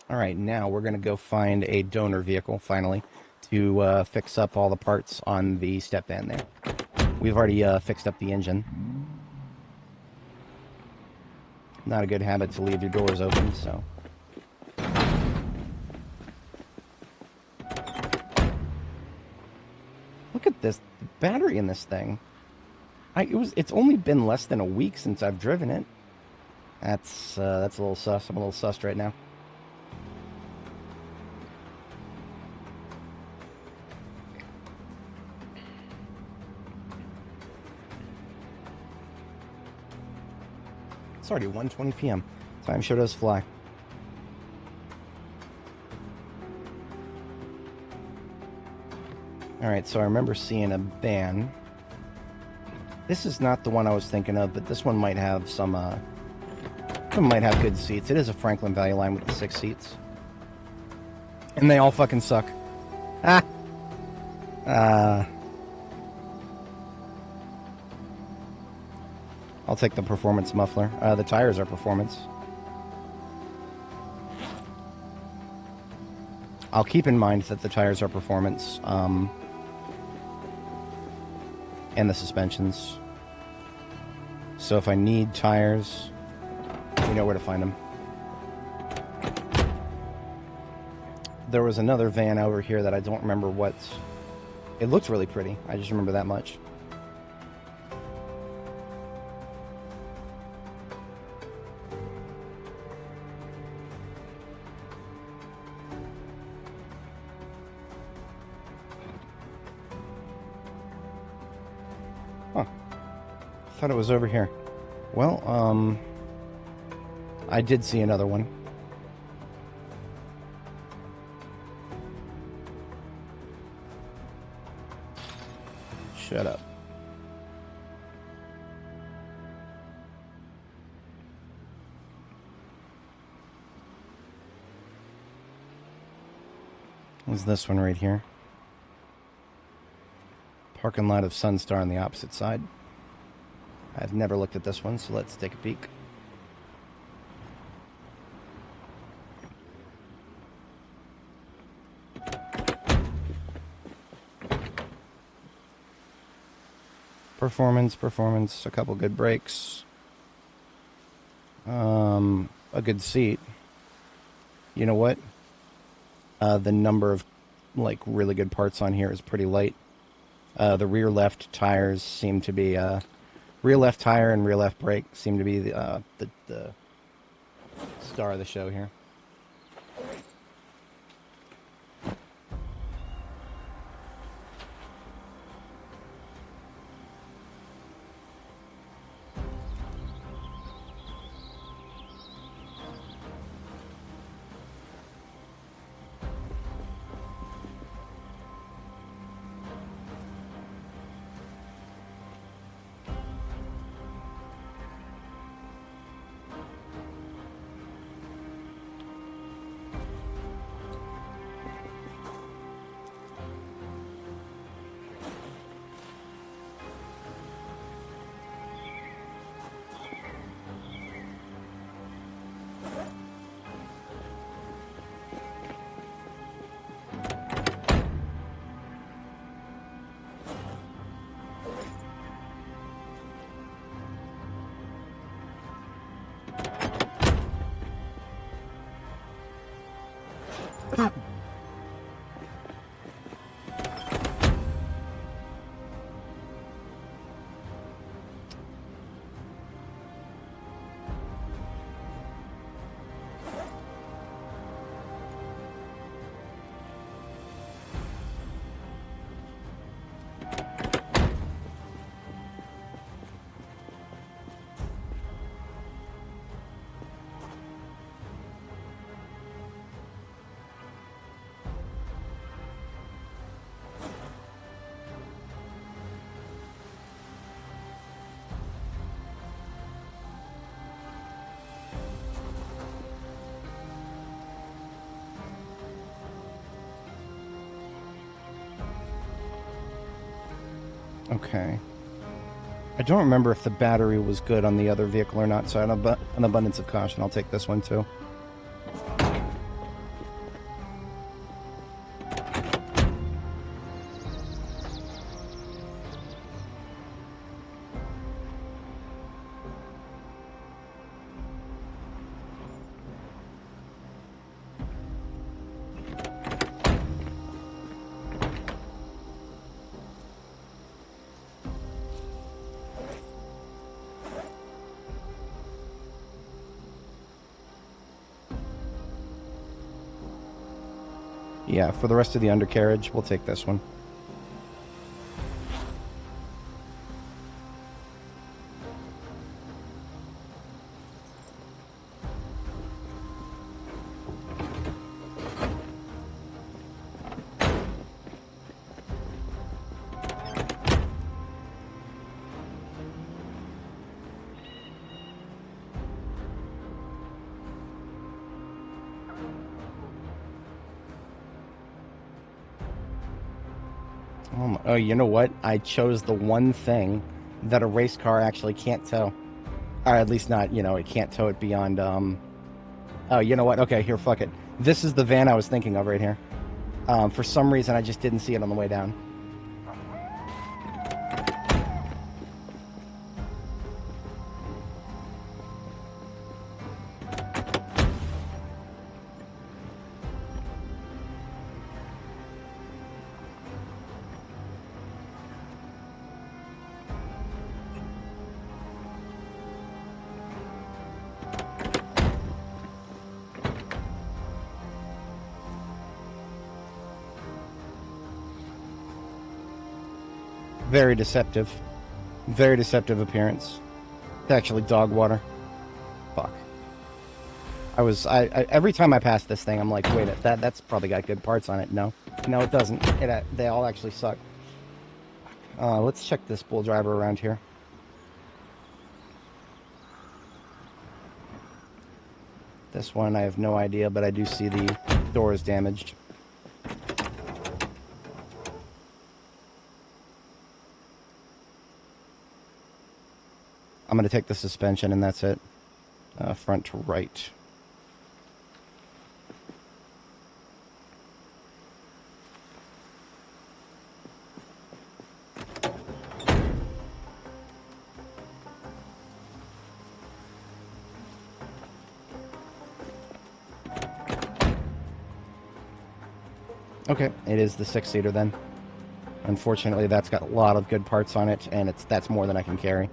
Alright, now we're going to go find a donor vehicle, finally, to fix up all the parts on the step van there. We've already fixed up the engine. Not a good habit to leave your doors open, so... Look at this, the battery in this thing. It's only been less than a week since I've driven it. That's a little sus. I'm a little sussed right now. It's already 1:20 p.m. Time sure does fly. Alright, so I remember seeing a van. This is not the one I was thinking of, but this one might have some, might have good seats. It is a Franklin Value Line with the 6 seats. And they all fucking suck. Ah! I'll take the performance muffler. The tires are performance. I'll keep in mind that the tires are performance, and the suspensions. So if I need tires, you know where to find them. There was another van over here that I don't remember what... It looked really pretty. I just remember that much. Huh. I thought it was over here. Well, I did see another one. Shut up. What's this one right here? Parking lot of Sunstar on the opposite side. I've never looked at this one, so let's take a peek. Performance, a couple good brakes. A good seat. You know what? The number of, like, really good parts on here is pretty light. The rear left tires seem to be, rear left tire and rear left brake seem to be the star of the show here. Okay. I don't remember if the battery was good on the other vehicle or not, so out of an abundance of caution, I'll take this one too. Yeah, for the rest of the undercarriage, we'll take this one. Oh, you know what? I chose the one thing that a race car actually can't tow. Or at least not, you know, it can't tow it beyond, Oh, you know what? Okay, here, fuck it. This is the van I was thinking of right here. For some reason, I just didn't see it on the way down. Very deceptive. Very deceptive appearance. It's actually dog water. Fuck. Every time I pass this thing, I'm like, wait, that's probably got good parts on it. No. No, it doesn't. They all actually suck. Let's check this bull driver around here. This one, I have no idea, but I do see the door is damaged. I'm going to take the suspension, and that's it. Front to right. Okay, it is the 6-seater then. Unfortunately, that's got a lot of good parts on it, and that's more than I can carry.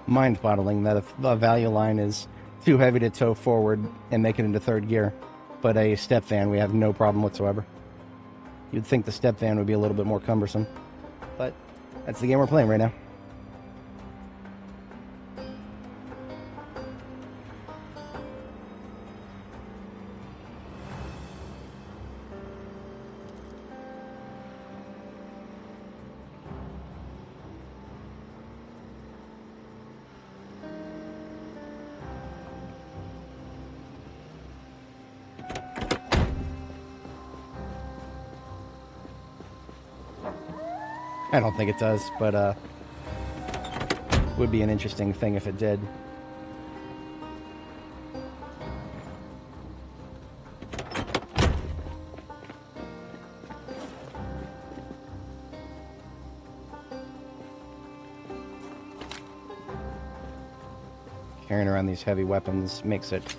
Mind-boggling that if the value line is too heavy to tow forward and make it into third gear, but a step van we have no problem whatsoever. You'd think the step van would be a little bit more cumbersome, but that's the game we're playing right now. I don't think it does, but would be an interesting thing if it did. Carrying around these heavy weapons makes it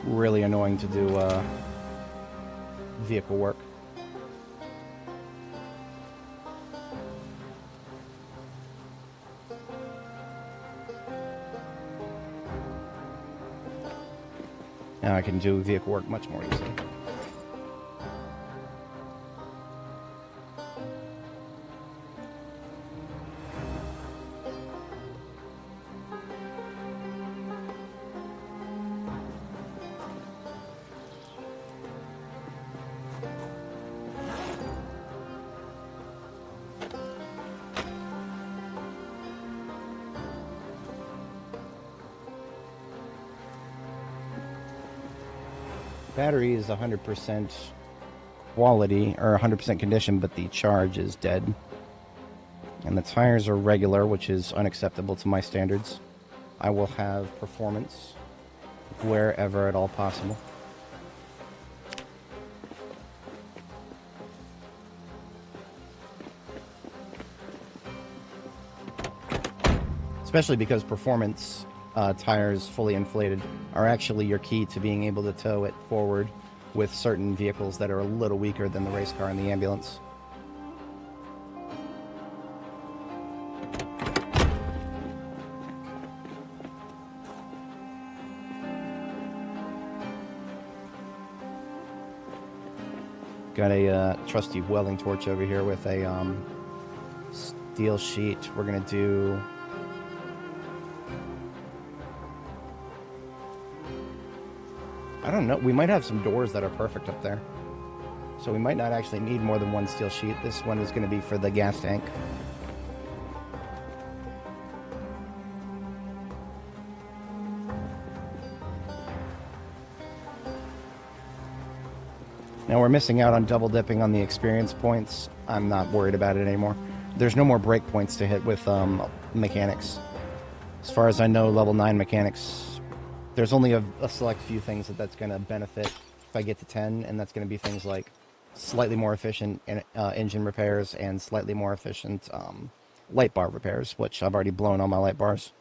really annoying to do vehicle work. Now I can do vehicle work much more easily. Battery is 100% quality, or 100% condition, but the charge is dead. And the tires are regular, which is unacceptable to my standards. I will have performance wherever at all possible. Especially because performance tires fully inflated are actually your key to being able to tow it forward with certain vehicles that are a little weaker than the race car and the ambulance. Got a trusty welding torch over here with a steel sheet. We're going to do... I don't know. We might have some doors that are perfect up there. So we might not actually need more than one steel sheet. This one is going to be for the gas tank. Now we're missing out on double dipping on the experience points. I'm not worried about it anymore. There's no more break points to hit with mechanics. As far as I know, level 9 mechanics, there's only a select few things that's going to benefit if I get to 10, and that's going to be things like slightly more efficient engine repairs and slightly more efficient light bar repairs, which I've already blown all my light bars.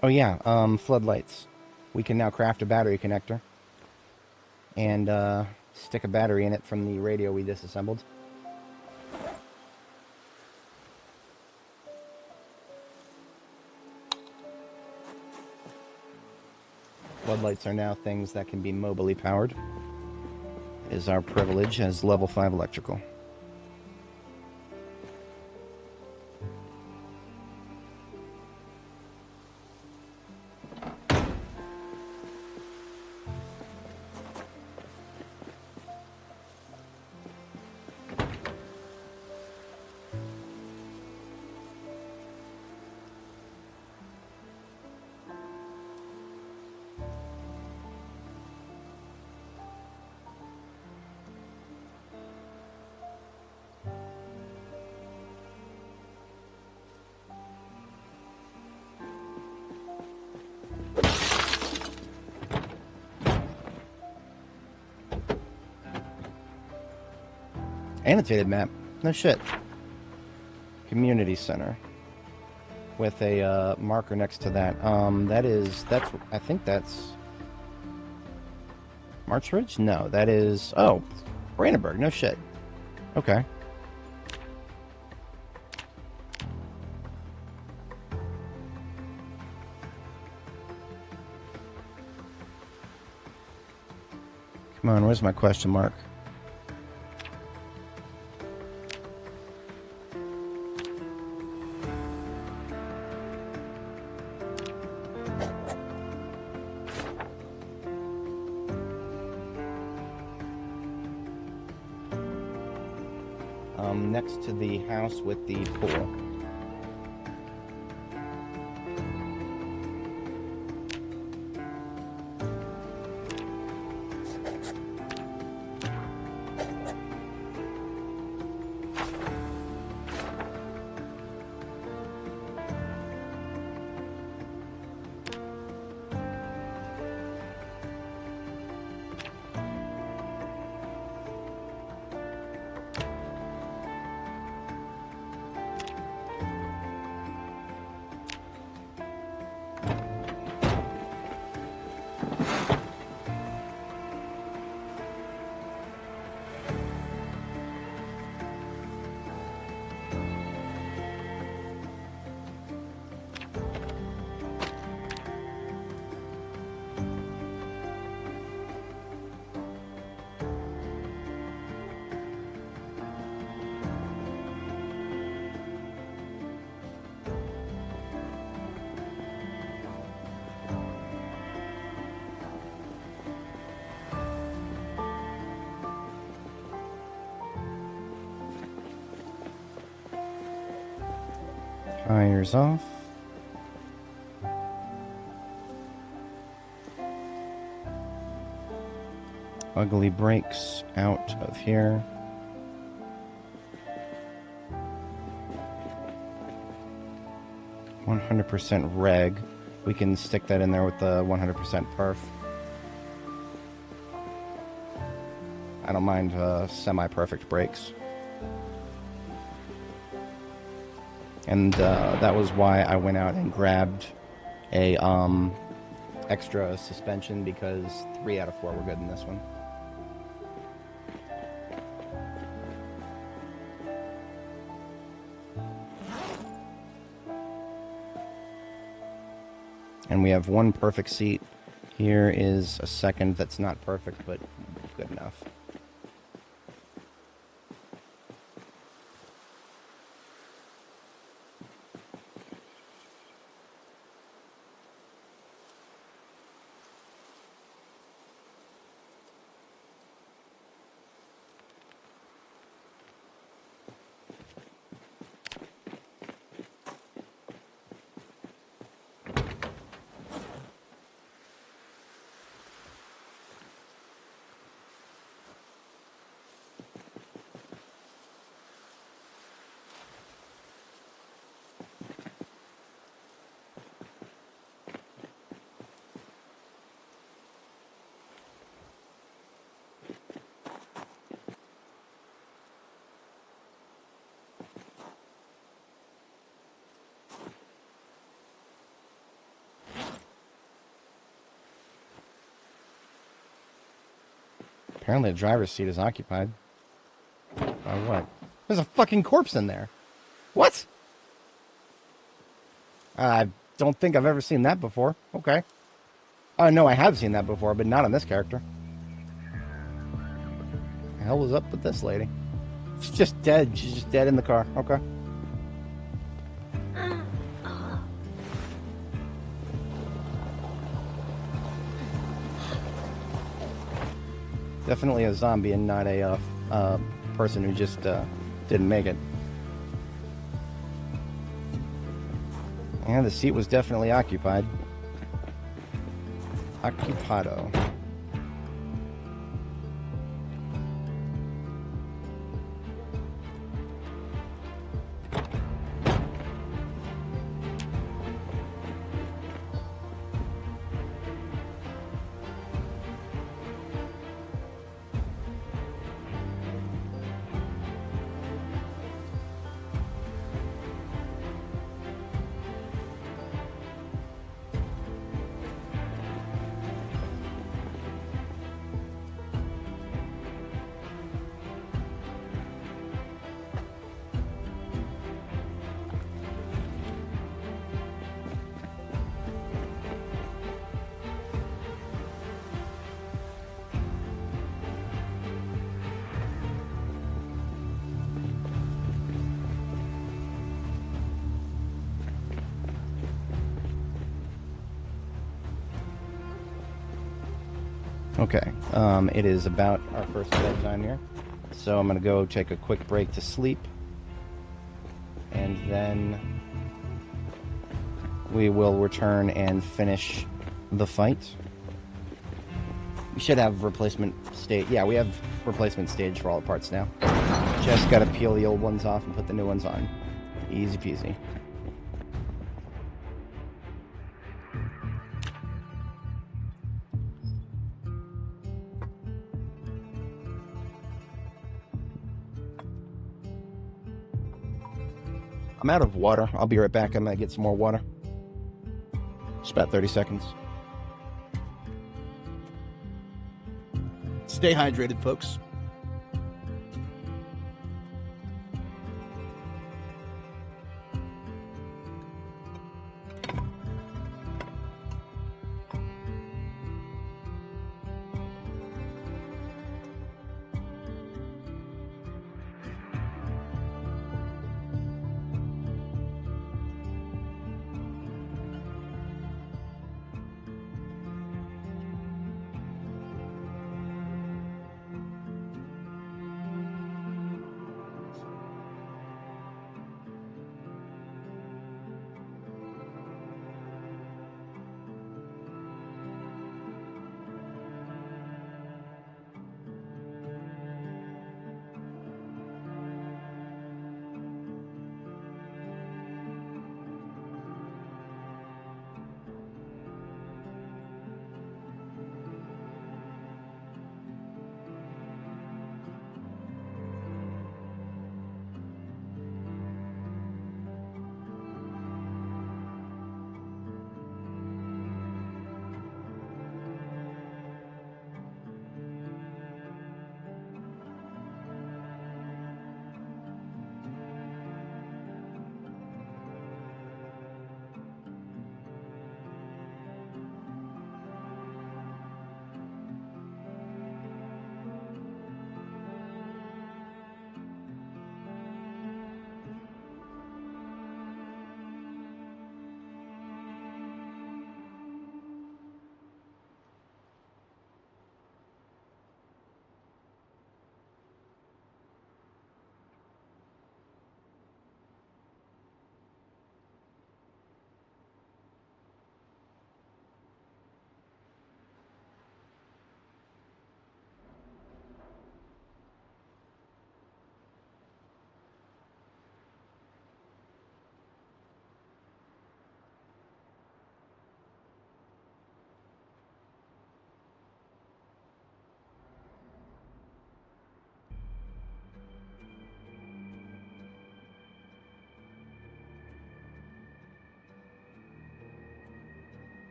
Oh yeah, floodlights. We can now craft a battery connector and stick a battery in it from the radio we disassembled. Floodlights are now things that can be mobily powered. It is our privilege as level 5 electrical. Annotated map. No shit. Community center. With a marker next to that. I think that's... March Ridge? No, that is... Oh, Brandenburg. No shit. Okay. Come on, where's my question mark? Next to the house with the pool. Tires off. Ugly brakes out of here. %reg. We can stick that in there with the 100% perf. I don't mind semi-perfect brakes. And that was why I went out and grabbed a extra suspension, because 3 out of 4 were good in this one. And we have one perfect seat. Here is a second that's not perfect, but good enough. Apparently the driver's seat is occupied. By what? There's a fucking corpse in there. What? I don't think I've ever seen that before. Okay. No, I have seen that before, but not on this character. The hell was up with this lady? She's just dead. She's just dead in the car. Okay. Definitely a zombie and not a person who just didn't make it. And the seat was definitely occupied. Occupado. Okay, it is about our first bedtime here, so I'm going to go take a quick break to sleep, and then we will return and finish the fight. We should have replacement stage. Yeah, we have replacement stage for all the parts now. Just got to peel the old ones off and put the new ones on. Easy peasy. I'm out of water. I'll be right back. I'm going to get some more water. Just about 30 seconds. Stay hydrated, folks.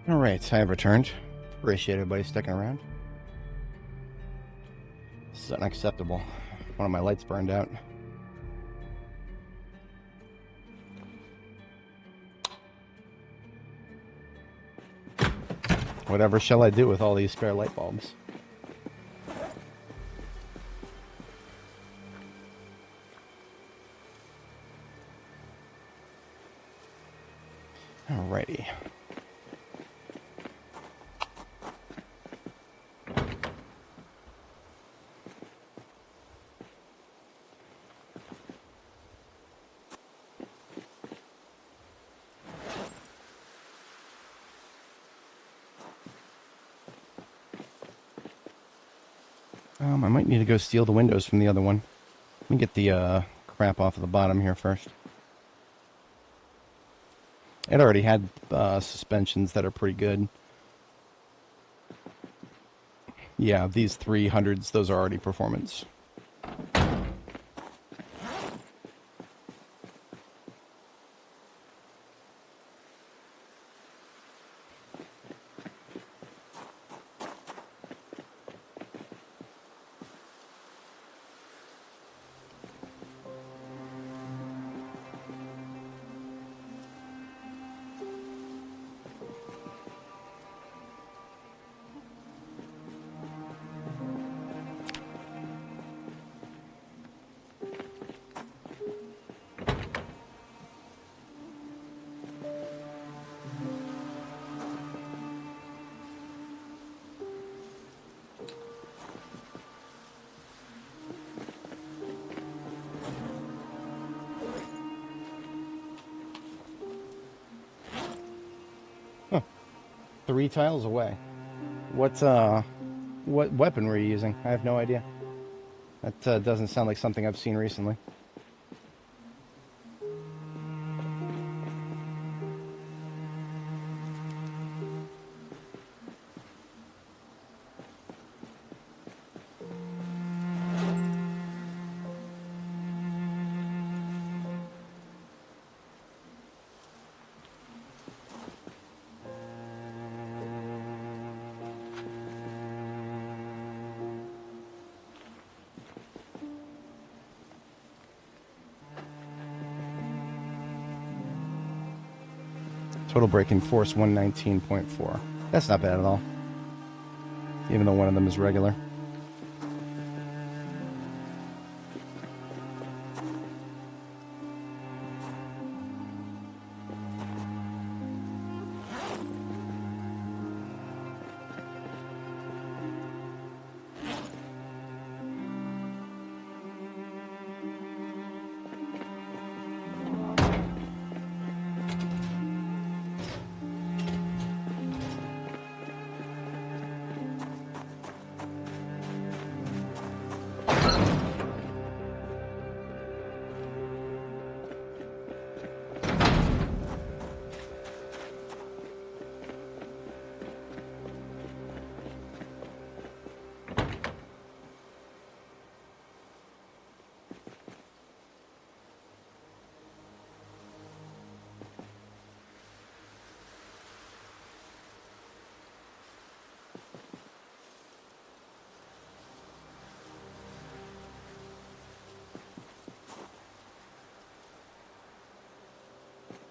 Alright, I have returned. Appreciate everybody sticking around. This is unacceptable. One of my lights burned out. Whatever shall I do with all these spare light bulbs? Alrighty. I might need to go steal the windows from the other one. Let me get the crap off of the bottom here first. It already had suspensions that are pretty good. Yeah, these 300s, those are already performance. Huh. 3 tiles away. What weapon were you using? I have no idea. That doesn't sound like something I've seen recently. Total breaking force 119.4. That's not bad at all. Even though one of them is regular.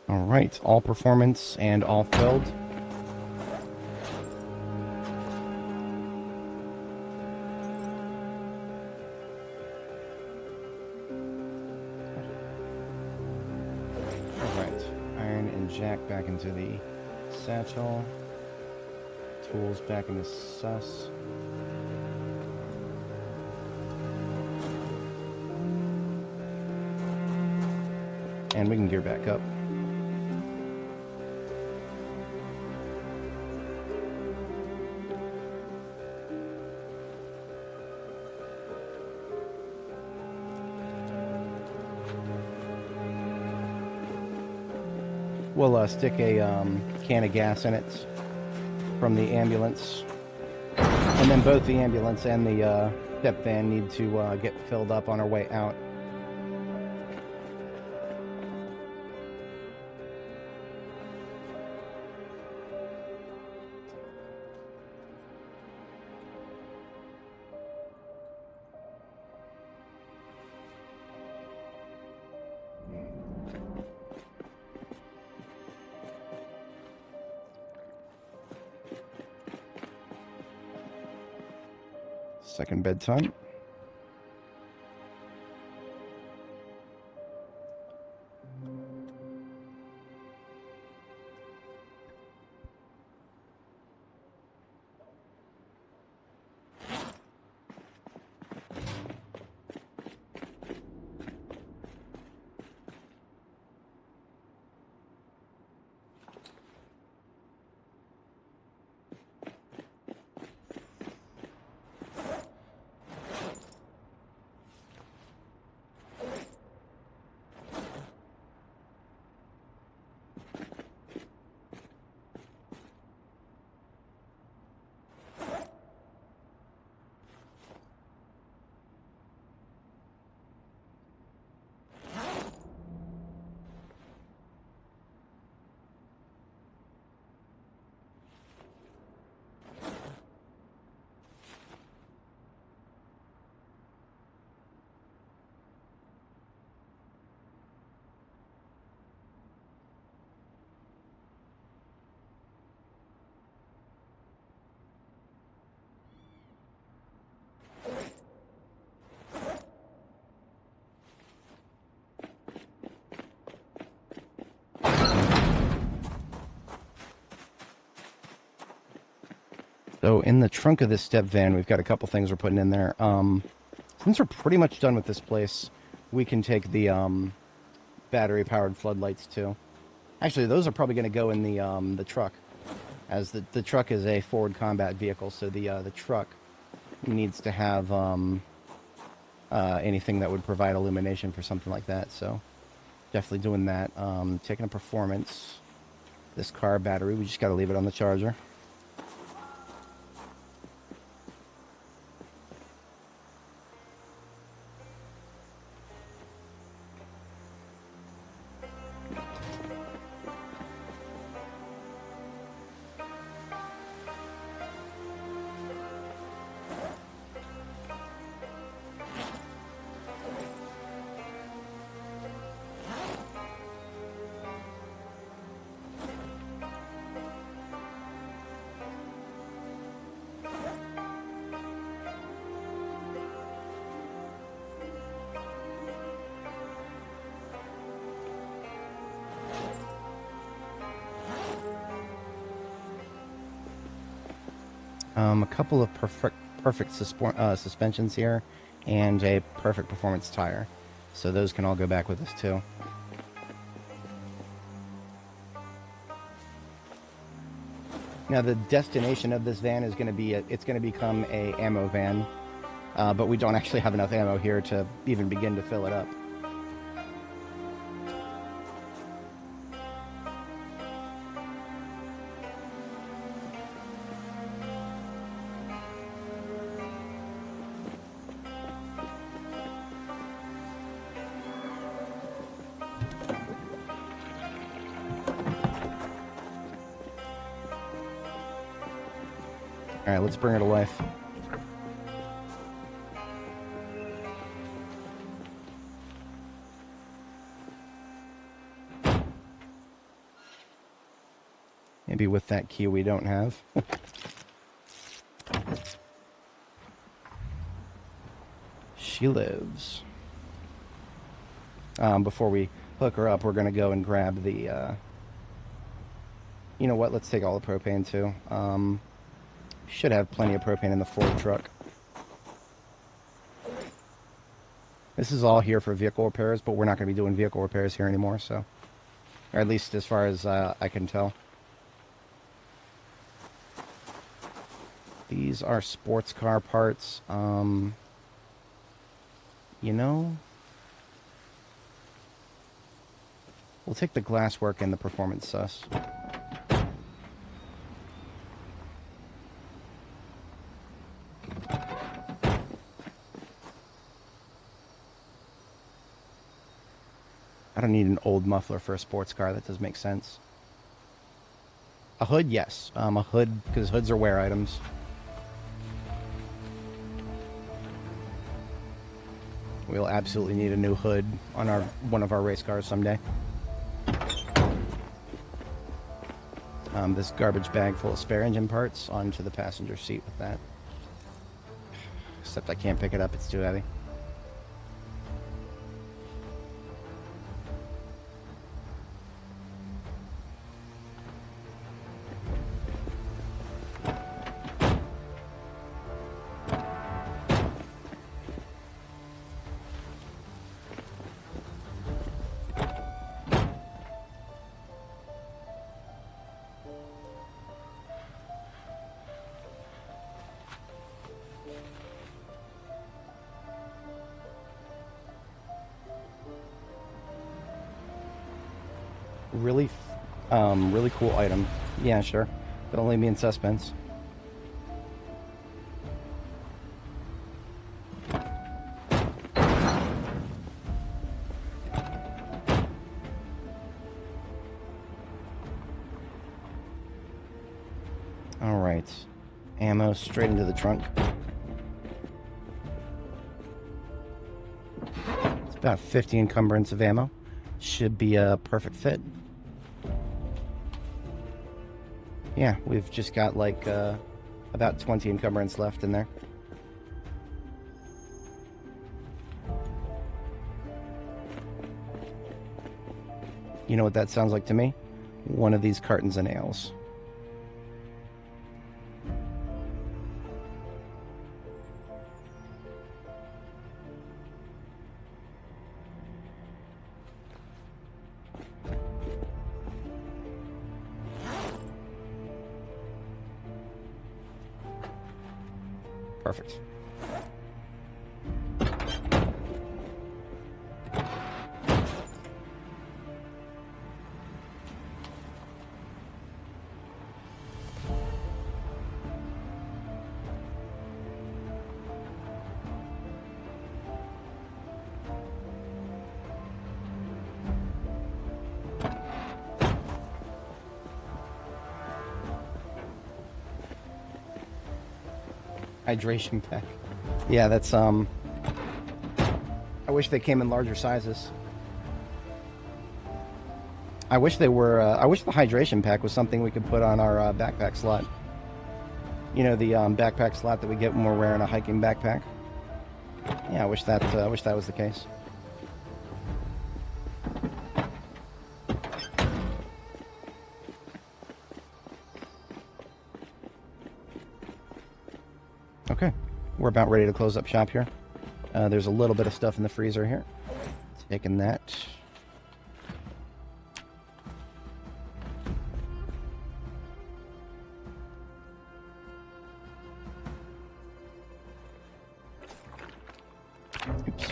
Alright, all performance and all filled. Alright, iron and jack back into the satchel. Tools back into sus. And we can gear back up. We'll stick a can of gas in it from the ambulance. And then both the ambulance and the step van need to get filled up on our way out. Second bedtime. So in the trunk of this step van, we've got a couple things we're putting in there. Since we're pretty much done with this place, we can take the battery-powered floodlights too. Actually, those are probably going to go in the truck, as the truck is a forward combat vehicle. So the truck needs to have anything that would provide illumination for something like that. So definitely doing that. Taking a performance. This car battery, we just got to leave it on the charger. A couple of perfect suspensions here, and a perfect performance tire. So those can all go back with us too. Now the destination of this van is going to be it's going to become a ammo van, but we don't actually have enough ammo here to even begin to fill it up. All right, let's bring her to life. Maybe with that key we don't have. She lives. Before we hook her up, we're going to go and grab the... You know what? Let's take all the propane, too. Should have plenty of propane in the Ford truck. This is all here for vehicle repairs, but we're not going to be doing vehicle repairs here anymore, so... Or at least as far as I can tell. These are sports car parts. You know... We'll take the glasswork and the performance sus. I don't need an old muffler for a sports car. That does make sense. A hood, yes. A hood, because hoods are wear items. We'll absolutely need a new hood on one of our race cars someday. This garbage bag full of spare engine parts onto the passenger seat with that. Except I can't pick it up, it's too heavy. Really cool item. Yeah, sure. Don't leave me in suspense. Alright. Ammo straight into the trunk. It's about 50 encumbrance of ammo. Should be a perfect fit. Yeah, we've just got like about 20 encumbrance left in there. You know what that sounds like to me? One of these cartons of nails. Perfect. Hydration pack. Yeah, that's I wish they came in larger sizes. I wish they were I wish the hydration pack was something we could put on our backpack slot. You know, the backpack slot that we get when we're wearing a hiking backpack. Yeah, I wish that was the case. Okay, we're about ready to close up shop here. There's a little bit of stuff in the freezer here. Taking that. Oops.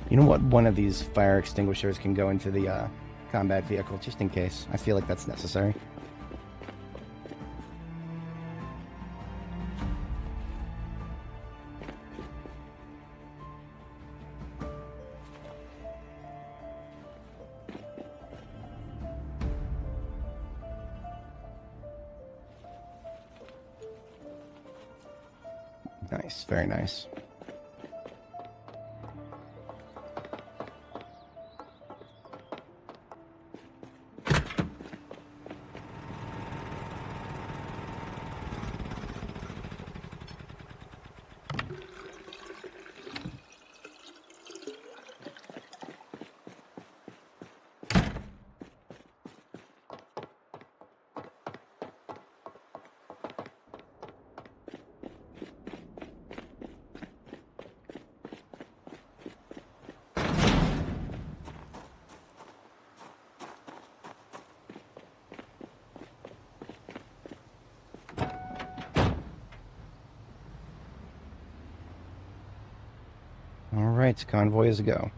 You know what? One of these fire extinguishers can go into the combat vehicle, just in case. I feel like that's necessary. Nice, very nice. Alright, convoy is a go.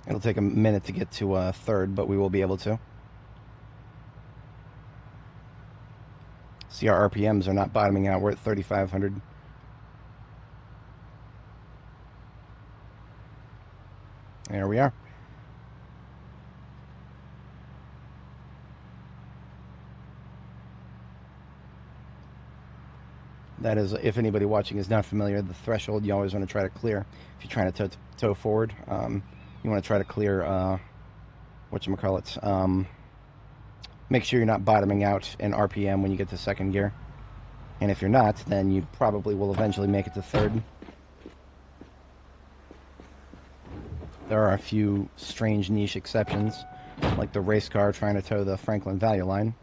It'll take a minute to get to third, but we will be able to. See, our RPMs are not bottoming out. We're at 3,500. There we are. That is, if anybody watching is not familiar, the threshold you always want to try to clear. If you're trying to tow forward, you want to try to clear, whatchamacallit, make sure you're not bottoming out in RPM when you get to second gear. And if you're not, then you probably will eventually make it to third. There are a few strange niche exceptions, like the race car trying to tow the Franklin value line.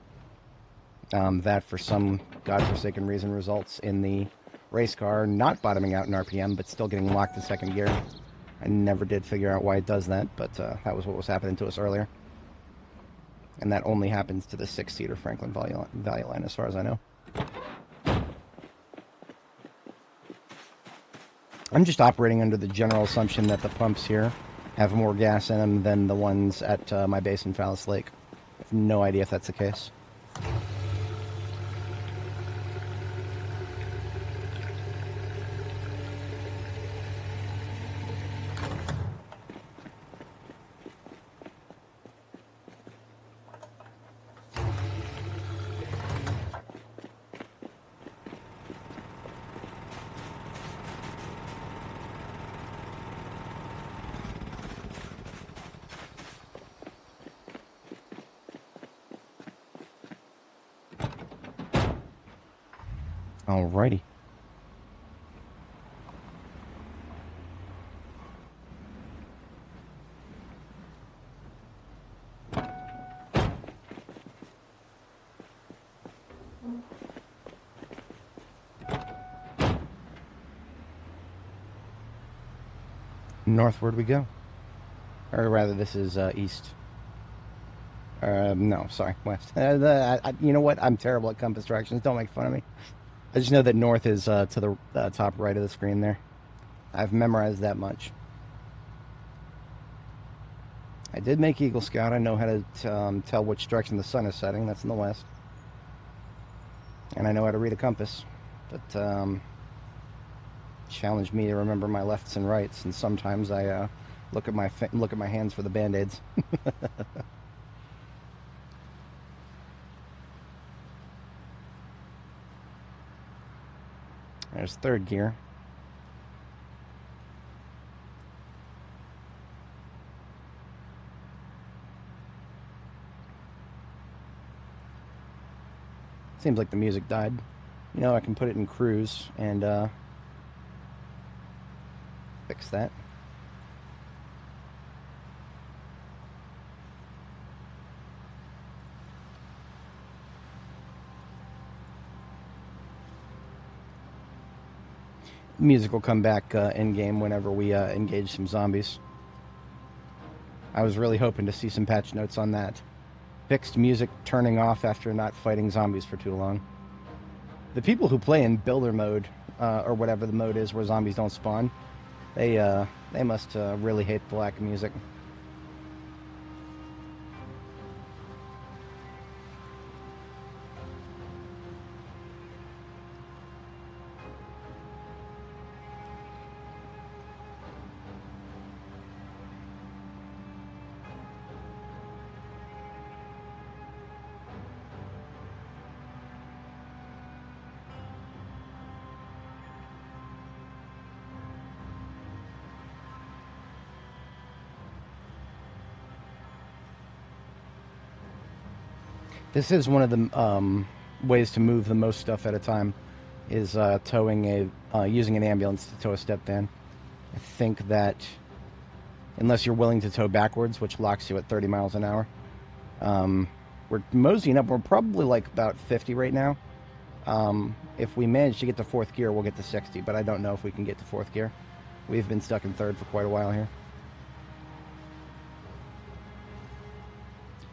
That, for some godforsaken reason, results in the race car not bottoming out in RPM, but still getting locked in second gear. I never did figure out why it does that, but that was what was happening to us earlier. And that only happens to the 6-seater Franklin value line, as far as I know. I'm just operating under the general assumption that the pumps here have more gas in them than the ones at my base in Fallis Lake. I have no idea if that's the case. Alrighty. Northward we go. Or rather, this is east. No, sorry, west. You know what? I'm terrible at compass directions. Don't make fun of me. I just know that north is to the top right of the screen there. I've memorized that much. I did make Eagle Scout. I know how to tell which direction the sun is setting. That's in the west. And I know how to read a compass. But challenged me to remember my lefts and rights. And sometimes I look at my hands for the band-aids. There's third gear. Seems like the music died. You know, I can put it in cruise and fix that. Music will come back in-game whenever we engage some zombies. I was really hoping to see some patch notes on that. Fixed music turning off after not fighting zombies for too long. The people who play in builder mode, or whatever the mode is where zombies don't spawn, they must really hate black music. This is one of the ways to move the most stuff at a time, is towing using an ambulance to tow a step van. I think that unless you're willing to tow backwards, which locks you at 30 miles an hour, we're moseying up. We're probably like about 50 right now. If we manage to get to fourth gear, we'll get to 60, but I don't know if we can get to fourth gear. We've been stuck in third for quite a while here.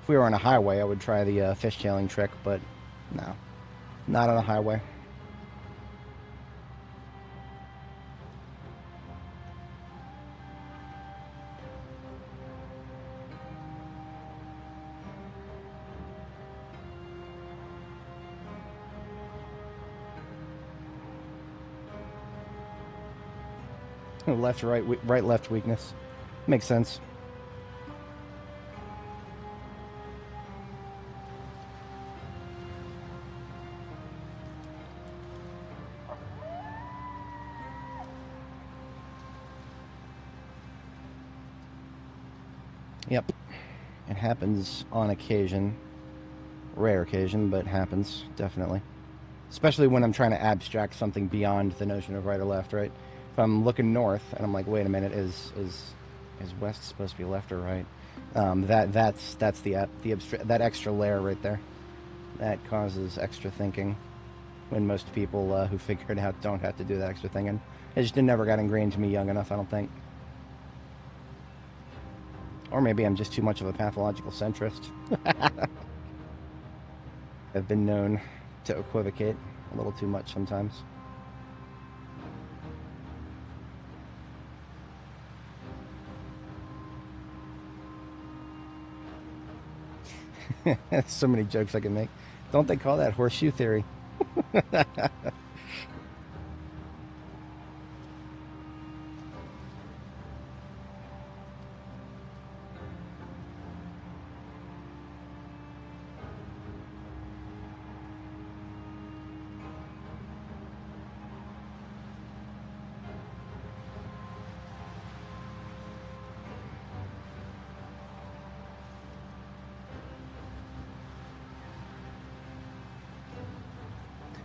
If we were on a highway, I would try the fishtailing trick, but no, not on a highway. Left, right, right, left weakness. Makes sense. Yep. It happens on occasion. Rare occasion, but happens, definitely. Especially when I'm trying to abstract something beyond the notion of right or left, right? If I'm looking north and I'm like, wait a minute, is west supposed to be left or right? That's that extra layer right there. That causes extra thinking when most people who figure it out don't have to do that extra thinking. It just never got ingrained to me young enough, I don't think. Or maybe I'm just too much of a pathological centrist. I've been known to equivocate a little too much sometimes. So many jokes I can make. Don't they call that horseshoe theory?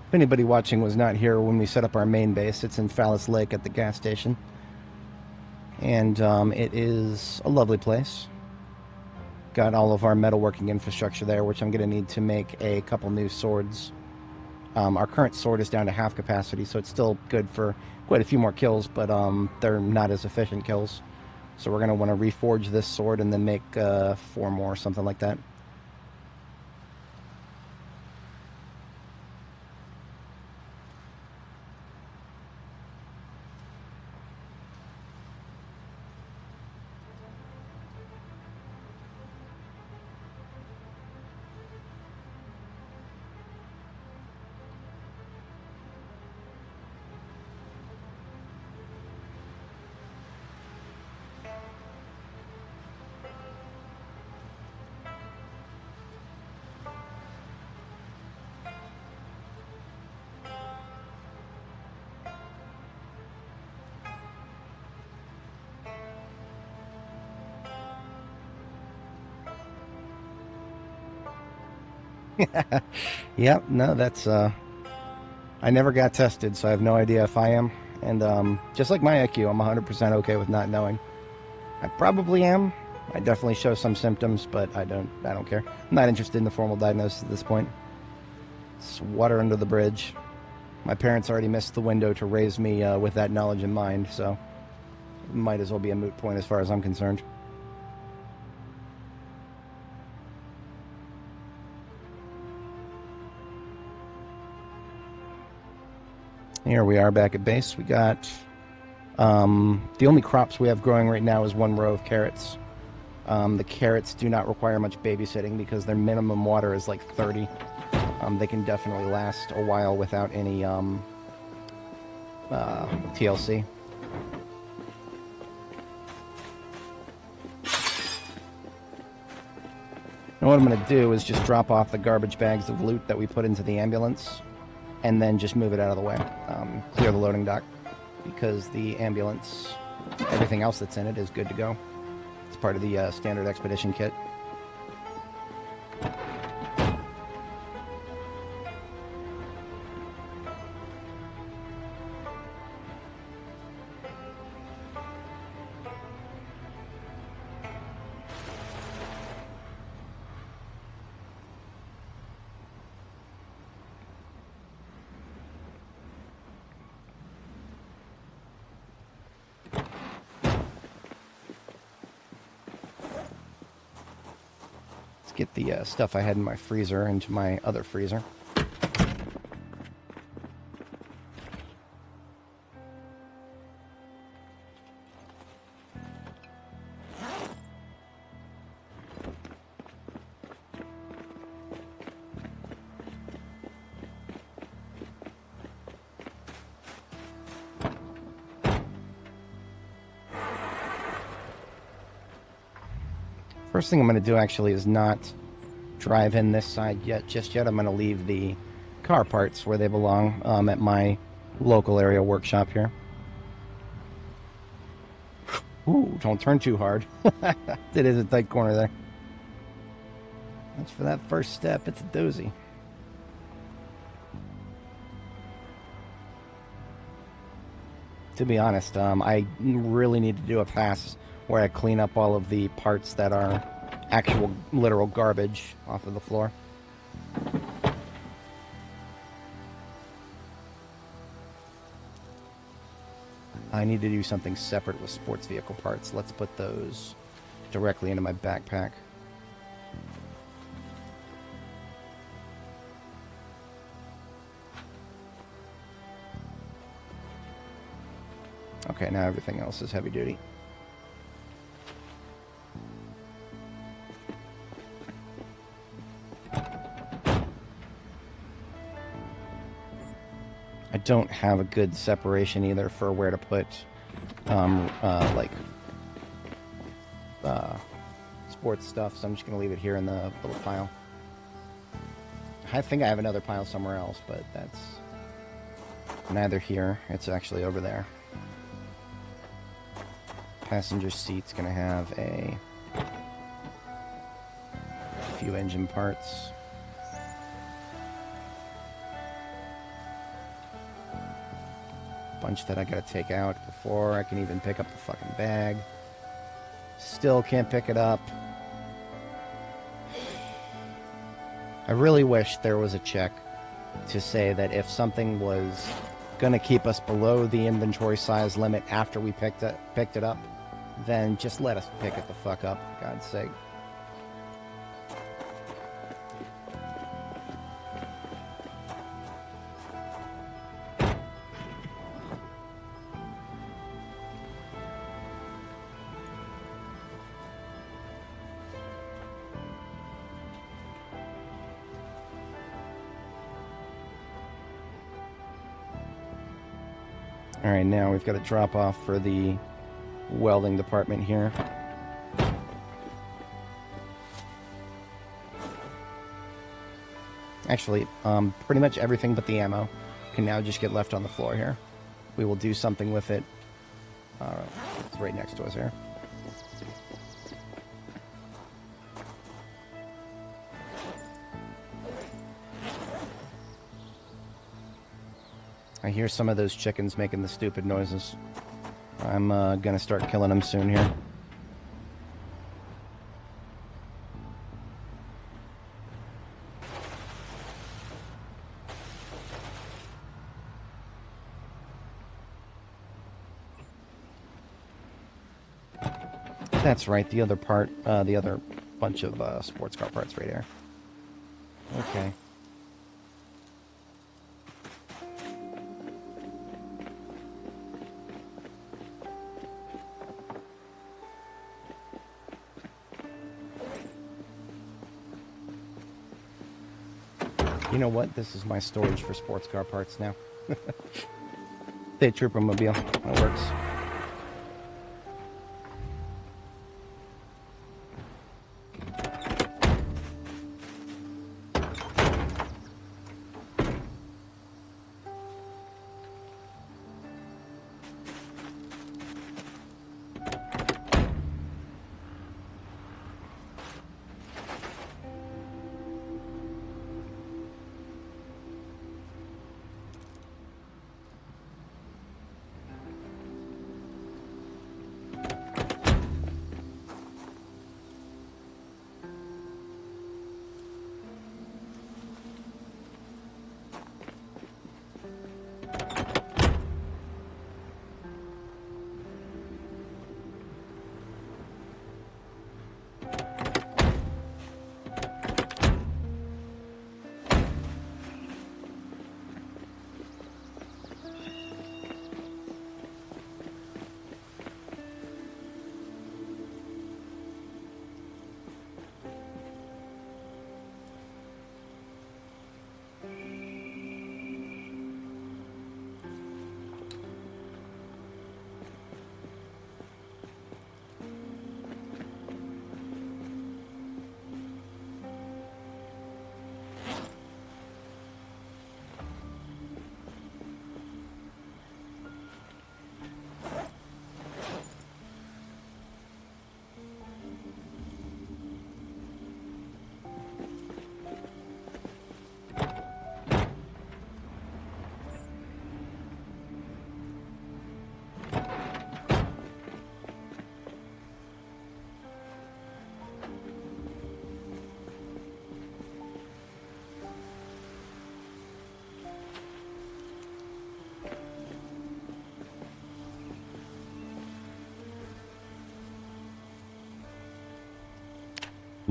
If anybody watching was not here when we set up our main base, it's in Phallus Lake at the gas station. And it is a lovely place. Got all of our metalworking infrastructure there, which I'm going to need to make a couple new swords. Our current sword is down to half capacity, so it's still good for quite a few more kills, but they're not as efficient kills. So we're going to want to reforge this sword and then make 4 more, something like that. Yep, no, that's I never got tested, so I have no idea if I am. And just like my IQ, I'm 100% okay with not knowing. I probably am. I definitely show some symptoms, but I don't care. I'm not interested in the formal diagnosis at this point. It's water under the bridge. My parents already missed the window to raise me with that knowledge in mind, so it might as well be a moot point as far as I'm concerned. Here we are back at base. We got the only crops we have growing right now is 1 row of carrots. The carrots do not require much babysitting because their minimum water is like 30. They can definitely last a while without any TLC. And what I'm going to do is just drop off the garbage bags of loot that we put into the ambulance and then just move it out of the way. Clear the loading dock because the ambulance, everything else that's in it is good to go. It's part of the standard expedition kit. Get the stuff I had in my freezer into my other freezer. First thing I'm going to do actually is not drive in this side just yet. I'm going to leave the car parts where they belong at my local area workshop here. Ooh, don't turn too hard. It is a tight corner there. That's for that first step. It's a doozy. To be honest, I really need to do a pass where I clean up all of the parts that are actual, literal garbage off of the floor. I need to do something separate with sports vehicle parts. Let's put those directly into my backpack. Okay, now everything else is heavy duty. I don't have a good separation either for where to put, sports stuff, so I'm just going to leave it here in the little pile. I think I have another pile somewhere else, but that's neither here. It's actually over there. Passenger seat's going to have a few engine parts. Bunch that I gotta take out before I can even pick up the fucking bag. Still can't pick it up. I really wish there was a check to say that if something was gonna keep us below the inventory size limit after we picked it up, then just let us pick it the fuck up, for God's sake. Alright, now we've got to drop off for the welding department here. Actually, pretty much everything but the ammo can now just get left on the floor here. We will do something with it. It's right next to us here. I hear some of those chickens making the stupid noises. I'm gonna start killing them soon here. That's right, the other part, the other bunch of sports car parts right here. Okay. You know what? This is my storage for sports car parts now. State Trooper Mobile. That works.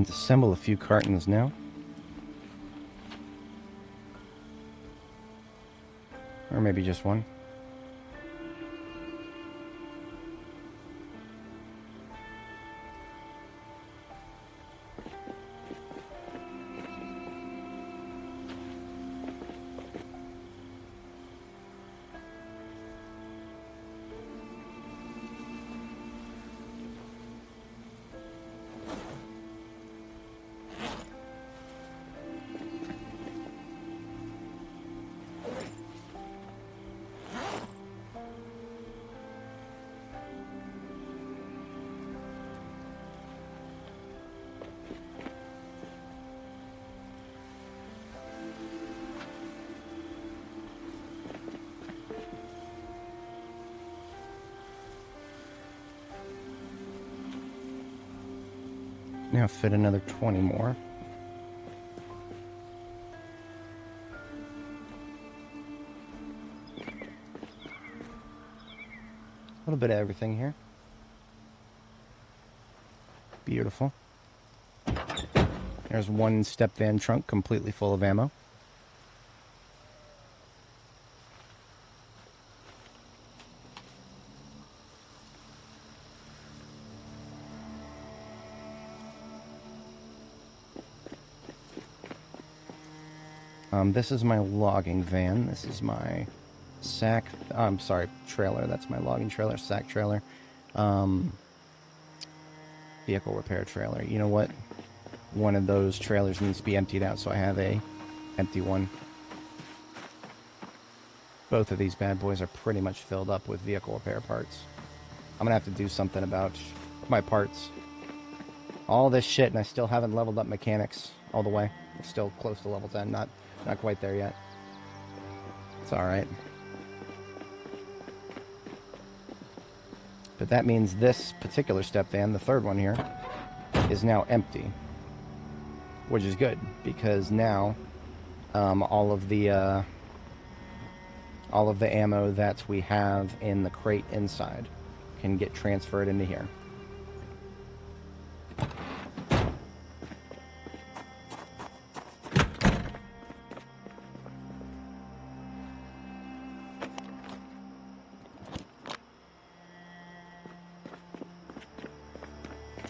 Let's assemble a few cartons now. Or maybe just one. Now fit another 20 more. A little bit of everything here. Beautiful. There's one step van trunk completely full of ammo. This is my logging van. This is my sack. I'm sorry, trailer. That's my logging trailer, sack trailer. Vehicle repair trailer. You know what? One of those trailers needs to be emptied out, so I have a empty one. Both of these bad boys are pretty much filled up with vehicle repair parts. I'm gonna have to do something about my parts. All this shit, and I still haven't leveled up mechanics all the way. I'm still close to level 10, not quite there yet. It's alright. But that means this particular step van, the third one here, is now empty. Which is good, because now all of the ammo that we have in the crate inside can get transferred into here.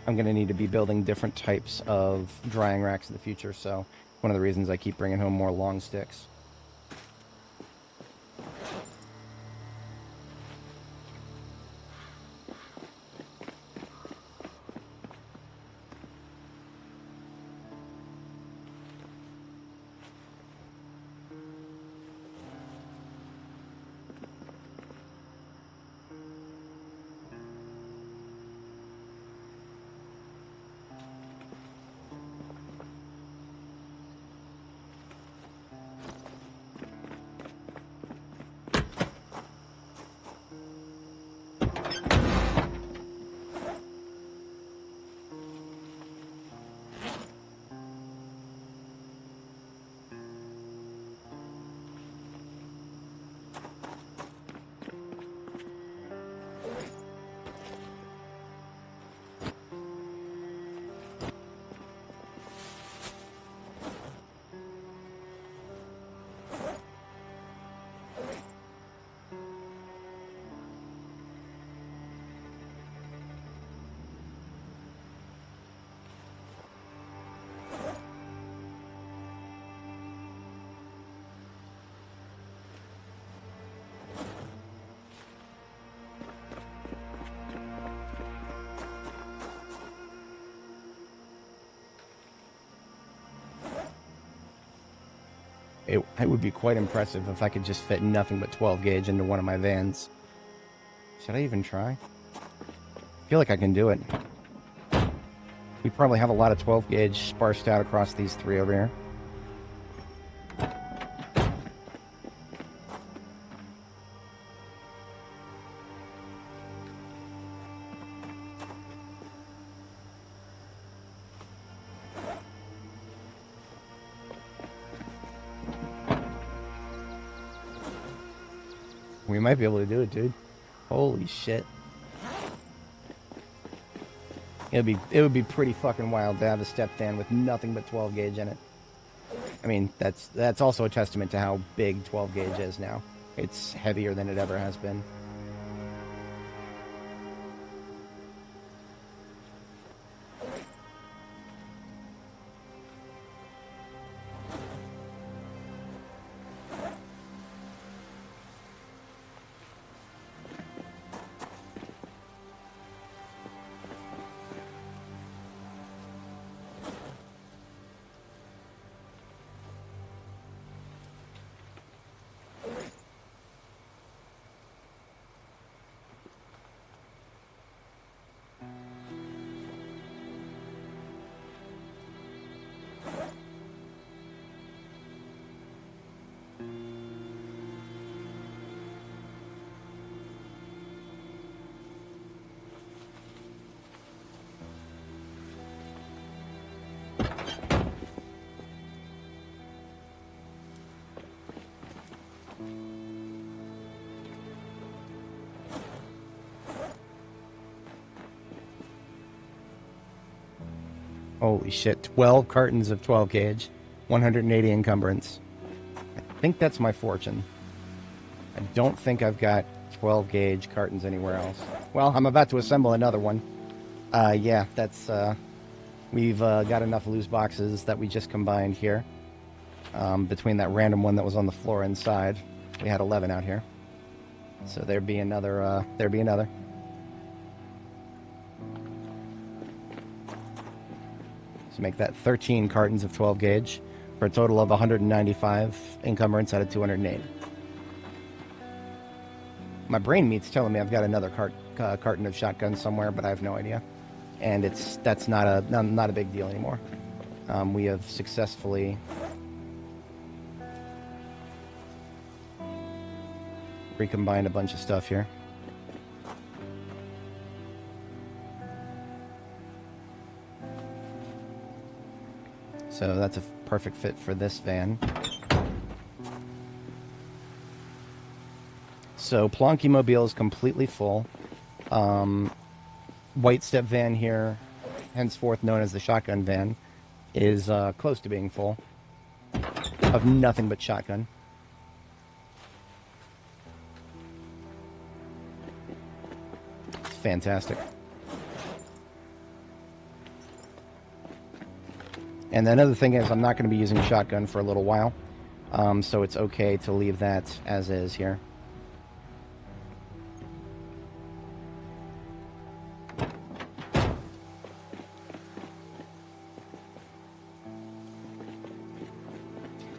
I'm going to need to be building different types of drying racks in the future, so one of the reasons I keep bringing home more long sticks. It would be quite impressive if I could just fit nothing but 12 gauge into one of my vans. Should I even try? I feel like I can do it. We probably have a lot of 12 gauge sparsed out across these three over here. We might be able to do it, dude. Holy shit. It would be pretty fucking wild to have a step van with nothing but 12 gauge in it. I mean, that's also a testament to how big 12 gauge is now. It's heavier than it ever has been. Holy shit, 12 cartons of 12 gauge, 180 encumbrance. I think that's my fortune. I don't think I've got 12 gauge cartons anywhere else. Well, I'm about to assemble another one. Yeah, that's, we've got enough loose boxes that we just combined here. Between that random one that was on the floor inside, we had 11 out here. So there'd be another, So make that 13 cartons of 12 gauge for a total of 195 encumbrance out of 208. My brain meat's telling me I've got another carton of shotguns somewhere, but I have no idea. And that's not a big deal anymore. We have successfully recombined a bunch of stuff here. So that's a perfect fit for this van. So Plonky Mobile is completely full. White Step van here, henceforth known as the shotgun van, is close to being full of nothing but shotgun. It's fantastic. And the other thing is I'm not going to be using shotgun for a little while, so it's okay to leave that as is here.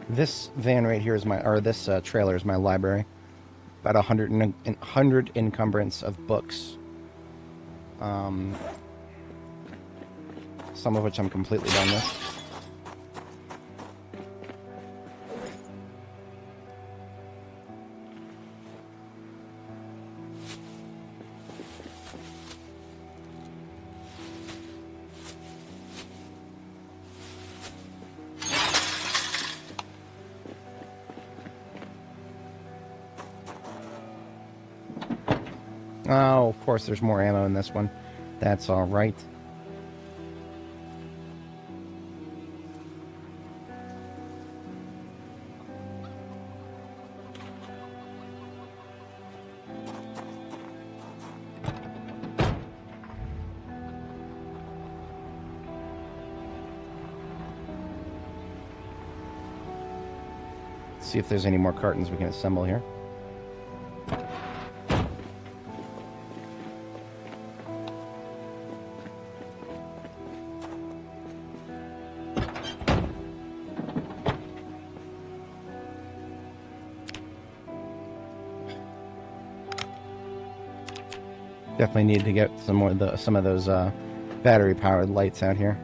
This van right here is this trailer is my library. About 100 encumbrance of books. Some of which I'm completely done with. Oh, of course there's more ammo in this one. That's all right. Let's see if there's any more cartons we can assemble here. Definitely need to get some of those battery-powered lights out here.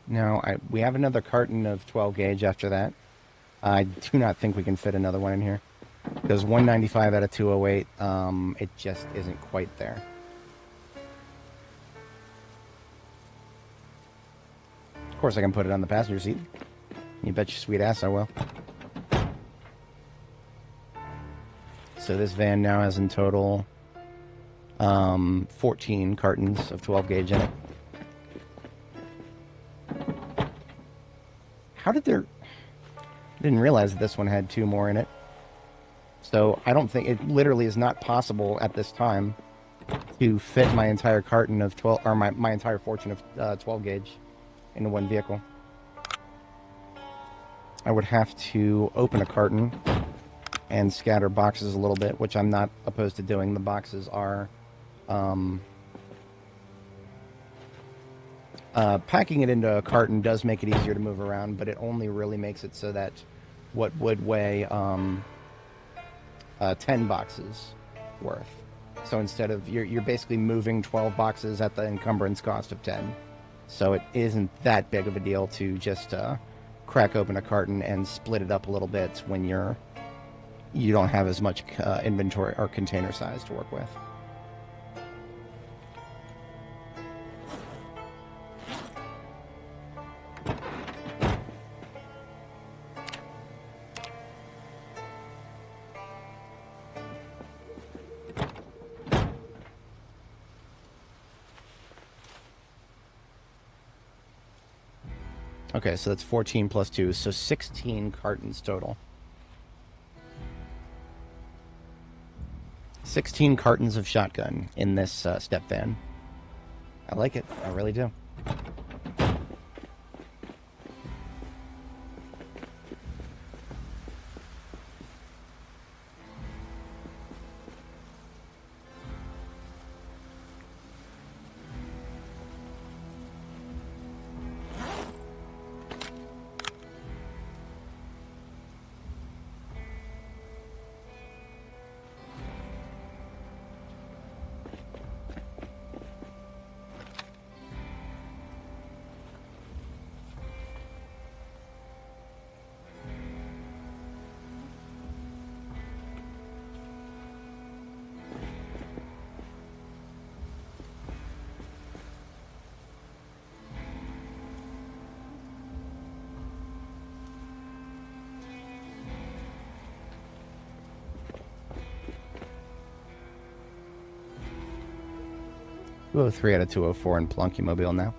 Now, we have another carton of 12 gauge after that. I do not think we can fit another one in here. Because 195 out of 208, it just isn't quite there. Of course, I can put it on the passenger seat. You bet your sweet ass I will. So this van now has in total 14 cartons of 12 gauge in it. How did there... I didn't realize that this one had 2 more in it. So I don't think... It literally is not possible at this time to fit my entire carton of 12... Or my entire fortune of 12 gauge into one vehicle. I would have to open a carton and scatter boxes a little bit, which I'm not opposed to doing. The boxes are... packing it into a carton does make it easier to move around, but it only really makes it so that what would weigh 10 boxes worth. So instead of... You're basically moving 12 boxes at the encumbrance cost of 10. So it isn't that big of a deal to just crack open a carton and split it up a little bit when you don't have as much inventory or container size to work with. Okay, so that's 14 plus 2, so 16 cartons total. 16 cartons of shotgun in this step van. I like it. I really do. We'll 3 out of 204 in Plunky Mobile now.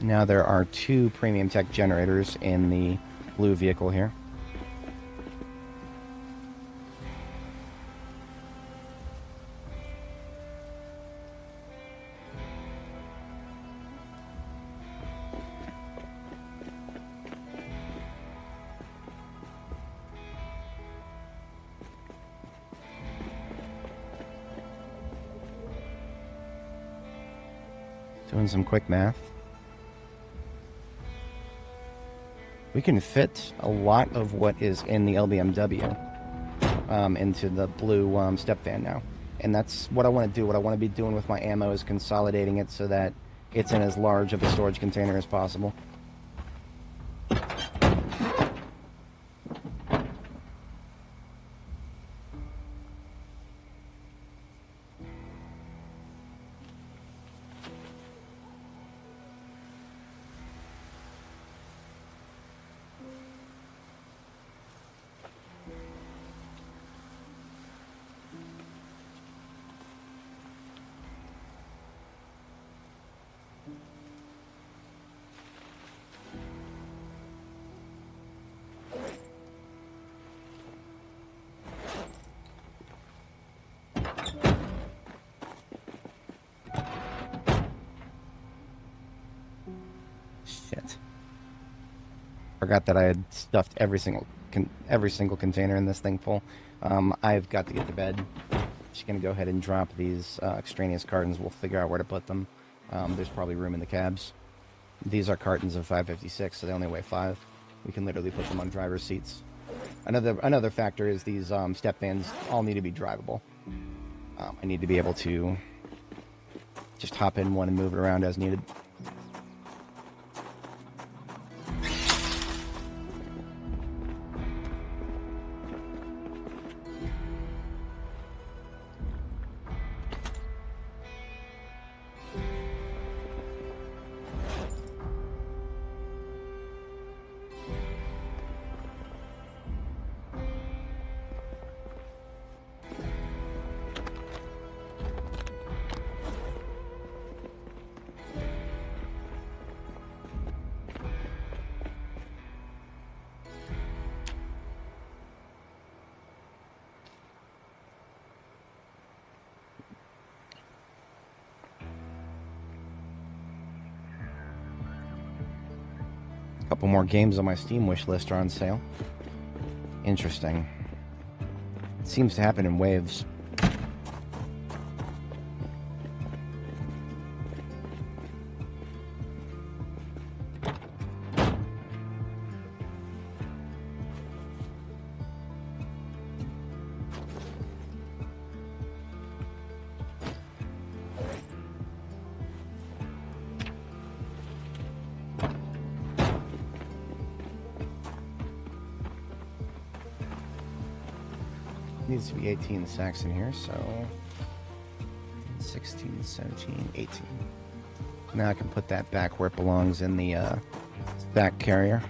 Now there are 2 premium tech generators in the blue vehicle here. Doing some quick math. We can fit a lot of what is in the LBMW into the blue step van now. And that's what I want to do. What I want to be doing with my ammo is consolidating it so that it's in as large of a storage container as possible. Shit. Forgot that I had stuffed every single container in this thing full. I've got to get to bed. Just gonna go ahead and drop these extraneous cartons. We'll figure out where to put them. There's probably room in the cabs. These are cartons of 556, so they only weigh 5. We can literally put them on driver's seats. Another factor is these step vans all need to be drivable. I need to be able to Just hop in one and move it around as needed. Couple more games on my Steam wish list are on sale. Interesting. It seems to happen in waves. Needs to be 18 sacks in here, so 16, 17, 18. Now I can put that back where it belongs in the sack carrier.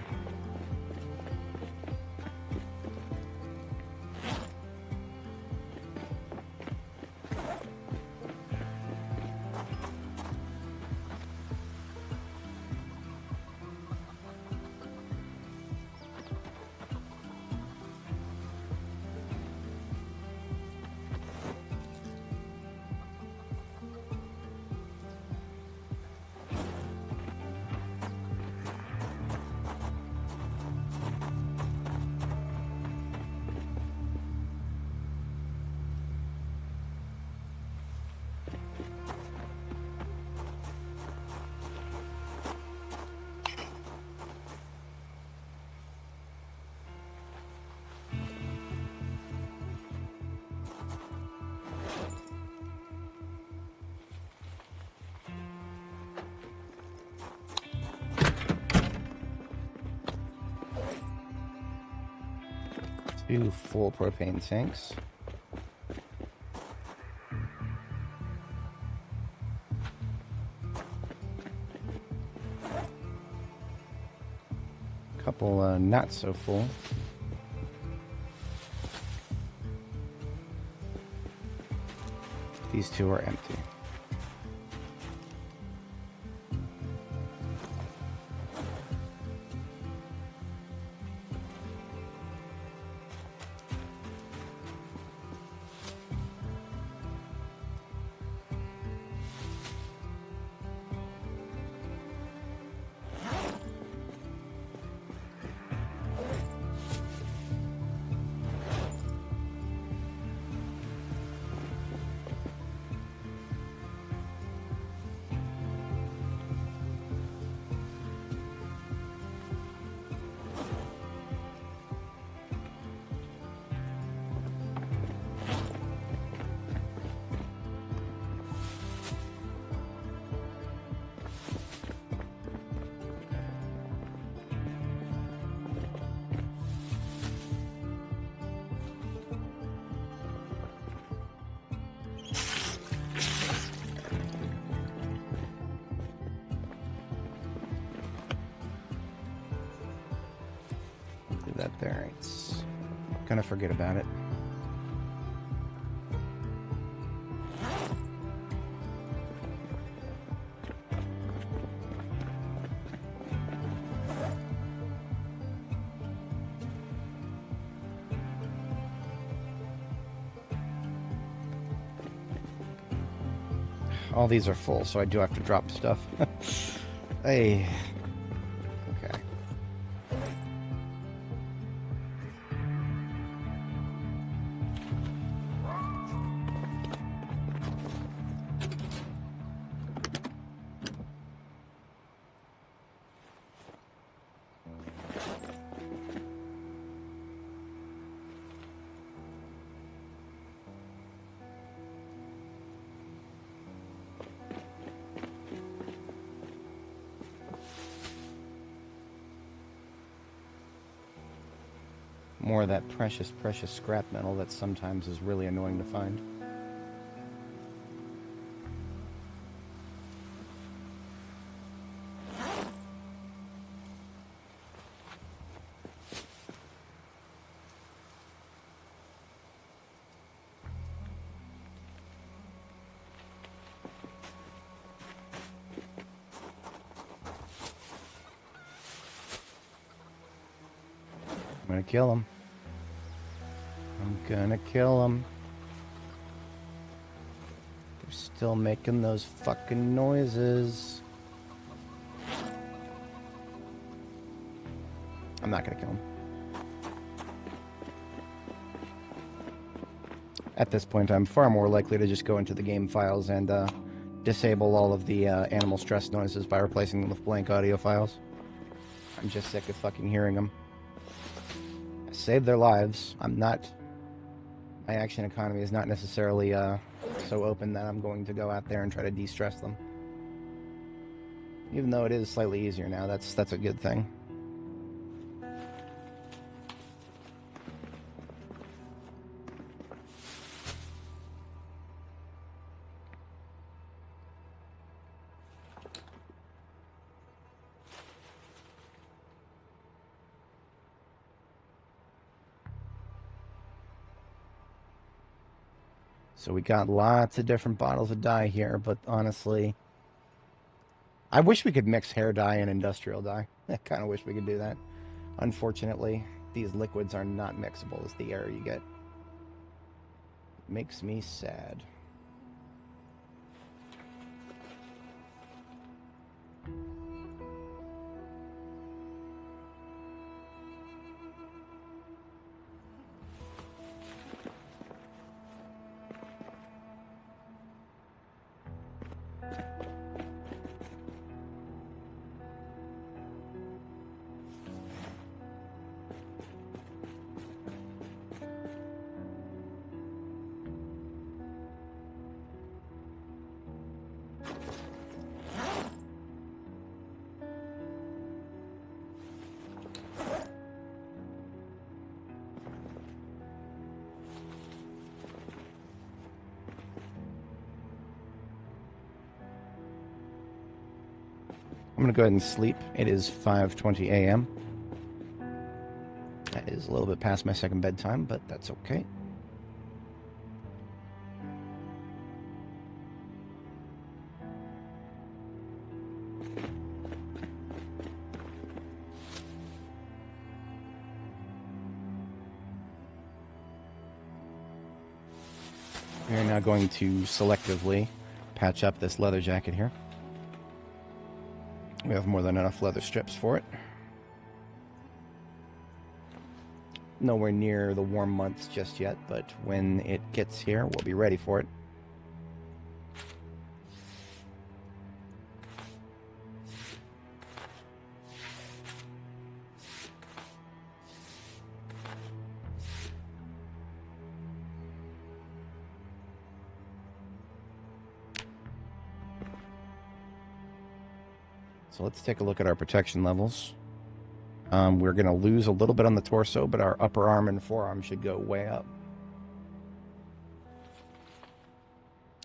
Two full propane tanks. Couple not so full. These two are empty. That there, it's gonna forget about it. All these are full, so I do have to drop stuff. Hey. Okay. More of that precious, precious scrap metal that sometimes is really annoying to find. I'm gonna kill him. I'm gonna kill him. They're still making those fucking noises. I'm not gonna kill him. At this point, I'm far more likely to just go into the game files and disable all of the animal stress noises by replacing them with blank audio files. I'm just sick of fucking hearing them. I save their lives. I'm not... My action economy is not necessarily so open that I'm going to go out there and try to de-stress them. Even though it is slightly easier now, that's a good thing. So we got lots of different bottles of dye here, but honestly, I wish we could mix hair dye and industrial dye. I kind of wish we could do that. Unfortunately, these liquids are not mixable as the air you get. Makes me sad. I'm going to go ahead and sleep. It is 5:20 a.m. That is a little bit past my second bedtime, but that's okay. We are now going to selectively patch up this leather jacket here. We have more than enough leather strips for it. Nowhere near the warm months just yet, but when it gets here, we'll be ready for it. So let's take a look at our protection levels. We're going to lose a little bit on the torso, but our upper arm and forearm should go way up.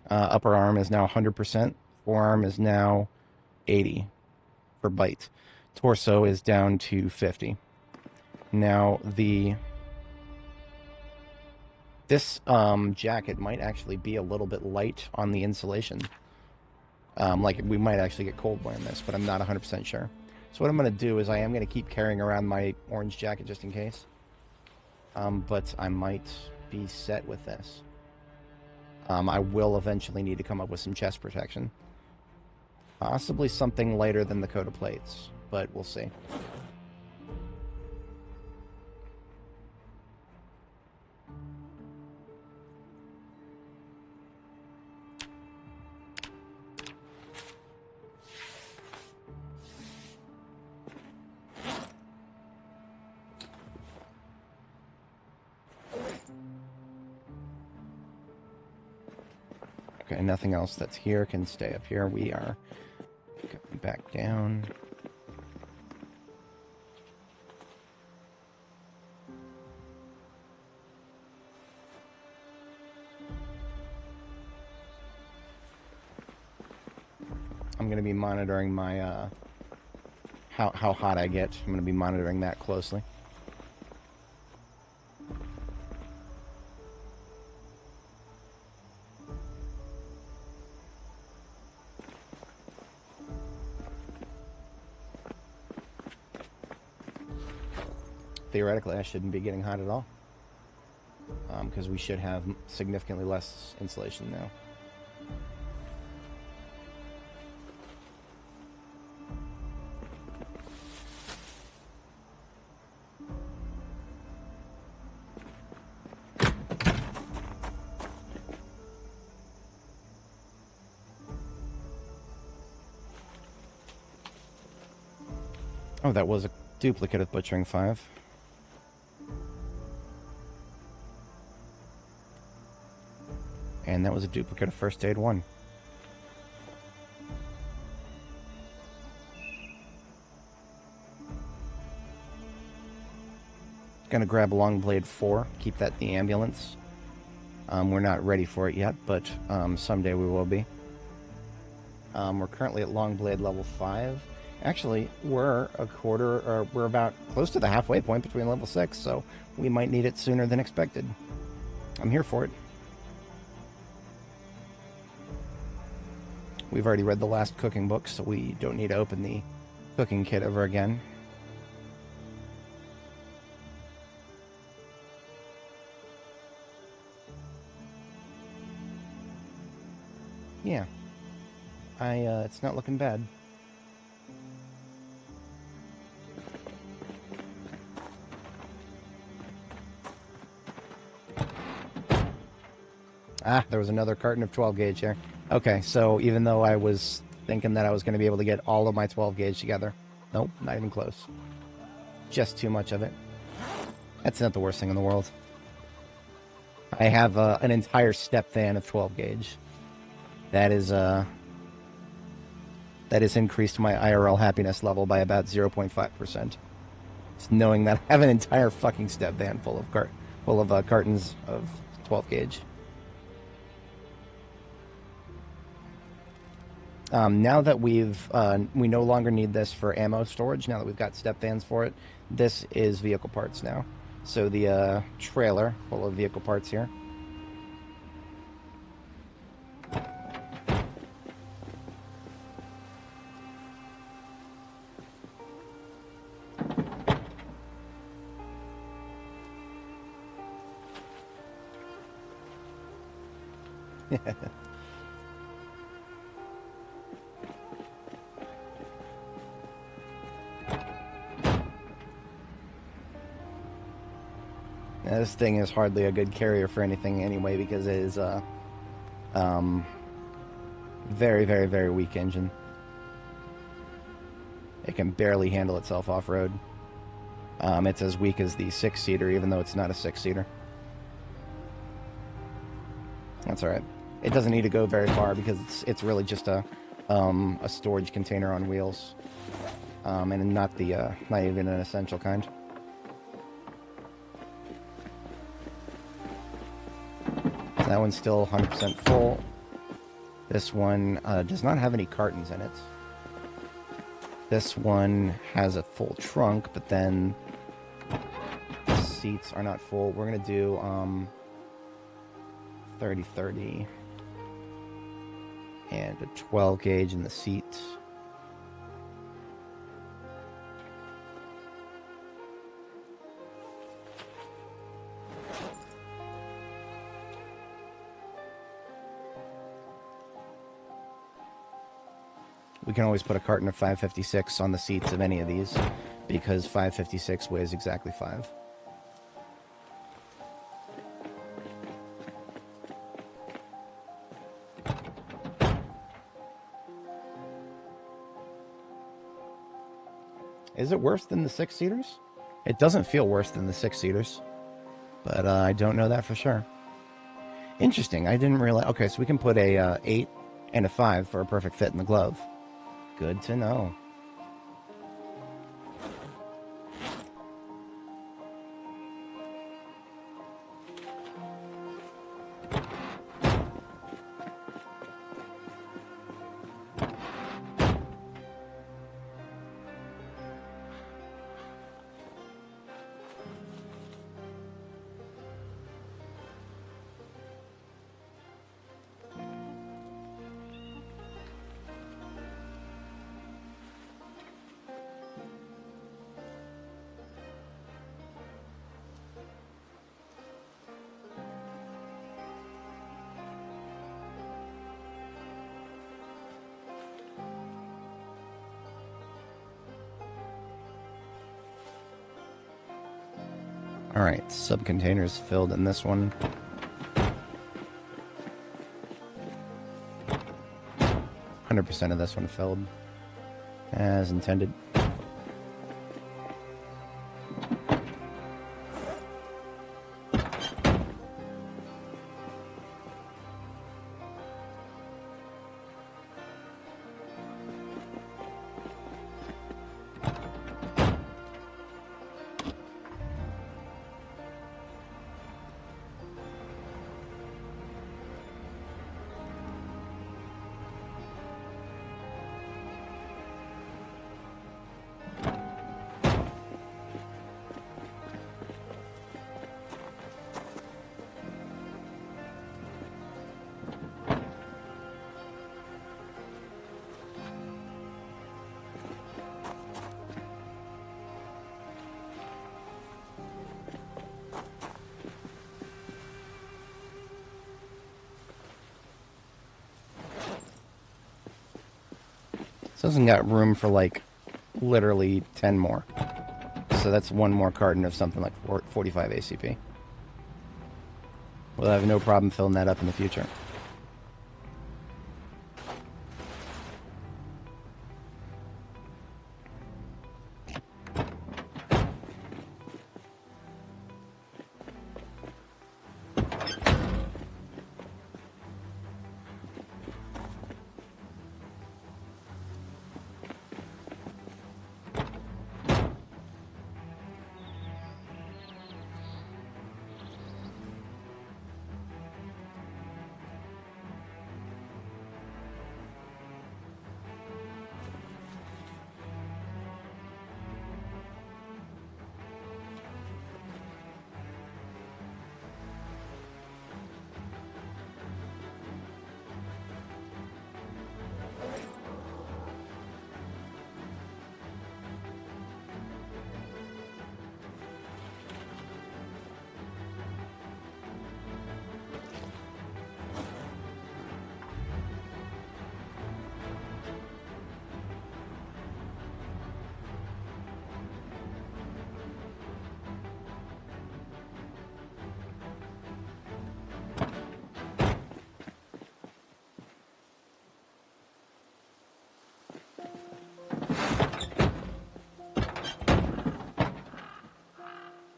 Upper arm is now 100%. Forearm is now 80 for bite. Torso is down to 50. Now, this jacket might actually be a little bit light on the insulation. Like, we might actually get cold wearing this, but I'm not 100% sure. So what I'm going to do is I am going to keep carrying around my orange jacket just in case. But I might be set with this. I will eventually need to come up with some chest protection. Possibly something lighter than the coat of plates, but we'll see. Okay, nothing else that's here can stay up here. We are going back down. I'm going to be monitoring my, how hot I get. I'm going to be monitoring that closely. Theoretically, I shouldn't be getting hot at all. Because we should have significantly less insulation now. Oh, that was a duplicate of Butchering 5. And that was a duplicate of First Aid 1. Gonna grab Longblade 4, keep that in the ambulance. We're not ready for it yet, but someday we will be. We're currently at Longblade level 5. Actually, we're we're about close to the halfway point between level 6, so we might need it sooner than expected. I'm here for it. We've already read the last cooking book, so we don't need to open the cooking kit ever again. Yeah. It's not looking bad. Ah, there was another carton of 12 gauge here. Okay, so even though I was thinking that I was going to be able to get all of my 12 gauge together, nope, not even close. Just too much of it. That's not the worst thing in the world. I have an entire step fan of 12 gauge. That has increased my IRL happiness level by about 0.5%. Just knowing that I have an entire fucking step van full of cartons of 12 gauge. Now that we no longer need this for ammo storage, now that we've got step vans for it, this is vehicle parts now. So the trailer full of vehicle parts here. Now, this thing is hardly a good carrier for anything anyway, because it is a very, very, very weak engine. It can barely handle itself off-road. It's as weak as the 6-seater, even though it's not a 6-seater. That's alright. It doesn't need to go very far, because it's really just a storage container on wheels. And not even an essential kind. So that one's still 100% full. This one does not have any cartons in it. This one has a full trunk, but then the seats are not full. We're going to do 30-30 and a 12 gauge in the seat. We can always put a carton of 556 on the seats of any of these, because 556 weighs exactly 5. Is it worse than the 6-seaters? It doesn't feel worse than the 6-seaters, but I don't know that for sure. Interesting, I didn't realize... Okay, so we can put a 8 and a 5 for a perfect fit in the glove. Good to know. Alright, sub-containers filled in this one. 100% of this one filled. As intended. This hasn't got room for, like, literally 10 more. So that's one more carton of something like 45 ACP. We'll have no problem filling that up in the future.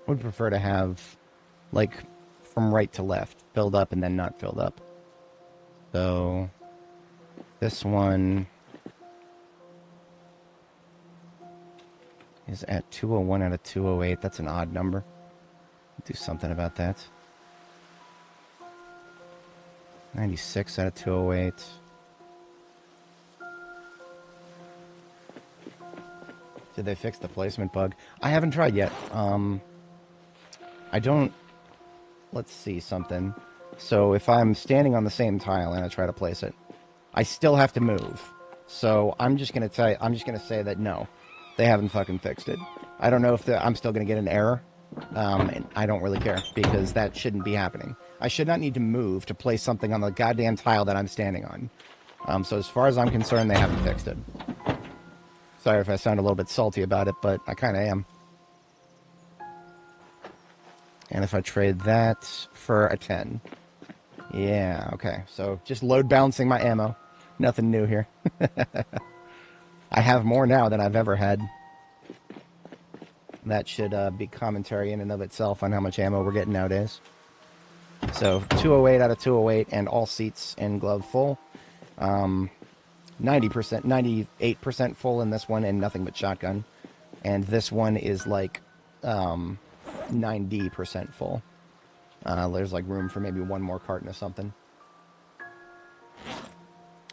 Would prefer to have, like, from right to left, filled up and then not filled up. So, this one is at 201 out of 208. That's an odd number. Do something about that. 96 out of 208. Did they fix the placement bug? I haven't tried yet. I don't... Let's see something. So if I'm standing on the same tile and I try to place it, I still have to move. So I'm just gonna say that no, they haven't fucking fixed it. I don't know if I'm still gonna get an error. And I don't really care because that shouldn't be happening. I should not need to move to place something on the goddamn tile that I'm standing on. So as far as I'm concerned, they haven't fixed it. Sorry if I sound a little bit salty about it, but I kind of am. And if I trade that for a 10. Yeah, okay. So just load balancing my ammo. Nothing new here. I have more now than I've ever had. That should be commentary in and of itself on how much ammo we're getting nowadays. So 208 out of 208 and all seats and glove full. 90%, 98% full in this one and nothing but shotgun. And this one is like 90% full. There's like room for maybe one more carton or something.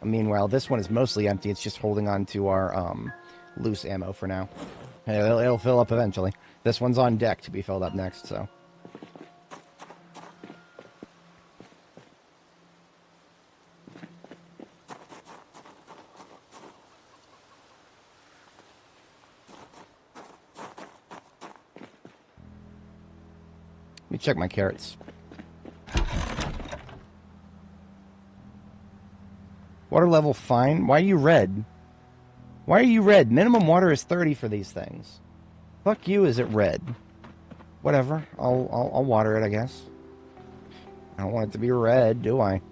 Meanwhile, this one is mostly empty. It's just holding on to our loose ammo for now. It'll fill up eventually. This one's on deck to be filled up next, so... Let me check my carrots. Water level fine? Why are you red? Why are you red? Minimum water is 30 for these things. Fuck you, is it red? Whatever. I'll water it, I guess. I don't want it to be red, do I?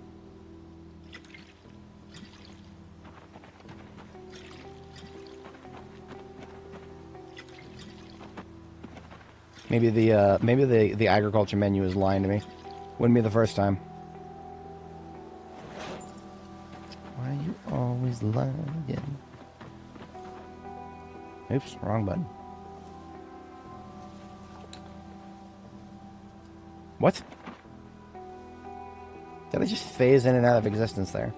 Maybe the agriculture menu is lying to me. Wouldn't be the first time. Why are you always lying? Oops, wrong button. What? Did I just phase in and out of existence there?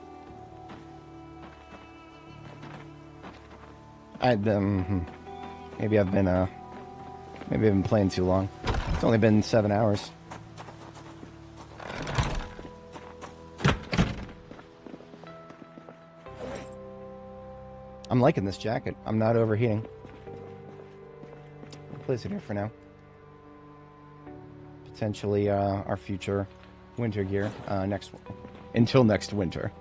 Maybe I've been playing too long. It's only been 7 hours. I'm liking this jacket. I'm not overheating. I'll place it here for now. Potentially our future winter gear until next winter.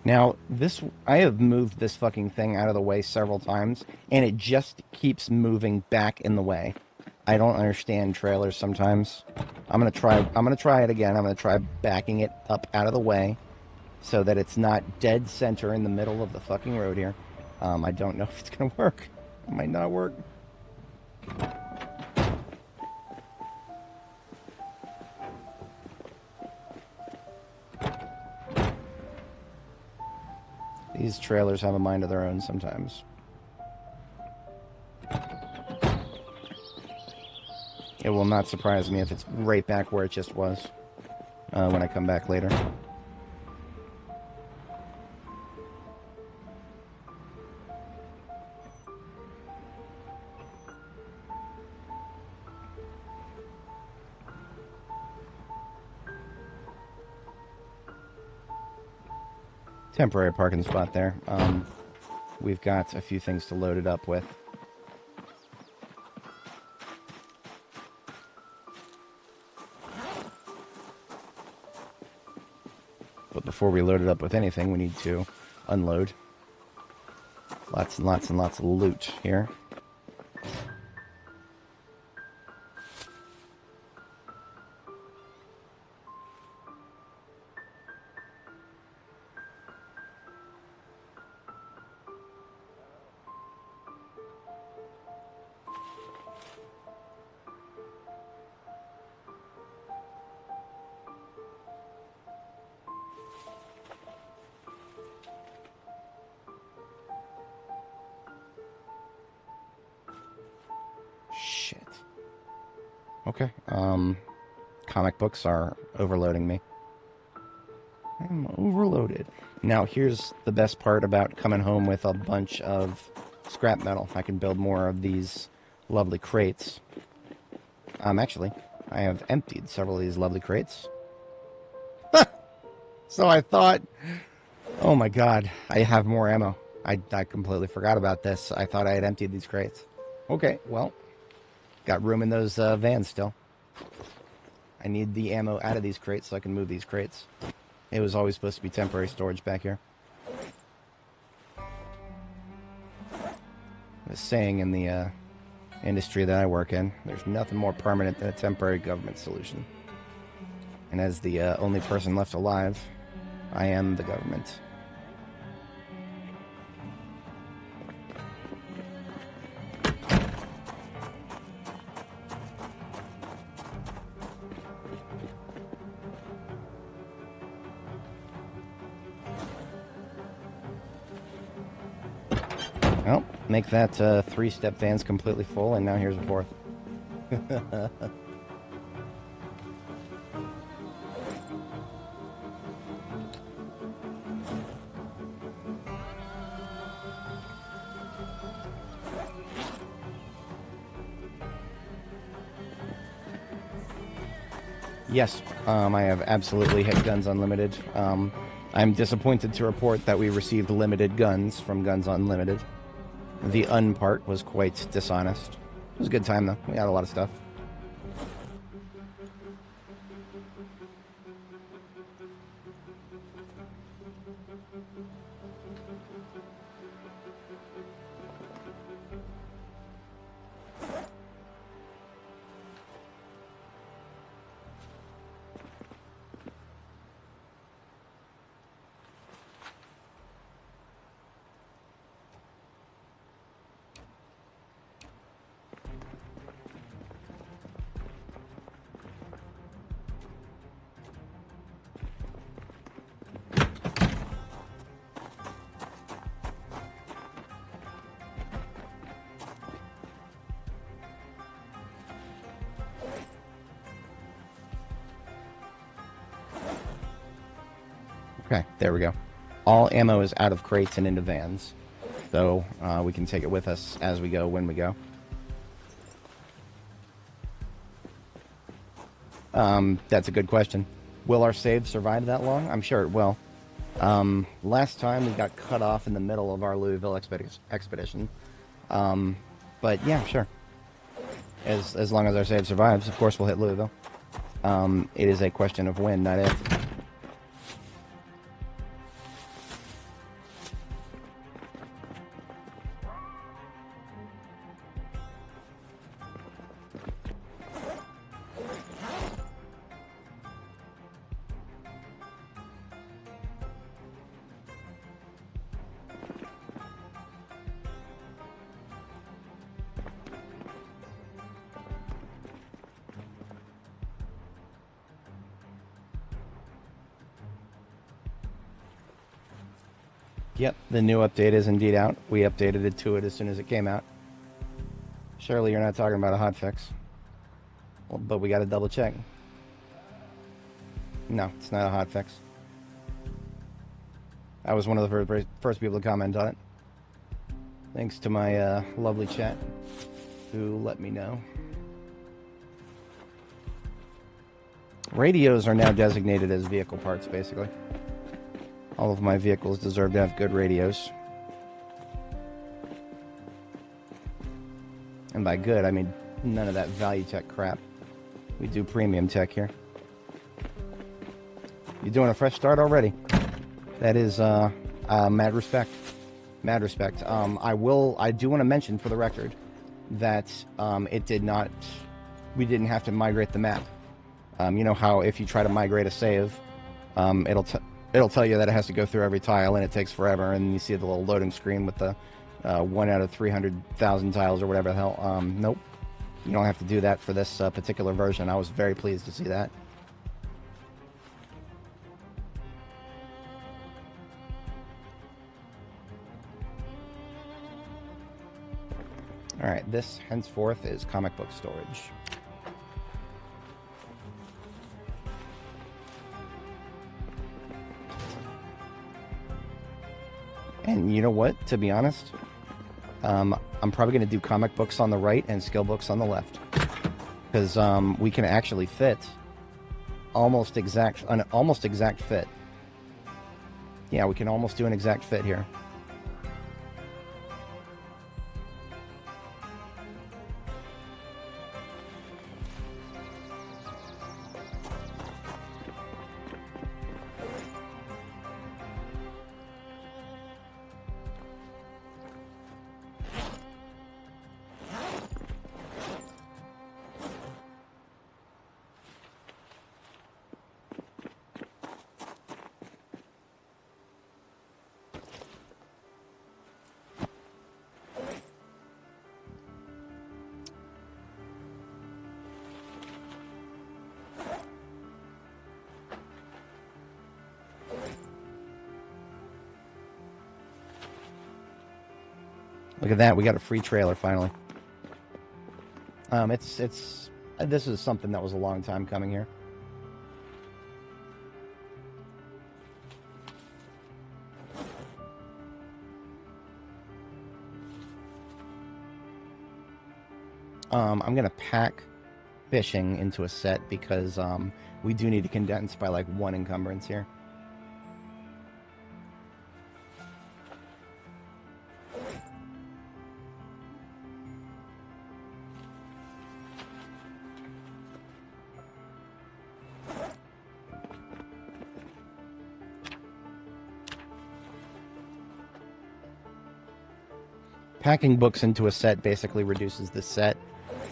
Now, I have moved this fucking thing out of the way several times, and it just keeps moving back in the way. I don't understand trailers sometimes. I'm gonna try it again. I'm gonna try backing it up out of the way so that it's not dead center in the middle of the fucking road here. I don't know if it's gonna work. It might not work. These trailers have a mind of their own sometimes. It will not surprise me if it's right back where it just was when I come back later. Temporary parking spot there. We've got a few things to load it up with. But before we load it up with anything, we need to unload. Lots and lots and lots of loot here. Shit. Okay. Comic books are overloading me. I'm overloaded. Now, here's the best part about coming home with a bunch of scrap metal. I can build more of these lovely crates. Actually, I have emptied several of these lovely crates. So I thought, oh my god, I have more ammo. I completely forgot about this. I thought I had emptied these crates. Okay, well, got room in those vans still. I need the ammo out of these crates so I can move these crates. It was always supposed to be temporary storage back here. The saying in the industry that I work in, there's nothing more permanent than a temporary government solution. And as the only person left alive, I am the government. Well, make that 3-step vans completely full, and now here's a 4th. Yes, I have absolutely hit Guns Unlimited. I'm disappointed to report that we received limited guns from Guns Unlimited. The un part was quite dishonest. It was a good time, though. We had a lot of stuff. Okay, there we go. All ammo is out of crates and into vans. So we can take it with us as we go, when we go. That's a good question. Will our save survive that long? I'm sure it will. Last time we got cut off in the middle of our Louisville expedition. But yeah, sure. As long as our save survives, of course we'll hit Louisville. It is a question of when, not if. Yep, the new update is indeed out. We updated it to it as soon as it came out. Surely you're not talking about a hotfix. Well, but we got to double check. No, it's not a hotfix. I was one of the first people to comment on it. Thanks to my lovely chat who let me know. Radios are now designated as vehicle parts, basically. All of my vehicles deserve to have good radios. And by good, I mean none of that value tech crap. We do premium tech here. You're doing a fresh start already. That is mad respect. Mad respect. I do want to mention for the record that we didn't have to migrate the map. You know how if you try to migrate a save, it'll tell you that it has to go through every tile and it takes forever, and you see the little loading screen with the 1 out of 300,000 tiles or whatever the hell. Nope. You don't have to do that for this particular version. I was very pleased to see that. Alright, this henceforth is comic book storage. And you know what, to be honest, I'm probably going to do comic books on the right and skill books on the left. Because we can actually fit an almost exact fit. Yeah, we can almost do an exact fit here. Look at that, we got a free trailer finally. This is something that was a long time coming here. I'm gonna pack fishing into a set because we do need to condense by like 1 encumbrance here. packing books into a set basically reduces the set,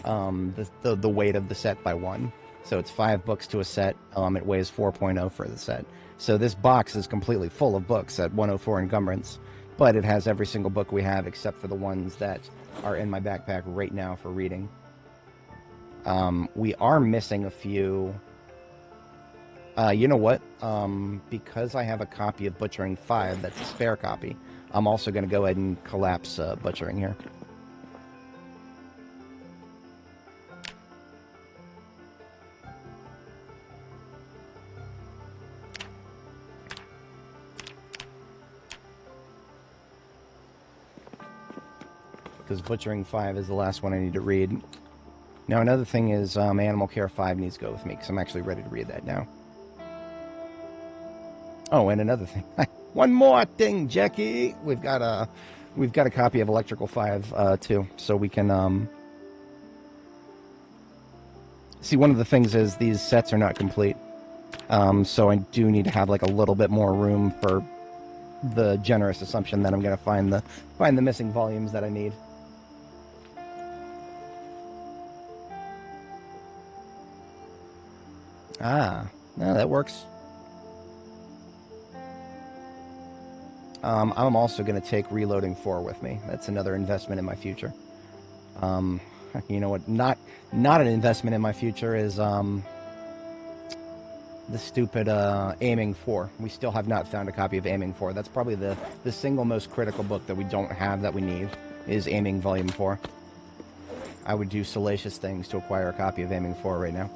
the weight of the set by 1. So it's 5 books to a set. It weighs 4.0 for the set. So this box is completely full of books at 104 encumbrance, but it has every single book we have except for the ones that are in my backpack right now for reading. We are missing a few. You know what? Because I have a copy of Butchering 5, that's a spare copy, I'm also going to go ahead and collapse Butchering here. Because Butchering 5 is the last one I need to read. Now, another thing is Animal Care 5 needs to go with me, because I'm actually ready to read that now. Oh, and another thing. One more thing, Jackie! We've got a copy of Electrical 5, too, so we can, See, one of the things is these sets are not complete. So I do need to have, like, a little bit more room for the generous assumption that I'm going to find the missing volumes that I need. Ah, no, that works. I'm also going to take Reloading 4 with me. That's another investment in my future. You know what? Not an investment in my future is the stupid Aiming 4. We still have not found a copy of Aiming 4. That's probably the single most critical book that we don't have that we need, is Aiming Volume 4. I would do salacious things to acquire a copy of Aiming 4 right now.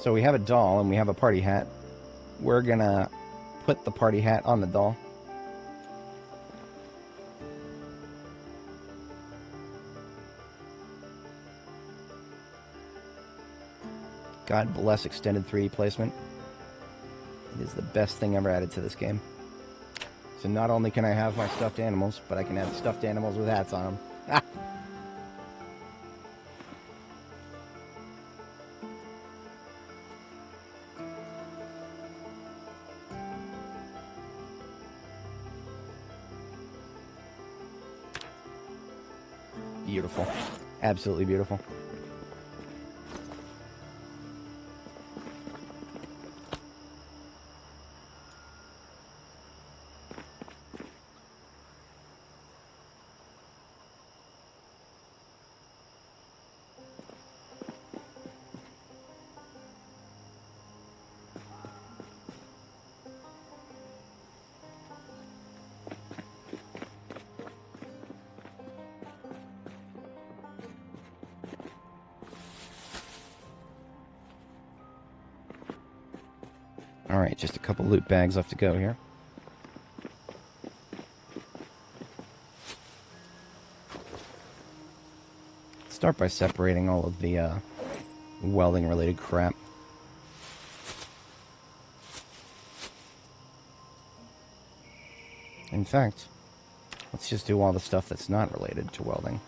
So we have a doll and we have a party hat. We're gonna put the party hat on the doll. God bless extended 3D placement. It is the best thing ever added to this game. So not only can I have my stuffed animals, but I can have stuffed animals with hats on them. Ah! Beautiful. Absolutely beautiful. Alright, just a couple loot bags left to go here. Start by separating all of the welding-related crap. In fact, let's just do all the stuff that's not related to welding.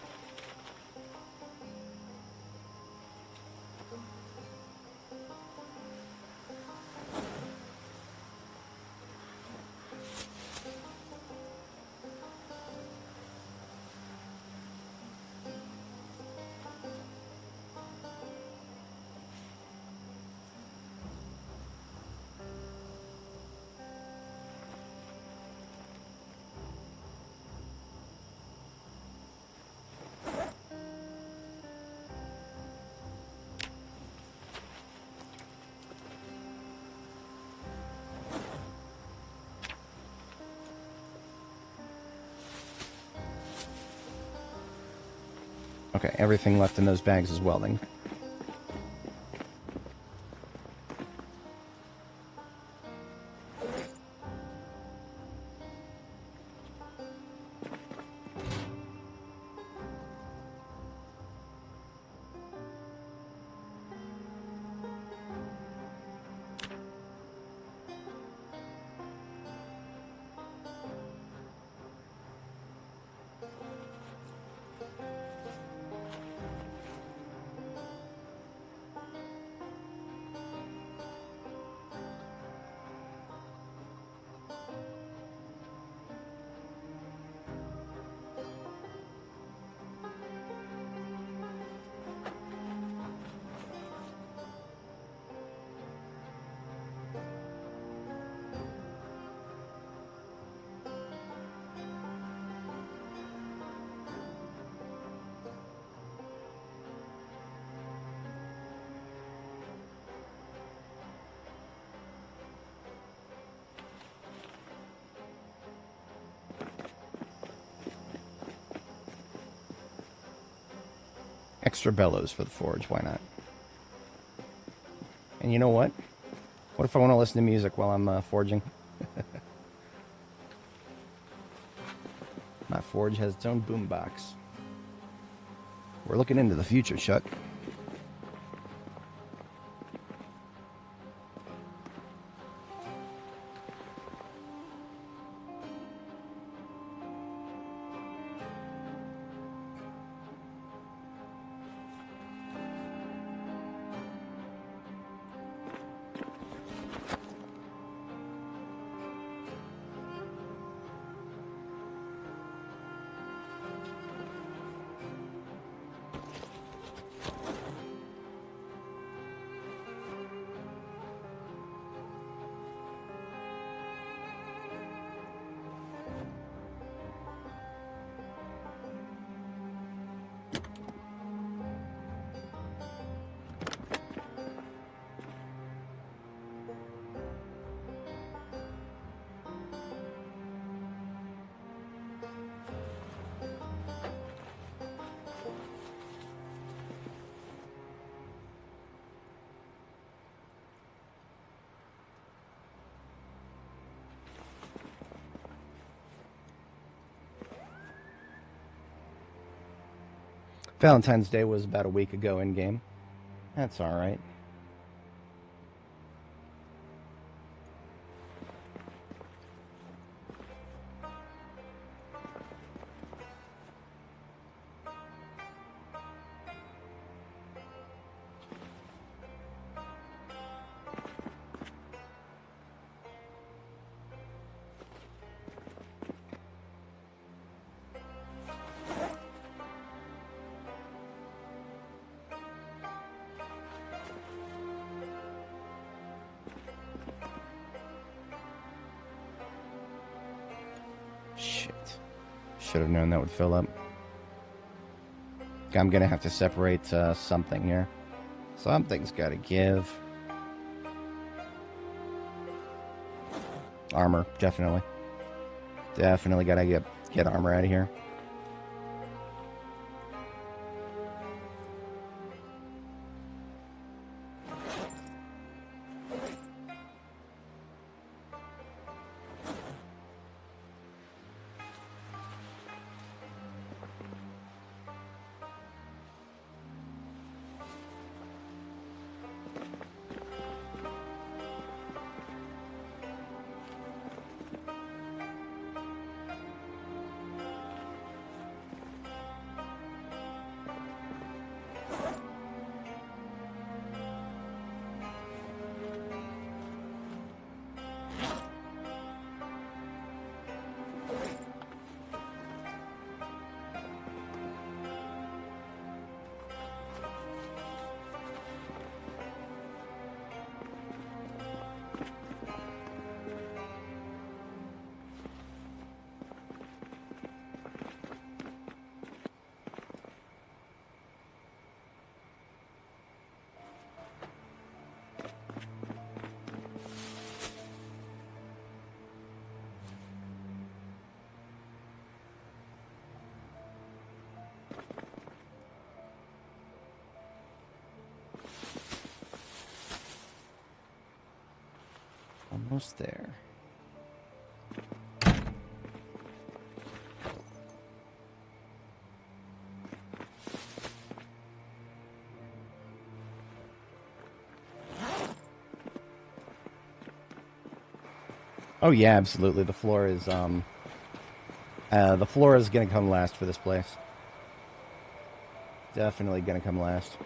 Okay, everything left in those bags is welding. Extra bellows for the forge, why not? And you know what? What if I want to listen to music while I'm forging? My forge has its own boombox. We're looking into the future, Chuck. Valentine's Day was about a week ago in-game. That's alright. Shit. Should have known that would fill up. I'm gonna have to separate something here. Something's gotta give. Armor, definitely. Definitely gotta get armor out of here. Almost there. Oh yeah, absolutely. The floor is gonna come last for this place. Definitely gonna come last.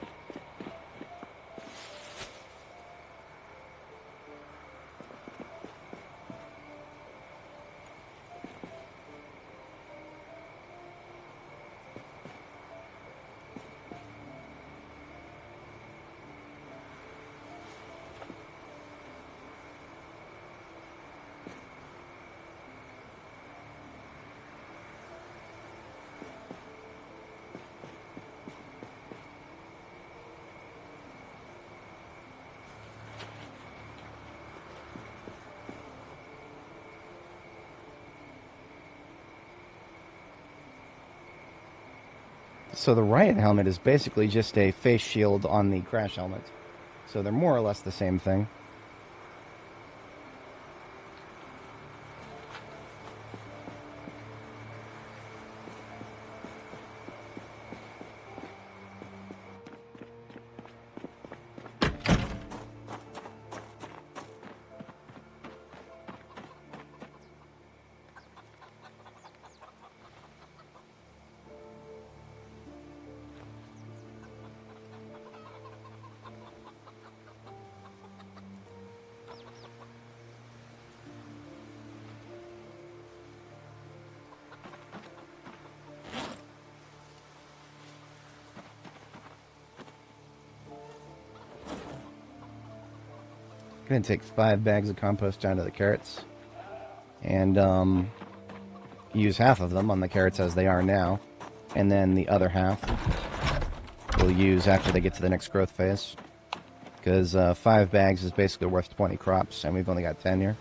So the riot helmet is basically just a face shield on the crash helmet. So they're more or less the same thing. Gonna take 5 bags of compost down to the carrots, and use half of them on the carrots as they are now, and then the other half we'll use after they get to the next growth phase, because 5 bags is basically worth 20 crops, and we've only got 10 here.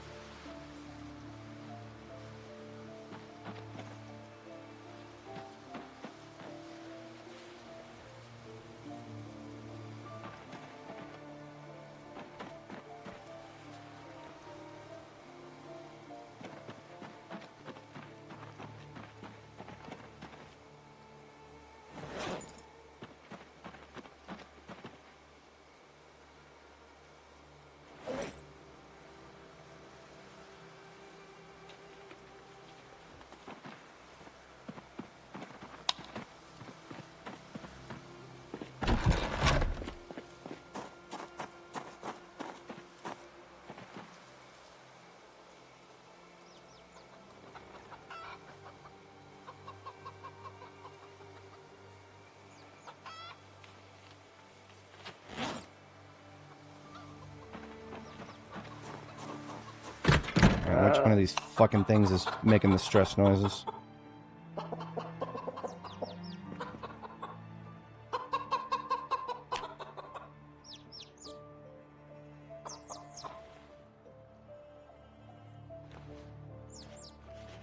Which one of these fucking things is making the stress noises?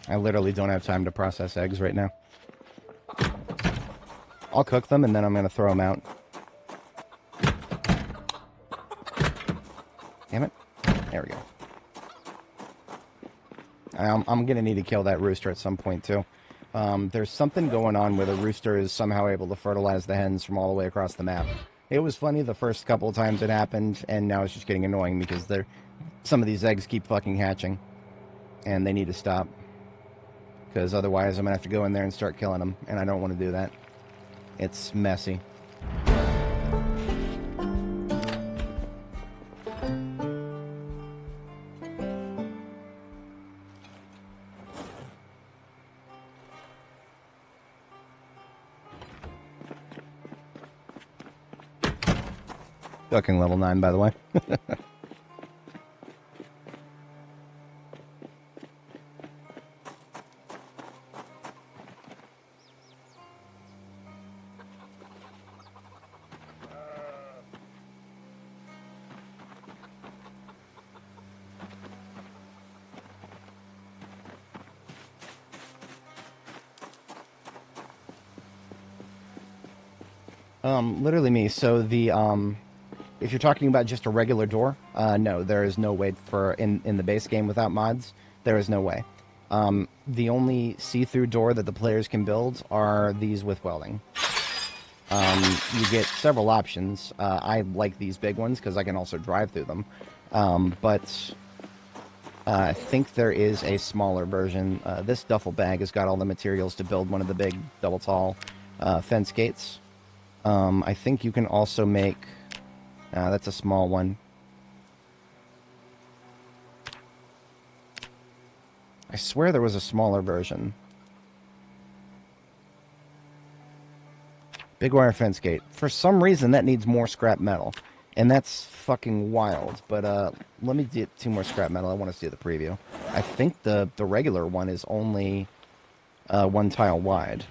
I literally don't have time to process eggs right now. I'll cook them and then I'm going to throw them out. Damn it. There we go. I'm going to need to kill that rooster at some point, too. There's something going on where the rooster is somehow able to fertilize the hens from all the way across the map. It was funny the first couple of times it happened, and now it's just getting annoying because some of these eggs keep fucking hatching. And they need to stop. Because otherwise I'm going to have to go in there and start killing them, and I don't want to do that. It's messy. Fucking level 9, by the way. Literally me. So if you're talking about just a regular door, no, there is no way for in the base game without mods. There is no way. The only see-through door that the players can build are these with welding. You get several options. I like these big ones because I can also drive through them. But I think there is a smaller version. This duffel bag has got all the materials to build one of the big double tall fence gates. I think you can also make... that's a small one. I swear there was a smaller version. Big wire fence gate. For some reason, that needs more scrap metal. And that's fucking wild. But let me get 2 more scrap metal. I want to see the preview. I think the regular one is only 1 tile wide.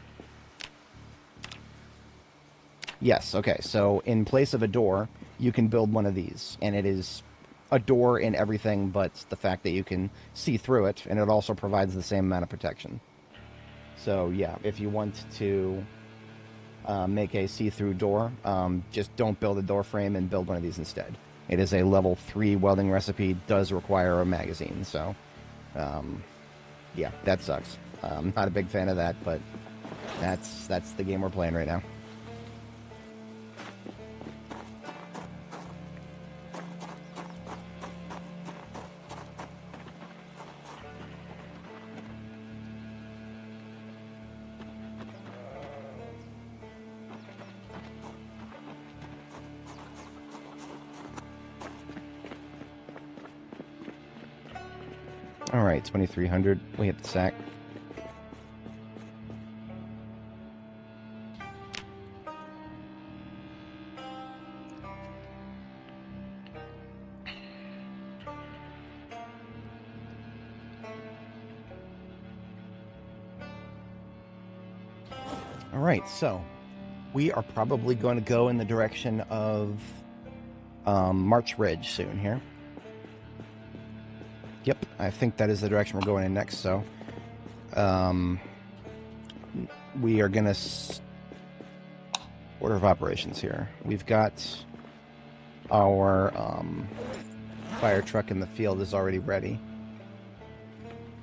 Yes, okay, so in place of a door, you can build one of these, and it is a door in everything but the fact that you can see through it, and it also provides the same amount of protection. So, yeah, if you want to make a see-through door. Just don't build a door frame and build one of these instead. It is a level 3 welding recipe, does require a magazine, so yeah, that sucks. Not a big fan of that, but that's the game we're playing right now. All right, 2,300. We hit the sack. All right, so we are probably going to go in the direction of March Ridge soon here. Yep, I think that is the direction we're going in next, so we are going to order of operations here. We've got our fire truck in the field is already ready.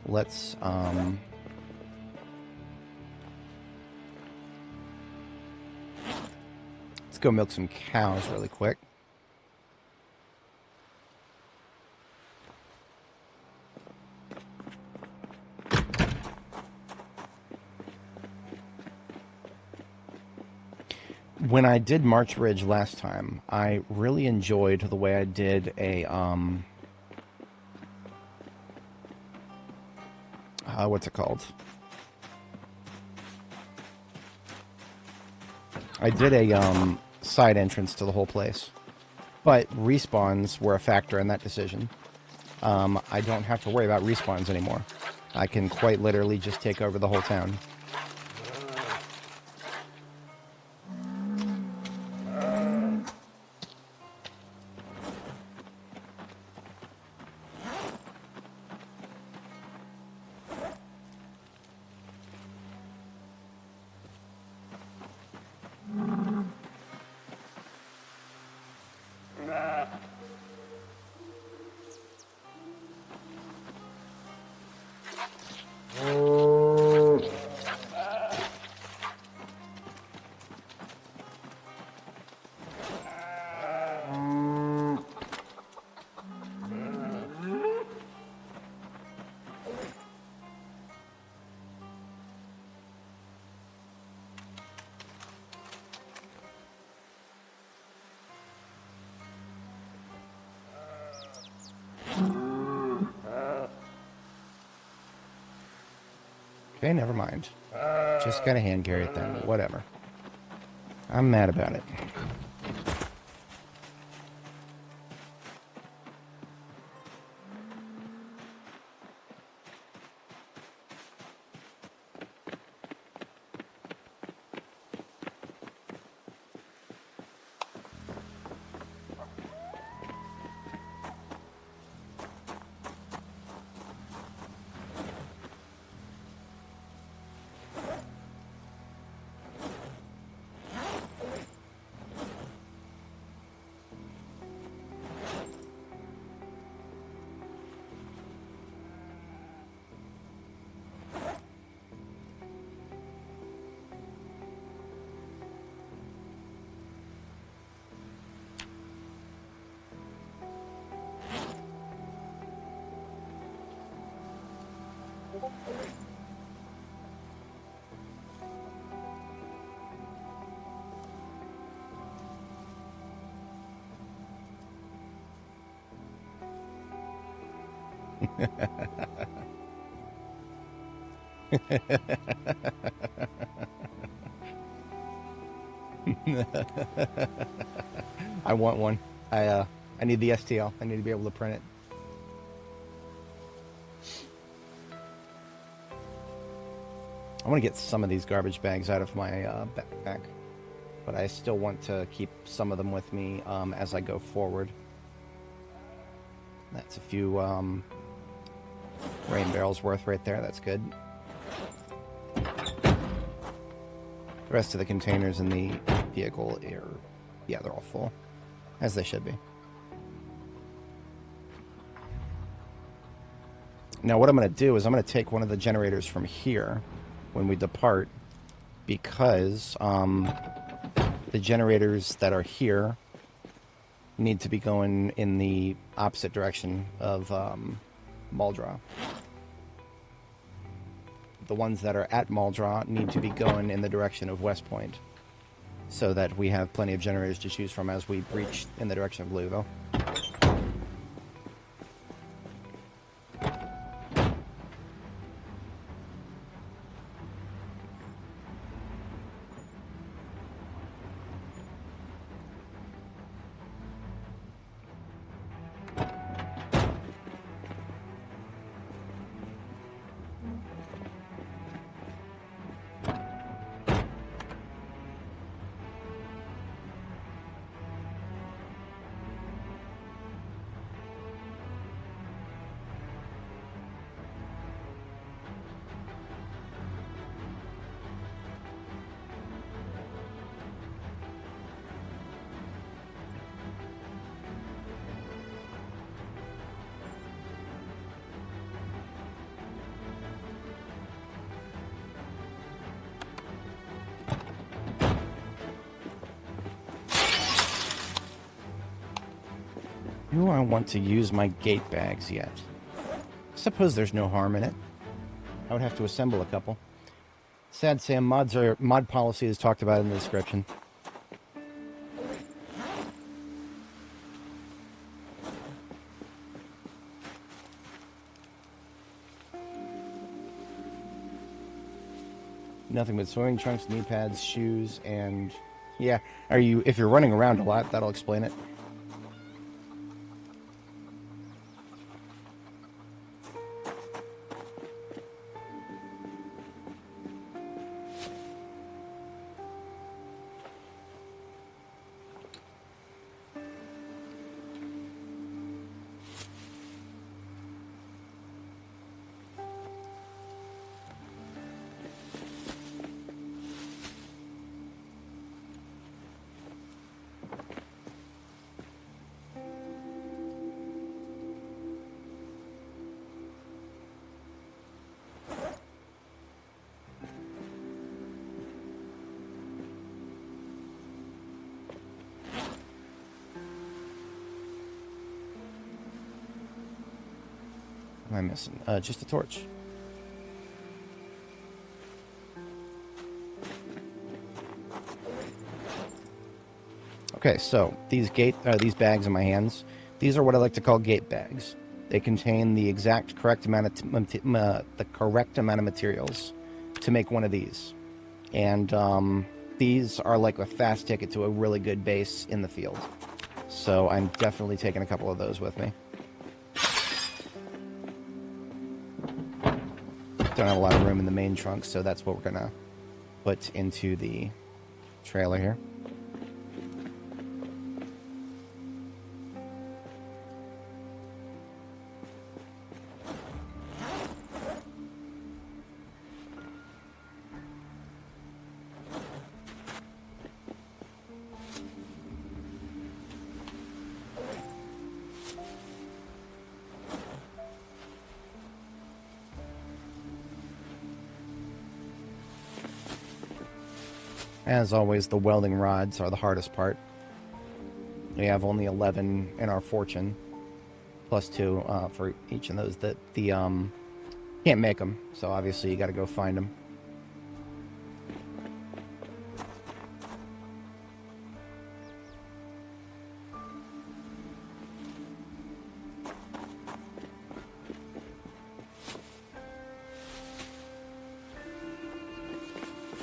Let's go milk some cows really quick. When I did March Ridge last time, I really enjoyed the way I did a what's it called? I did a side entrance to the whole place, but respawns were a factor in that decision. I don't have to worry about respawns anymore. I can quite literally just take over the whole town. Okay, never mind. Just gotta hand carry it then. Whatever. I'm mad about it. I want one. I need the STL. I need to be able to print it. I want to get some of these garbage bags out of my backpack, but I still want to keep some of them with me as I go forward. That's a few rain barrels worth right there. That's good. The rest of the containers in the vehicle are, yeah, they're all full, as they should be. Now what I'm going to do is I'm going to take one of the generators from here when we depart, because the generators that are here need to be going in the opposite direction of Muldra. The ones that are at Muldra need to be going in the direction of West Point, so that we have plenty of generators to choose from as we breach in the direction of Louisville. Do I want to use my gate bags yet? Suppose there's no harm in it. I would have to assemble a couple. Sad Sam, mod policy is talked about in the description. Nothing but swimming trunks, knee pads, shoes, and yeah. If you're running around a lot, that'll explain it. What am I missing? Just a torch. Okay, so these bags in my hands, these are what I like to call gate bags. They contain the correct amount of materials to make one of these, and these are like a fast ticket to a really good base in the field. So I'm definitely taking a couple of those with me. Don't have a lot of room in the main trunk, so that's what we're gonna put into the trailer here. As always, the welding rods are the hardest part. We have only 11 in our fortune, plus 2 for each of those that can't make them, so obviously you got to go find them.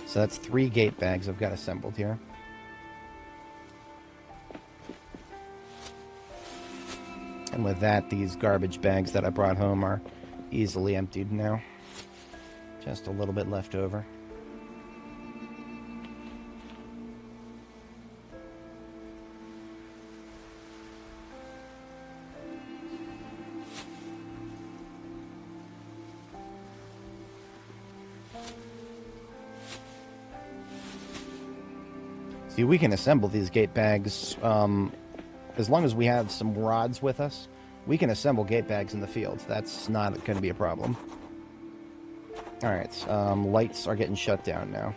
So that's 3 gate bags I've got assembled here. And with that, these garbage bags that I brought home are easily emptied now. Just a little bit left over. See, we can assemble these gate bags, as long as we have some rods with us, we can assemble gate bags in the fields. That's not going to be a problem. Alright, lights are getting shut down now.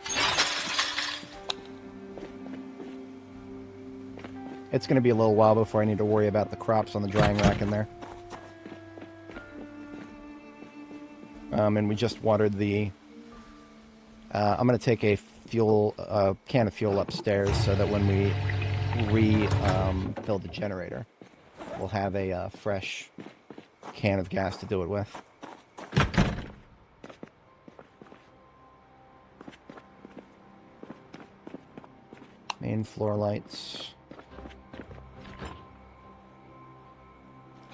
It's going to be a little while before I need to worry about the crops on the drying rack in there. And we just watered the... I'm going to take a can of fuel upstairs so that when we fill the generator, we'll have a fresh can of gas to do it with. Main floor lights.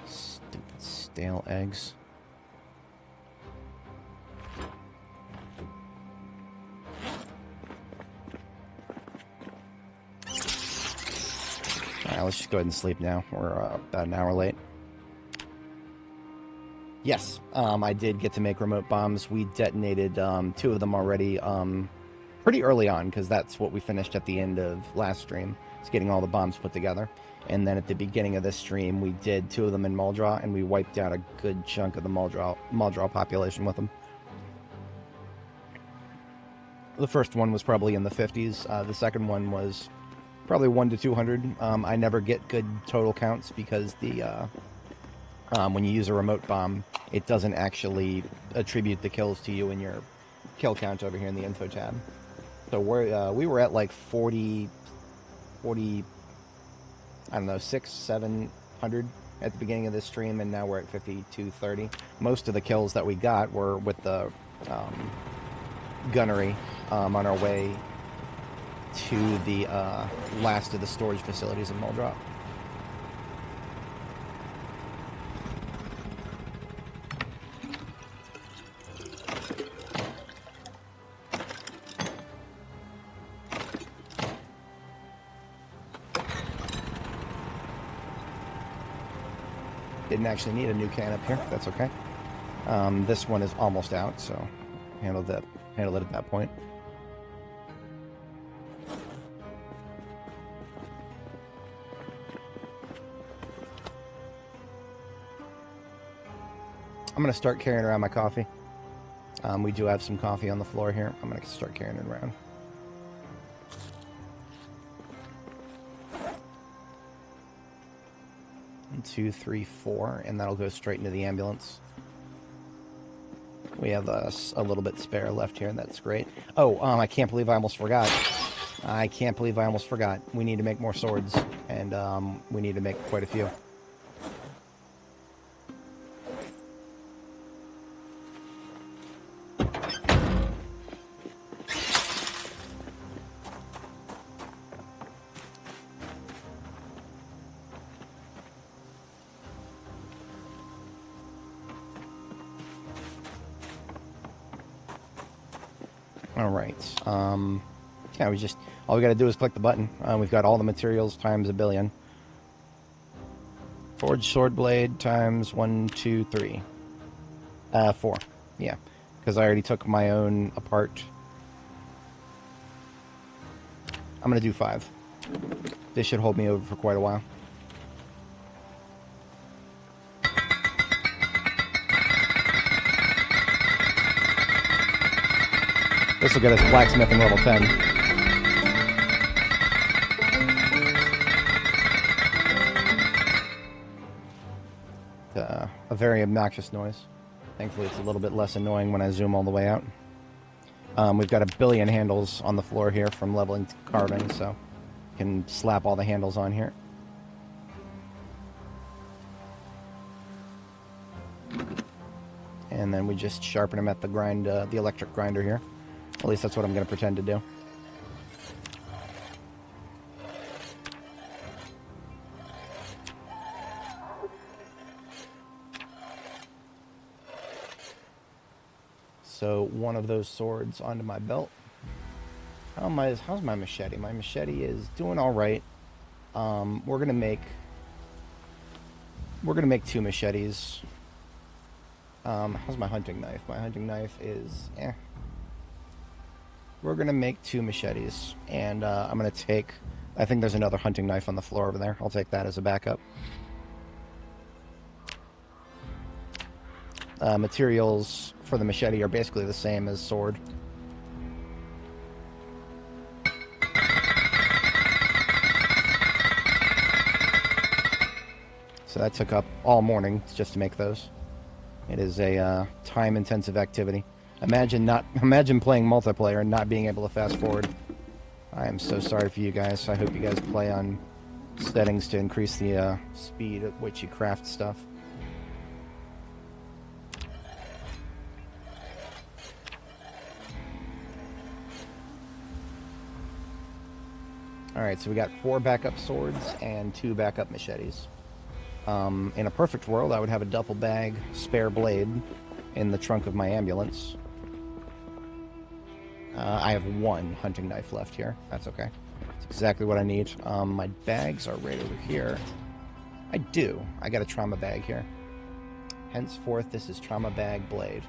Stupid stale eggs. Alright, let's just go ahead and sleep now. We're about an hour late. Yes, I did get to make remote bombs. We detonated 2 of them already pretty early on, because that's what we finished at the end of last stream. It's getting all the bombs put together. And then at the beginning of this stream, we did 2 of them in Muldraw, and we wiped out a good chunk of the Muldraw population with them. The first one was probably in the 50s. The second one was probably 1 to 200. I never get good total counts because the when you use a remote bomb, it doesn't actually attribute the kills to you in your kill count over here in the info tab. So we were at like 40, I don't know, 600, 700 at the beginning of this stream, and now we're at 5230. Most of the kills that we got were with the gunnery on our way to the last of the storage facilities in Muldraw. Didn't actually need a new can up here. That's okay. This one is almost out, so handle it at that point. I'm going to start carrying around my coffee. We do have some coffee on the floor here. I'm going to start carrying it around. One, 2, 3, 4, and that'll go straight into the ambulance. We have a little bit spare left here, and that's great. Oh, I can't believe I almost forgot. I can't believe I almost forgot. We need to make more swords, and we need to make quite a few. Alright, yeah, all we gotta do is click the button. We've got all the materials times 1 billion. Forged sword blade times 1, 2, 3. 4, yeah, because I already took my own apart. I'm gonna do 5. This should hold me over for quite a while. This will get us blacksmithing level 10. A very obnoxious noise. Thankfully, it's a little bit less annoying when I zoom all the way out. We've got 1 billion handles on the floor here from leveling carving, so you can slap all the handles on here. And then we just sharpen them at the the electric grinder here. At least that's what I'm going to pretend to do. So one of those swords onto my belt. How's my machete? My machete is doing all right. We're gonna make 2 machetes. How's my hunting knife? My hunting knife is we're going to make 2 machetes. And I'm going to take... I think there's another hunting knife on the floor over there. I'll take that as a backup. Materials for the machete are basically the same as sword. So that took up all morning just to make those. It is a time-intensive activity. Imagine playing multiplayer and not being able to fast forward. I am so sorry for you guys. I hope you guys play on settings to increase the speed at which you craft stuff. Alright, so we got 4 backup swords and 2 backup machetes. In a perfect world, I would have a duffel bag spare blade in the trunk of my ambulance. I have 1 hunting knife left here. That's okay. That's exactly what I need. My bags are right over here. I do. I got a trauma bag here. Henceforth, this is trauma bag blade.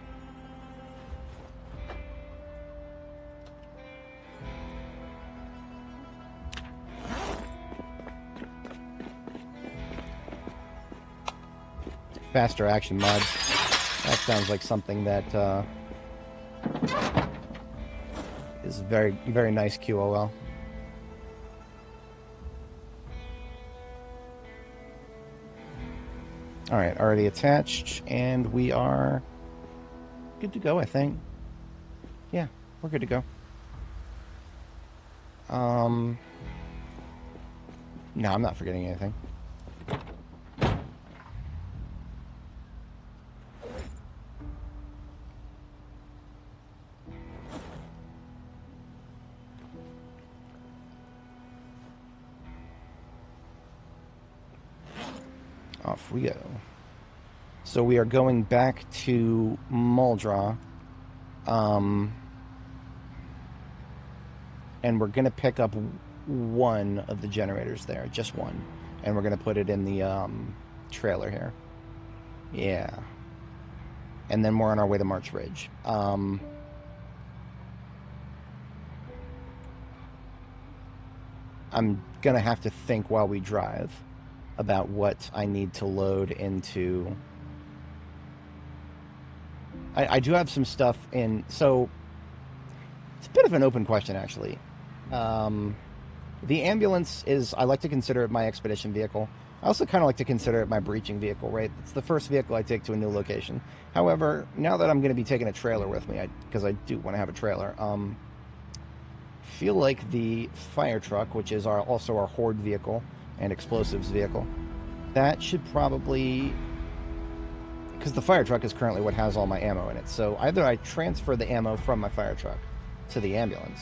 Faster action mod. That sounds like something that is very, very nice QOL. Alright, already attached, and we are good to go, I think. Yeah, we're good to go. No, I'm not forgetting anything. Off we go. So we are going back to Muldraw. And we're going to pick up 1 of the generators there. Just 1. And we're going to put it in the trailer here. Yeah. And then we're on our way to March Ridge. I'm going to have to think while we drive about what I need to load into. I do have some stuff in, so it's a bit of an open question, actually. The ambulance is, I like to consider it my expedition vehicle. I also kind of like to consider it my breaching vehicle, right? It's the first vehicle I take to a new location. However, now that I'm going to be taking a trailer with me, because I do want to have a trailer, feel like the fire truck, which is also our horde vehicle and explosives vehicle, that should probably, because the fire truck is currently what has all my ammo in it, so either I transfer the ammo from my fire truck to the ambulance,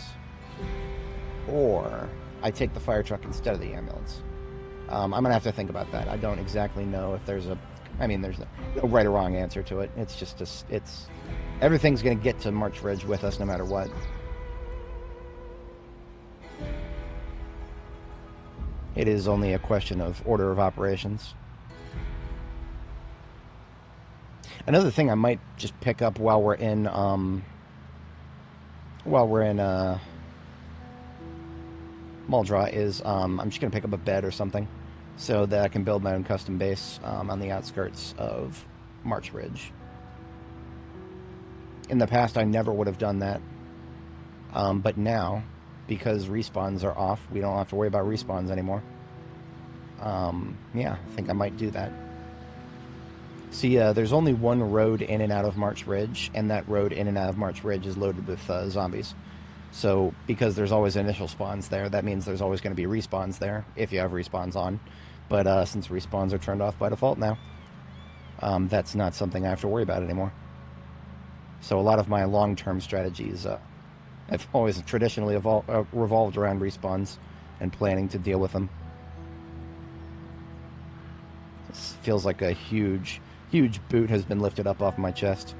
or I take the fire truck instead of the ambulance. I'm gonna have to think about that. I don't exactly know if there's there's no right or wrong answer to it. It's just everything's gonna get to March Ridge with us no matter what. It is only a question of order of operations. Another thing I might just pick up while we're in Muldraw is I'm just gonna pick up a bed or something so that I can build my own custom base on the outskirts of March Ridge. In the past, I never would have done that, but now, because respawns are off, we don't have to worry about respawns anymore. Yeah, I think I might do that. See, there's only 1 road in and out of March Ridge, and that road in and out of March Ridge is loaded with zombies. So, because there's always initial spawns there, that means there's always going to be respawns there, if you have respawns on. But since respawns are turned off by default now, that's not something I have to worry about anymore. So a lot of my long-term strategies have always traditionally revolved around respawns and planning to deal with them. This feels like a huge boot has been lifted up off my chest.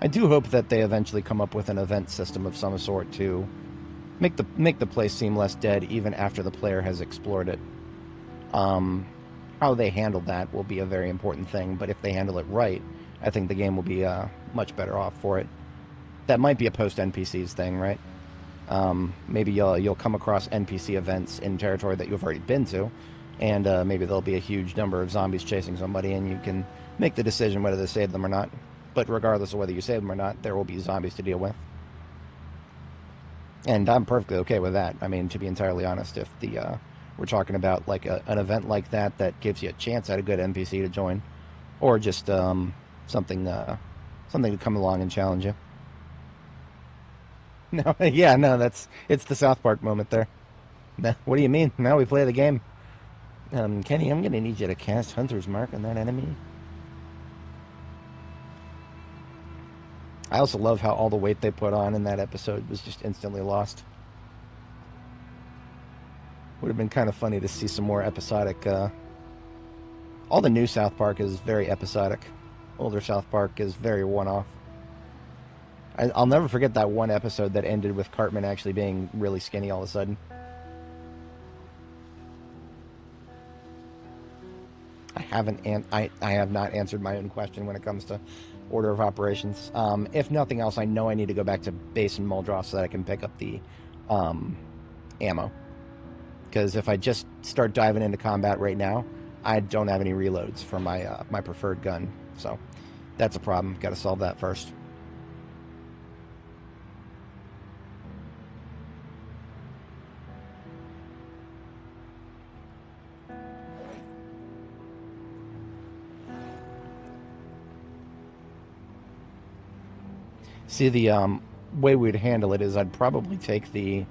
I do hope that they eventually come up with an event system of some sort to make the place seem less dead even after the player has explored it. how they handle that will be a very important thing, but if they handle it right, I think the game will be much better off for it. That might be a post-NPCs thing, right? Maybe you'll come across NPC events in territory that you've already been to, and maybe there'll be a huge number of zombies chasing somebody, and you can make the decision whether to save them or not. But regardless of whether you save them or not, there will be zombies to deal with. And I'm perfectly okay with that. I mean, to be entirely honest, if we're talking about like an event like that that gives you a chance at a good NPC to join, or just something to come along and challenge you. No, yeah, no, it's the South Park moment there. No, what do you mean? Now we play the game. Kenny, I'm gonna need you to cast Hunter's Mark on that enemy. I also love how all the weight they put on in that episode was just instantly lost. Would have been kind of funny to see some more episodic. All the new South Park is very episodic. Older South Park is very one-off. I'll never forget that one episode that ended with Cartman actually being really skinny all of a sudden. I have not answered my own question when it comes to order of operations. If nothing else, I know I need to go back to base and Muldroth so that I can pick up the ammo. Because if I just start diving into combat right now, I don't have any reloads for my my preferred gun. So that's a problem. Got to solve that first. See, the way we'd handle it is I'd probably take the...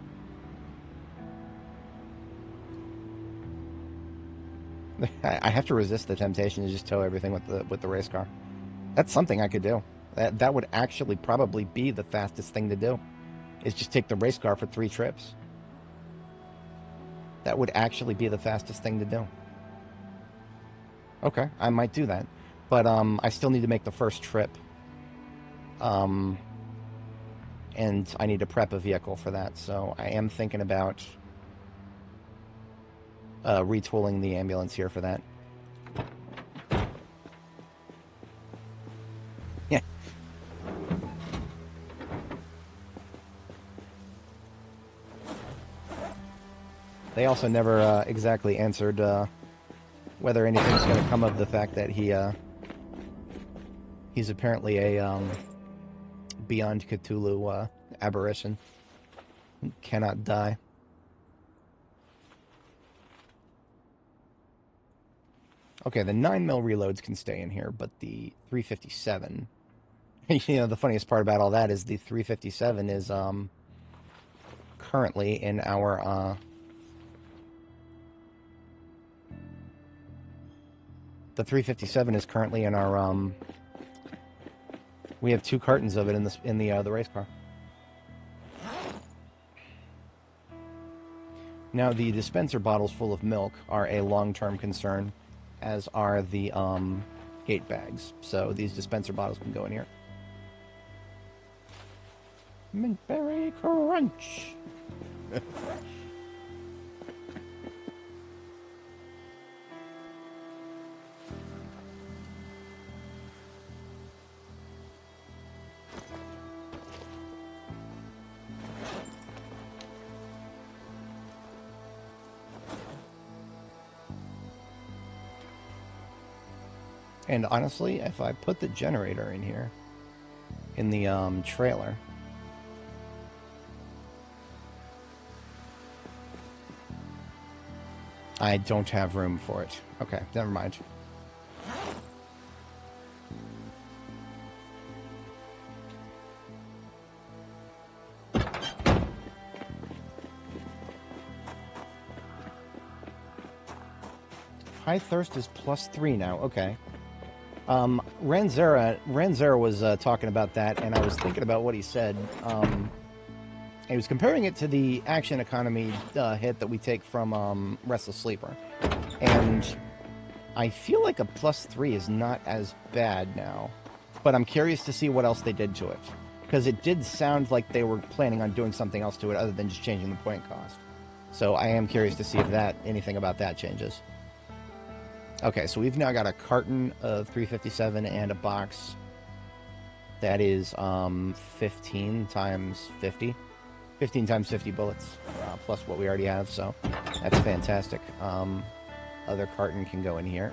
I have to resist the temptation to just tow everything with the race car. That's something I could do. That would actually probably be the fastest thing to do, is just take the race car for 3 trips. That would actually be the fastest thing to do. Okay, I might do that. But I still need to make the first trip. And I need to prep a vehicle for that, so I am thinking about retooling the ambulance here for that. Yeah. They also never exactly answered whether anything's going to come of the fact that he's apparently a Beyond Cthulhu aberration. Cannot die. Okay, the 9mm reloads can stay in here, but the 357... You know, the funniest part about all that is the 357 is currently in our... The 357 is currently in our... We have 2 cartons of it in the race car. Now, the dispenser bottles full of milk are a long-term concern, as are the gate bags. So these dispenser bottles can go in here. Mintberry Crunch! And honestly, if I put the generator in here, in the trailer, I don't have room for it. Okay, never mind. High thirst is +3 now. Okay. Ranzera was talking about that, and I was thinking about what he said. He was comparing it to the action economy hit that we take from Restless Sleeper. And I feel like a +3 is not as bad now. But I'm curious to see what else they did to it. Because it did sound like they were planning on doing something else to it other than just changing the point cost. So I am curious to see if anything about that changes. Okay, so we've now got a carton of 357 and a box that is 15 times 50. 15 times 50 bullets, plus what we already have, so that's fantastic. Other carton can go in here.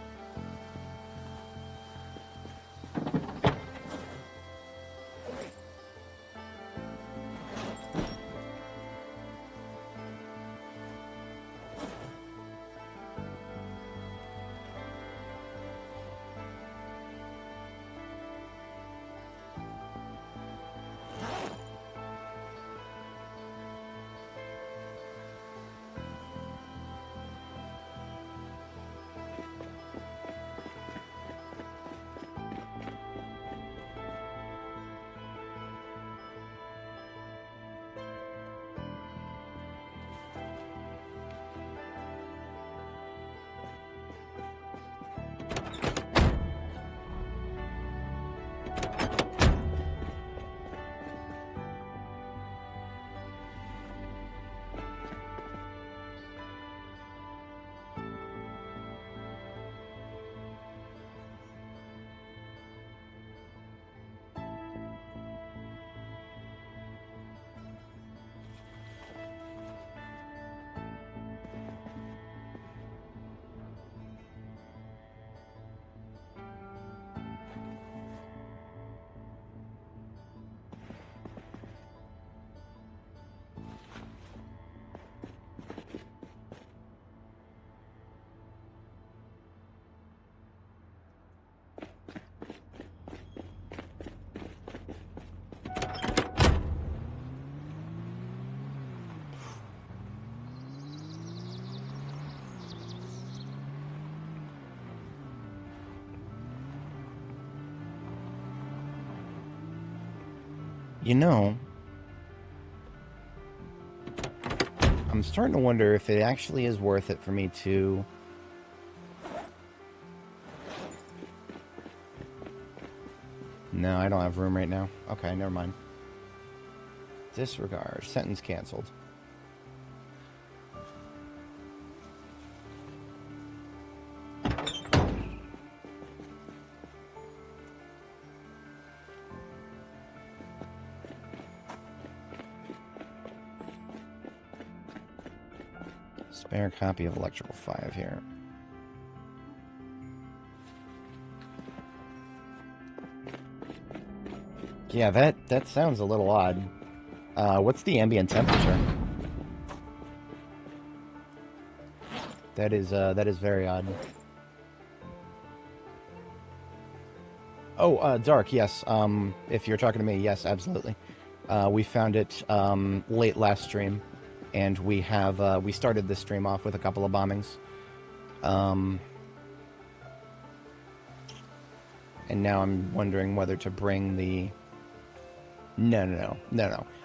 You know, I'm starting to wonder if it actually is worth it for me to... No, I don't have room right now. Okay, never mind. Disregard. Sentence canceled. Spare copy of Electrical 5 here. Yeah, that sounds a little odd. What's the ambient temperature? That is very odd. Oh, dark, yes. If you're talking to me, yes, absolutely. We found it late last stream, and we started this stream off with a couple of bombings. And now I'm wondering whether to bring the... No.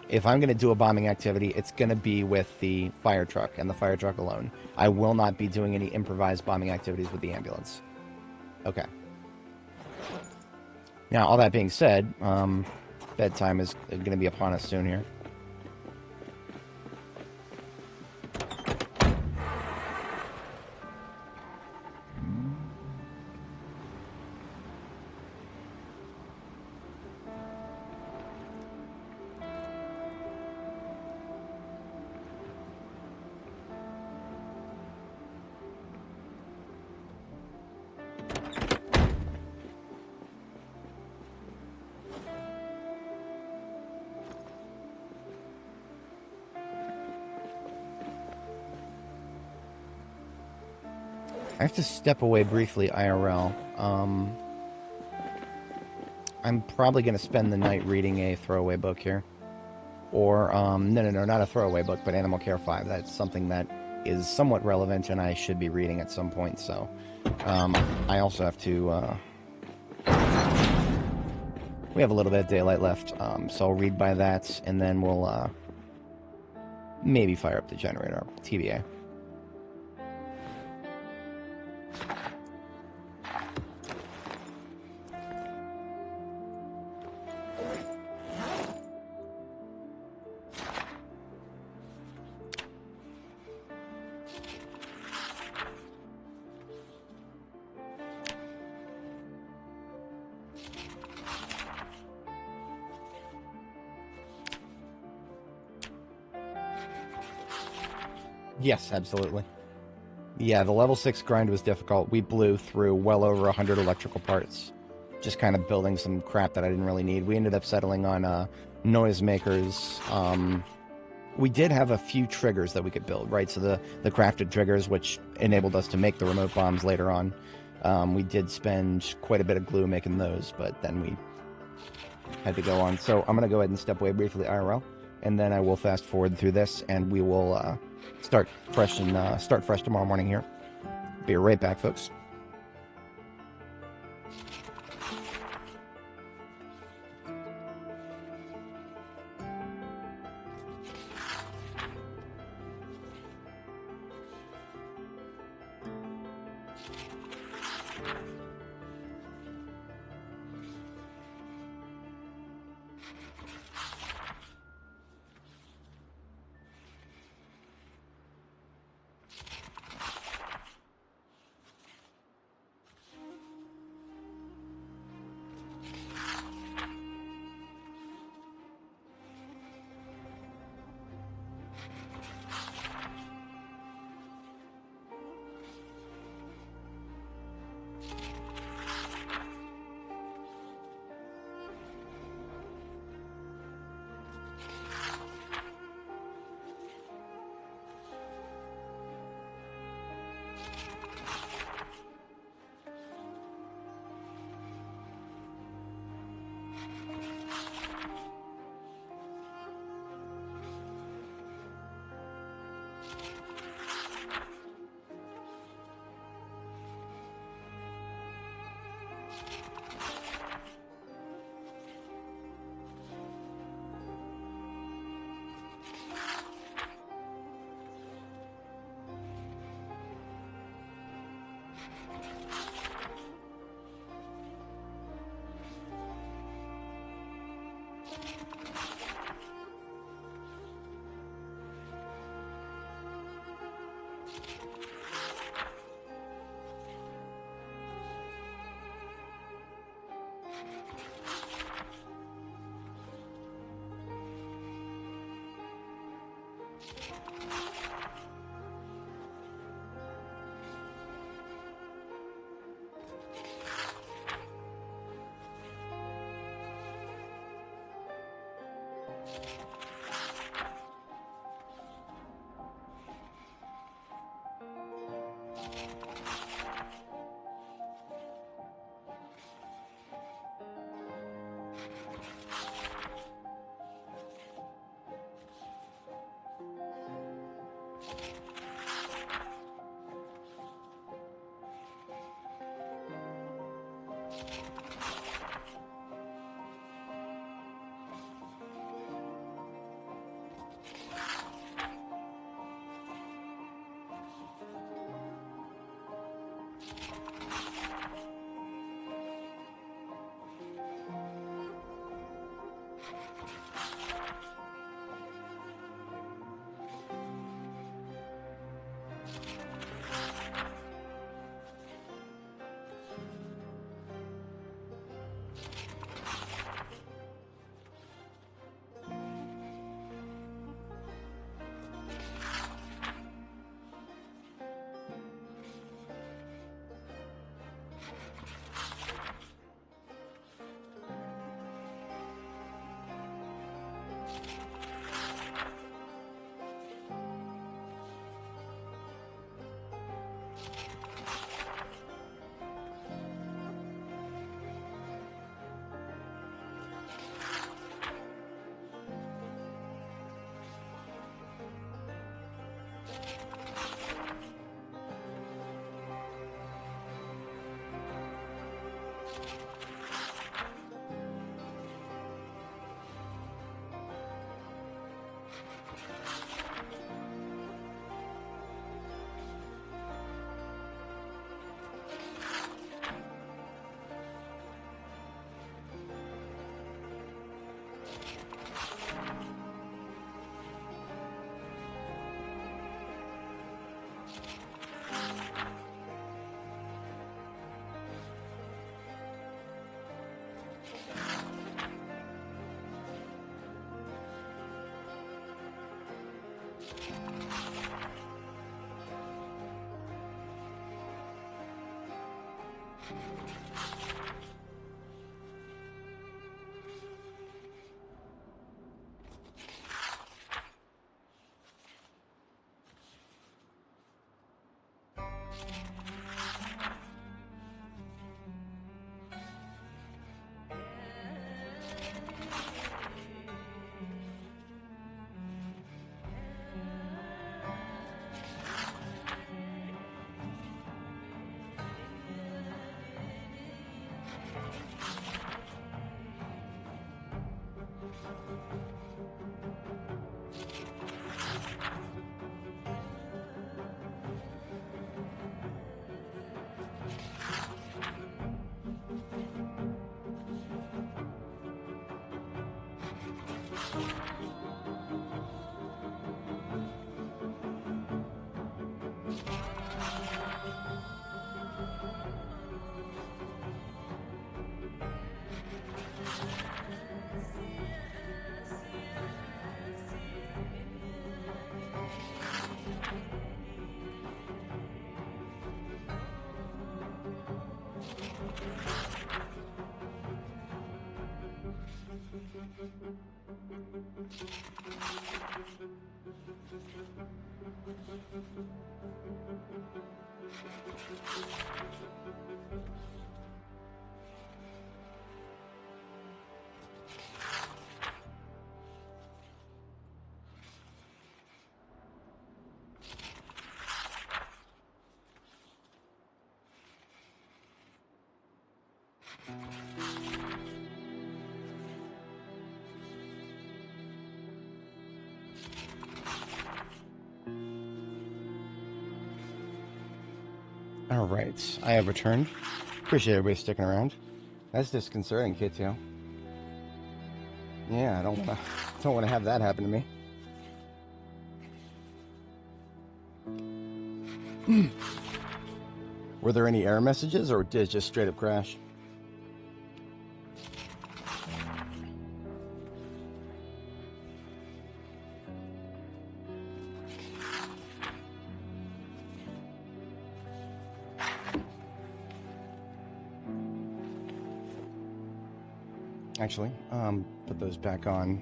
If I'm going to do a bombing activity, it's going to be with the fire truck and the fire truck alone. I will not be doing any improvised bombing activities with the ambulance. Okay. Now, all that being said, bedtime is going to be upon us soon here. I have to step away briefly, IRL. I'm probably going to spend the night reading a throwaway book here. Or, no, not a throwaway book, but Animal Care 5. That's something that is somewhat relevant and I should be reading at some point, so... I also have to, we have a little bit of daylight left, so I'll read by that, and then we'll, maybe fire up the generator, TBA. Yes, absolutely. Yeah, the level 6 grind was difficult. We blew through well over 100 electrical parts, just kind of building some crap that I didn't really need. We ended up settling on noisemakers. We did have a few triggers that we could build, right? So the crafted triggers, which enabled us to make the remote bombs later on. We did spend quite a bit of glue making those, but then we had to go on. So I'm going to go ahead and step away briefly IRL, and then I will fast forward through this, and we will start fresh tomorrow morning here. Be right back, folks. Alright, I have returned. Appreciate everybody sticking around. That's disconcerting, Kitio. Yeah, I don't wanna have that happen to me. Were there any error messages, or did it just straight up crash? Actually, put those back on.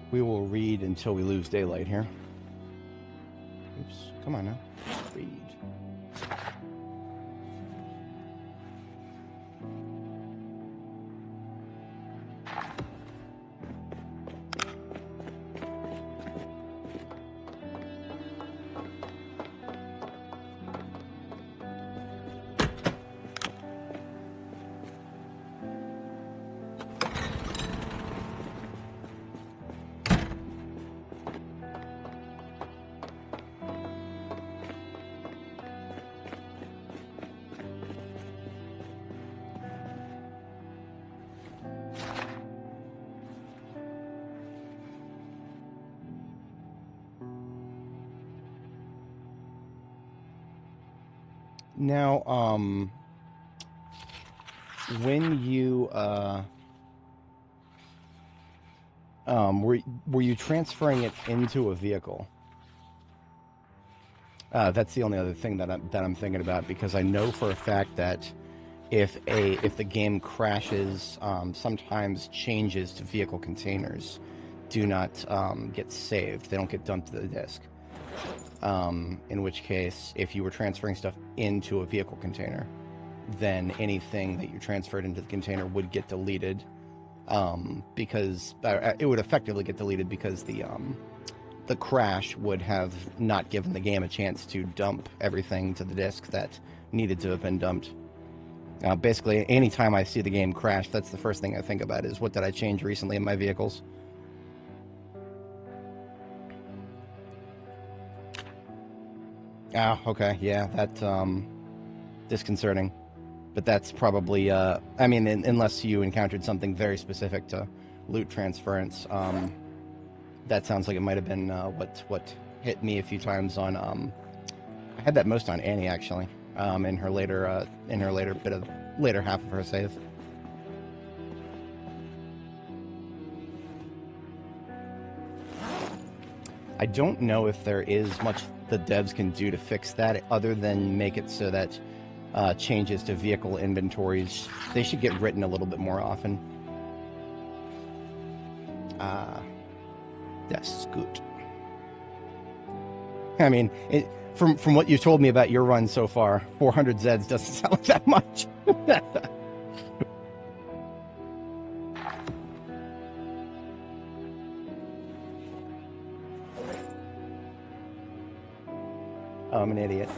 We will read until we lose daylight here. Oops, come on now. Read. Now, when you, were you transferring it into a vehicle? That's the only other thing that I'm thinking about, because I know for a fact that if the game crashes, sometimes changes to vehicle containers do not get saved. They don't get dumped to the disk. In which case, if you were transferring stuff into a vehicle container, then anything that you transferred into the container would get deleted, because it would effectively get deleted because the crash would have not given the game a chance to dump everything to the disk that needed to have been dumped. Basically, anytime I see the game crash, that's the first thing I think about is, what did I change recently in my vehicles? Ah, okay, yeah, that's disconcerting. But that's probably, I mean, unless you encountered something very specific to loot transference, that sounds like it might have been what hit me a few times on, I had that most on Annie, actually, in her later half of her save. I don't know if there is much the devs can do to fix that, other than make it so that changes to vehicle inventories. They should get written a little bit more often. That's good. I mean, from what you told me about your run so far, 400 Zeds doesn't sound like that much. Oh, I'm an idiot.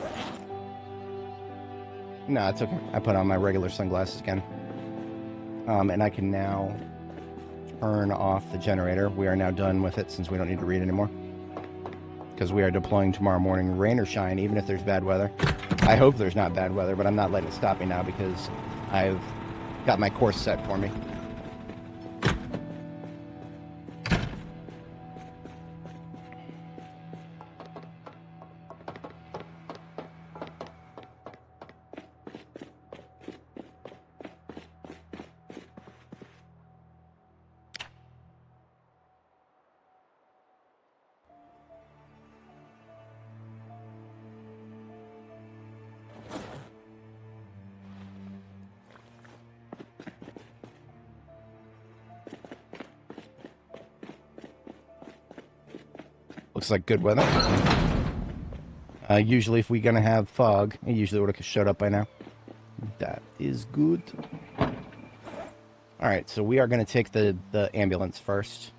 No, it's okay. I put on my regular sunglasses again. And I can now turn off the generator. We are now done with it since we don't need to read anymore. Because we are deploying tomorrow morning, rain or shine, even if there's bad weather. I hope there's not bad weather, but I'm not letting it stop me now because I've got my course set for me. Looks like good weather. Usually if we're going to have fog, it usually would have showed up by now. That is good. Alright, so we are going to take the ambulance first.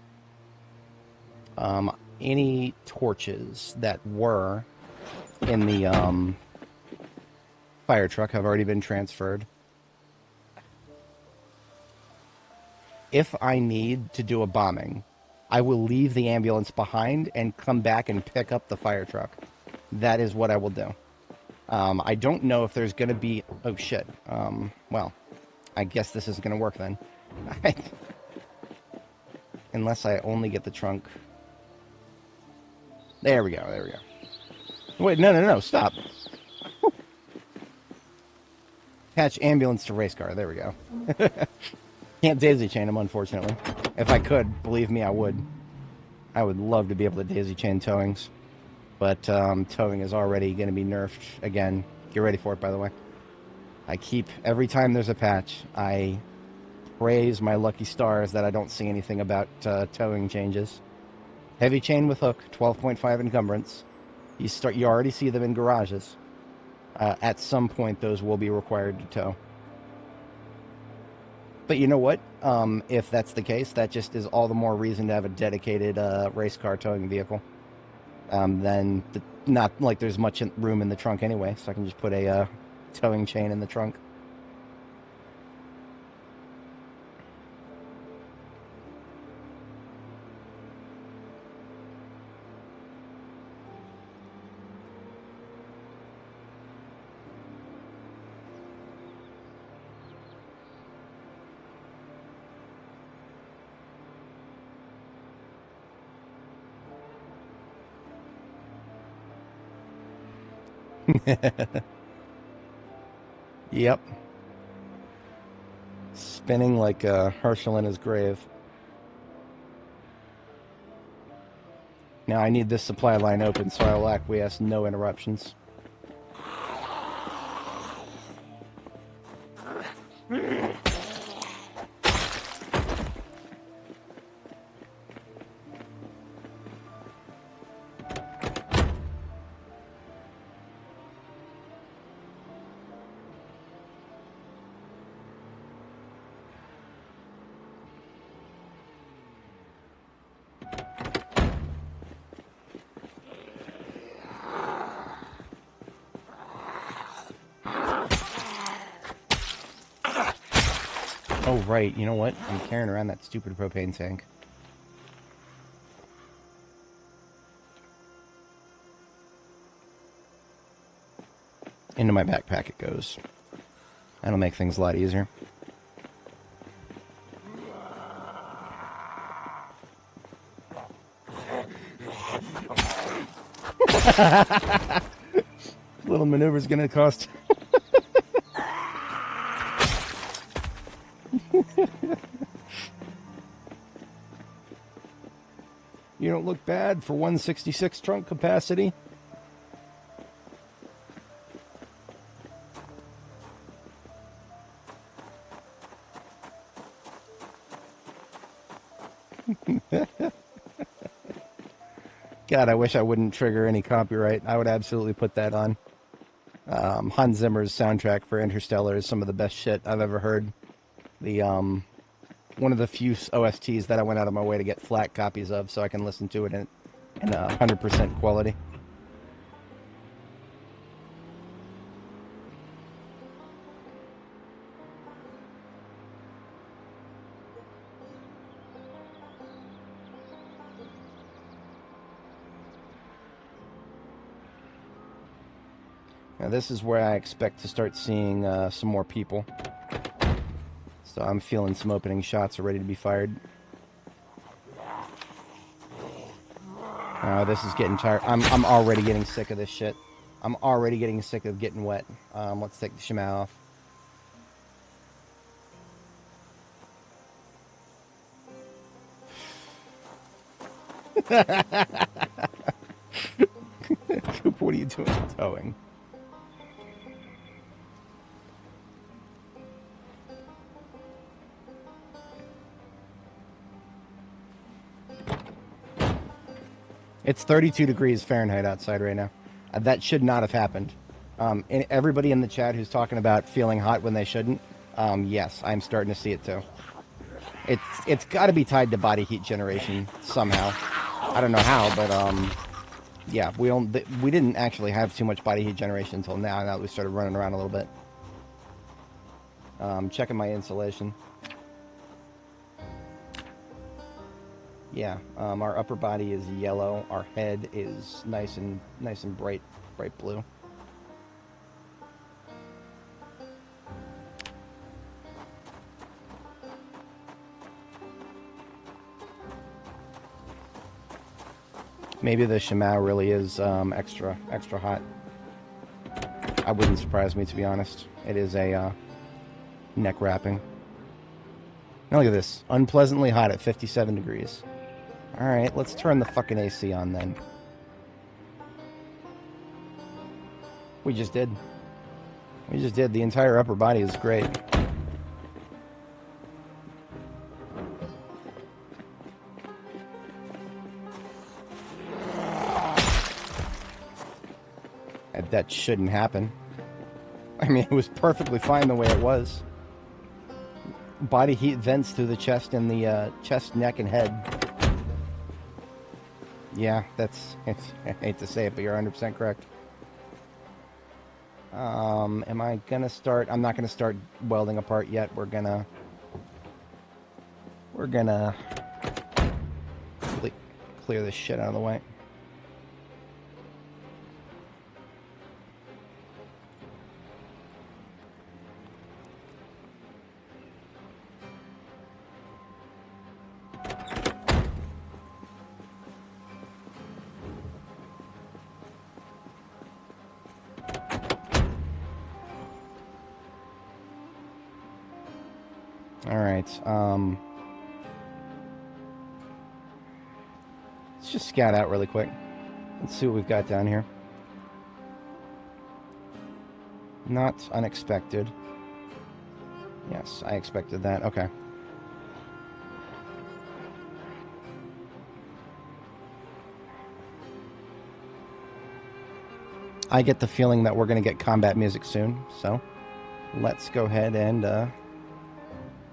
Any torches that were in the fire truck have already been transferred. If I need to do a bombing, I will leave the ambulance behind and come back and pick up the fire truck. That is what I will do. I don't know if there's going to be... Oh, shit. Well, I guess this isn't going to work then. Unless I only get the trunk. There we go, there we go. Wait, no, stop. Attach ambulance to race car, there we go. Can't daisy chain them, unfortunately. If I could, believe me, I would. I would love to be able to daisy chain towings. But towing is already going to be nerfed again. Get ready for it, by the way. Every time there's a patch, I praise my lucky stars that I don't see anything about towing changes. Heavy chain with hook, 12.5 encumbrance. You already see them in garages. At some point, those will be required to tow. But you know what? If that's the case, that just is all the more reason to have a dedicated race car towing vehicle. Then not like there's much room in the trunk anyway, so I can just put a towing chain in the trunk. Yep. Spinning like Herschel in his grave. Now I need this supply line open so I will acquiesce no interruptions. Oh, right. You know what? I'm carrying around that stupid propane tank. Into my backpack it goes. That'll make things a lot easier. Little maneuver's gonna cost... You don't look bad for 166 trunk capacity. God, I wish I wouldn't trigger any copyright. I would absolutely put that on. Hans Zimmer's soundtrack for Interstellar is some of the best shit I've ever heard. The one of the few OSTs that I went out of my way to get flat copies of, so I can listen to it in 100% quality. Now this is where I expect to start seeing some more people. So I'm feeling some opening shots are ready to be fired. This is getting tired. I'm already getting sick of this shit. I'm already getting sick of getting wet. Let's take the shema off. Coop, what are you doing towing? It's 32 degrees Fahrenheit outside right now. That should not have happened. And everybody in the chat who's talking about feeling hot when they shouldn't, yes, I'm starting to see it too. It's got to be tied to body heat generation somehow. I don't know how, but yeah, we didn't actually have too much body heat generation until now. Now that we started running around a little bit. Checking my insulation. Yeah, our upper body is yellow. Our head is nice and bright blue. Maybe the shema really is extra hot. I wouldn't surprise me, to be honest. It is a neck wrapping. Now look at this. Unpleasantly hot at 57 degrees. Alright, let's turn the fucking AC on then. We just did. We just did. The entire upper body is great. That shouldn't happen. I mean, it was perfectly fine the way it was. Body heat vents through the chest and the chest, neck, and head. Yeah, I hate to say it, but you're 100% correct. Am I gonna start? I'm not gonna start welding apart yet. We're gonna clear this shit out of the way. Let's just scout out really quick. Let's see what we've got down here. Not unexpected. Yes, I expected that. Okay. I get the feeling that we're going to get combat music soon, so let's go ahead and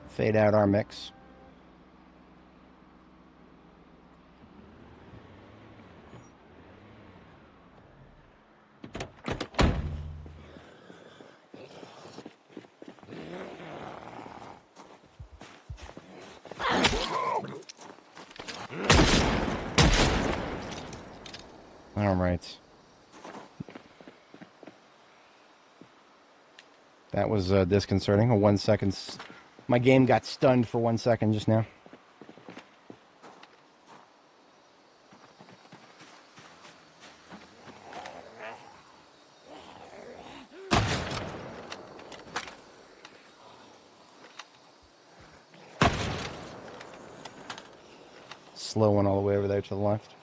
fade out our mix. All right. That was disconcerting. A 1 second. My game got stunned for 1 second just now. Slow one all the way over there to the left.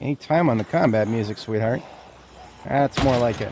Any time on the combat music, sweetheart. That's more like it.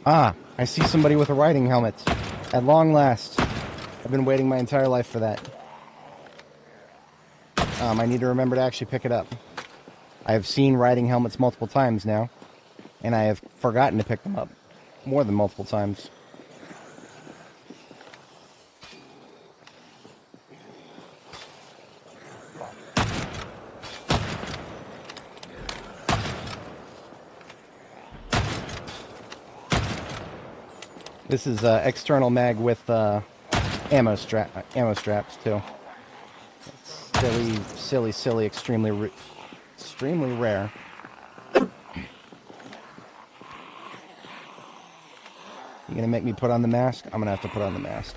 Ah, I see somebody with a riding helmet. At long last. I've been waiting my entire life for that. I need to remember to actually pick it up. I have seen riding helmets multiple times now, and I have forgotten to pick them up more than multiple times. This is external mag with ammo straps too. It's silly, extremely rare. You gonna make me put on the mask? I'm gonna have to put on the mask.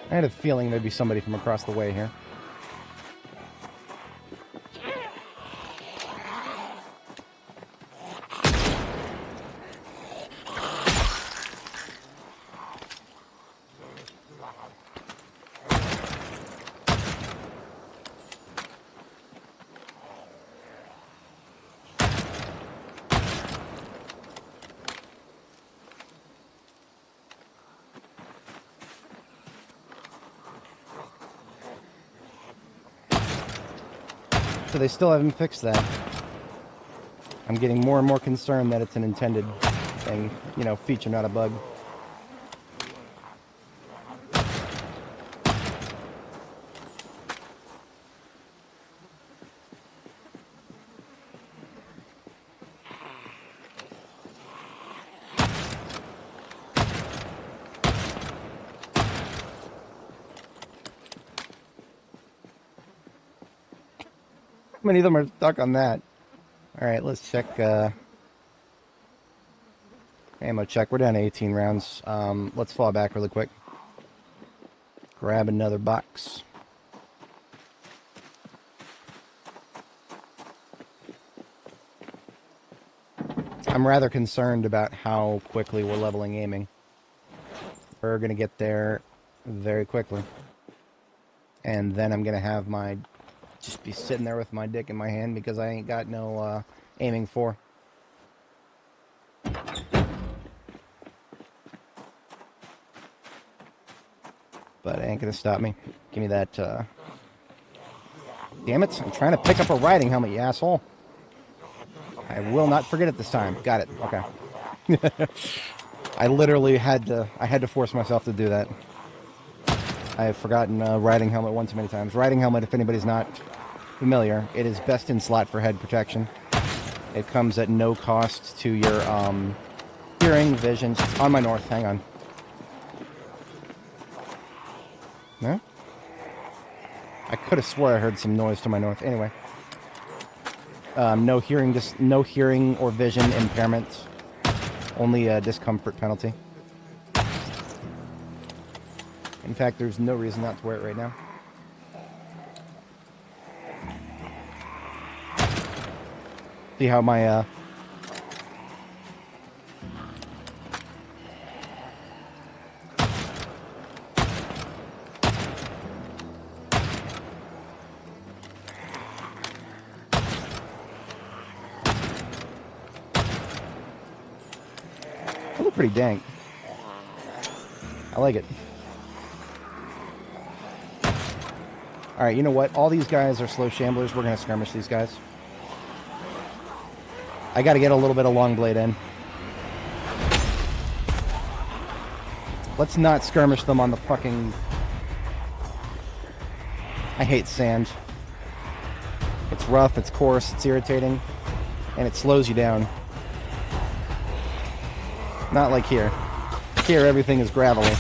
I had a feeling there'd be somebody from across the way here. So they still haven't fixed that. I'm getting more and more concerned that it's an intended thing, you know, feature, not a bug. Many of them are stuck on that. Alright, let's check ammo check. We're down to 18 rounds. Let's fall back really quick. Grab another box. I'm rather concerned about how quickly we're leveling aiming. We're going to get there very quickly. And then I'm going to have my... just be sitting there with my dick in my hand because I ain't got no aiming for. But it ain't gonna stop me. Give me that, Damn it, I'm trying to pick up a riding helmet, you asshole. I will not forget it this time. Got it, okay. I literally had to force myself to do that. I have forgotten riding helmet one too many times. Riding helmet, if anybody's not familiar, it is best in slot for head protection. It comes at no cost to your hearing, vision. On my north, hang on. No? I could have swore I heard some noise to my north. Anyway. No hearing or vision impairments. Only a discomfort penalty. In fact, there's no reason not to wear it right now. See how my I look pretty dank. I like it. Alright, you know what? All these guys are slow shamblers. We're going to skirmish these guys. I got to get a little bit of Longblade in. Let's not skirmish them on the fucking... I hate sand. It's rough, it's coarse, it's irritating, and it slows you down. Not like here. Here, everything is gravelly.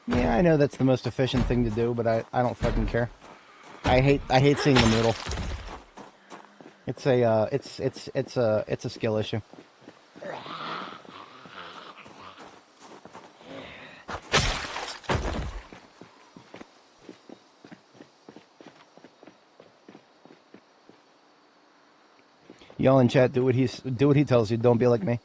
Yeah, I know that's the most efficient thing to do, but I don't fucking care. I hate seeing the noodle. It's a skill issue. Y'all in chat, do what he tells you. Don't be like me.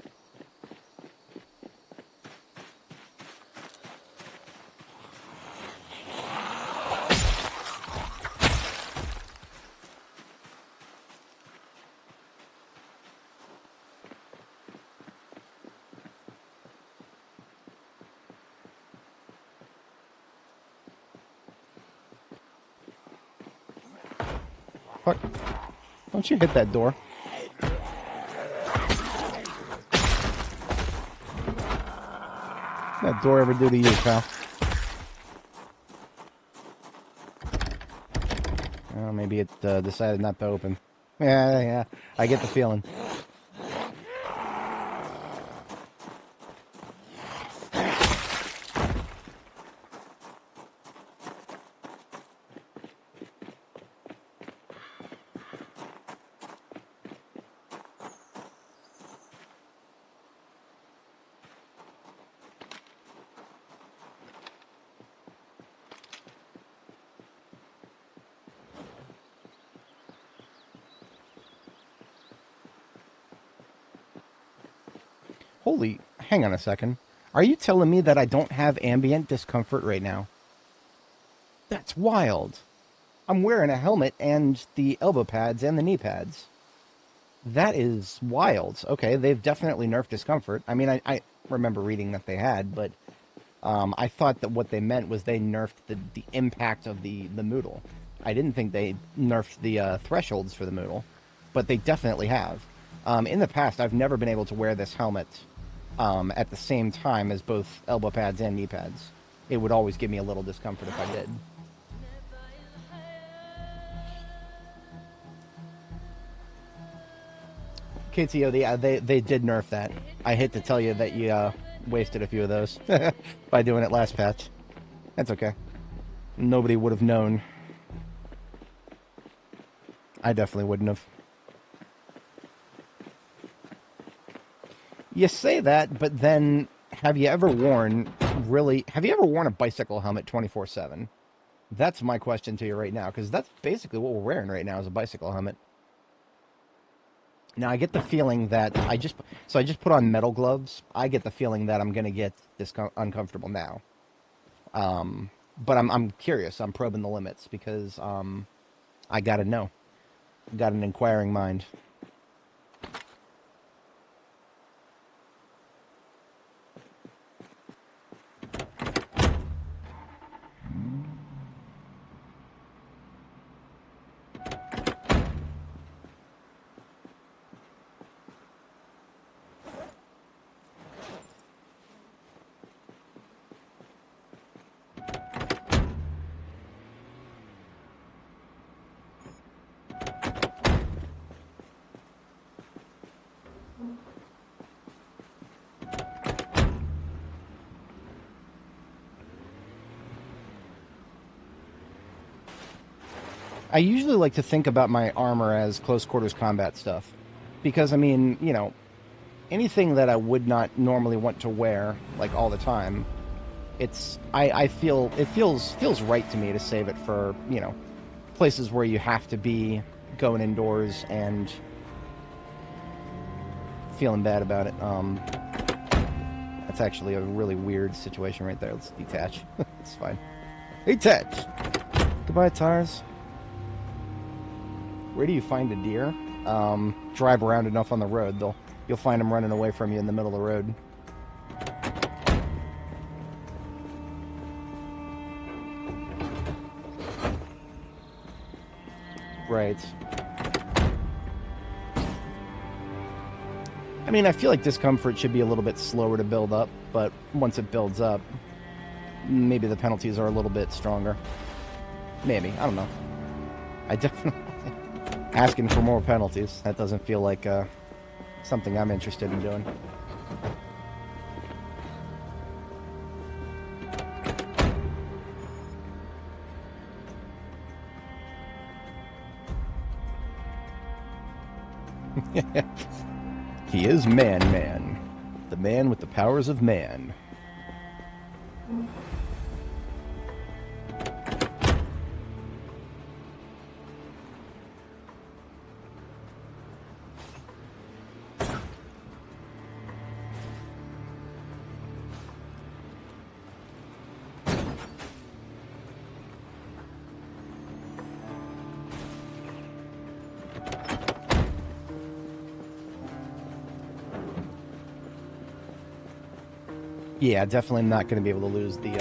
Fuck. Don't you hit that door. What's that door ever do to you, pal? Oh, maybe it decided not to open. Yeah, I get the feeling. Holy, hang on a second. Are you telling me that I don't have ambient discomfort right now? That's wild. I'm wearing a helmet and the elbow pads and the knee pads. That is wild. Okay, they've definitely nerfed discomfort. I mean, I remember reading that they had, but I thought that what they meant was they nerfed the impact of the Moodle. I didn't think they nerfed the thresholds for the Moodle. but they definitely have. In the past, I've never been able to wear this helmet at the same time as both elbow pads and knee pads. It would always give me a little discomfort if I did. KTO, they did nerf that. I hate to tell you that you wasted a few of those by doing it last patch. That's okay. Nobody would have known. I definitely wouldn't have. You say that, but then have you ever worn a bicycle helmet 24/7? That's my question to you right now, because that's basically what we're wearing right now is a bicycle helmet. Now I get the feeling that I just put on metal gloves. I get the feeling that I'm gonna get this uncomfortable now. But I'm curious. I'm probing the limits because I gotta know. Got an inquiring mind. I usually like to think about my armor as close quarters combat stuff. Because, I mean, you know, anything that I would not normally want to wear, like, all the time, I feel, it feels right to me to save it for, you know, places where you have to be going indoors and feeling bad about it. That's actually a really weird situation right there. Let's detach. It's fine. Detach! Goodbye, tires. Where do you find a deer? Drive around enough on the road, you'll find them running away from you in the middle of the road. Right. I mean, I feel like discomfort should be a little bit slower to build up, but once it builds up, maybe the penalties are a little bit stronger. Maybe. I don't know. I definitely... Asking for more penalties. That doesn't feel like something I'm interested in doing. He is Man. The man with the powers of man. Yeah, definitely not going to be able to lose the,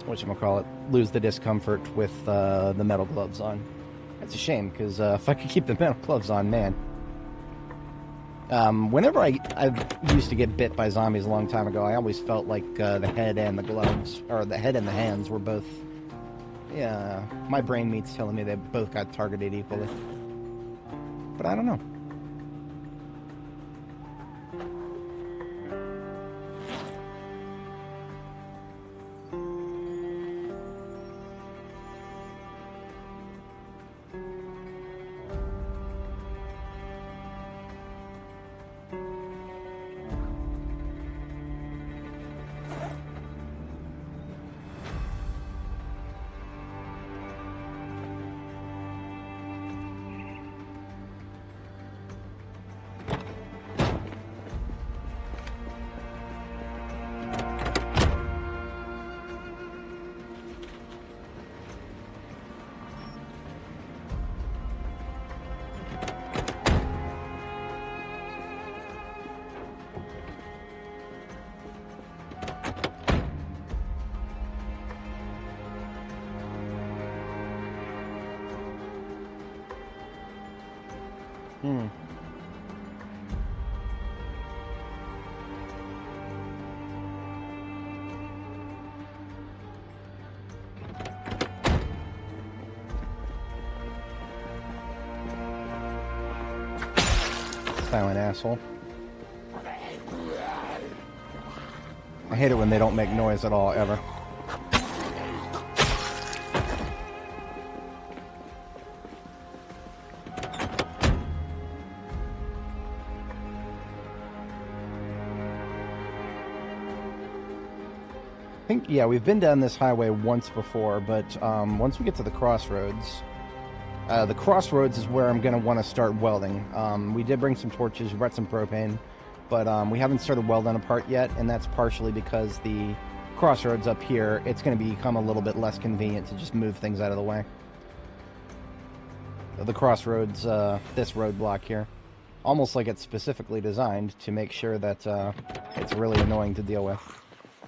whatchamacallit, lose the discomfort with the metal gloves on. That's a shame, because if I could keep the metal gloves on, man. Whenever I used to get bit by zombies a long time ago, I always felt like the head and the gloves, or the head and the hands were both, yeah, my brain meat's telling me they both got targeted equally. But I don't know. Hmm. Silent asshole. I hate it when they don't make noise at all, ever. I think, yeah, we've been down this highway once before, but once we get to the crossroads is where I'm going to want to start welding. We did bring some torches, we brought some propane, but we haven't started welding a part yet, and that's partially because the crossroads up here, it's going to become a little bit less convenient to just move things out of the way. The crossroads, this roadblock here, almost like it's specifically designed to make sure that it's really annoying to deal with.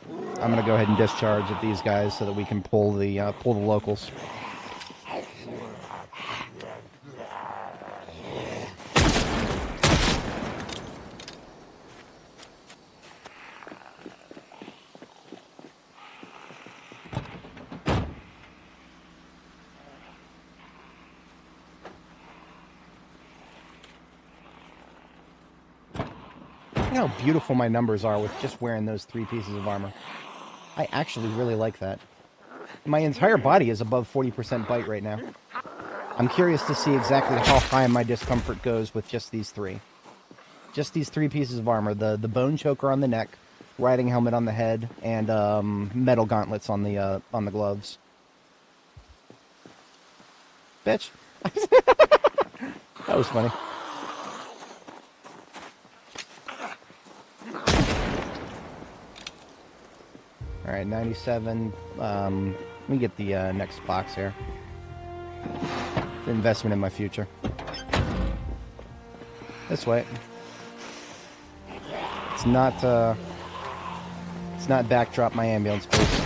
I'm going to go ahead and discharge at these guys so that we can pull the locals. How beautiful my numbers are with just wearing those 3 pieces of armor. I actually really like that. My entire body is above 40% bite right now. I'm curious to see exactly how high my discomfort goes with just these 3. Just these 3 pieces of armor. The bone choker on the neck, riding helmet on the head, and metal gauntlets on the gloves. Bitch. That was funny. Alright, 97. Let me get the next box here. The investment in my future. This way. It's not backdrop my ambulance, please.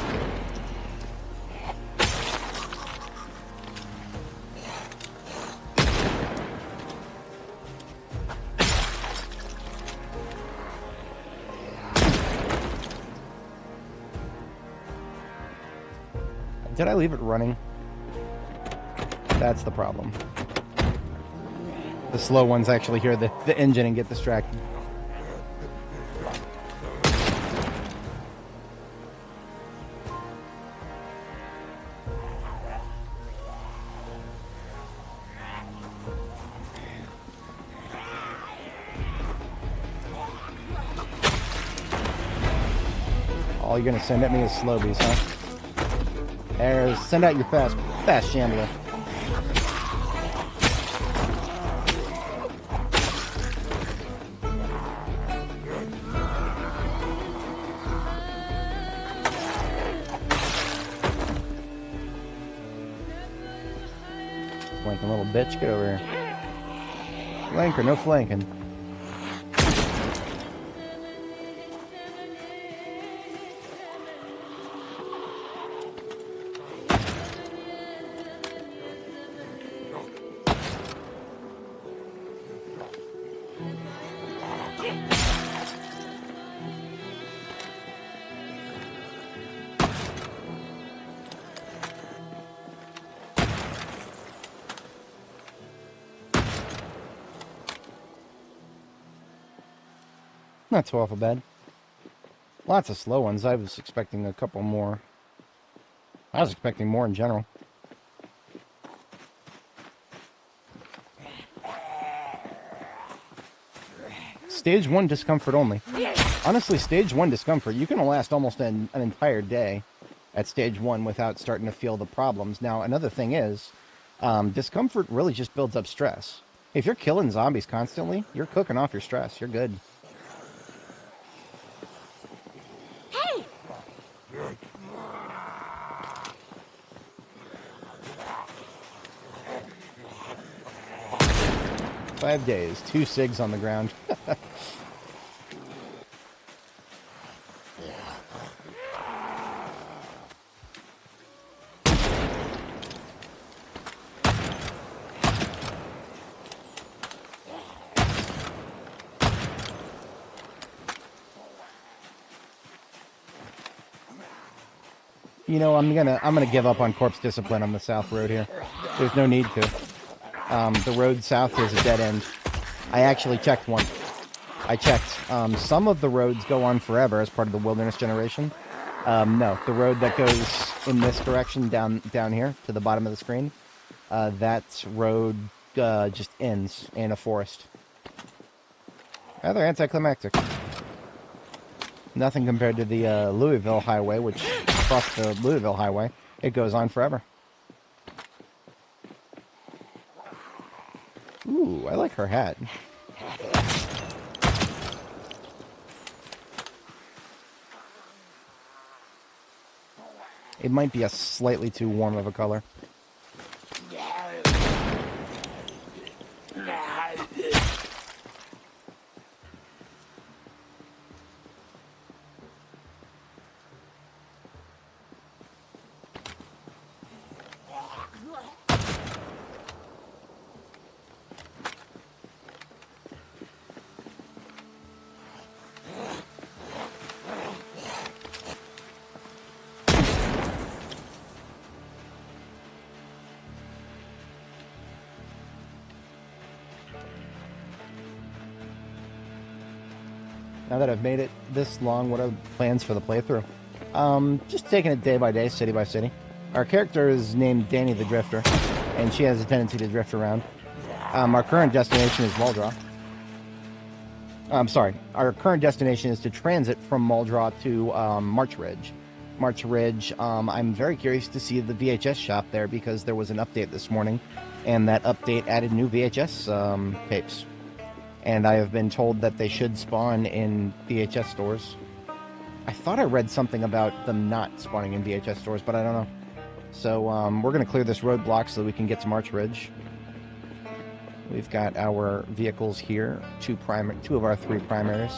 Did I leave it running? That's the problem. The slow ones actually hear the engine and get distracted. All you're gonna send at me is slowbies, huh? There's, send out your fast shambler. Flanking little bitch, get over here. Flanker, no flanking. Not too awful bad. Lots of slow ones. I was expecting a couple more. I was expecting more in general. Stage 1 discomfort only. Honestly, stage 1 discomfort, you can last almost an entire day at stage 1 without starting to feel the problems. Now, another thing is, discomfort really just builds up stress. If you're killing zombies constantly, you're cooking off your stress. You're good. Hey! 5 days, 2 SIGs on the ground. You know, I'm gonna give up on corpse discipline on the south road here. There's no need to. The road south is a dead end. I actually checked one. I checked. Some of the roads go on forever as part of the wilderness generation. No, the road that goes in this direction down here to the bottom of the screen, that road just ends in a forest. Rather anticlimactic. Nothing compared to the Louisville Highway, which across the Louisville Highway, it goes on forever. Ooh, I like her hat. It might be a slightly too warm of a color. Now that I've made it this long, what are the plans for the playthrough? Just taking it day by day, city by city. Our character is named Dani the Drifter, and she has a tendency to drift around. Our current destination is Muldraugh. Sorry, our current destination is to transit from Muldraugh to March Ridge. March Ridge, I'm very curious to see the VHS shop there because there was an update this morning, and that update added new VHS tapes. And I have been told that they should spawn in VHS stores. I thought I read something about them not spawning in VHS stores, but I don't know. So we're going to clear this roadblock so that we can get to March Ridge. We've got our vehicles here, two of our three primaries.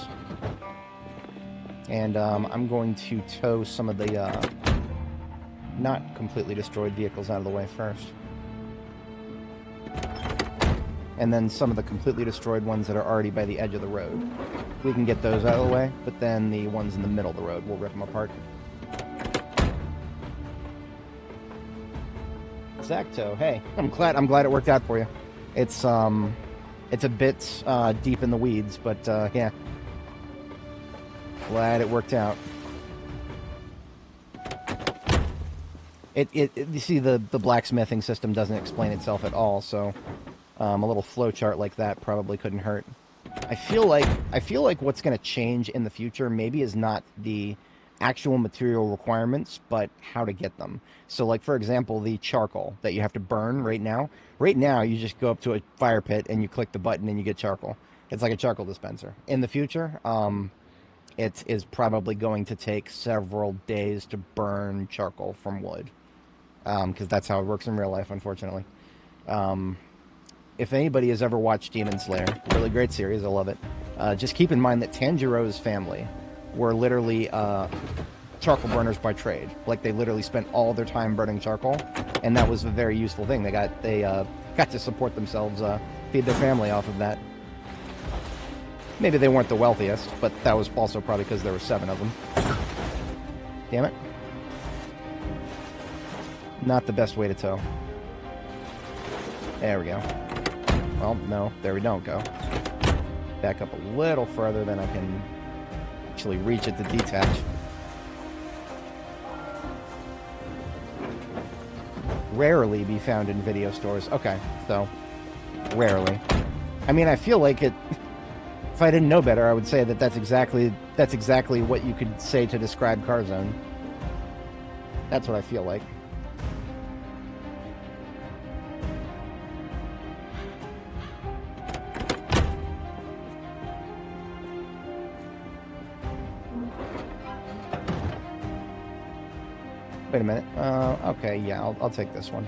And I'm going to tow some of the not completely destroyed vehicles out of the way first. And then some of the completely destroyed ones that are already by the edge of the road. We can get those out of the way, but then the ones in the middle of the road, we'll rip them apart. Zacto, hey, I'm glad it worked out for you. It's a bit deep in the weeds, but yeah. Glad it worked out. You see, the blacksmithing system doesn't explain itself at all, so a little flowchart like that probably couldn't hurt. I feel like what's going to change in the future maybe is not the actual material requirements, but how to get them. So, like, for example, the charcoal that you have to burn right now. Right now, you just go up to a fire pit and you click the button and you get charcoal. It's like a charcoal dispenser. In the future, it is probably going to take several days to burn charcoal from wood, because that's how it works in real life, unfortunately. If anybody has ever watched Demon Slayer, really great series, I love it. Just keep in mind that Tanjiro's family were literally charcoal burners by trade. Like, they literally spent all their time burning charcoal, and that was a very useful thing. They got to support themselves, feed their family off of that. Maybe they weren't the wealthiest, but that was also probably because there were 7 of them. Damn it. Not the best way to tow. There we go. Well, no, there we don't go. Back up a little further than I can actually reach it to detach. Rarely be found in video stores. Okay, so rarely. I mean, I feel like it. If I didn't know better, I would say that that's exactly what you could say to describe Carzone. That's what I feel like. Wait a minute. Okay, yeah, I'll take this one.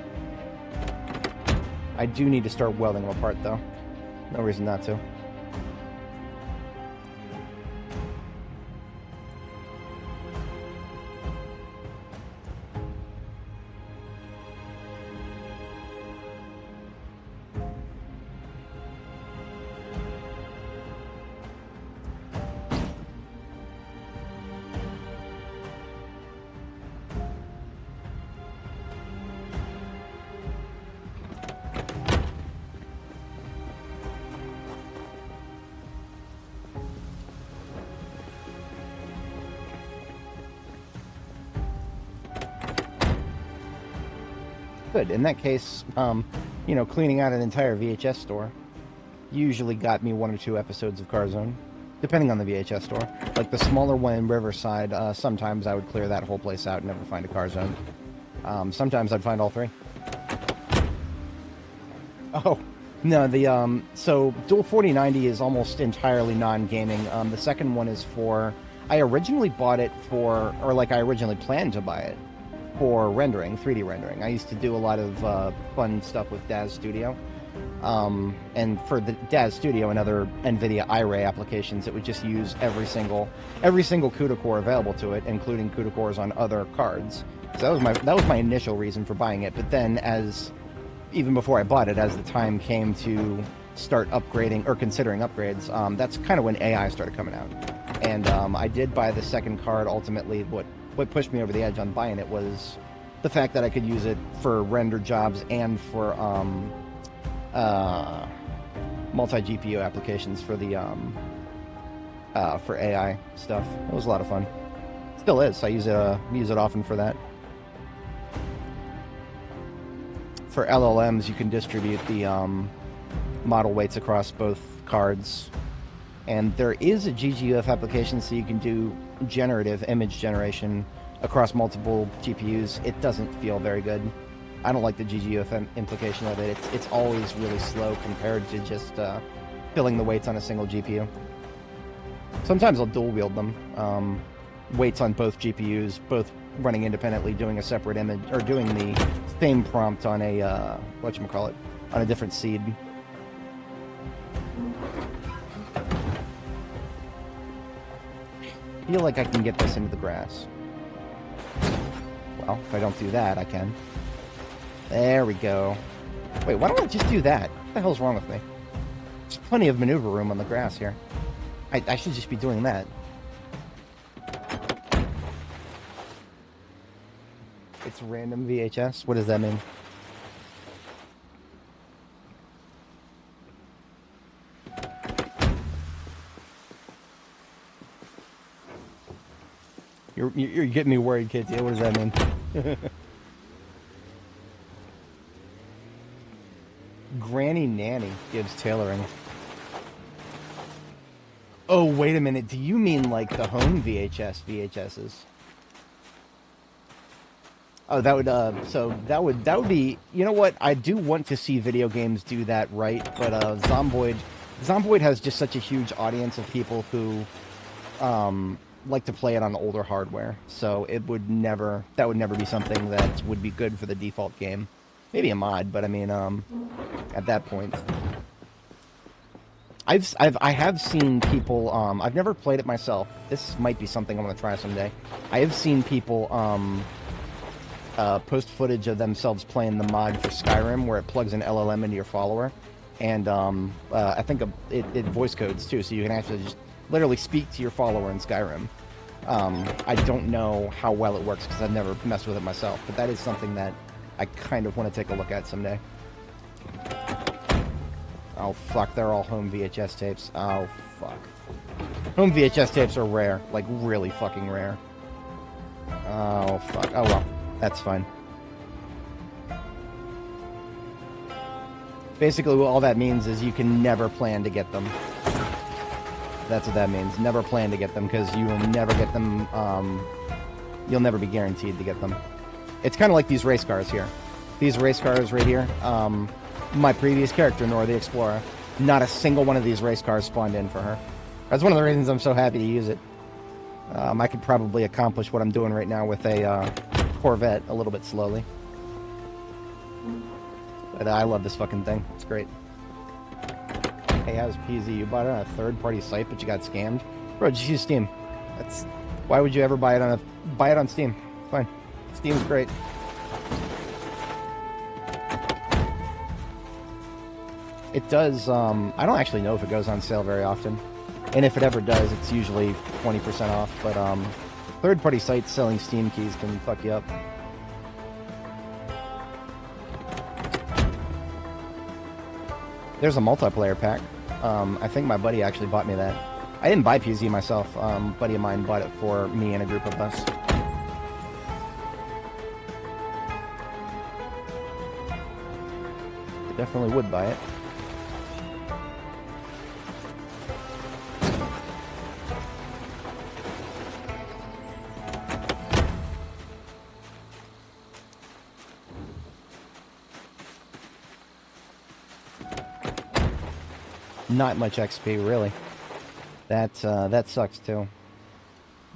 I do need to start welding them apart, though. No reason not to. Good. In that case, you know, cleaning out an entire VHS store usually got me 1 or 2 episodes of Carzone, depending on the VHS store. Like the smaller one in Riverside, sometimes I would clear that whole place out and never find a Carzone. Sometimes I'd find all 3. Oh, no, so Dual 4090 is almost entirely non-gaming. The second one is for, I originally bought it for, or like I originally planned to buy it for rendering, 3D rendering. I used to do a lot of fun stuff with Daz Studio. And for the Daz Studio and other NVIDIA iRay applications, it would just use every single CUDA core available to it, including CUDA cores on other cards. So that was my initial reason for buying it. But then, even before I bought it, as the time came to start upgrading or considering upgrades, that's kind of when AI started coming out. And I did buy the second card. Ultimately, what pushed me over the edge on buying it was the fact that I could use it for render jobs and for multi-GPU applications for the for AI stuff. It was a lot of fun. Still is. I use it often for that. For LLMs, you can distribute the model weights across both cards, and there is a GGUF application, so you can do generative image generation across multiple GPUs. It doesn't feel very good. I don't like the GGUF implication of it. It's always really slow compared to just filling the weights on a single GPU. Sometimes I'll dual wield them. Weights on both GPUs, both running independently, doing a separate image, or doing the same prompt on a, whatchamacallit, on a different seed. I feel like I can get this into the grass. Well, if I don't do that, I can. There we go. Wait, why don't I just do that? What the hell's wrong with me? There's plenty of maneuver room on the grass here. I should just be doing that. It's random VHS? What does that mean? You're getting me worried, Kitty. What does that mean? Granny Nanny gives tailoring. Oh, wait a minute. Do you mean like the home VHSs? Oh, that would, so that would be, you know what? I do want to see video games do that right, but, Zomboid has just such a huge audience of people who, like to play it on older hardware, so that would never be something that would be good for the default game. Maybe a mod, but I mean, at that point. I have seen people, I've never played it myself. This might be something I'm going to try someday. I have seen people, post footage of themselves playing the mod for Skyrim, where it plugs an LLM into your follower, and, I think it voice codes too, so you can actually just literally speak to your follower in Skyrim. I don't know how well it works, because I've never messed with it myself, but that is something that I kind of want to take a look at someday. Oh, fuck, they're all home VHS tapes. Oh, fuck. Home VHS tapes are rare. Like, really fucking rare. Oh, fuck. Oh, well. That's fine. Basically, all that means is you can never plan to get them. That's what that means. Never plan to get them, because you will never get them, you'll never be guaranteed to get them. It's kind of like these race cars here. These race cars right here, my previous character, Nora the Explora, not a single one of these race cars spawned in for her. That's one of the reasons I'm so happy to use it. I could probably accomplish what I'm doing right now with a Corvette a little bit slowly. But I love this fucking thing. It's great. Hey, how's PZ? You bought it on a third-party site, but you got scammed? Bro, just use Steam. Why would you ever buy it on Steam? It's fine. Steam's great. It does, I don't actually know if it goes on sale very often. And if it ever does, it's usually 20% off. But, third-party sites selling Steam keys can fuck you up. There's a multiplayer pack. I think my buddy actually bought me that. I didn't buy PZ myself. A buddy of mine bought it for me and a group of us. Definitely would buy it. Not much XP, really. That sucks too.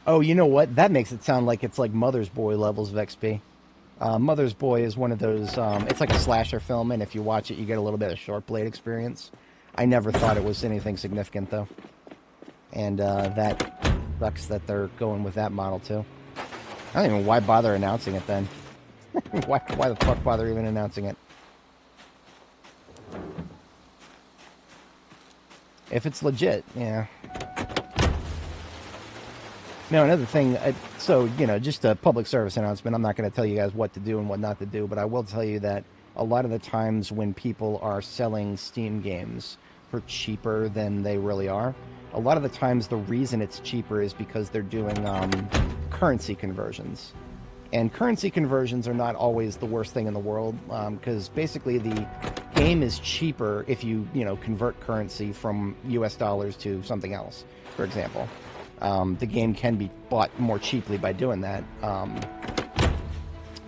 Oh, you know what? That makes it sound like it's like Mother's Boy levels of XP. Mother's Boy is one of those. It's like a slasher film, and if you watch it, you get a little bit of short blade experience. I never thought it was anything significant though, and that sucks that they're going with that model too. I don't even know why bother announcing it then. why the fuck bother even announcing it? If it's legit, yeah. Now, another thing, so, you know, just a public service announcement. I'm not going to tell you guys what to do and what not to do, but I will tell you that a lot of the times when people are selling Steam games for cheaper than they really are, a lot of the times the reason it's cheaper is because they're doing currency conversions. And currency conversions are not always the worst thing in the world, because basically the game is cheaper if you convert currency from US dollars to something else, for example. The game can be bought more cheaply by doing that,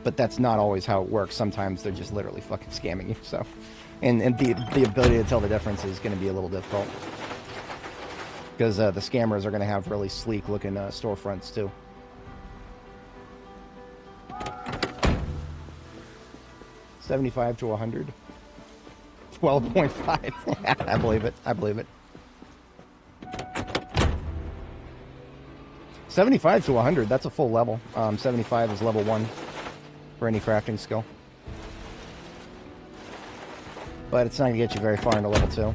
but that's not always how it works. Sometimes they're just literally fucking scamming you. So, and the ability to tell the difference is going to be a little difficult, because the scammers are going to have really sleek looking storefronts too. $75 to $100. 12.5. I believe it. I believe it. 75 to 100, that's a full level. 75 is level 1 for any crafting skill. But it's not going to get you very far into level 2.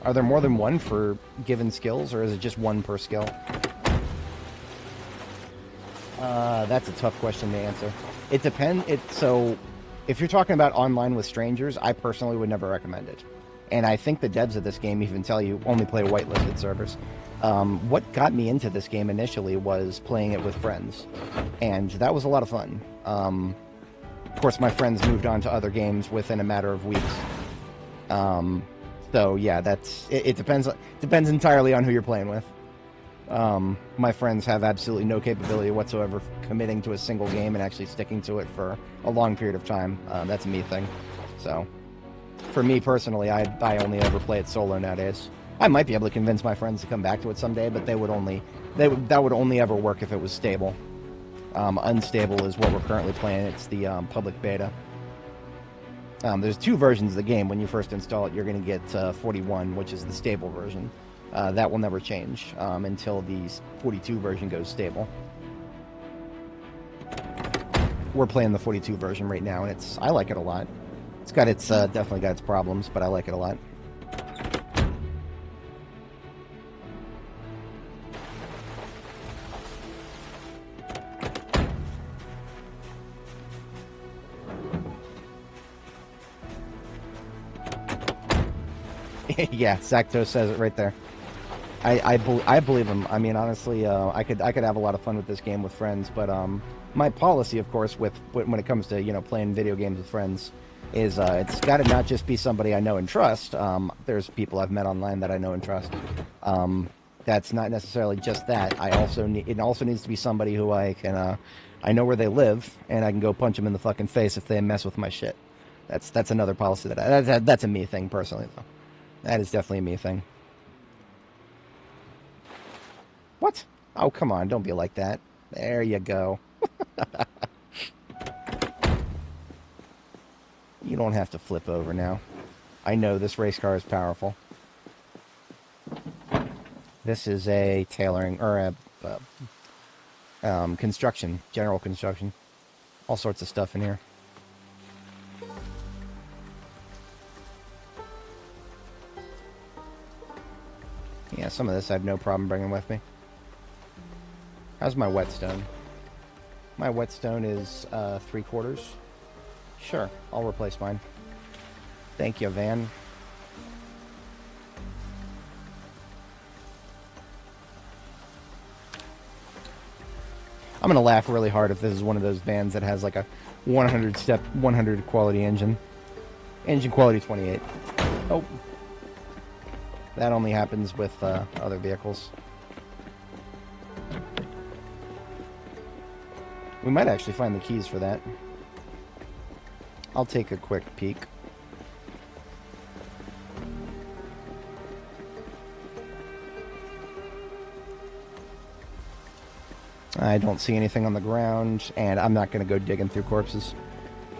Are there more than one for given skills, or is it just one per skill? That's a tough question to answer. It depends. So, if you're talking about online with strangers, I personally would never recommend it. And I think the devs of this game even tell you only play whitelisted servers. What got me into this game initially was playing it with friends, and that was a lot of fun. Of course, my friends moved on to other games within a matter of weeks. So yeah, it depends. Depends entirely on who you're playing with. My friends have absolutely no capability whatsoever committing to a single game and actually sticking to it for a long period of time. That's a me thing. So, for me personally, I only ever play it solo nowadays. I might be able to convince my friends to come back to it someday, but that would only ever work if it was stable. Unstable is what we're currently playing. It's the public beta. There's 2 versions of the game. When you first install it, you're going to get 41, which is the stable version. That will never change until the 42 version goes stable. We're playing the 42 version right now, and I like it a lot. It's got definitely got its problems, but I like it a lot. Yeah, Zacto says it right there. I believe him. I mean, honestly, I could have a lot of fun with this game with friends, but my policy, of course, when it comes to playing video games with friends, is it's got to not just be somebody I know and trust. There's people I've met online that I know and trust. That's not necessarily just that. It also needs to be somebody who I know where they live, and I can go punch them in the fucking face if they mess with my shit. That's another policy that's a me thing personally, though. That is definitely a me thing. What? Oh, come on. Don't be like that. There you go. You don't have to flip over now. I know this race car is powerful. This is a tailoring, or a construction, general construction. All sorts of stuff in here. Yeah, some of this I have no problem bringing with me. How's my whetstone? My whetstone is 3/4. Sure, I'll replace mine. Thank you, Van. I'm gonna laugh really hard if this is one of those vans that has like a 100 step, 100 quality engine. Engine quality 28. Oh. That only happens with other vehicles. We might actually find the keys for that. I'll take a quick peek. I don't see anything on the ground, and I'm not going to go digging through corpses.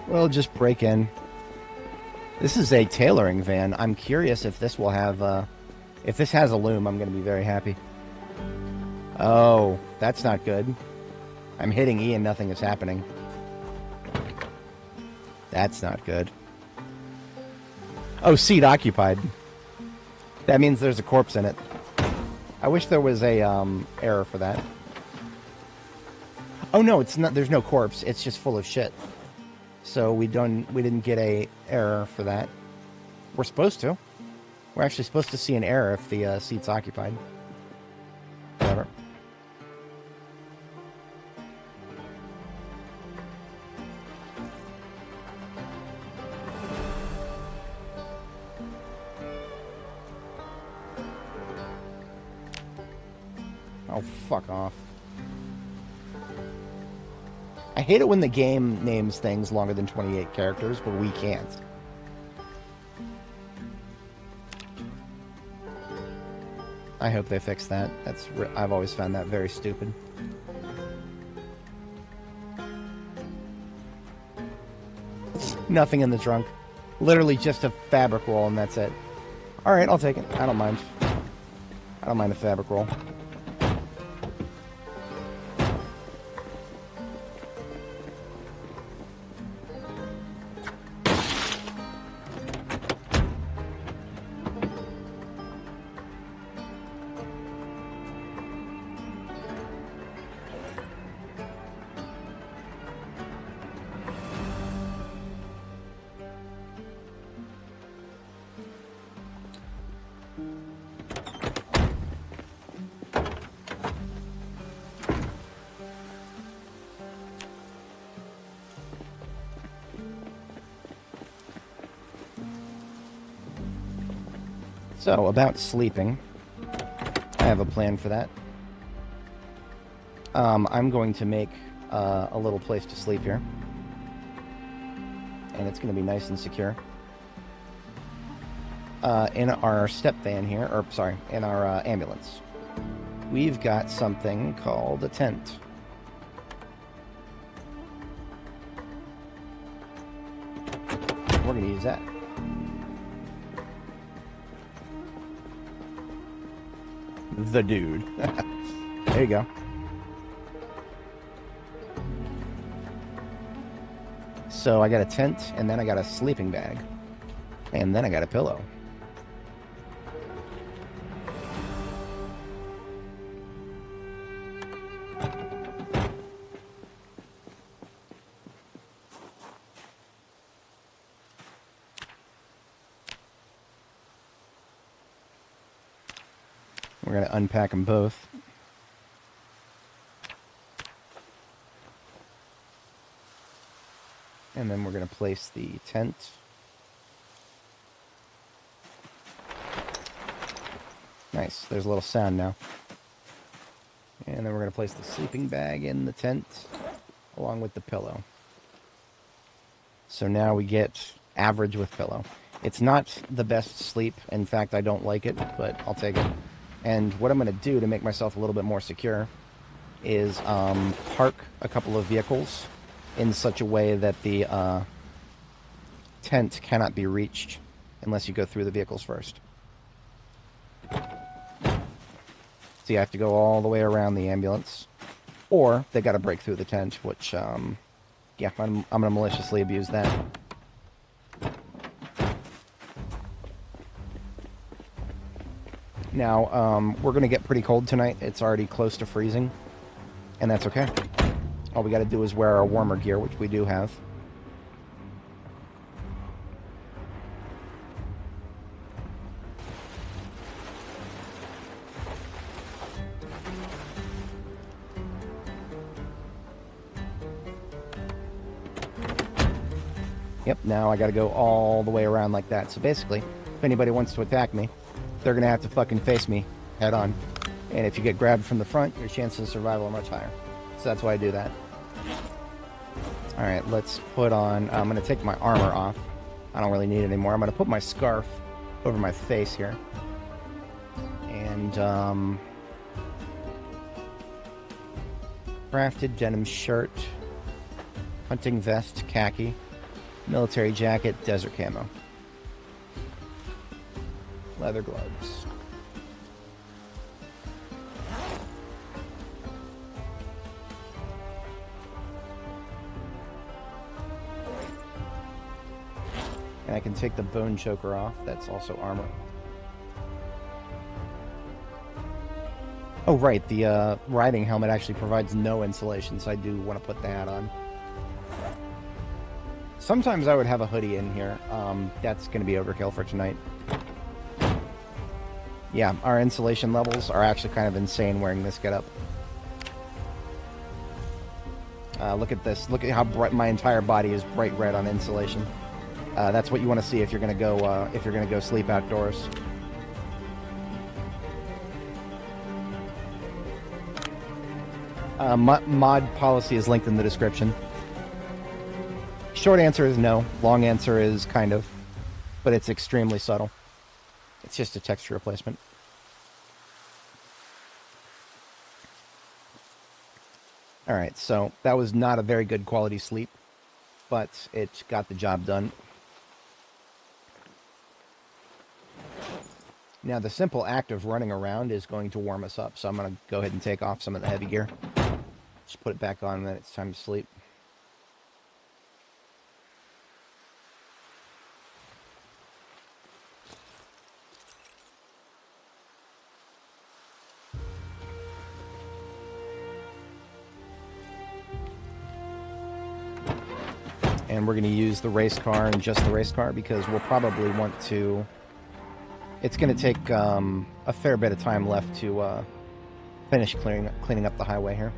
We'll just break in. This is a tailoring van. I'm curious if this will have, if this has a loom, I'm going to be very happy. Oh, that's not good. I'm hitting E and nothing is happening. That's not good. Oh, seat occupied. That means there's a corpse in it. I wish there was a, error for that. Oh no, it's not. There's no corpse. It's just full of shit. So we didn't get a error for that. We're supposed to. We're actually supposed to see an error if the seat's occupied. Whatever. Oh, fuck off. I hate it when the game names things longer than 28 characters, but we can't. I hope they fix that. I've always found that very stupid. Nothing in the trunk. Literally just a fabric roll and that's it. Alright, I'll take it. I don't mind. I don't mind a fabric roll. So, about sleeping. I have a plan for that. I'm going to make a little place to sleep here. And it's going to be nice and secure. In our step van here, or sorry, in our ambulance, we've got something called a tent. We're going to use that. The dude. There you go. So I got a tent, and then I got a sleeping bag. And then I got a pillow. We're going to unpack them both. And then we're going to place the tent. Nice. There's a little sound now. And then we're going to place the sleeping bag in the tent along with the pillow. So now we get average with pillow. It's not the best sleep. In fact, I don't like it, but I'll take it. And what I'm going to do to make myself a little bit more secure is park a couple of vehicles in such a way that the tent cannot be reached unless you go through the vehicles first. So you have to go all the way around the ambulance, or they got to break through the tent, which, yeah, I'm going to maliciously abuse that. Now, we're going to get pretty cold tonight. It's already close to freezing, and that's okay. All we got to do is wear our warmer gear, which we do have. Yep, now I gotta go all the way around like that. So basically, if anybody wants to attack me, they're gonna have to fucking face me head on. And if you get grabbed from the front, your chances of survival are much higher. So that's why I do that. Alright, let's put on... I'm gonna take my armor off. I don't really need it anymore. I'm gonna put my scarf over my face here. And, crafted denim shirt, hunting vest, khaki, military jacket, desert camo, leather gloves. And I can take the bone choker off. That's also armor. Oh, right. The riding helmet actually provides no insulation, so I do want to put the hat on. Sometimes I would have a hoodie in here. That's going to be overkill for tonight. Yeah, our insulation levels are actually kind of insane wearing this getup. Look at this. Look at how bright my entire body is bright red on insulation. That's what you want to see if you're going to go sleep outdoors. Mod policy is linked in the description. Short answer is no. Long answer is kind of. But it's extremely subtle. It's just a texture replacement. Alright, so that was not a very good quality sleep. But it got the job done. Now the simple act of running around is going to warm us up. So I'm going to go ahead and take off some of the heavy gear. Just put it back on and then it's time to sleep. And we're going to use the race car and just the race car because we'll probably want to... It's going to take a fair bit of time left to finish cleaning up the highway here.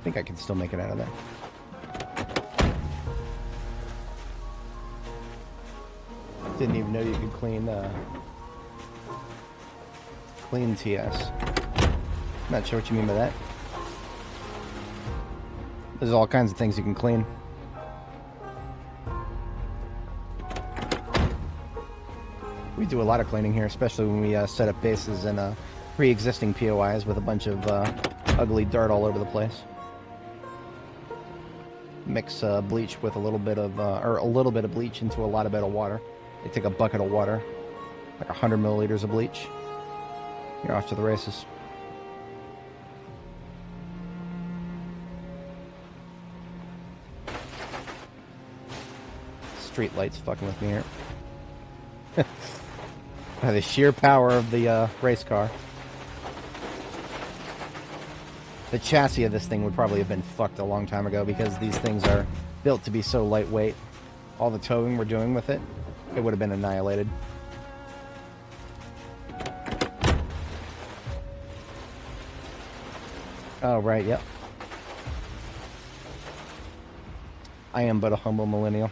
I think I can still make it out of there. Didn't even know you could clean TS. Not sure what you mean by that. There's all kinds of things you can clean. We do a lot of cleaning here, especially when we set up bases in pre-existing POIs with a bunch of ugly dirt all over the place. Mix bleach with a little bit of bleach into a lot of water. You take a bucket of water, like 100 milliliters of bleach. You're off to the races. Street lights fucking with me here. By the sheer power of the race car. The chassis of this thing would probably have been fucked a long time ago because these things are built to be so lightweight. All the towing we're doing with it, it would have been annihilated. Oh, right, yep. I am but a humble millennial.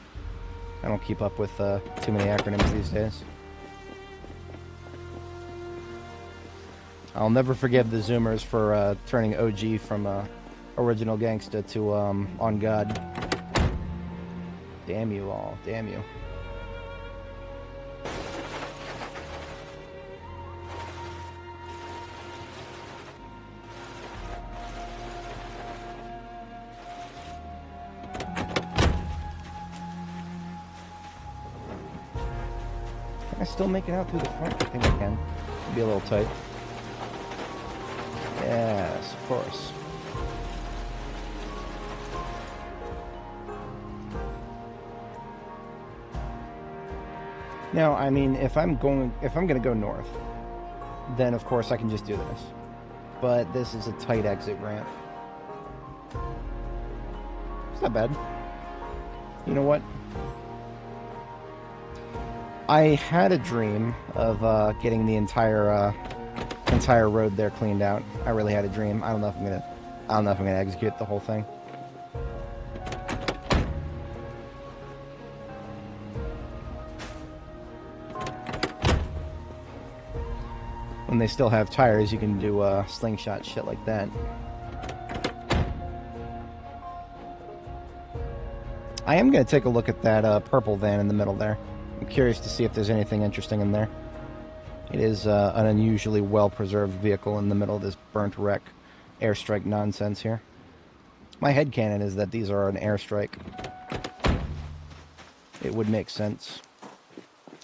I don't keep up with too many acronyms these days. I'll never forgive the Zoomers for turning OG from original gangsta to on God. Damn you all, damn you. Can I still make it out through the front? I think I can. It'll be a little tight. Yes, of course. Now, I mean, if I'm gonna go north, then of course I can just do this. But this is a tight exit ramp. It's not bad. You know what? I had a dream of getting the entire road there cleaned out. I really had a dream. I don't know if I'm gonna execute the whole thing. When they still have tires, you can do slingshot shit like that. I am going to take a look at that purple van in the middle there. I'm curious to see if there's anything interesting in there. It is an unusually well-preserved vehicle in the middle of this burnt wreck airstrike nonsense here. My headcanon is that these are an airstrike. It would make sense.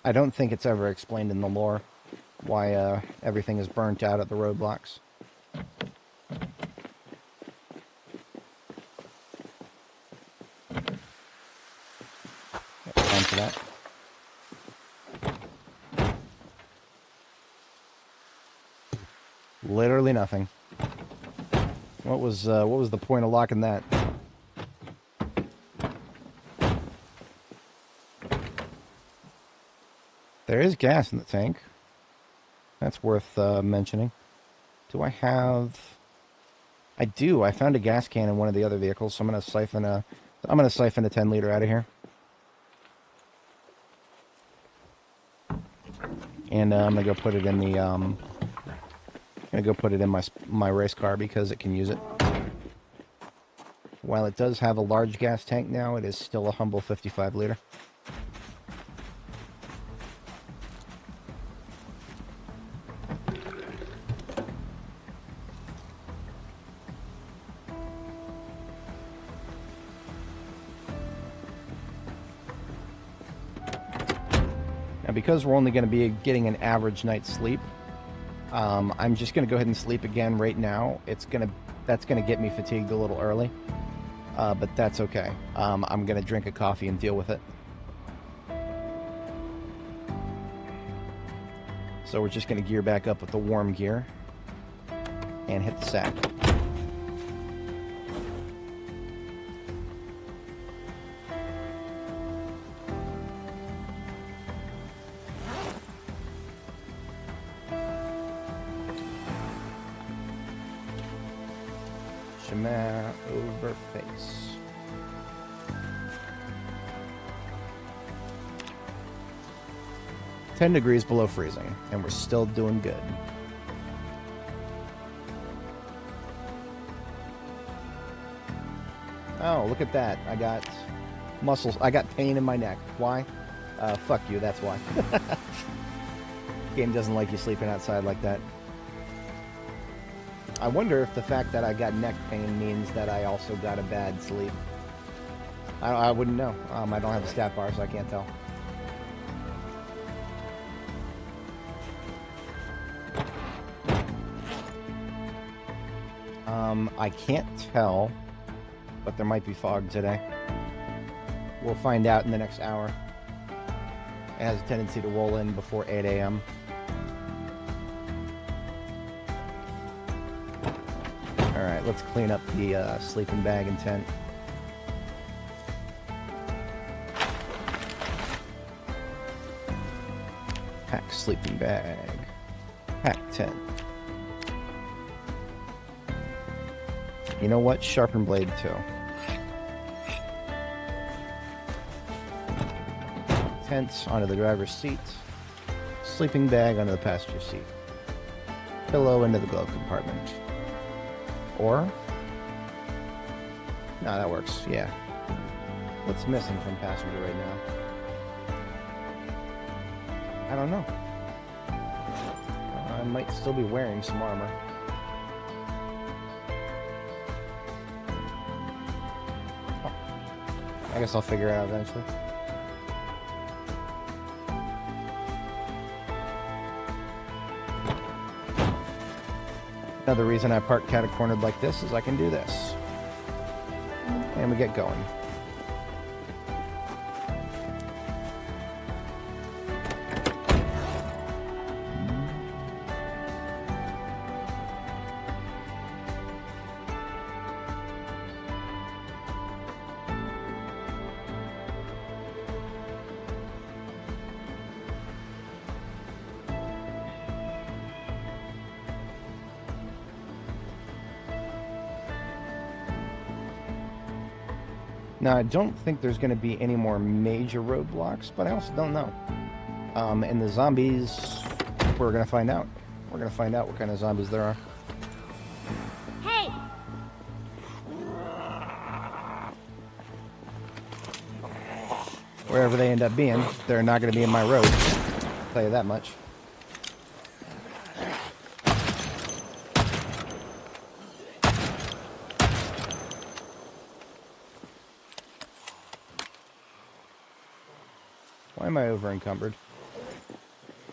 I don't think it's ever explained in the lore why everything is burnt out at the roadblocks. Time for that. Literally nothing. What was the point of locking that? There is gas in the tank. That's worth mentioning. Do I have... I do. I found a gas can in one of the other vehicles, so I'm going to siphon a 10 liter out of here. And I'm going to go put it in the my race car because it can use it. While it does have a large gas tank now, it is still a humble 55 liter. Because we're only going to be getting an average night's sleep, I'm just going to go ahead and sleep again right now. That's going to get me fatigued a little early, but that's okay. I'm going to drink a coffee and deal with it. So we're just going to gear back up with the warm gear and hit the sack. Over face. $10 degrees below freezing, and we're still doing good. Oh, look at that. I got muscles. I got pain in my neck. Why? Fuck you, that's why. Game doesn't like you sleeping outside like that. I wonder if the fact that I got neck pain means that I also got a bad sleep. I wouldn't know. I don't have a stat bar, so I can't tell. I can't tell, but there might be fog today. We'll find out in the next hour. It has a tendency to roll in before 8 a.m. Alright, let's clean up the sleeping bag and tent. Pack sleeping bag. Pack tent. You know what? Sharpen blade too. Tent onto the driver's seat. Sleeping bag onto the passenger seat. Pillow into the glove compartment. Or? No, that works. Yeah. What's missing from passenger right now? I don't know. I might still be wearing some armor. Oh. I guess I'll figure it out eventually. Another reason I park catacornered like this is I can do this. And we get going. Now, I don't think there's going to be any more major roadblocks, but I also don't know. And the zombies, we're going to find out. We're going to find out what kind of zombies there are. Hey! Wherever they end up being, they're not going to be in my road. I'll tell you that much. Why am I over encumbered?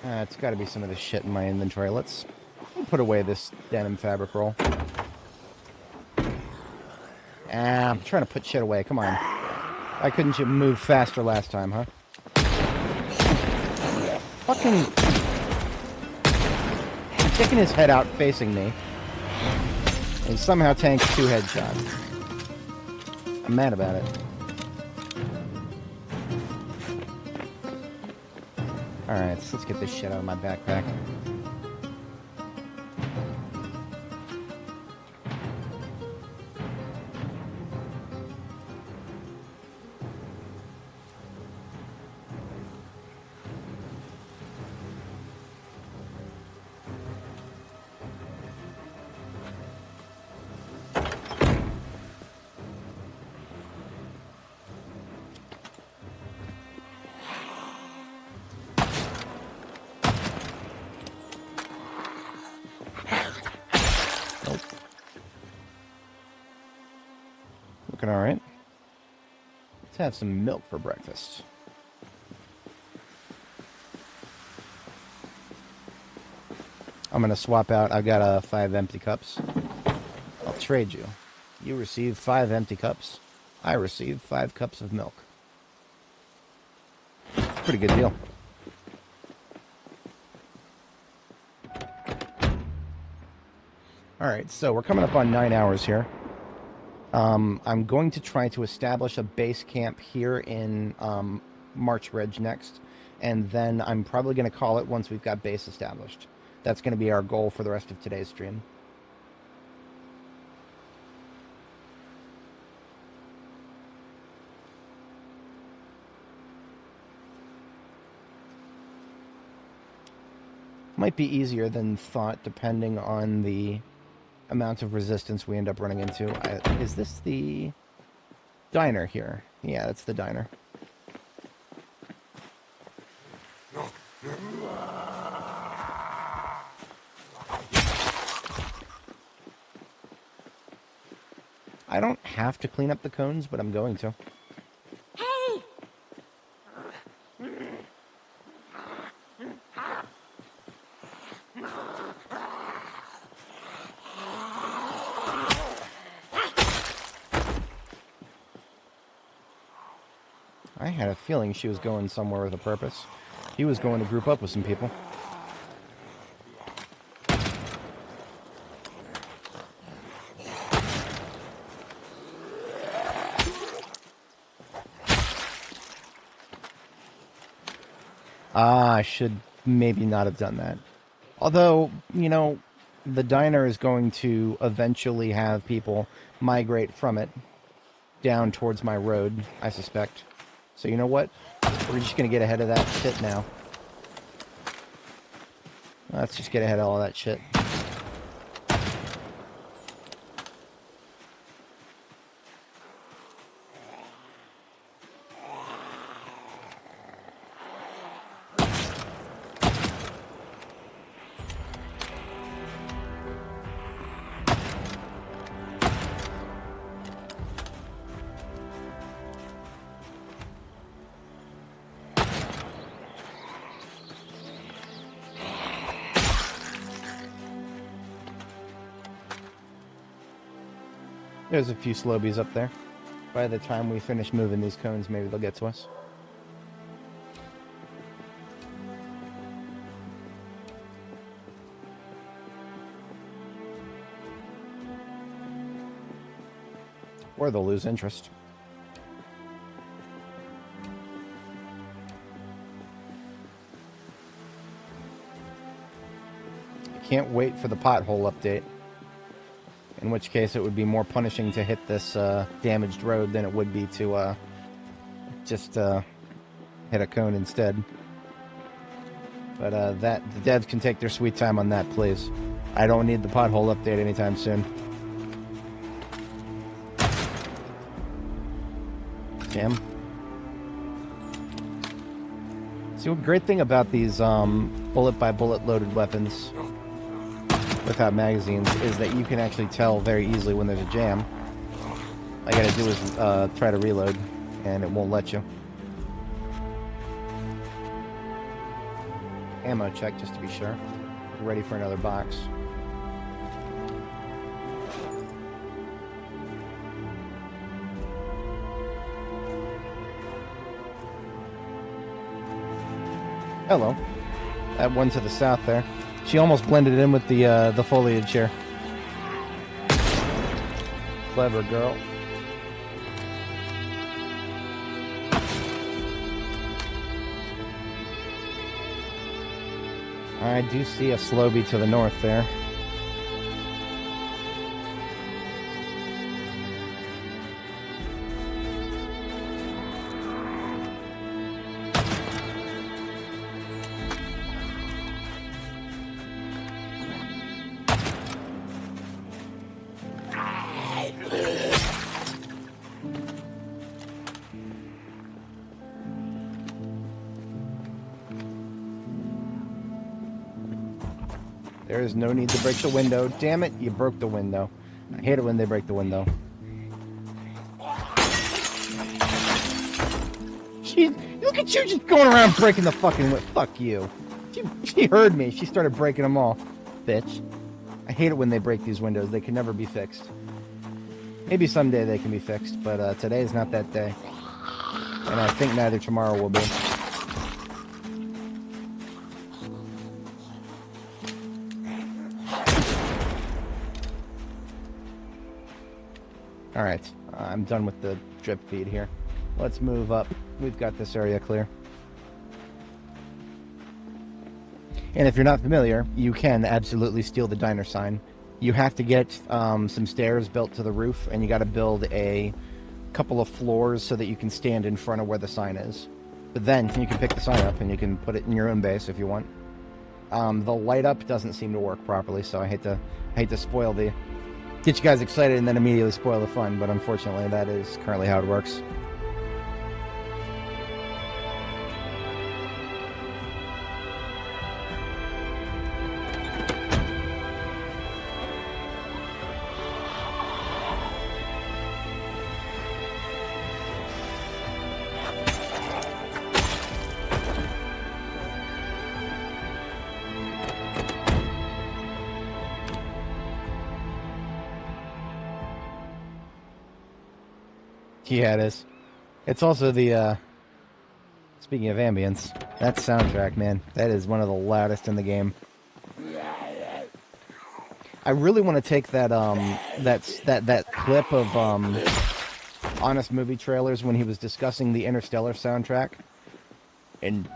It's got to be some of the shit in my inventory. Let's put away this denim fabric roll. I'm trying to put shit away. Come on. Why couldn't you move faster last time, huh? Fucking... He's sticking his head out facing me. And somehow tanks 2 headshots. I'm mad about it. Alright, so let's get this shit out of my backpack. Looking alright. Let's have some milk for breakfast. I'm gonna swap out. I've got 5 empty cups. I'll trade you. You receive 5 empty cups. I receive 5 cups of milk. Pretty good deal. Alright, so we're coming up on 9 hours here. I'm going to try to establish a base camp here in March Ridge next, and then I'm probably going to call it once we've got base established. That's going to be our goal for the rest of today's stream. Might be easier than thought, depending on the amount of resistance we end up running into. Is this the diner here? Yeah, that's the diner. I don't have to clean up the cones, but I'm going to. Hey! I had a feeling she was going somewhere with a purpose. He was going to group up with some people. I should maybe not have done that. Although, you know, the diner is going to eventually have people migrate from it down towards my road, I suspect. So you know what? We're just going to get ahead of that shit now. Let's just get ahead of all that shit. There's a few slobies up there. By the time we finish moving these cones, maybe they'll get to us. Or they'll lose interest. I can't wait for the pothole update. In which case it would be more punishing to hit this damaged road than it would be to just hit a cone instead. But the devs can take their sweet time on that, please. I don't need the pothole update anytime soon. Jam. See, what great thing about these bullet-by-bullet loaded weapons without magazines is that you can actually tell very easily when there's a jam. All you gotta do is try to reload, and it won't let you. Ammo check, just to be sure. Ready for another box. Hello. That one to the south there. She almost blended in with the foliage here. Clever girl. I do see a Slowbie to the north there. There is no need to break the window. Damn it, you broke the window. I hate it when they break the window. Look at you just going around breaking the fucking window. Fuck you. She heard me. She started breaking them all. Bitch. I hate it when they break these windows. They can never be fixed. Maybe someday they can be fixed, but today is not that day. And I think neither tomorrow will be. Alright, I'm done with the drip feed here. Let's move up. We've got this area clear. And if you're not familiar, you can absolutely steal the diner sign. You have to get some stairs built to the roof, and you got to build a couple of floors so that you can stand in front of where the sign is. But then you can pick the sign up and you can put it in your own base if you want. The light up doesn't seem to work properly, so I hate to spoil the... get you guys excited and then immediately spoil the fun, but unfortunately that is currently how it works. Yeah, it is. It's also the, speaking of ambience, that soundtrack, man, that is one of the loudest in the game. I really want to take that, that clip of, Honest Movie Trailers when he was discussing the Interstellar soundtrack. And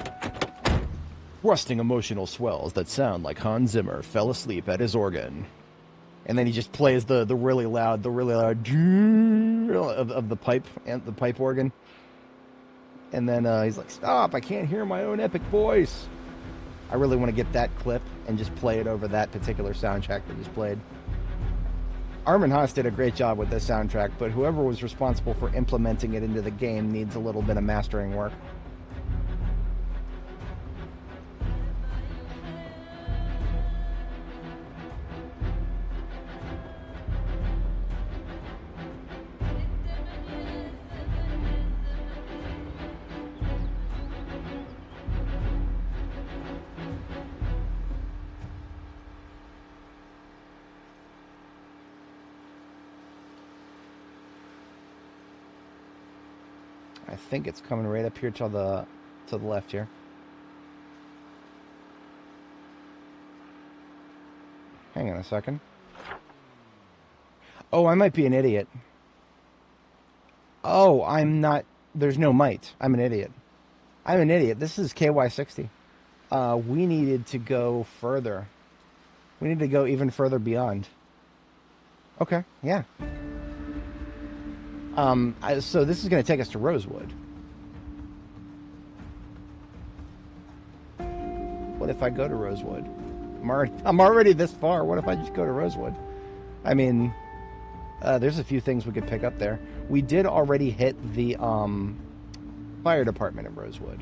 rusting emotional swells that sound like Hans Zimmer fell asleep at his organ. And then he just plays the really loud of the pipe organ. And then he's like, "Stop! I can't hear my own epic voice." I really want to get that clip and just play it over that particular soundtrack that just played. Armin Haas did a great job with this soundtrack, but whoever was responsible for implementing it into the game needs a little bit of mastering work. I think it's coming right up here to the left here. Hang on a second. Oh, I might be an idiot. Oh, I'm not. There's no might. I'm an idiot. I'm an idiot. This is KY60. We needed to go further. We need to go even further beyond. Okay, yeah. So this is going to take us to Rosewood. What if I go to Rosewood? I'm already this far. What if I just go to Rosewood? I mean, there's a few things we could pick up there. We did already hit the fire department in Rosewood.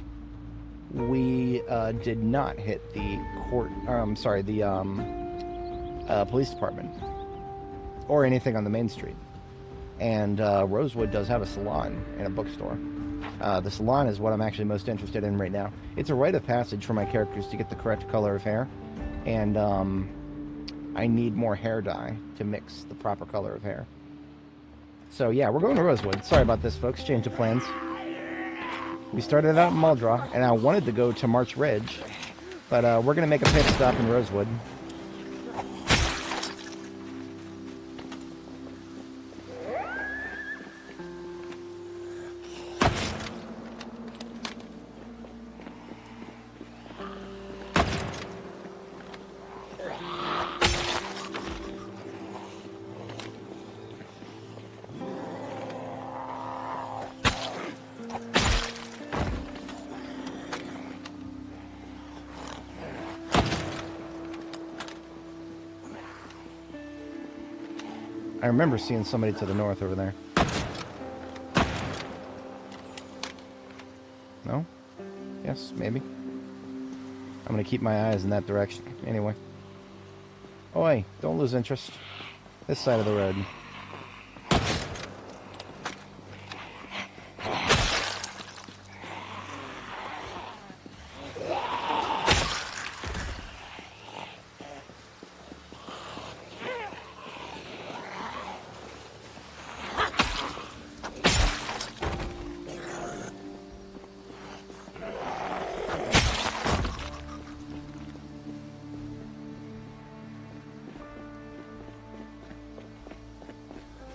We did not hit the police department or anything on the main street. And Rosewood does have a salon and a bookstore. The salon is what I'm actually most interested in right now. It's a rite of passage for my characters to get the correct color of hair, and I need more hair dye to mix the proper color of hair. So yeah, we're going to Rosewood. Sorry about this, folks. Change of plans. We started out in Muldraugh, and I wanted to go to March Ridge, but we're going to make a pit stop in Rosewood. I remember seeing somebody to the north over there. No? Yes, maybe. I'm gonna keep my eyes in that direction. Anyway. Oh, hey, don't lose interest. This side of the road.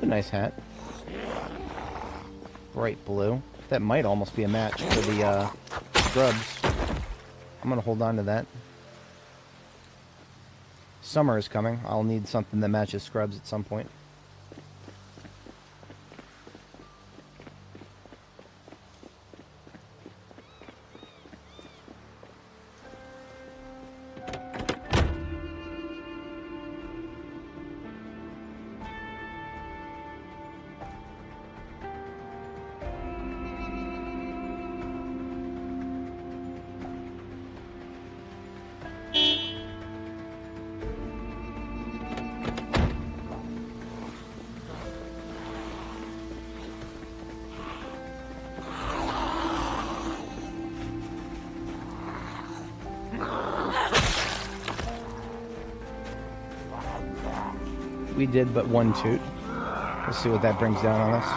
Nice hat. Bright blue. That might almost be a match for the scrubs. I'm gonna hold on to that. Summer is coming. I'll need something that matches scrubs at some point. We did but one toot. Let's see what that brings down on us.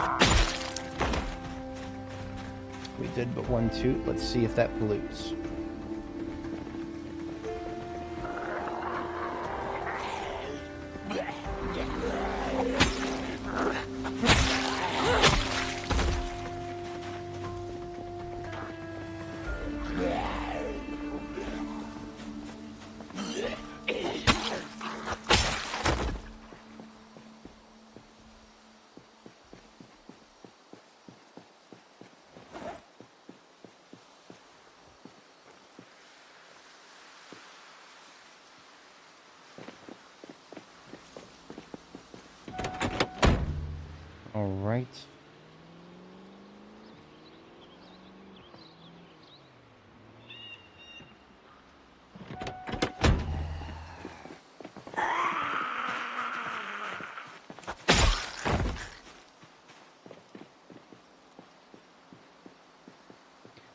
We did but one toot. Let's see if that pollutes. All right.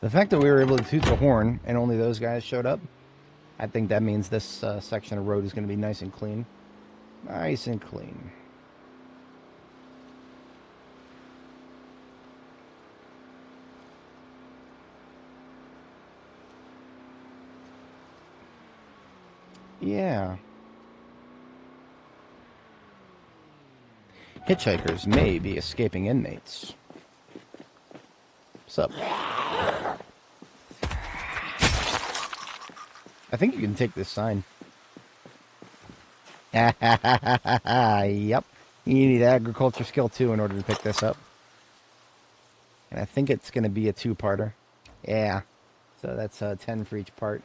The fact that we were able to toot the horn and only those guys showed up, I think that means this section of road is going to be nice and clean. Nice and clean. Yeah. Hitchhikers may be escaping inmates. What's up? I think you can take this sign. Yep. You need agriculture skill 2 in order to pick this up. And I think it's going to be a 2-parter. Yeah. So that's 10 for each part.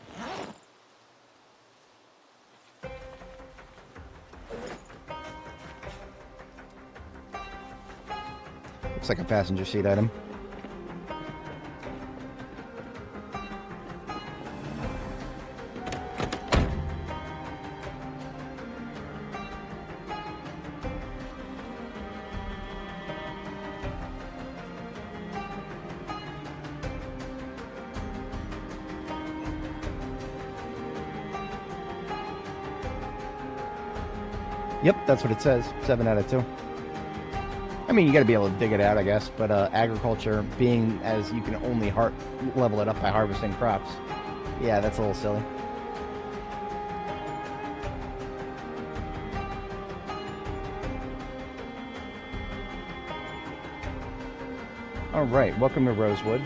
Looks like a passenger seat item. Yep, that's what it says. 7 out of 2. I mean, you got to be able to dig it out, I guess. But agriculture, being as you can only level it up by harvesting crops, yeah, that's a little silly. All right, welcome to Rosewood.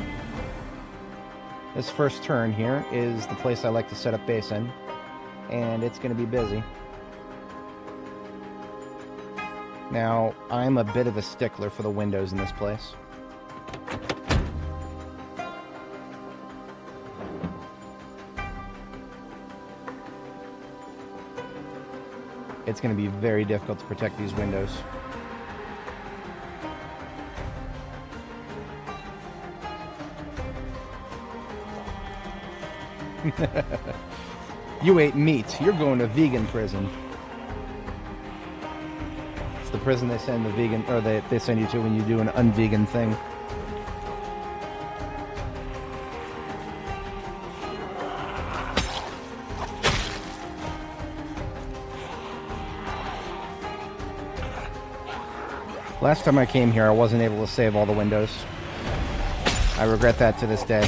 This first turn here is the place I like to set up base in, and it's going to be busy. Now, I'm a bit of a stickler for the windows in this place. It's going to be very difficult to protect these windows. You ate meat. You're going to vegan prison. It's the prison they send the vegan, or they send you to when you do an unvegan thing. Last time I came here, I wasn't able to save all the windows. I regret that to this day.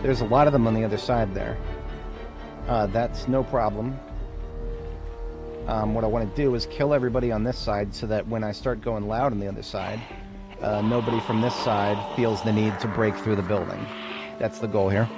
There's a lot of them on the other side there. That's no problem. What I want to do is kill everybody on this side so that when I start going loud on the other side, nobody from this side feels the need to break through the building. That's the goal here.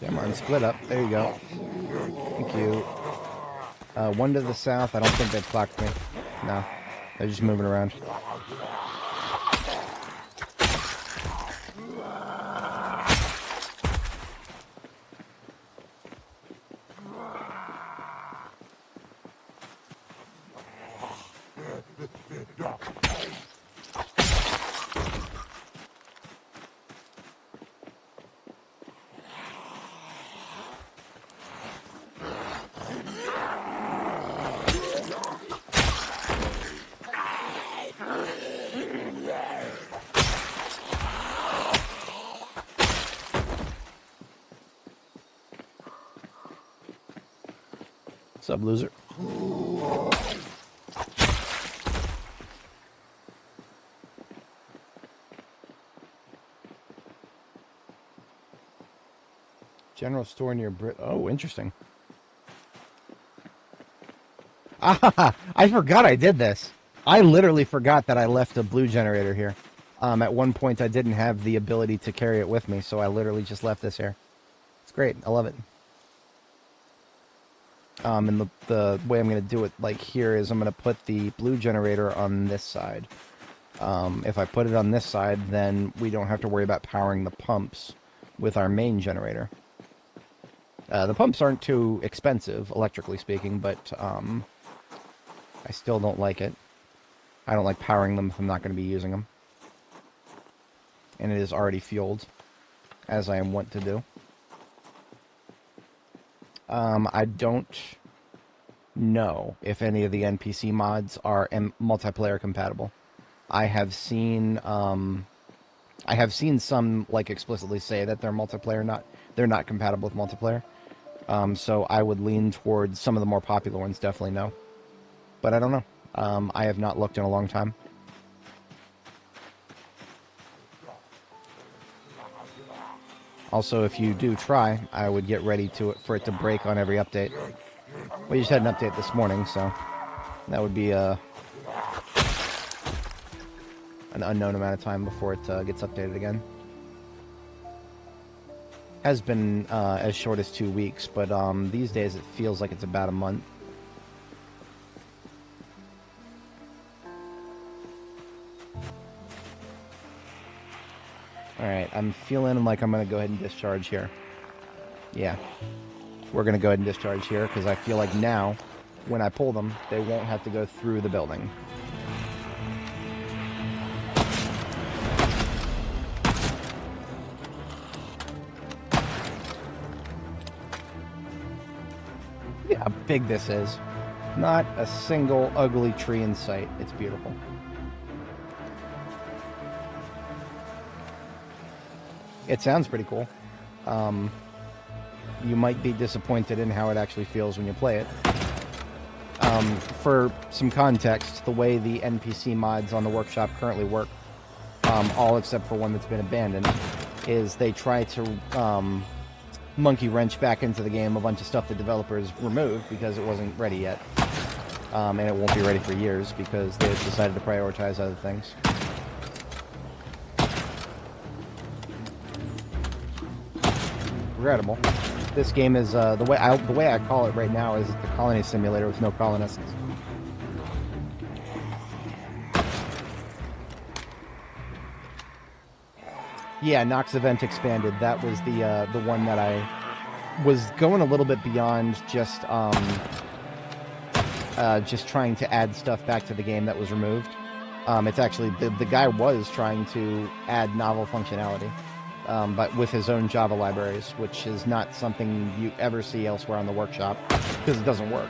Come on, split up. There you go. Thank you. One to the south. I don't think they've clocked me. No. They're just moving around. What's up, loser? General store near Brit. Oh, interesting. Ah, I forgot I did this. I literally forgot that I left a blue generator here. At one point, I didn't have the ability to carry it with me, so I literally just left this here. It's great. I love it. And the way I'm going to do it, like here, is I'm going to put the blue generator on this side. If I put it on this side, then we don't have to worry about powering the pumps with our main generator. The pumps aren't too expensive, electrically speaking, but I still don't like it. I don't like powering them if I'm not going to be using them. and it is already fueled, as I am wont to do. I don't know if any of the NPC mods are multiplayer compatible. I have seen some like explicitly say that they're not compatible with multiplayer. So I would lean towards some of the more popular ones. Definitely no, but I don't know. I have not looked in a long time. Also, if you do try, I would get ready for it to break on every update. We just had an update this morning, so that would be an unknown amount of time before it gets updated again. Has been as short as 2 weeks, but these days it feels like it's about a month. Alright, I'm feeling like I'm going to go ahead and discharge here. Yeah. We're going to go ahead and discharge here, because I feel like now, when I pull them, they won't have to go through the building. Yeah, how big this is. Not a single ugly tree in sight. It's beautiful. It sounds pretty cool. You might be disappointed in how it actually feels when you play it. For some context, the way the NPC mods on the workshop currently work, all except for one that's been abandoned, is they try to monkey wrench back into the game a bunch of stuff the developers removed because it wasn't ready yet. And it won't be ready for years because they've decided to prioritize other things. Regrettable. This game is the way I call it right now is the colony simulator with no colonists. Yeah, Nox Event Expanded. That was the one that I was going a little bit beyond just trying to add stuff back to the game that was removed. It's actually the guy was trying to add novel functionality. But with his own Java libraries, which is not something you ever see elsewhere on the workshop, because it doesn't work.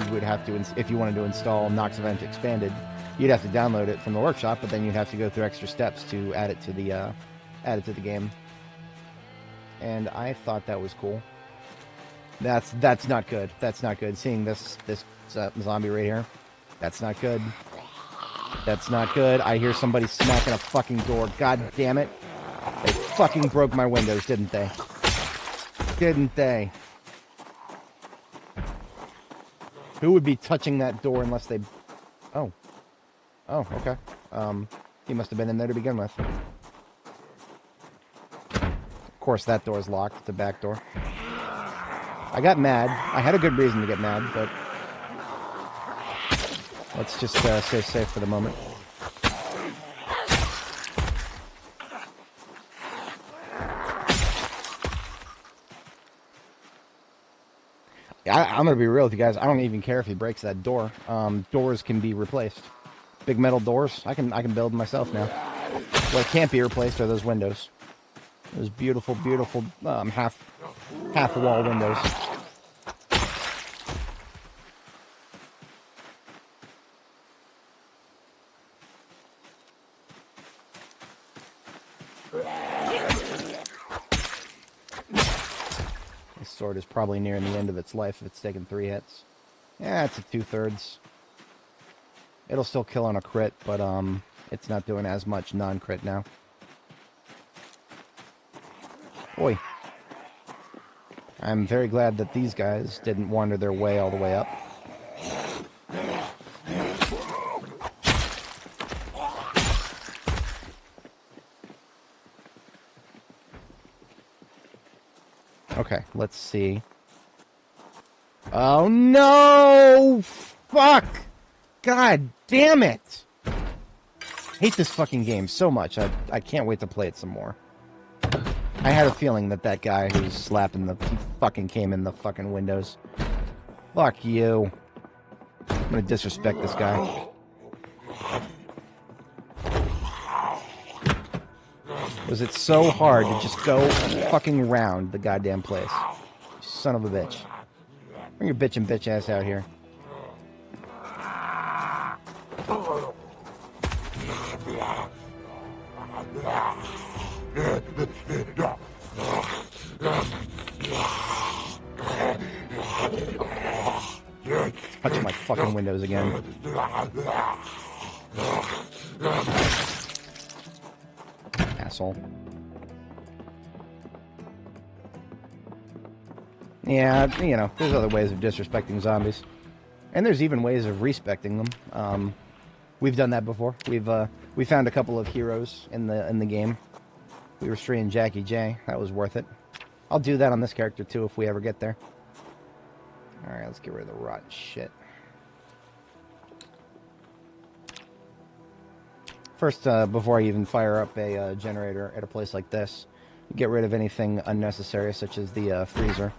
You would have to, if you wanted to install Nox Event Expanded, you'd have to download it from the workshop, but then you'd have to go through extra steps to add it to the game. And I thought that was cool. That's not good. That's not good. Seeing this zombie right here, that's not good. That's not good. I hear somebody smacking a fucking door. God damn it. They fucking broke my windows, didn't they? Didn't they? Who would be touching that door unless they... Oh. Oh, okay. He must have been in there to begin with. Of course, that door's locked, the back door. I got mad. I had a good reason to get mad, but... Let's just stay safe for the moment. I'm going to be real with you guys. I don't even care if he breaks that door. Doors can be replaced. Big metal doors, I can build myself now. What can't be replaced are those windows. Those beautiful, beautiful half wall windows. This sword is probably nearing the end of its life if it's taken 3 hits. Yeah, it's at 2/3. It'll still kill on a crit, but it's not doing as much non-crit now. Oi. I'm very glad that these guys didn't wander their way all the way up. Okay, let's see. Oh no! Fuck! God damn it! I hate this fucking game so much. I can't wait to play it some more. I had a feeling that guy who's slapping he fucking came in the fucking windows. Fuck you. I'm gonna disrespect this guy. Was it so hard to just go fucking round the goddamn place? You son of a bitch. Bring your bitch ass out here. Touch my fucking windows again. Asshole. Yeah, you know, there's other ways of disrespecting zombies. And there's even ways of respecting them. We've done that before. We found a couple of heroes in the game. We were freeing Jackie J. That was worth it. I'll do that on this character too if we ever get there. Alright, let's get rid of the rotten shit. First, before I even fire up a generator at a place like this, get rid of anything unnecessary, such as the freezer.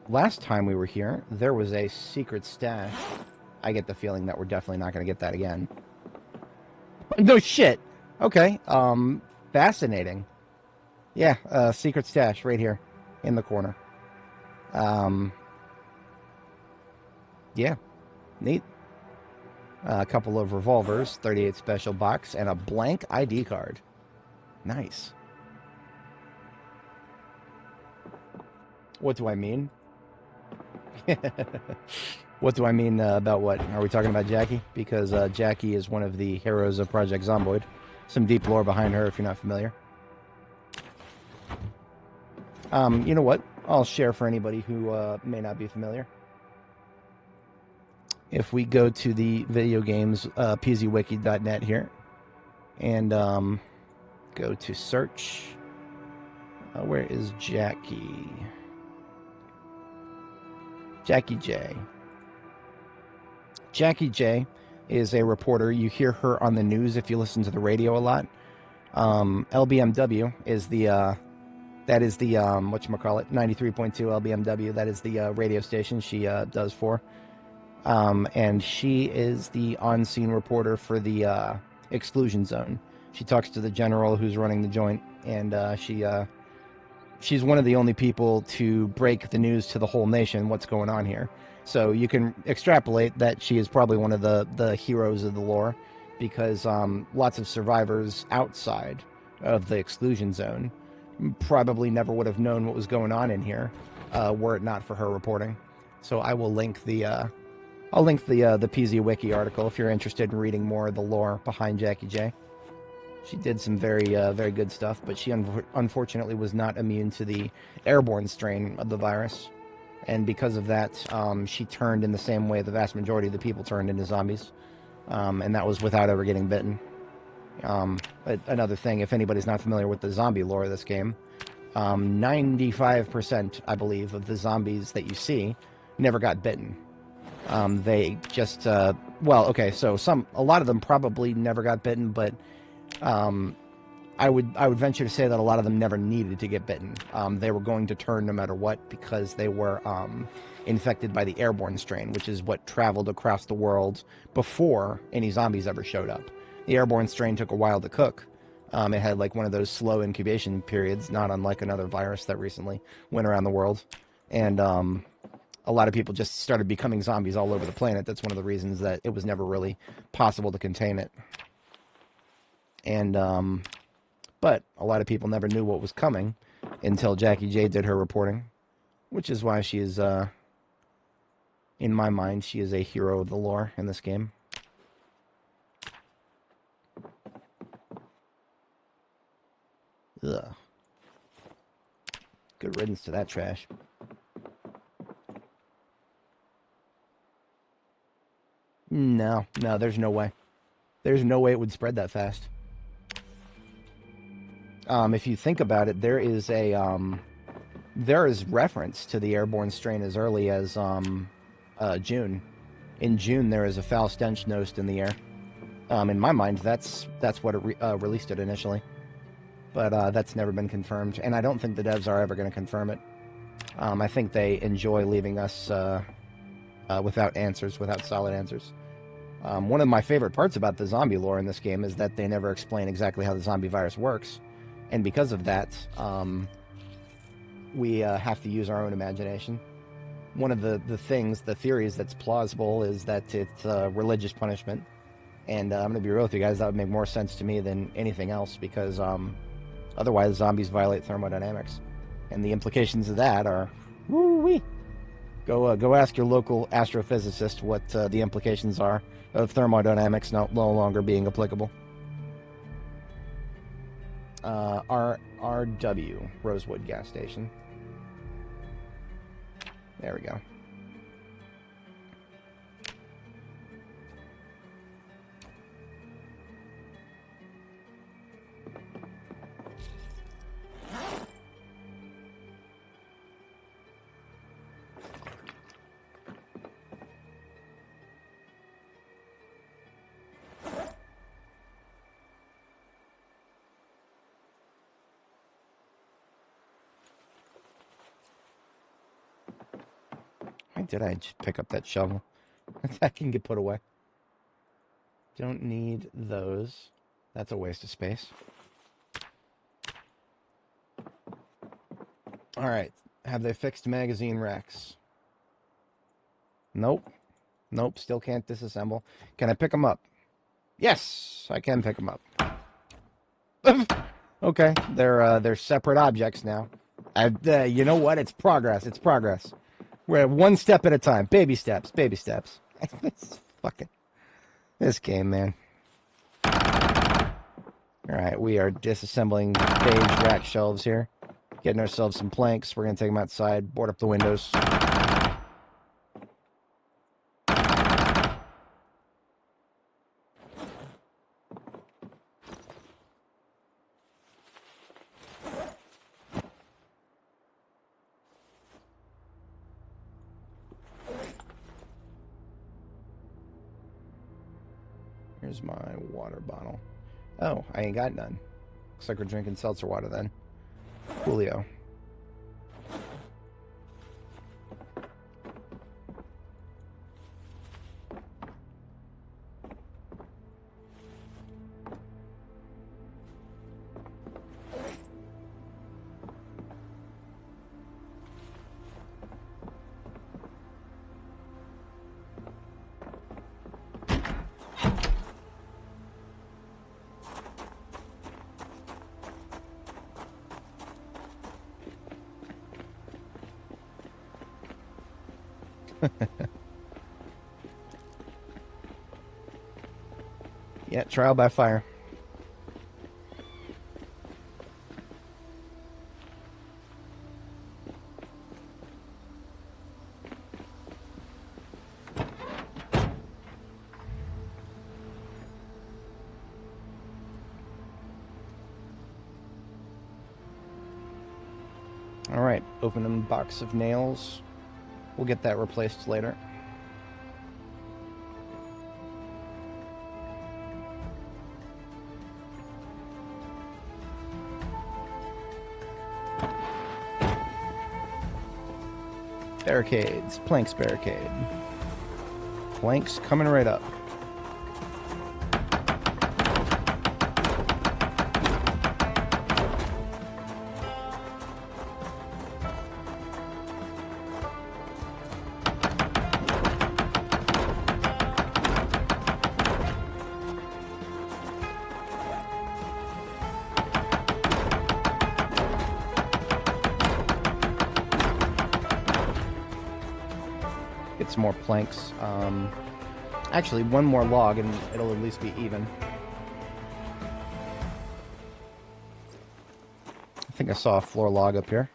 Last time we were here, there was a secret stash. I get the feeling that we're definitely not going to get that again. No shit! Okay, fascinating. Yeah, secret stash right here, in the corner. Yeah, neat. A couple of revolvers, 38 special box, and a blank ID card. Nice. What do I mean? What do I mean about what? Are we talking about Jackie? Because Jackie is one of the heroes of Project Zomboid. Some deep lore behind her if you're not familiar. You know what? I'll share for anybody who may not be familiar. If we go to the video games pzwiki.net here and go to search, where is Jackie? Jackie J. Jackie J is a reporter. You hear her on the news if you listen to the radio a lot. LBMW is the whatchamacallit, 93.2 LBMW. That is the radio station she does for. And she is the on-scene reporter for the exclusion zone. She talks to the general who's running the joint, and she's one of the only people to break the news to the whole nation what's going on here. So you can extrapolate that she is probably one of the heroes of the lore, because lots of survivors outside of the exclusion zone probably never would have known what was going on in here were it not for her reporting. So I will link the I'll link the PZ Wiki article if you're interested in reading more of the lore behind Jackie J. She did some very good stuff, but she unfortunately was not immune to the airborne strain of the virus. And because of that, she turned in the same way the vast majority of the people turned into zombies. And that was without ever getting bitten. Another thing, if anybody's not familiar with the zombie lore of this game, 95%, I believe, of the zombies that you see never got bitten. They just, well, okay, so a lot of them probably never got bitten, but I would venture to say that a lot of them never needed to get bitten. They were going to turn no matter what because they were infected by the airborne strain, which is what traveled across the world before any zombies ever showed up. The airborne strain took a while to cook. It had like one of those slow incubation periods, not unlike another virus that recently went around the world. And a lot of people just started becoming zombies all over the planet. That's one of the reasons that it was never really possible to contain it. And but a lot of people never knew what was coming until Jackie J did her reporting, which is why she is, in my mind, she is a hero of the lore in this game. Ugh. Good riddance to that trash. No, there's no way. There's no way it would spread that fast. If you think about it, there is reference to the airborne strain as early as June. In June, there is a foul stench noticed in the air. In my mind, that's what released it initially, but that's never been confirmed, and I don't think the devs are ever going to confirm it. I think they enjoy leaving us without answers, without solid answers. One of my favorite parts about the zombie lore in this game is that they never explain exactly how the zombie virus works. And because of that, we have to use our own imagination. One of the theories that's plausible is that it's religious punishment. And I'm going to be real with you guys, that would make more sense to me than anything else, because otherwise zombies violate thermodynamics. And the implications of that are, woo-wee. Go ask your local astrophysicist what the implications are of thermodynamics no longer being applicable. RW, Rosewood gas station. There we go. Why did I just pick up that shovel? That can get put away. Don't need those. That's a waste of space. Alright. Have they fixed magazine racks? Nope. Nope, still can't disassemble. Can I pick them up? Yes, I can pick them up. Okay, they're separate objects now. You know what? It's progress. It's progress. We're one step at a time. Baby steps. Baby steps. This game, man. Alright, we are disassembling beige rack shelves here. Getting ourselves some planks. We're going to take them outside, board up the windows. Here's my water bottle. Oh, I ain't got none. Looks like we're drinking seltzer water then. Coolio. Yeah, trial by fire. Alright, open a box of nails. We'll get that replaced later. Barricades. Planks barricade. Planks coming right up. Get some more planks. Actually, one more log and it'll at least be even. I think I saw a floor log up here.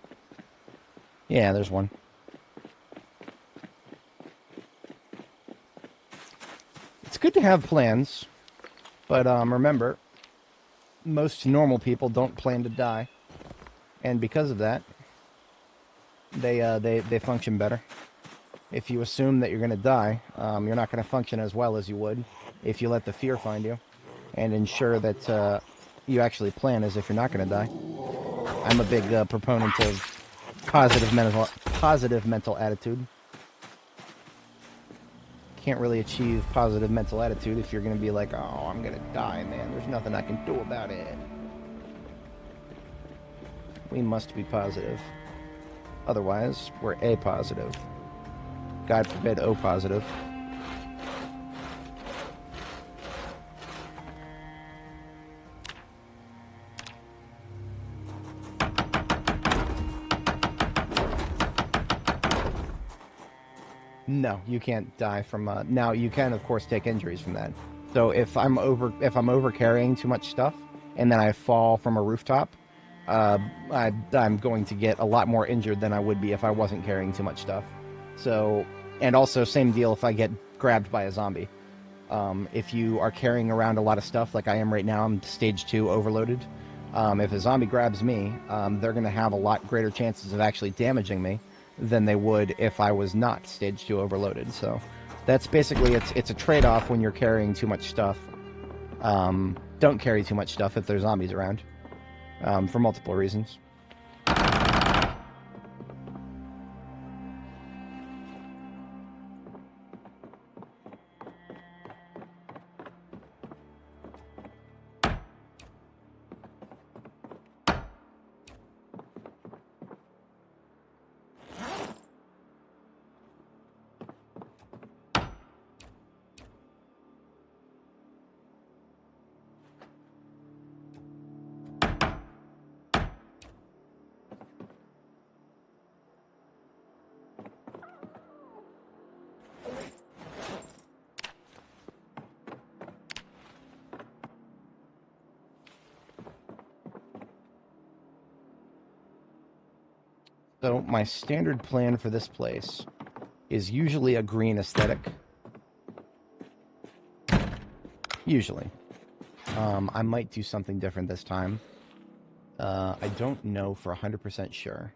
Yeah, there's one. It's good to have plans, but remember, most normal people don't plan to die, and because of that, they function better. If you assume that you're going to die, you're not going to function as well as you would if you let the fear find you, and ensure that you actually plan as if you're not going to die. I'm a big proponent of positive mental attitude. can't really achieve positive mental attitude if you're going to be like, oh, I'm going to die, man. There's nothing I can do about it. We must be positive. Otherwise, we're A positive. God forbid O positive. No, you can't die from. Now you can, of course, take injuries from that. So if I'm over carrying too much stuff, and then I fall from a rooftop, I'm going to get a lot more injured than I would be if I wasn't carrying too much stuff. So, and also same deal if I get grabbed by a zombie. If you are carrying around a lot of stuff, like I am right now, I'm stage 2 overloaded. If a zombie grabs me, they're going to have a lot greater chances of actually damaging me than they would if I was not stage 2 overloaded. So that's basically, it's a trade-off when you're carrying too much stuff. Don't carry too much stuff if there's zombies around, for multiple reasons. So my standard plan for this place is usually a green aesthetic. Usually. I might do something different this time. I don't know for 100% sure.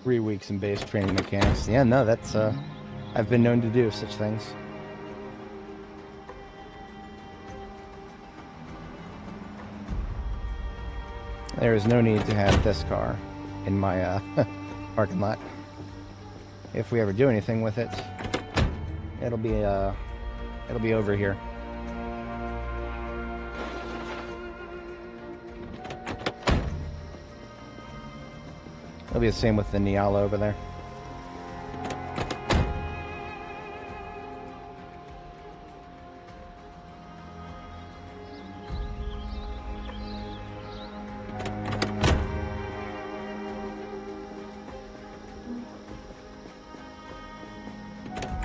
Three weeks in base training mechanics. Yeah, no, that's, I've been known to do such things. There is no need to have this car in my, parking lot. If we ever do anything with it, it'll be over here. It'll be the same with the Niala over there.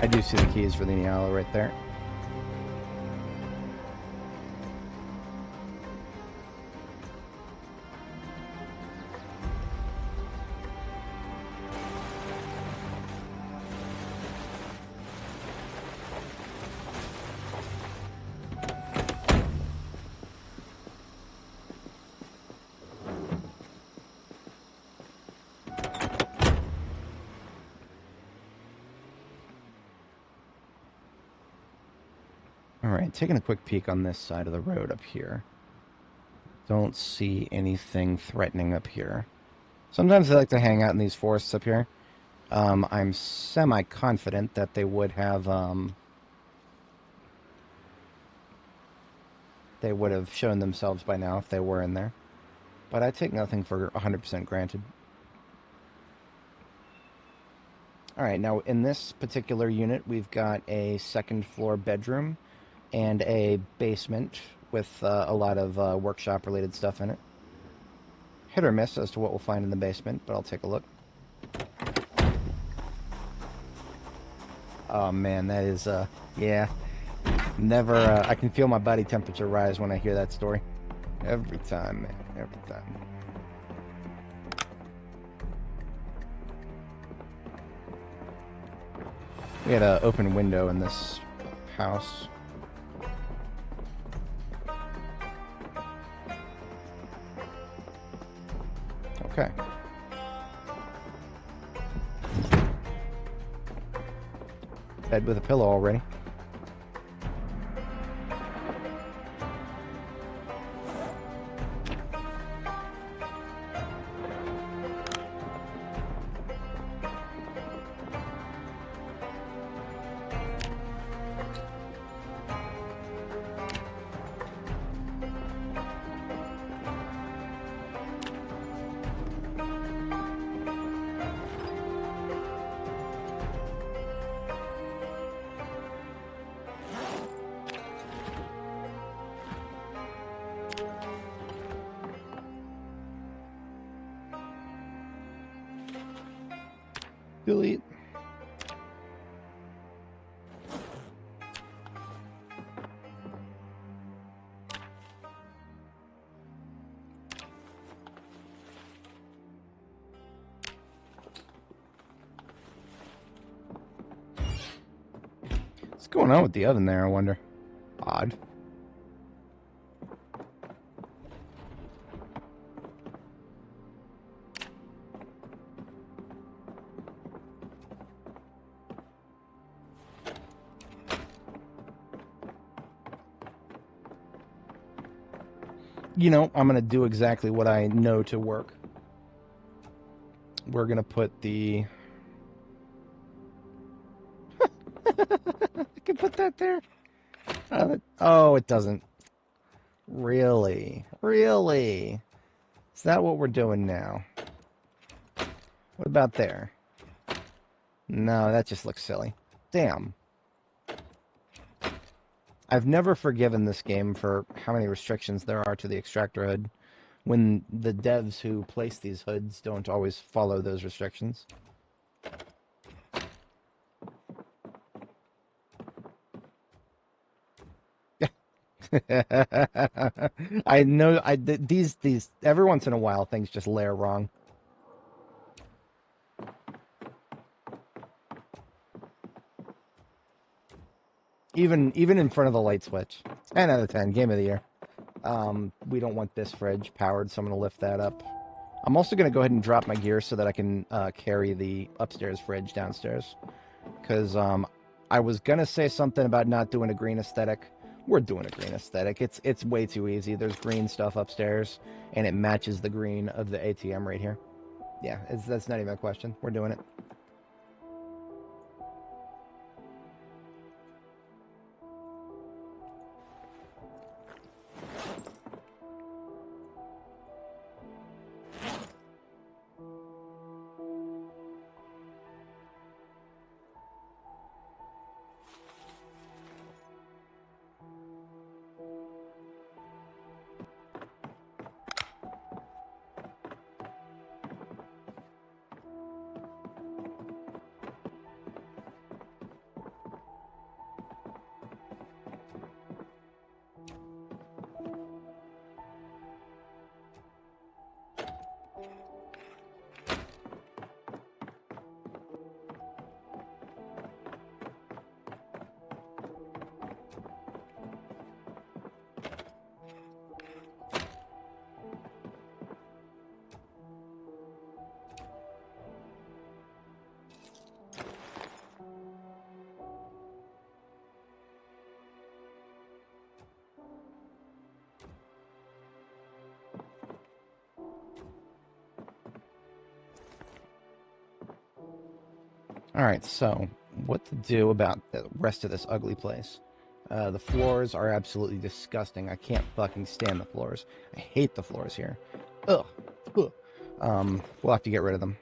I do see the keys for the Niala right there. Alright, taking a quick peek on this side of the road up here. Don't see anything threatening up here. Sometimes they like to hang out in these forests up here. I'm semi-confident that they would have, they would have shown themselves by now if they were in there. But I take nothing for 100% granted. Alright, now in this particular unit, we've got a second floor bedroom and a basement with a lot of workshop-related stuff in it. hit or miss as to what we'll find in the basement, but I'll take a look. Oh man, that is, yeah. Never, I can feel my body temperature rise when I hear that story. Every time, man, every time. We had an open window in this house. Okay. Bed with a pillow already. Delete. What's going on with the oven there, I wonder? Odd. You know, I'm going to do exactly what I know to work. We're going to put the... I can put that there. Oh, it doesn't. Really? Really? Is that what we're doing now? What about there? No, that just looks silly. Damn. I've never forgiven this game for how many restrictions there are to the extractor hood when the devs who place these hoods don't always follow those restrictions. I know these every once in a while things just layer wrong. Even in front of the light switch. 10 out of 10, game of the year. We don't want this fridge powered, so I'm going to lift that up. I'm also going to go ahead and drop my gear so that I can carry the upstairs fridge downstairs. Because I was going to say something about not doing a green aesthetic. We're doing a green aesthetic. It's way too easy. There's green stuff upstairs, and it matches the green of the ATM right here. Yeah, that's not even a question. We're doing it. Alright, so what to do about the rest of this ugly place? The floors are absolutely disgusting. I can't fucking stand the floors. I hate the floors here. Ugh. Ugh. We'll have to get rid of them.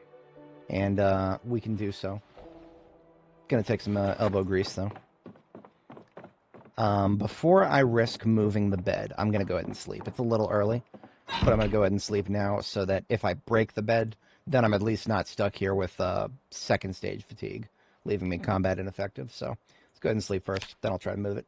And we can do so. Gonna take some elbow grease, though. Before I risk moving the bed, I'm gonna go ahead and sleep. It's a little early. But I'm going to go ahead and sleep now so that if I break the bed, then I'm at least not stuck here with second stage fatigue, leaving me combat ineffective. So let's go ahead and sleep first, then I'll try to move it.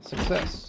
Success.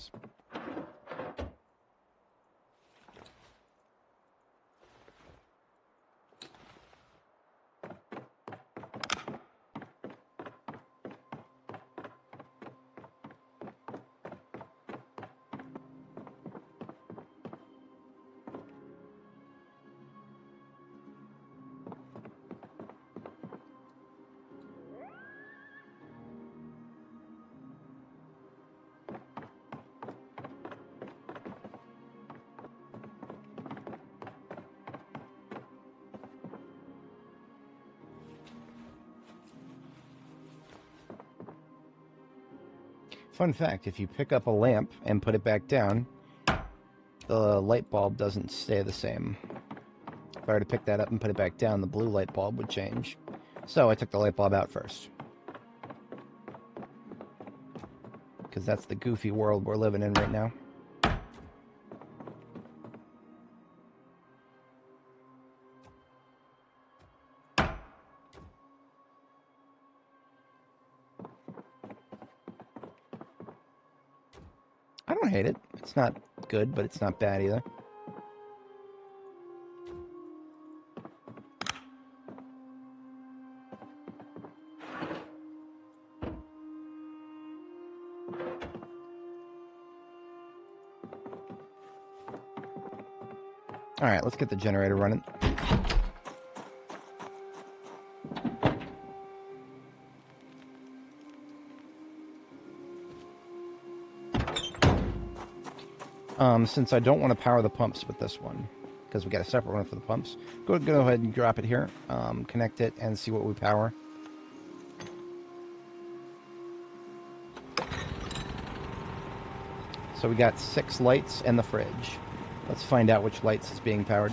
Fun fact, if you pick up a lamp and put it back down, the light bulb doesn't stay the same. If I were to pick that up and put it back down, the blue light bulb would change. So I took the light bulb out first. Because that's the goofy world we're living in right now. I don't hate it. It's not good, but it's not bad either. Alright, let's get the generator running. Since I don't want to power the pumps with this one, because we got a separate one for the pumps, go ahead and drop it here, connect it, and see what we power. So we got 6 lights and the fridge. Let's find out which lights is being powered.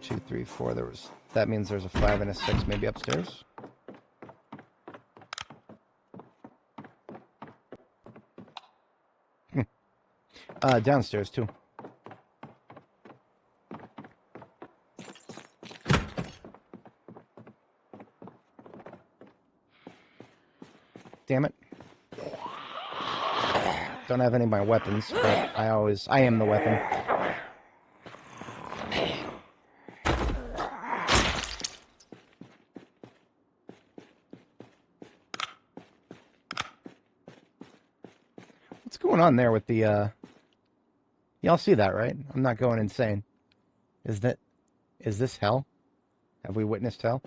Two, three, four. That means there's a 5 and a 6 maybe upstairs. Downstairs too. Damn it. Don't have any of my weapons, but I am the weapon. What's going on there with the, y'all see that, right? I'm not going insane. Is this hell? Have we witnessed hell?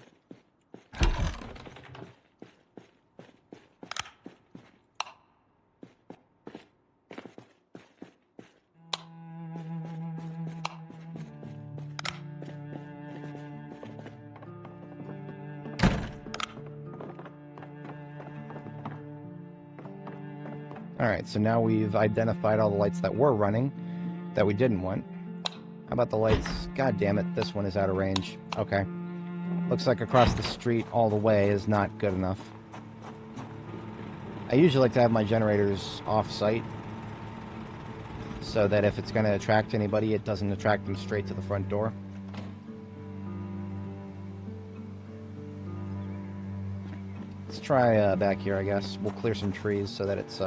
Alright, so now we've identified all the lights that were running that we didn't want. How about the lights? God damn it, this one is out of range. Okay. Looks like across the street all the way is not good enough. I usually like to have my generators off-site so that if it's going to attract anybody, it doesn't attract them straight to the front door. Let's try back here, I guess. We'll clear some trees so that it's...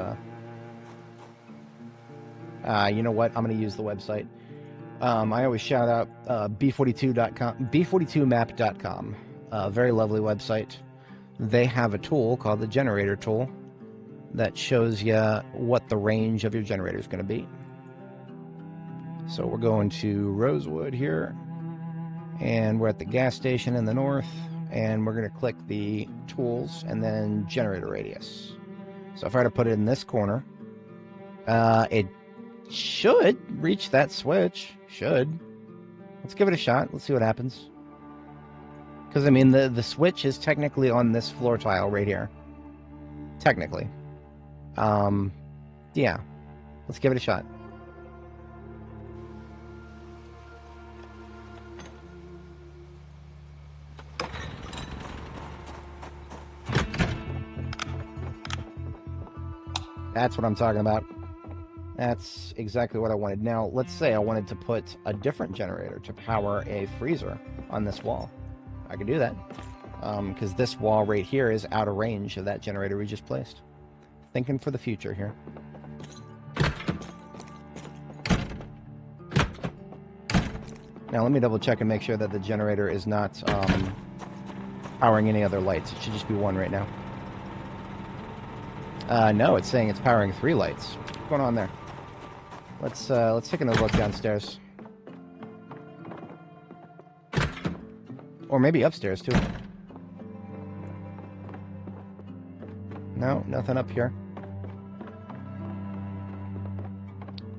you know what? I'm going to use the website. I always shout out B42.com, B42map.com. Very lovely website. They have a tool called the generator tool that shows you what the range of your generator is going to be. So we're going to Rosewood here, and we're at the gas station in the north, and we're going to click the tools and then generator radius. So if I were to put it in this corner, it should reach that switch. Should. Let's give it a shot. Let's see what happens. Because, I mean, the switch is technically on this floor tile right here. Technically. Yeah. Let's give it a shot. That's what I'm talking about. That's exactly what I wanted. Now, let's say I wanted to put a different generator to power a freezer on this wall. I could do that. Because this wall right here is out of range of that generator we just placed. Thinking for the future here. Now, let me double check and make sure that the generator is not powering any other lights. It should just be one right now. No, it's saying it's powering 3 lights. What's going on there? Let's take another look downstairs. Or maybe upstairs, too. No, nothing up here.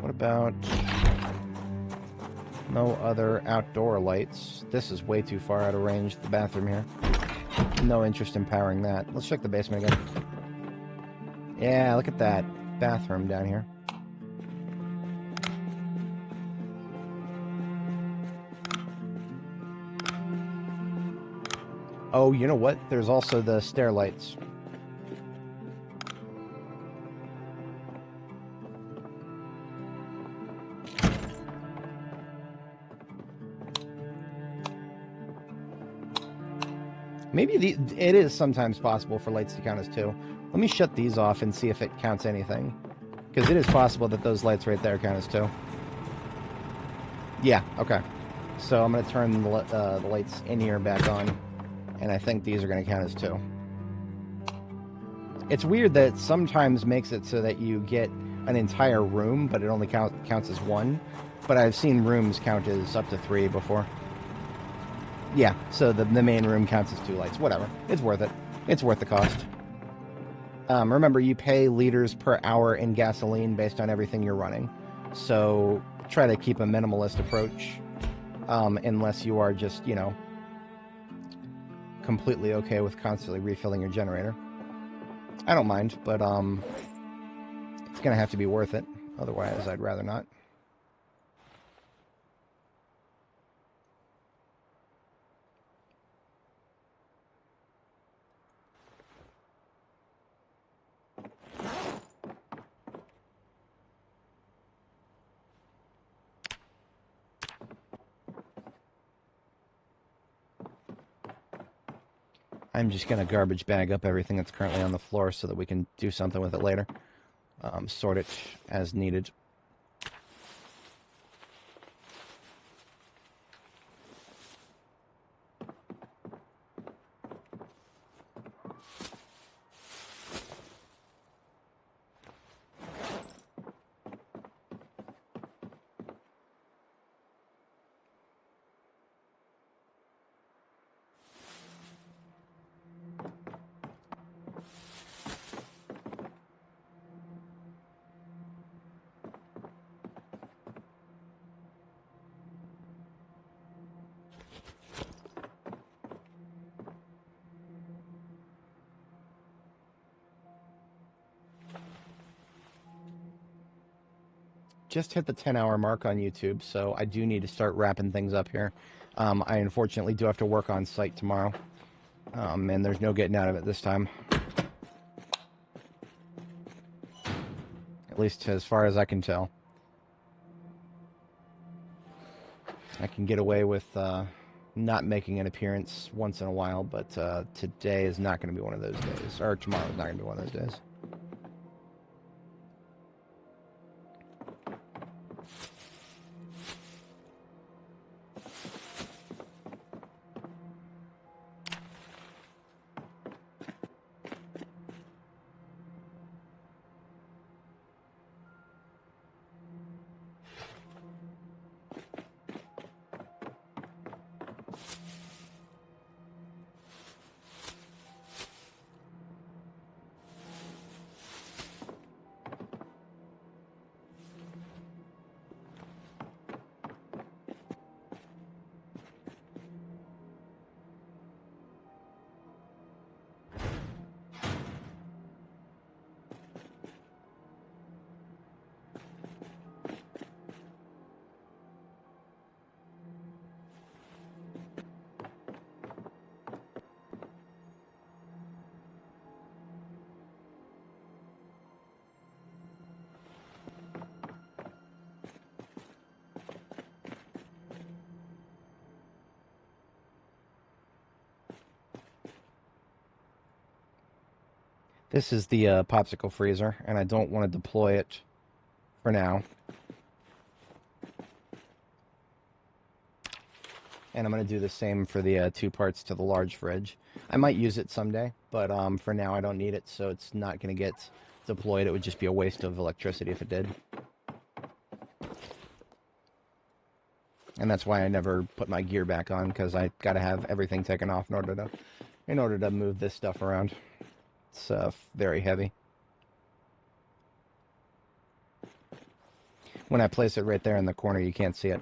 What about... no other outdoor lights. This is way too far out of range, the bathroom here. No interest in powering that. Let's check the basement again. Yeah, look at that bathroom down here. Oh, you know what? There's also the stair lights. Maybe it is sometimes possible for lights to count as 2. Let me shut these off and see if it counts anything. Because it is possible that those lights right there count as 2. Yeah, okay. So I'm going to turn the lights in here back on. And I think these are going to count as 2. It's weird that it sometimes makes it so that you get an entire room, but it only counts as 1. But I've seen rooms count as up to 3 before. Yeah, so the main room counts as 2 lights. Whatever. It's worth it. It's worth the cost. Remember, you pay liters per hour in gasoline based on everything you're running. So try to keep a minimalist approach. Unless you are just, you know, completely okay with constantly refilling your generator. I don't mind, but it's going to have to be worth it. Otherwise, I'd rather not. I'm just going to garbage bag up everything that's currently on the floor so that we can do something with it later. Sort it as needed. Just hit the 10-hour mark on YouTube, so I do need to start wrapping things up here. I unfortunately do have to work on site tomorrow, and there's no getting out of it this time. At least as far as I can tell. I can get away with not making an appearance once in a while, but today is not going to be one of those days. Or tomorrow is not going to be one of those days. This is the popsicle freezer, and I don't want to deploy it for now. And I'm going to do the same for the 2 parts to the large fridge. I might use it someday, but for now I don't need it, so it's not going to get deployed. It would just be a waste of electricity if it did. And that's why I never put my gear back on, because I got to have everything taken off in order to move this stuff around. It's very heavy. When I place it right there in the corner, you can't see it.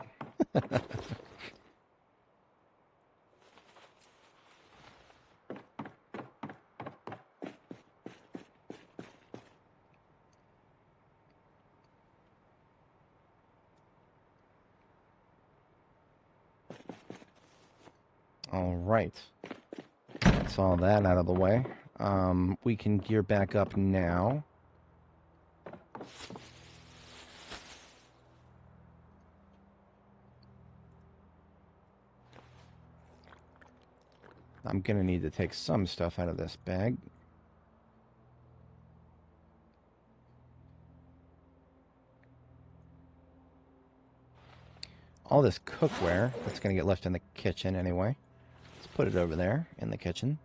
All right. That's all that out of the way. We can gear back up now. I'm going to need to take some stuff out of this bag. All this cookware that's going to get left in the kitchen anyway. Let's put it over there in the kitchen.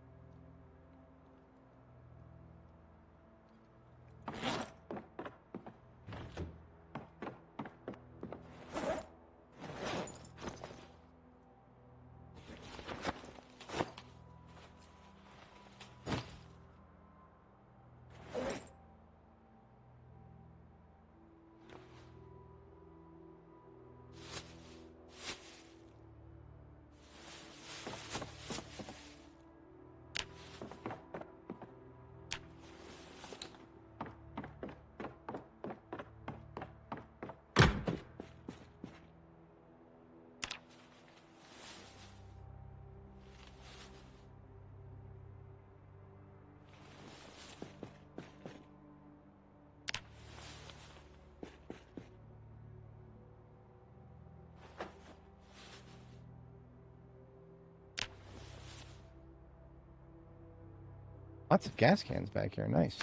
Lots of gas cans back here. Nice.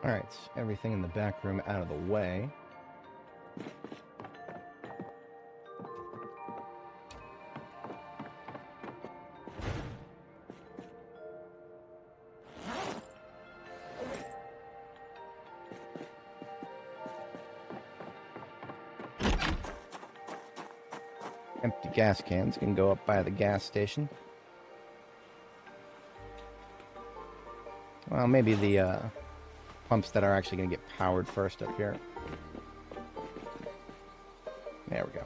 Alright, everything in the back room out of the way. Empty gas cans can go up by the gas station. Well, maybe the pumps that are actually going to get powered first up here. There we go.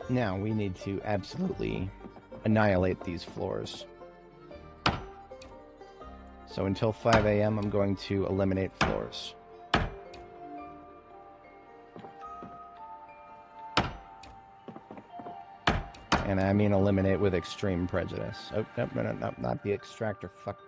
Now we need to absolutely annihilate these floors. So until 5 a.m., I'm going to eliminate floors. And I mean eliminate with extreme prejudice. Oh, no, not the extractor, fuck.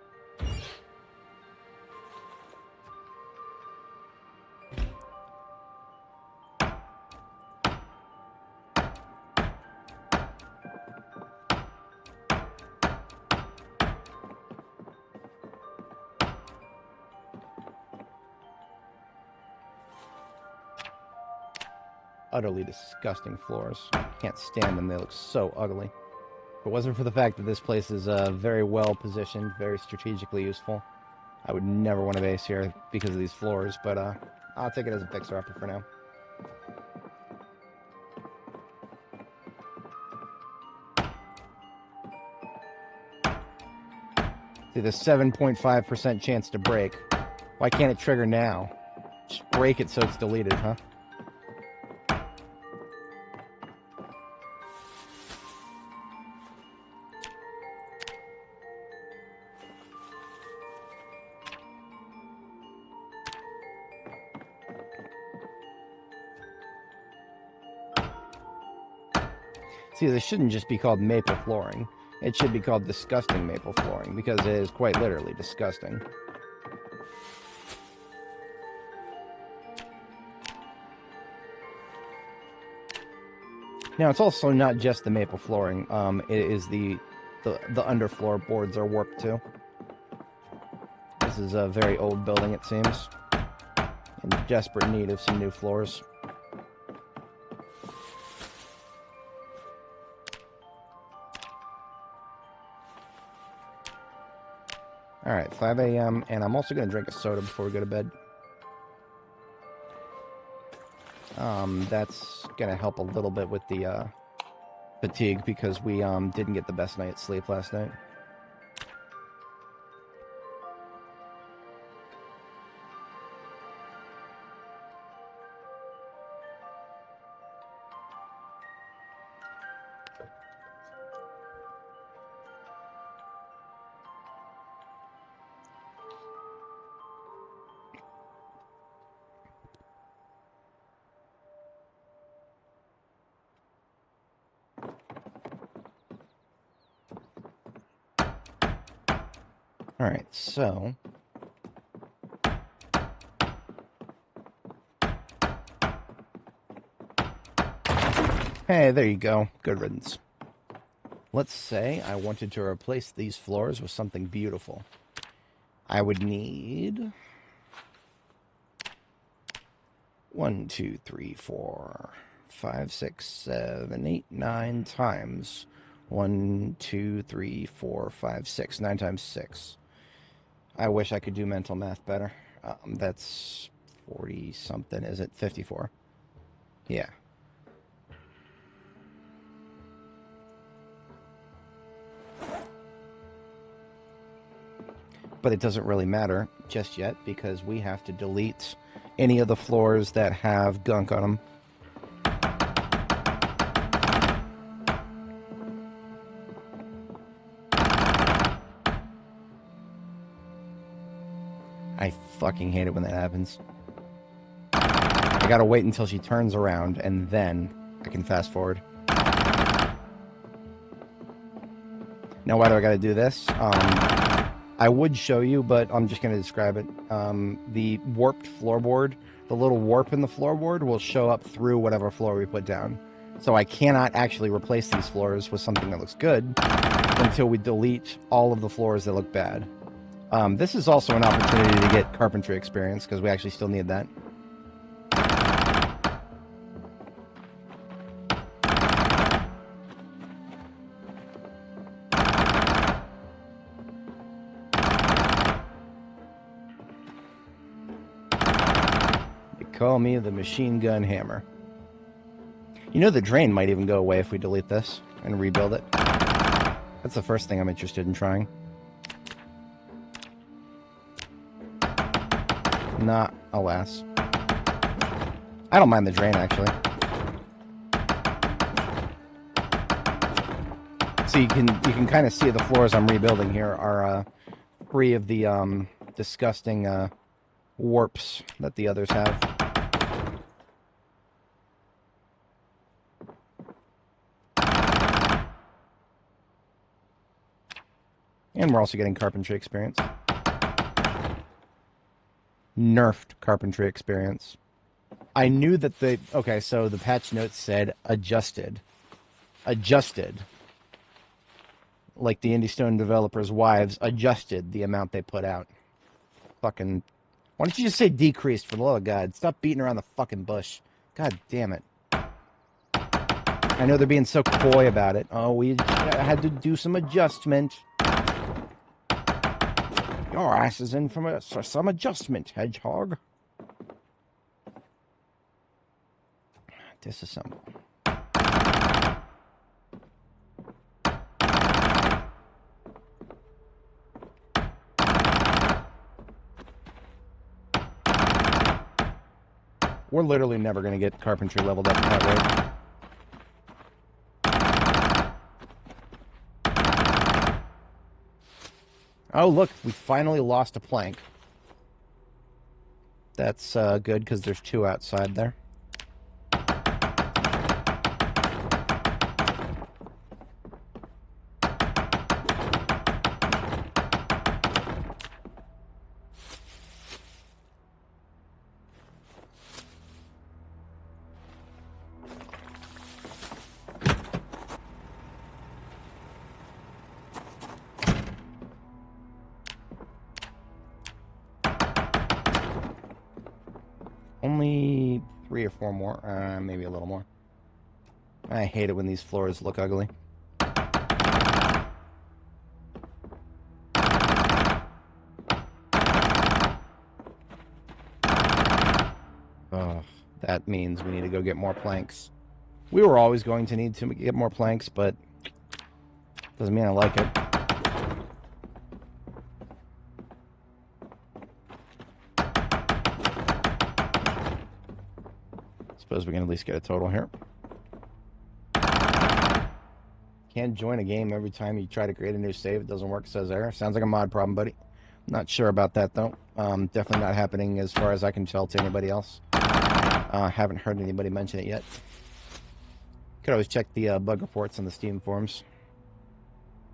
Utterly disgusting floors. I can't stand them. They look so ugly. If it wasn't for the fact that this place is very well positioned, very strategically useful, I would never want to base here because of these floors, but I'll take it as a fixer-upper for now. See, the 7.5% chance to break. Why can't it trigger now? Just break it so it's deleted, huh? See, this shouldn't just be called maple flooring. It should be called disgusting maple flooring, because it is quite literally disgusting. Now, it's also not just the maple flooring. It is the underfloor boards are warped too. This is a very old building, it seems. In desperate need of some new floors. Alright, 5 a.m. And I'm also going to drink a soda before we go to bed. That's going to help a little bit with the fatigue because we didn't get the best night's sleep last night. Alright, so... Hey, there you go. Good riddance. Let's say I wanted to replace these floors with something beautiful. I would need... 1, 2, 3, 4, 5, 6, 7, 8, 9 times 1, 2, 3, 4, 5, 6. 9 times 6. I wish I could do mental math better. That's 40-something, is it? 54. Yeah. But it doesn't really matter just yet because we have to delete any of the floors that have gunk on them. I fucking hate it when that happens. I gotta wait until she turns around and then I can fast forward. Now why do I gotta do this? I would show you, but I'm just going to describe it. The warped floorboard, the little warp in the floorboard will show up through whatever floor we put down. So I cannot actually replace these floors with something that looks good until we delete all of the floors that look bad. This is also an opportunity to get carpentry experience, because we actually still need that. Call me the machine gun hammer. You know, the drain might even go away if we delete this and rebuild it. That's the first thing I'm interested in trying. Nah, alas. I don't mind the drain, actually. So you can kind of see the floors I'm rebuilding here are free of the disgusting warps that the others have. And we're also getting carpentry experience. Nerfed carpentry experience. I knew that the... Okay, so the patch notes said adjusted. Adjusted. Like the Indie Stone developers' wives adjusted the amount they put out. Fucking... Why don't you just say decreased, for the love of God? Stop beating around the fucking bush. God damn it. I know they're being so coy about it. Oh, we had to do some adjustment. Your ass is in for some adjustment, hedgehog. Disassemble. We're literally never going to get carpentry leveled up in that road. Oh, look, we finally lost a plank. That's good, because there's two outside there. Only 3 or 4 more. Maybe a little more. I hate it when these floors look ugly. Oh, that means we need to go get more planks. We were always going to need to get more planks, but doesn't mean I like it. Suppose we can at least get a total here. Can't join a game every time you try to create a new save. It doesn't work, says error. Sounds like a mod problem, buddy. Not sure about that, though. Definitely not happening as far as I can tell to anybody else. Haven't heard anybody mention it yet. Could always check the bug reports on the Steam forums.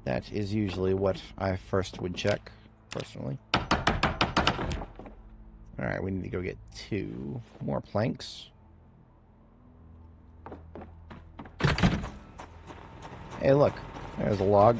That is usually what I first would check, personally. Alright, we need to go get 2 more planks. Hey, look. There's a log.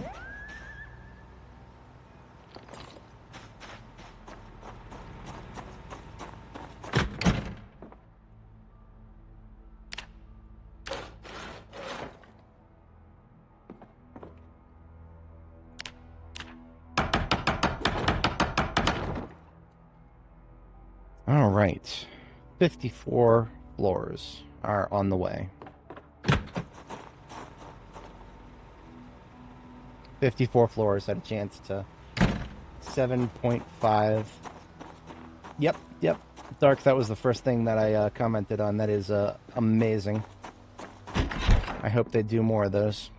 All right. 54 floors are on the way. 54 floors had a chance to 7.5. Yep. Dark, that was the first thing that I commented on. That is amazing. I hope they do more of those.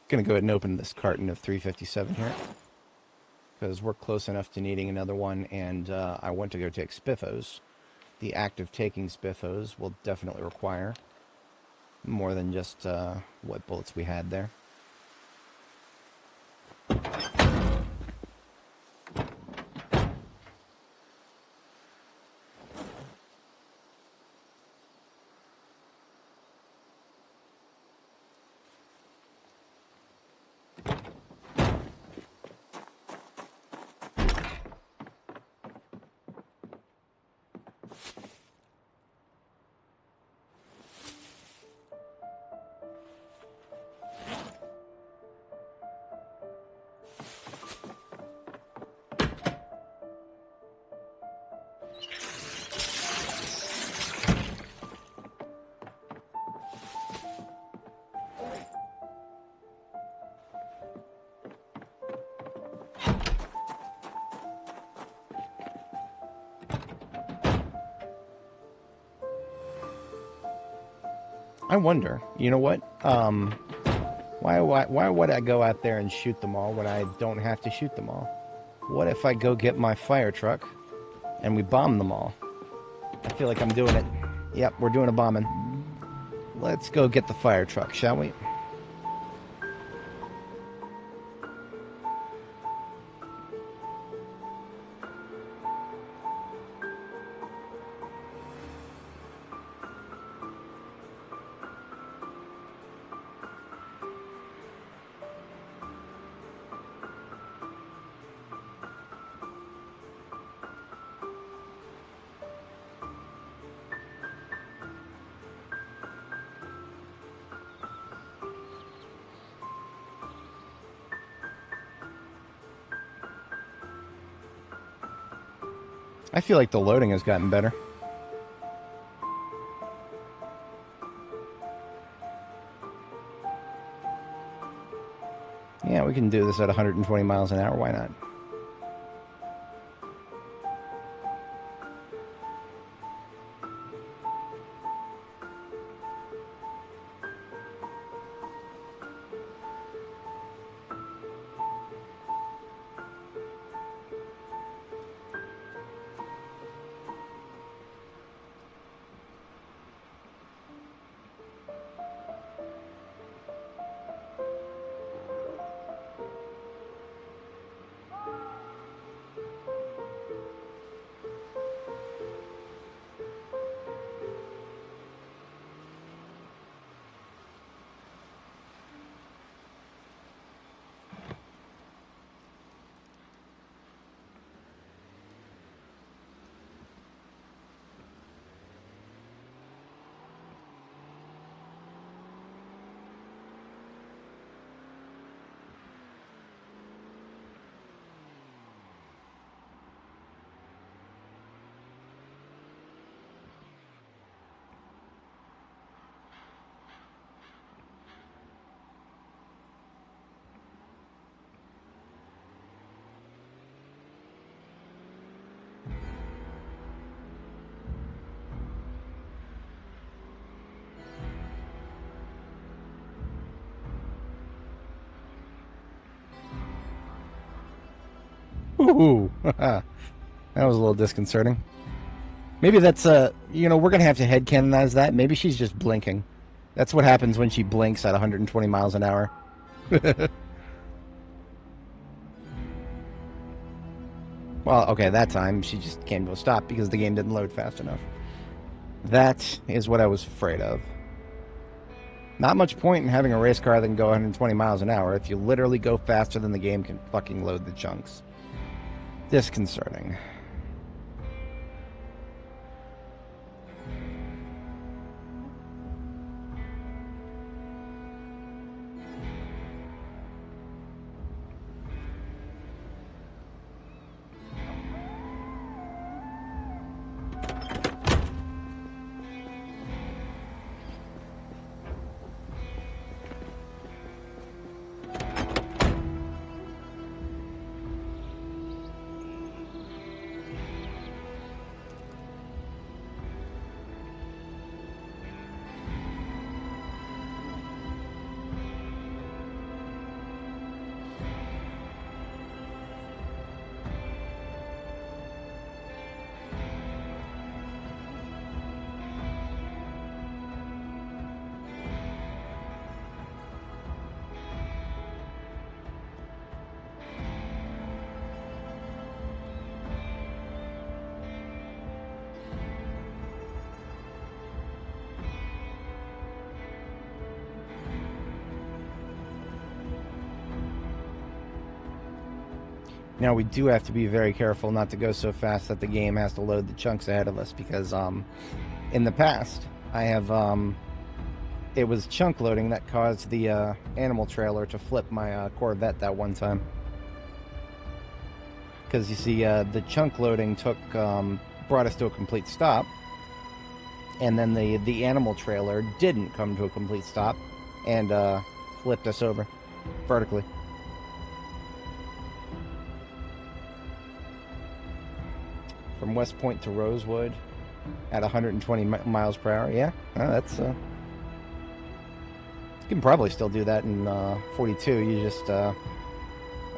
Gonna go ahead and open this carton of 357 here, because we're close enough to needing another one, and I want to go take Spiffos the act of taking spiffos will definitely require more than just what bullets we had there. I wonder, you know what? Why would I go out there and shoot them all when I don't have to shoot them all? What if I go get my fire truck and we bomb them all? I feel like I'm doing it. Yep, we're doing a bombing. Let's go get the fire truck, shall we? I feel like the loading has gotten better. Yeah, we can do this at 120 miles an hour. Why not? Ooh, that was a little disconcerting. Maybe that's you know, we're gonna have to headcanonize that. Maybe she's just blinking. That's what happens when she blinks at 120 miles an hour. Well, okay, that time she just came to a stop because the game didn't load fast enough. That is what I was afraid of. Not much point in having a race car that can go 120 miles an hour if you literally go faster than the game can fucking load the chunks. Disconcerting. Now we do have to be very careful not to go so fast that the game has to load the chunks ahead of us, because in the past I have it was chunk loading that caused the animal trailer to flip my Corvette that one time. Because you see, the chunk loading brought us to a complete stop, and then the animal trailer didn't come to a complete stop and flipped us over vertically. From West Point to Rosewood at 120 miles per hour. Yeah, that's you can probably still do that in 42. You just are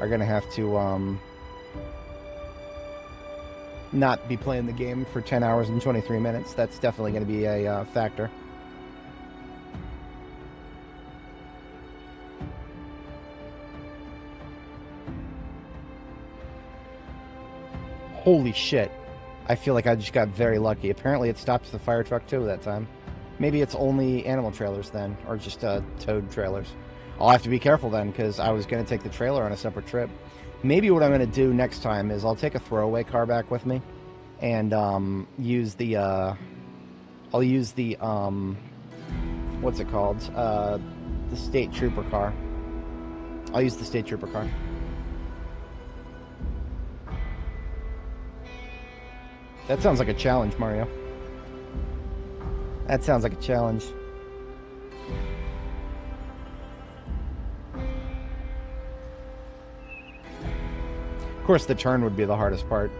gonna have to not be playing the game for 10 hours and 23 minutes. That's definitely going to be a factor. Holy shit. I feel like I just got very lucky. Apparently it stops the fire truck too that time. Maybe it's only animal trailers then, or just towed trailers. I'll have to be careful then, because I was going to take the trailer on a separate trip. Maybe what I'm going to do next time is I'll take a throwaway car back with me, and use the I'll use the what's it called? The state trooper car. I'll use the state trooper car. That sounds like a challenge, Mario. That sounds like a challenge. Of course, the turn would be the hardest part.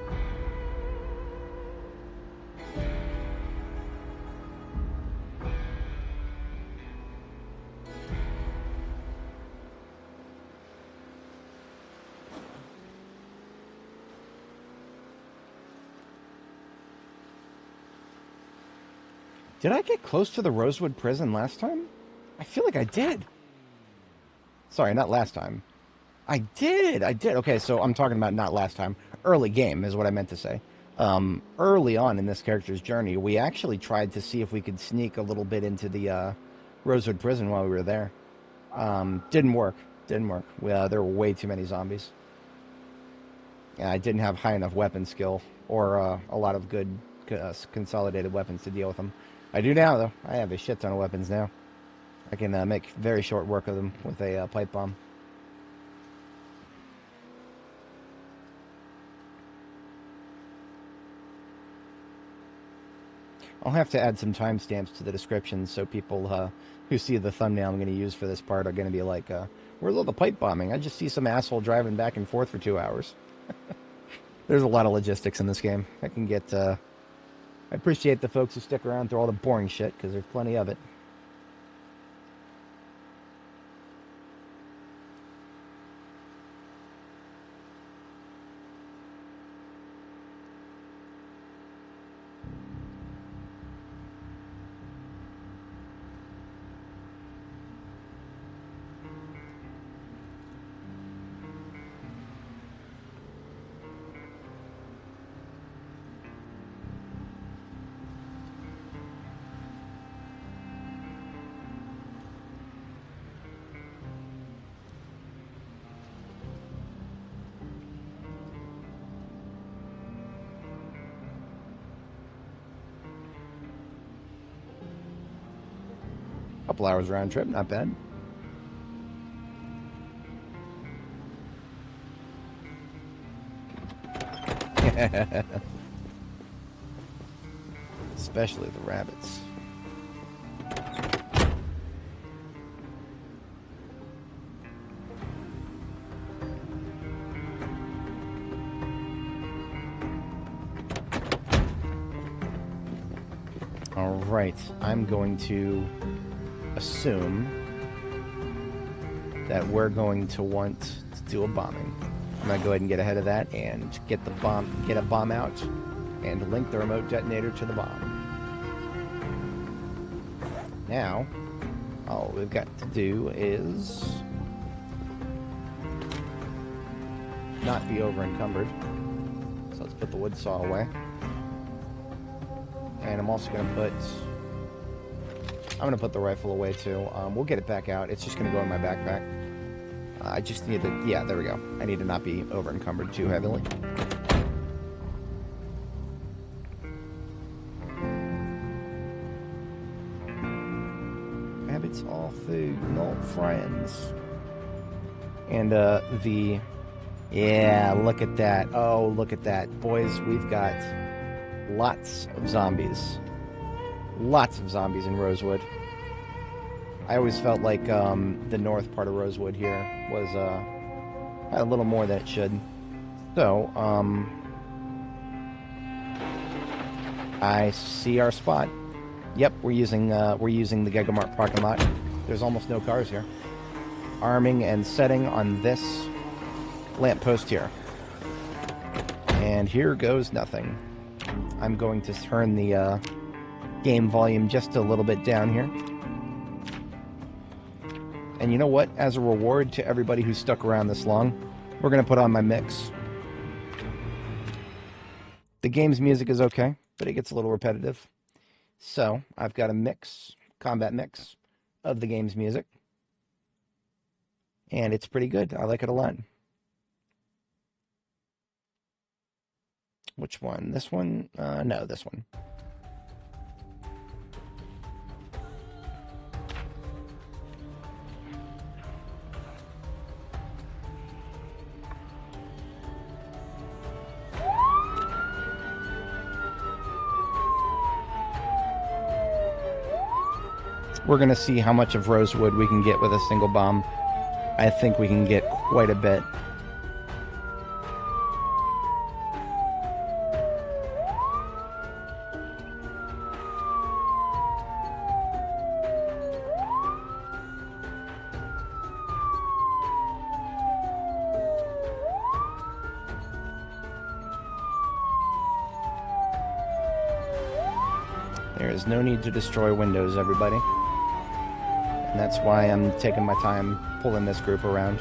Did I get close to the Rosewood prison last time? I feel like I did. Sorry, not last time. I did. Okay, so I'm talking about not last time. Early game is what I meant to say. Early on in this character's journey, we actually tried to see if we could sneak a little bit into the Rosewood prison while we were there. Didn't work. There were way too many zombies. And I didn't have high enough weapon skill or a lot of good consolidated weapons to deal with them. I do now, though. I have a shit ton of weapons now. I can make very short work of them with a pipe bomb. I'll have to add some timestamps to the description so people who see the thumbnail I'm going to use for this part are going to be like, where's all the pipe bombing? I just see some asshole driving back and forth for 2 hours. There's a lot of logistics in this game. I can get... I appreciate the folks who stick around through all the boring shit, because there's plenty of it. Couple hours round trip, not bad. Especially the rabbits. All right, I'm going to assume that we're going to want to do a bombing. I'm gonna go ahead and get ahead of that and get a bomb out and link the remote detonator to the bomb. Now, all we've got to do is not be over encumbered. So let's put the wood saw away. And I'm also gonna put the rifle away too. We'll get it back out. It's just going to go in my backpack. I just need to... Yeah, there we go. I need to not be over-encumbered too heavily. Rabbits all food, not friends. And, the... Yeah, look at that. Oh, look at that. Boys, we've got lots of zombies. Lots of zombies in Rosewood. I always felt like the north part of Rosewood here was a little more than it should. So, I see our spot. Yep, we're using the Gigamart parking lot. There's almost no cars here. Arming and setting on this lamppost here. And here goes nothing. I'm going to turn the game volume just a little bit down here. And you know what? As a reward to everybody who stuck around this long, we're going to put on my mix. The game's music is okay, but it gets a little repetitive. So, I've got a mix, combat mix, of the game's music. And it's pretty good. I like it a lot. Which one? This one? No, this one. We're going to see how much of Rosewood we can get with a single bomb. I think we can get quite a bit. There is no need to destroy windows, everybody. And that's why I'm taking my time pulling this group around.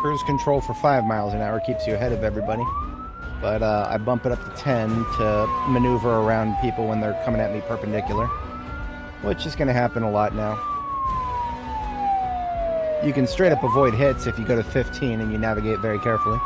Cruise control for 5 miles an hour keeps you ahead of everybody. But I bump it up to 10 to maneuver around people when they're coming at me perpendicular. Which is going to happen a lot now. You can straight up avoid hits if you go to 15 and you navigate very carefully.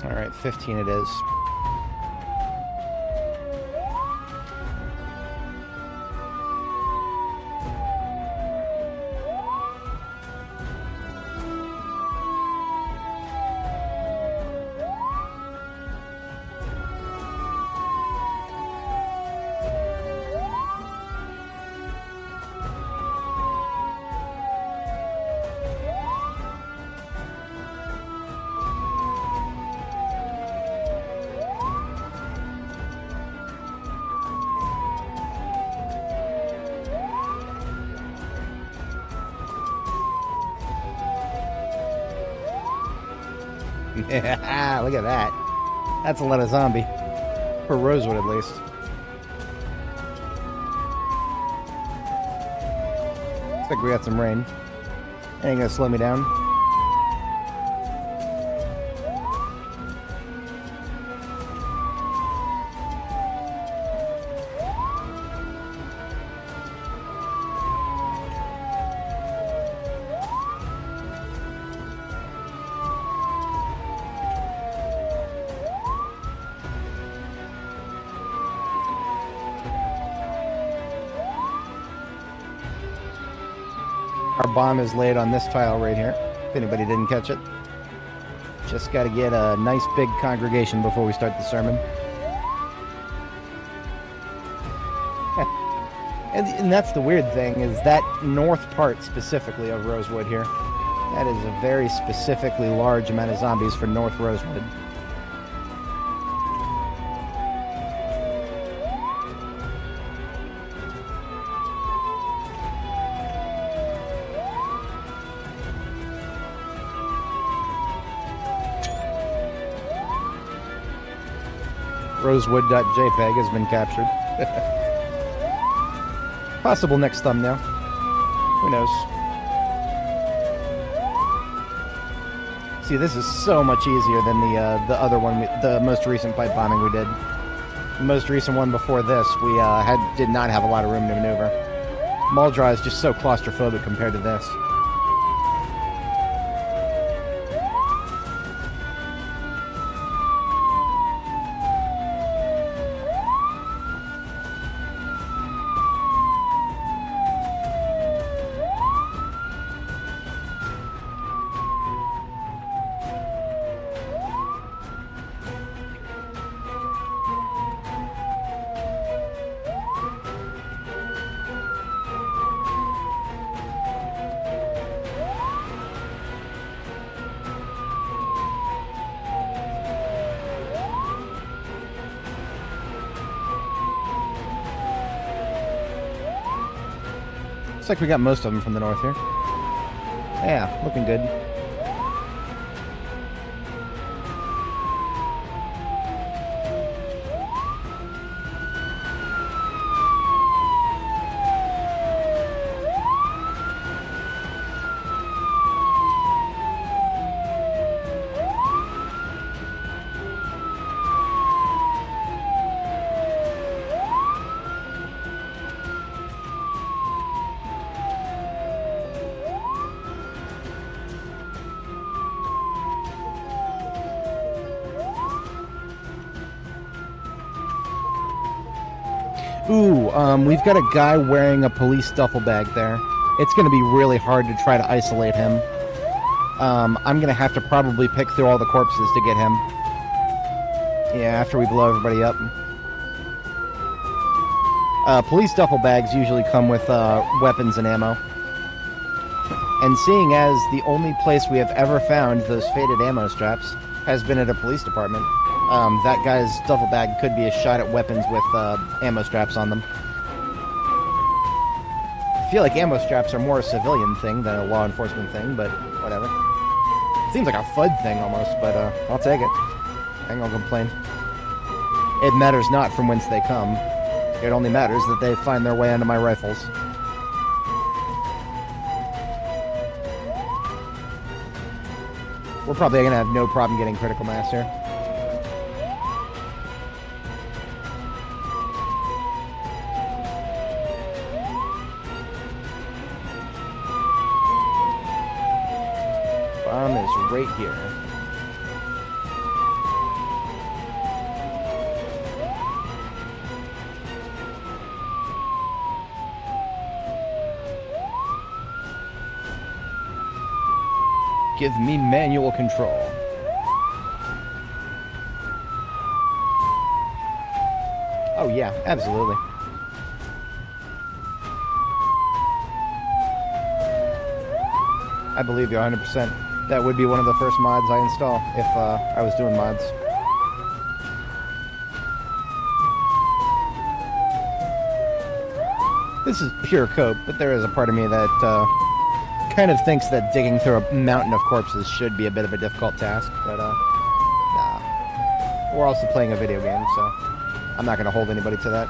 Alright, 15 it is. Look at that. That's a lot of zombie. For Rosewood, at least. Looks like we got some rain. Ain't gonna slow me down. Our bomb is laid on this tile right here, if anybody didn't catch it. Just got to get a nice big congregation before we start the sermon. And that's the weird thing, is that north part specifically of Rosewood here. That is a very specifically large amount of zombies for North Rosewood. Rosewood.jpg has been captured. Possible next thumbnail. Who knows? See, this is so much easier than the other one, the most recent pipe bombing we did. The most recent one before this, we did not have a lot of room to maneuver. Muldra is just so claustrophobic compared to this. Looks like we got most of them from the north here. Yeah, looking good. Ooh, we've got a guy wearing a police duffel bag there. It's going to be really hard to try to isolate him. I'm going to have to probably pick through all the corpses to get him. Yeah, after we blow everybody up. Police duffel bags usually come with weapons and ammo. And seeing as the only place we have ever found those faded ammo straps has been at a police department, that guy's duffel bag could be a shot at weapons with ammo straps on them. I feel like ammo straps are more a civilian thing than a law enforcement thing, but whatever. Seems like a FUD thing almost, but I'll take it. I ain't gonna complain. It matters not from whence they come. It only matters that they find their way onto my rifles. We're probably gonna have no problem getting critical mass here. Bomb is right here. Give me manual control. Oh yeah, absolutely. I believe you 100%. That would be one of the first mods I install if I was doing mods. This is pure cope, but there is a part of me that kind of thinks that digging through a mountain of corpses should be a bit of a difficult task, but nah. We're also playing a video game, so I'm not going to hold anybody to that.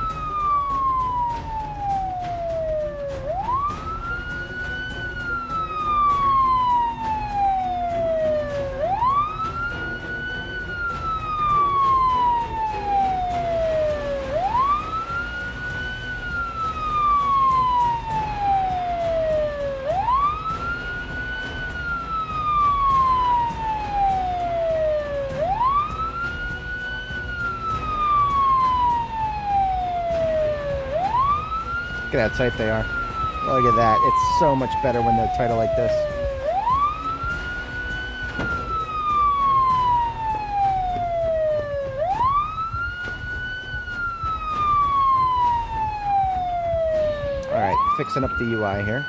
Look at how tight they are. Look at that. It's so much better when the title like this. Alright, fixing up the UI here.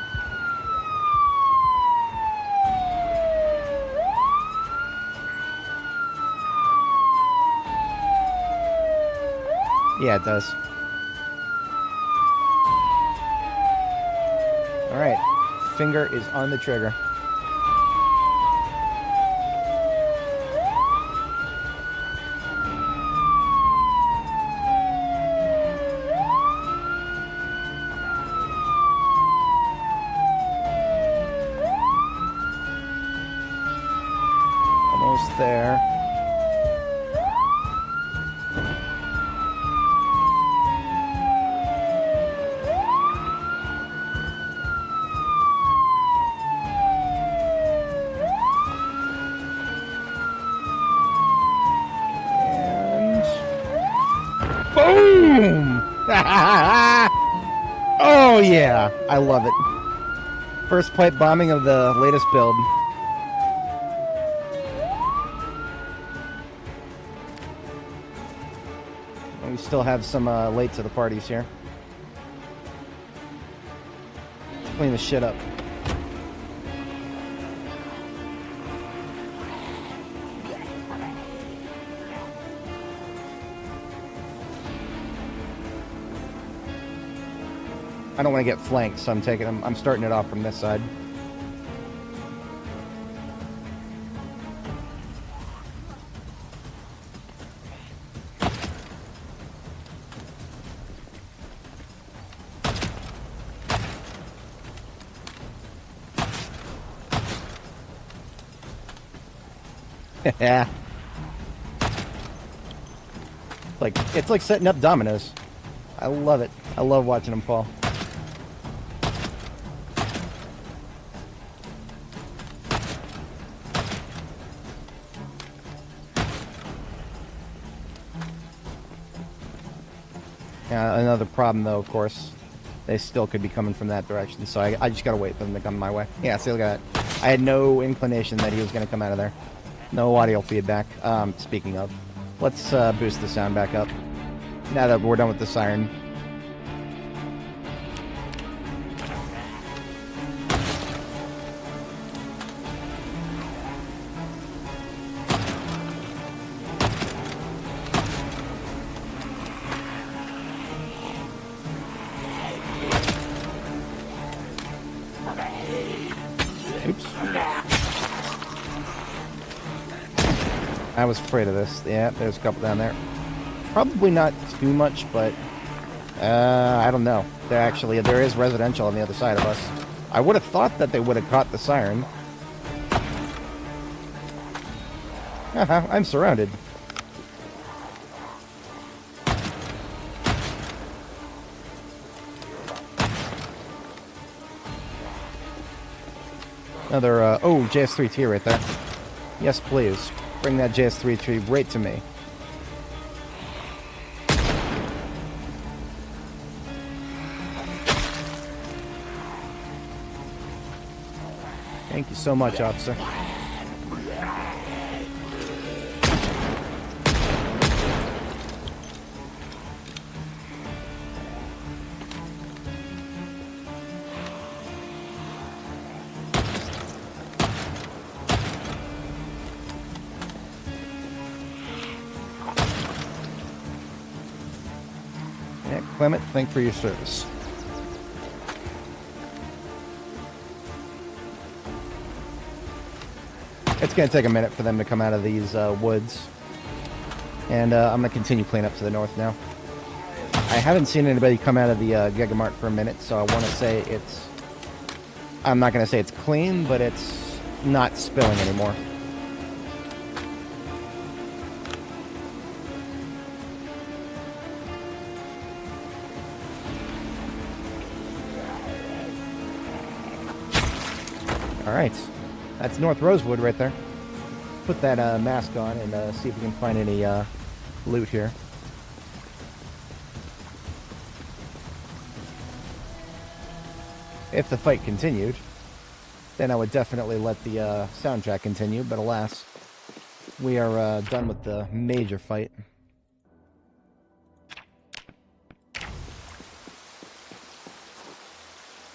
Yeah, it does. Alright, finger is on the trigger. Almost there. Boom! Oh yeah, I love it. First pipe bombing of the latest build. And we still have some late to the parties here. Clean the shit up. I don't want to get flanked, so I'm starting it off from this side. Yeah. It's like setting up dominoes. I love it. I love watching them fall. Another problem, though, of course, they still could be coming from that direction, so I just gotta wait for them to come my way. Yeah, see, look at that. I had no inclination that he was gonna come out of there. No audio feedback. Speaking of, let's boost the sound back up. Now that we're done with the siren. Oops. I was afraid of this. Yeah, there's a couple down there. Probably not too much, but I don't know. There is residential on the other side of us. I would have thought that they would have caught the siren. I'm surrounded. Another, oh, JS3T right there. Yes, please. Bring that JS3T right to me. Thank you so much, officer. Yeah, Clement, thank you for your service. It's going to take a minute for them to come out of these woods. And I'm going to continue cleaning up to the north now. I haven't seen anybody come out of the Gigamart for a minute, so I want to say it's... I'm not going to say it's clean, but it's not spilling anymore. Alright. That's North Rosewood right there. Put that mask on and see if we can find any loot here. If the fight continued, then I would definitely let the soundtrack continue, but alas, we are done with the major fight.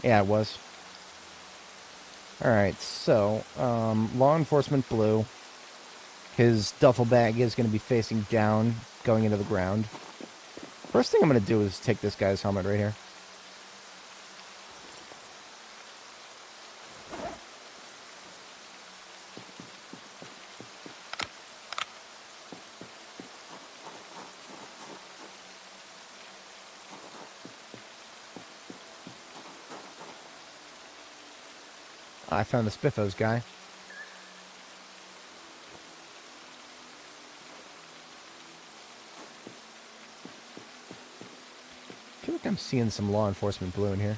Yeah, it was. Alright, so, Law Enforcement Blue. His duffel bag is going to be facing down, going into the ground. First thing I'm going to do is take this guy's helmet right here. I found the Spiffos guy. I feel like I'm seeing some Law Enforcement Blue in here.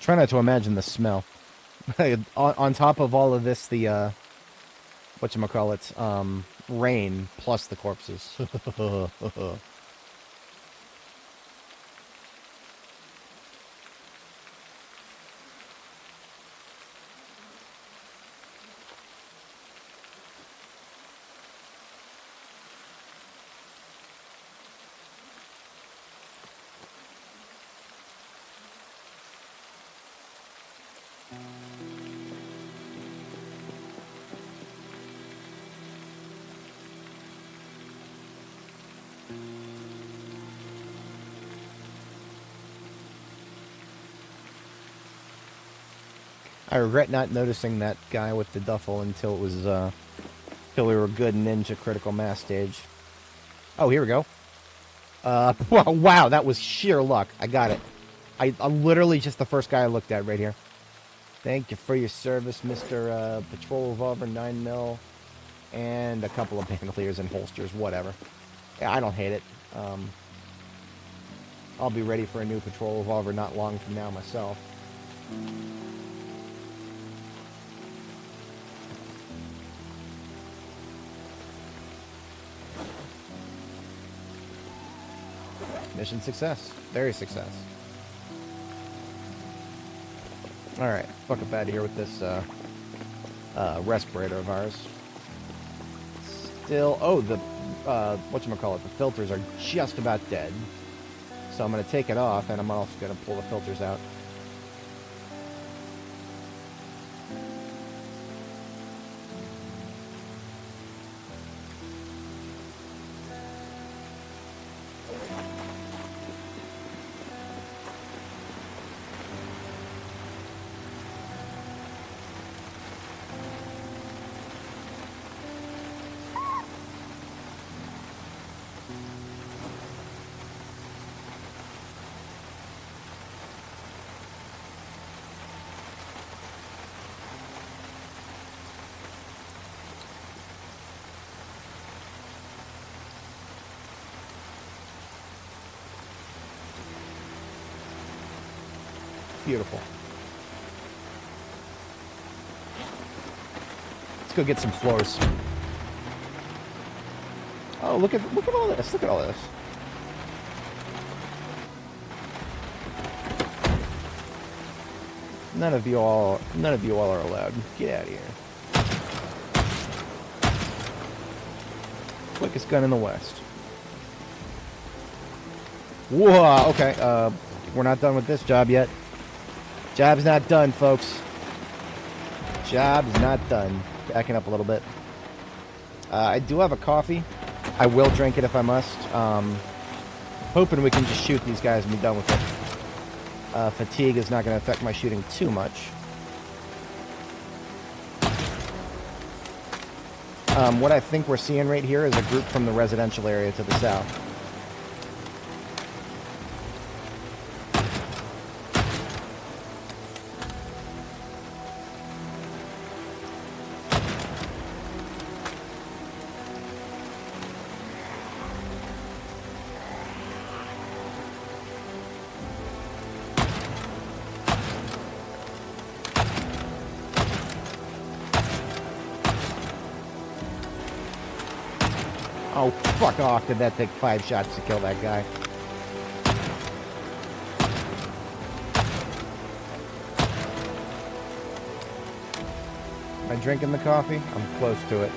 Try not to imagine the smell. on top of all of this, the, whatchamacallit, rain plus the corpses. I regret not noticing that guy with the duffel until it was, till we were good ninja critical mass stage. Oh, here we go. Wow, that was sheer luck. I got it. I'm literally just the first guy I looked at right here. Thank you for your service, Mr. Patrol Revolver 9mm. And a couple of bandoliers and holsters, whatever. Yeah, I don't hate it. I'll be ready for a new Patrol Revolver not long from now myself. Mission success. Very success. Alright, fuck up out of here with this respirator of ours. Still, oh, the, whatchamacallit, the filters are just about dead. So I'm going to take it off, and I'm also going to pull the filters out. Beautiful. Let's go get some floors. Oh, look at all this. Look at all this. None of you all are allowed. Get out of here. Quickest gun in the West. Whoa, okay, we're not done with this job yet. Job's not done, folks. Job's not done. Backing up a little bit. I do have a coffee. I will drink it if I must. Hoping we can just shoot these guys and be done with it. Fatigue is not going to affect my shooting too much. What I think we're seeing right here is a group from the residential area to the south. Oh, fuck off. Did that take 5 shots to kill that guy? Am I drinking the coffee? I'm close to it.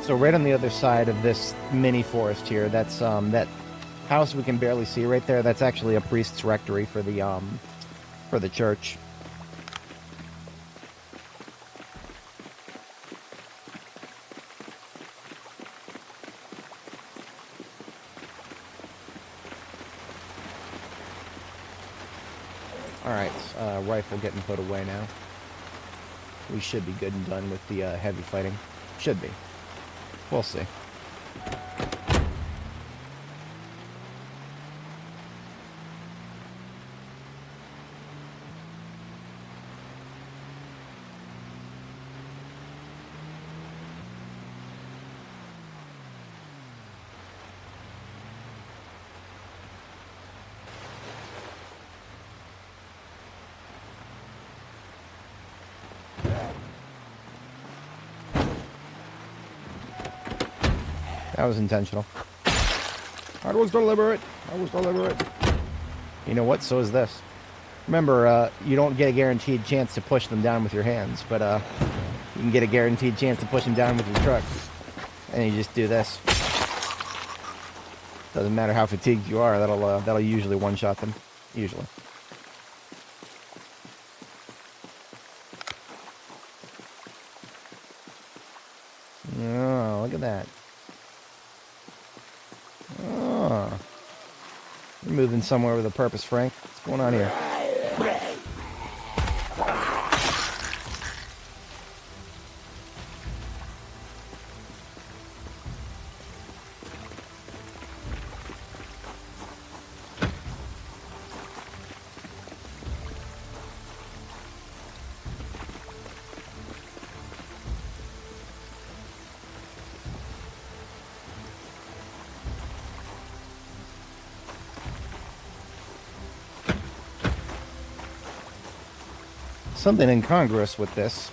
So right on the other side of this mini forest here, that's that house we can barely see right there. That's actually a priest's rectory for the church. All right, rifle getting put away now. We should be good and done with the heavy fighting. Should be. We'll see. That was intentional. I was deliberate. I was deliberate. You know what? So is this. Remember, you don't get a guaranteed chance to push them down with your hands, but you can get a guaranteed chance to push them down with your truck. And you just do this. Doesn't matter how fatigued you are. That'll usually one-shot them. Usually. Oh, look at that. Oh. You're moving somewhere with a purpose, Frank. What's going on here? Something incongruous with this.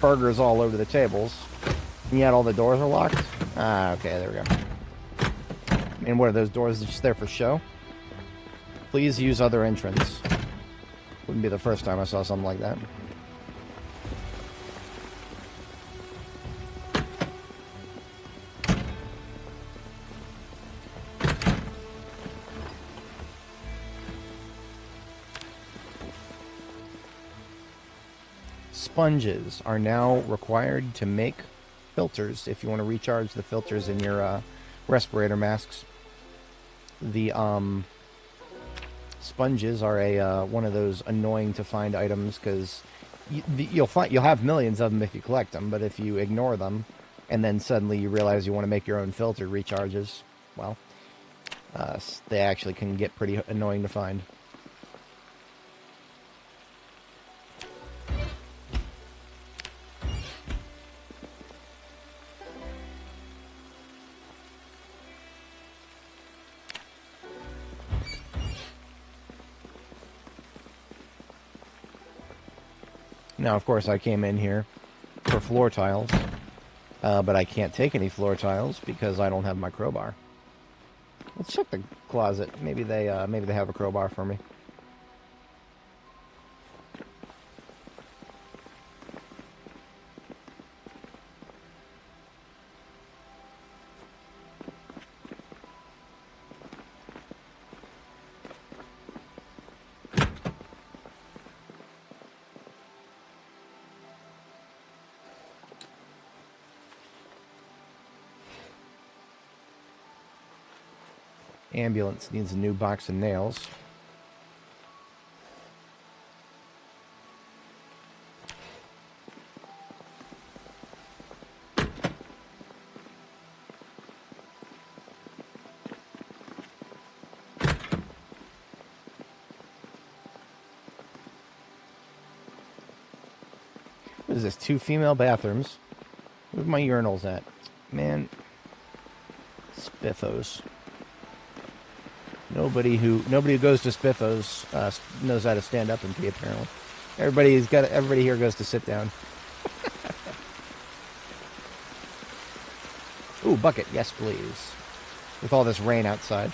Burgers all over the tables. And yet all the doors are locked? Ah, okay, there we go. And what are those doors just there for show? Please use other entrance. Wouldn't be the first time I saw something like that. Sponges are now required to make filters if you want to recharge the filters in your respirator masks. The sponges are a one of those annoying to find items because you'll have millions of them if you collect them, but if you ignore them and then suddenly you realize you want to make your own filter recharges, well, they actually can get pretty annoying to find. Now, of course, I came in here for floor tiles, but I can't take any floor tiles because I don't have my crowbar. Let's check the closet. Maybe they have a crowbar for me. Ambulance needs a new box of nails. What is this? 2 female bathrooms. Where's my urinals at? Man. Spiffos. Nobody who goes to Spiffos knows how to stand up and pee, apparently. Everybody here goes to sit down. Ooh, bucket. Yes, please. With all this rain outside.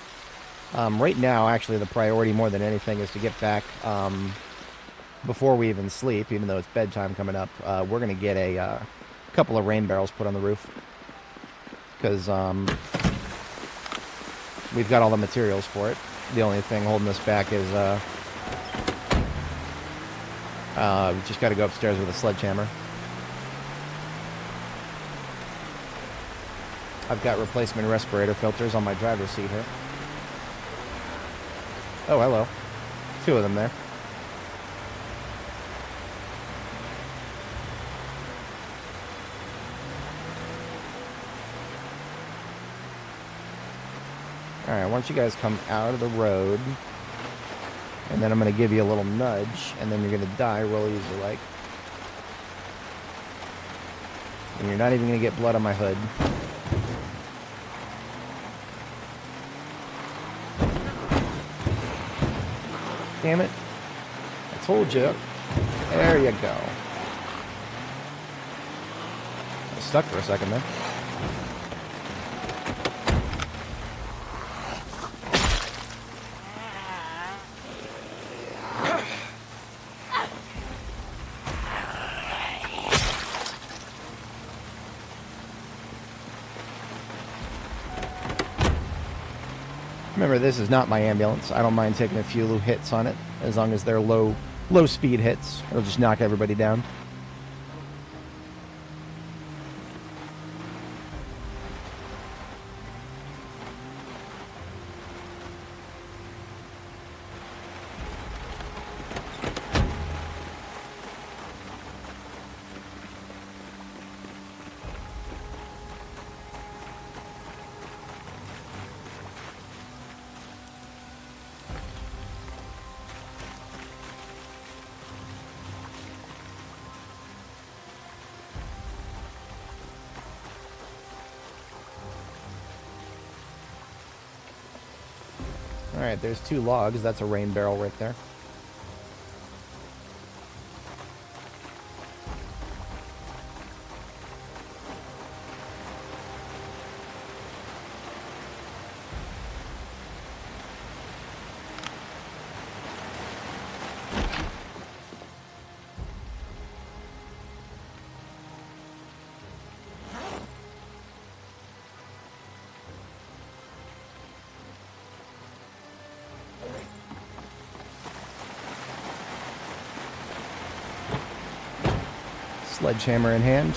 Right now, actually, the priority more than anything is to get back before we even sleep, even though it's bedtime coming up. We're going to get a couple of rain barrels put on the roof. Because we've got all the materials for it. The only thing holding us back is we just got to go upstairs with a sledgehammer. I've got replacement respirator filters on my driver's seat here. Oh, hello. 2 of them there. Alright, I want you guys to come out of the road. And then I'm going to give you a little nudge. And then you're going to die real easy, like. And you're not even going to get blood on my hood. Damn it. I told you. There you go. I was stuck for a second there. Remember, this is not my ambulance. I don't mind taking a few hits on it, as long as they're low speed hits. It'll just knock everybody down. Alright, there's 2 logs. That's a rain barrel right there. Sledgehammer in hand.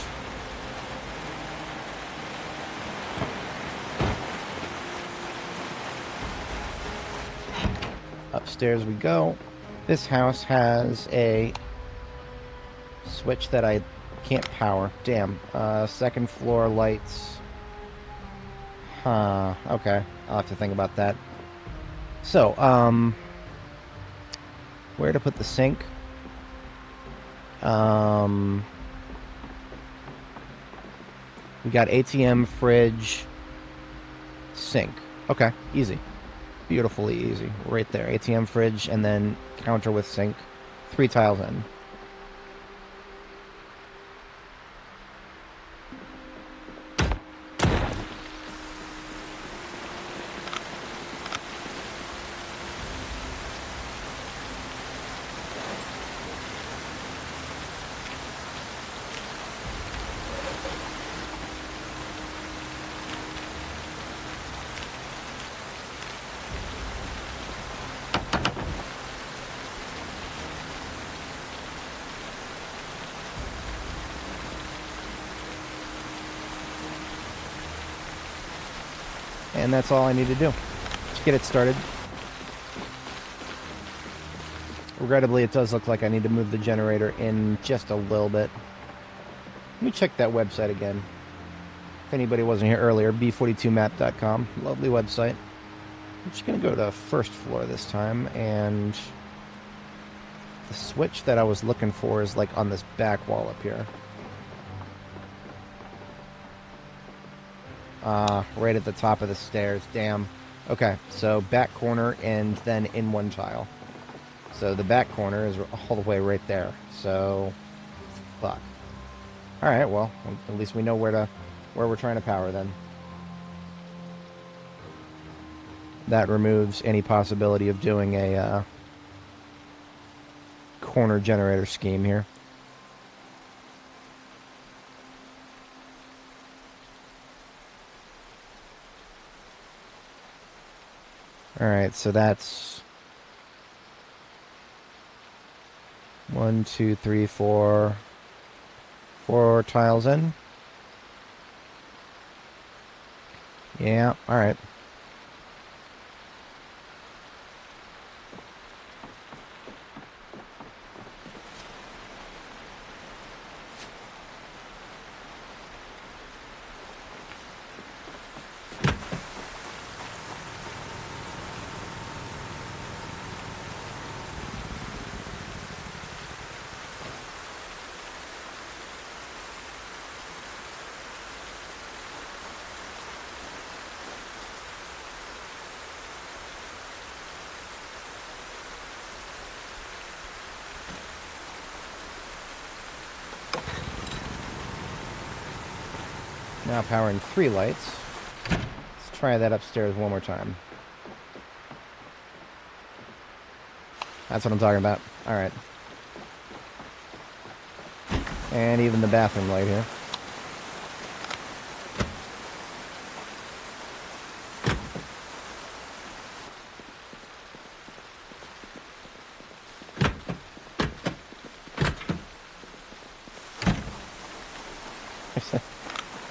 Upstairs we go. This house has a switch that I can't power. Damn. Second floor lights. Huh. Okay. I'll have to think about that. So, where to put the sink? We got ATM, fridge, sink. Okay, easy. Beautifully easy. Right there. ATM, fridge, and then counter with sink. 3 tiles in. And that's all I need to do. get it started. Regrettably, it does look like I need to move the generator in just a little bit. Let me check that website again. If anybody wasn't here earlier, b42map.com. Lovely website. I'm just going to go to the first floor this time, and the switch that I was looking for is like on this back wall up here. Right at the top of the stairs. Damn. Okay, so back corner and then in one tile. So the back corner is all the way right there. So, fuck. Alright, well, at least we know where we're trying to power then. That removes any possibility of doing a corner generator scheme here. Alright, so that's 1, 2, 3, 4 tiles in. Yeah, alright. Now powering 3 lights. Let's try that upstairs one more time. That's what I'm talking about. Alright. And even the bathroom light here.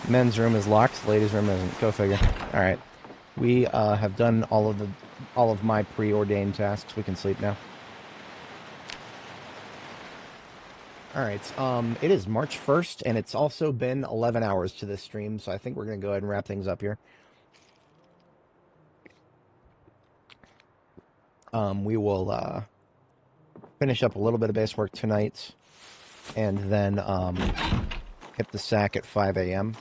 Men's room is locked. Ladies' room isn't. Go figure. All right, we have done all of my preordained tasks. We can sleep now. All right. It is March 1st, and it's also been 11 hours to this stream, so I think we're gonna go ahead and wrap things up here. We will finish up a little bit of base work tonight, and then hit the sack at 5 a.m.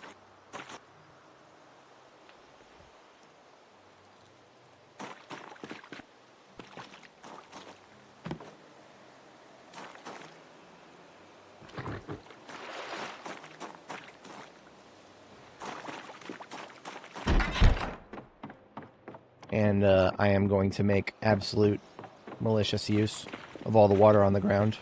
And I am going to make absolute malicious use of all the water on the ground.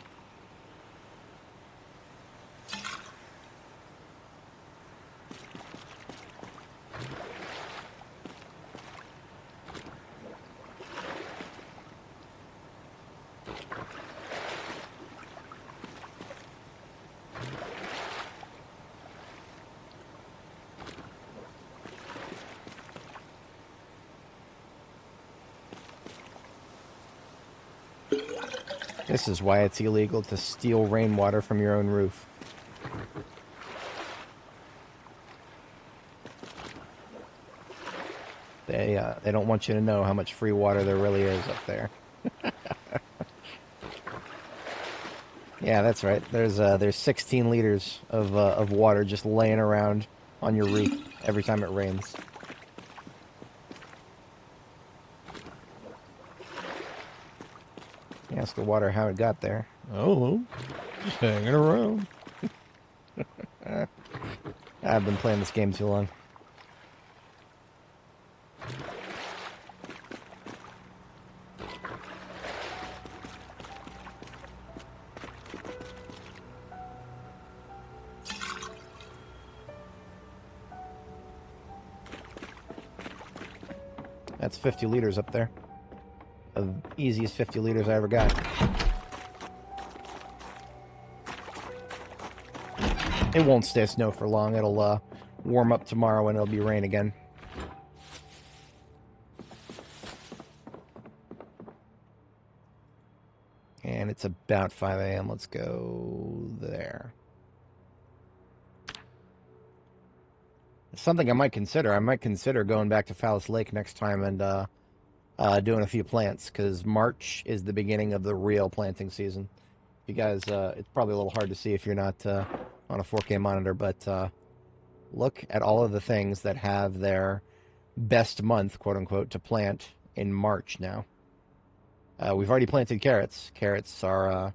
This is why it's illegal to steal rainwater from your own roof. They don't want you to know how much free water there really is up there. Yeah, that's right. There's 16 liters of water just laying around on your roof every time it rains. Ask the water how it got there. Oh, just hanging around. I've been playing this game too long. That's 50 liters up there. The easiest 50 liters I ever got. It won't stay snow for long. It'll warm up tomorrow and it'll be rain again. It's about 5 a.m. Let's go there. Something I might consider. I might consider going back to Phallus Lake next time and doing a few plants, because March is the beginning of the real planting season. You guys, it's probably a little hard to see if you're not on a 4K monitor, but look at all of the things that have their best month, quote unquote, to plant in March now. We've already planted carrots. Carrots are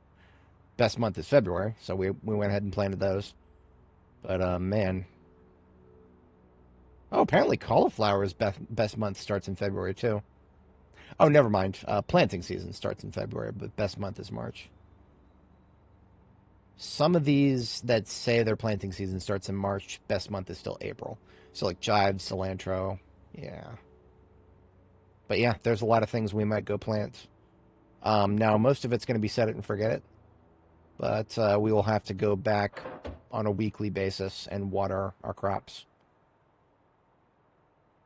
best month is February, so we went ahead and planted those. But man, oh, apparently cauliflower's best month starts in February too. Oh, never mind. Planting season starts in February, but best month is March. Some of these that say their planting season starts in March, best month is still April. So like chives, cilantro, yeah. But yeah, there's a lot of things we might go plant. Now, most of it's going to be set it and forget it, but we will have to go back on a weekly basis and water our crops,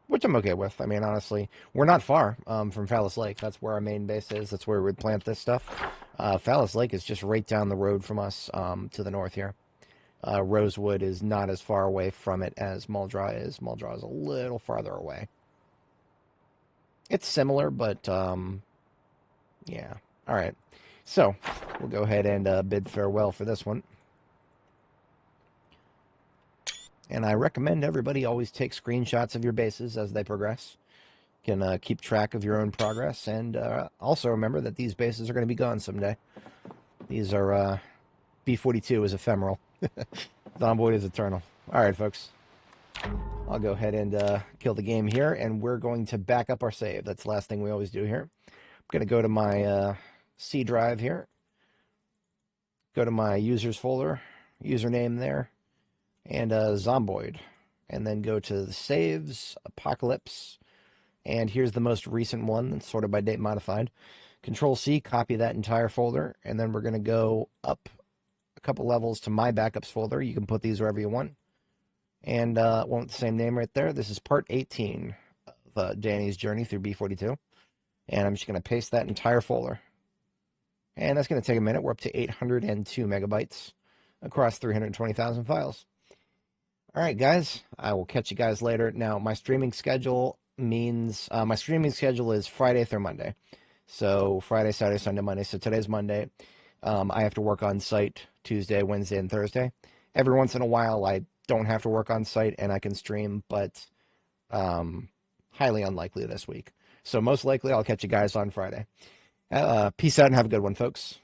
which I'm okay with. I mean, honestly, we're not far from Phallus Lake. That's where our main base is. That's where we would plant this stuff. Phallus Lake is just right down the road from us to the north here. Rosewood is not as far away from it as Muldra is. Muldra is a little farther away. It's similar, but yeah. All right. So we'll go ahead and bid farewell for this one. And I recommend everybody always take screenshots of your bases as they progress. You can keep track of your own progress. And also remember that these bases are going to be gone someday. These are B42 is ephemeral. Zomboid is eternal. All right, folks. I'll go ahead and kill the game here, and we're going to back up our save. That's the last thing we always do here. I'm going to go to my C drive here. Go to my users folder, username there, and Zomboid. And then go to the saves, Apocalypse, and here's the most recent one, sorted by date modified. Control C, copy that entire folder, and then we're going to go up a couple levels to my backups folder. You can put these wherever you want. And one with the same name right there. This is part 18 of Dani's journey through B42. And I'm just going to paste that entire folder. And that's going to take a minute. We're up to 802 megabytes across 320,000 files. All right, guys. I will catch you guys later. Now, my streaming schedule means my streaming schedule is Friday through Monday. So Friday, Saturday, Sunday, Monday. So today's Monday. I have to work on site Tuesday, Wednesday, and Thursday. Every once in a while, I don't have to work on site and I can stream, but highly unlikely this week. So most likely I'll catch you guys on Friday. Peace out and have a good one, folks.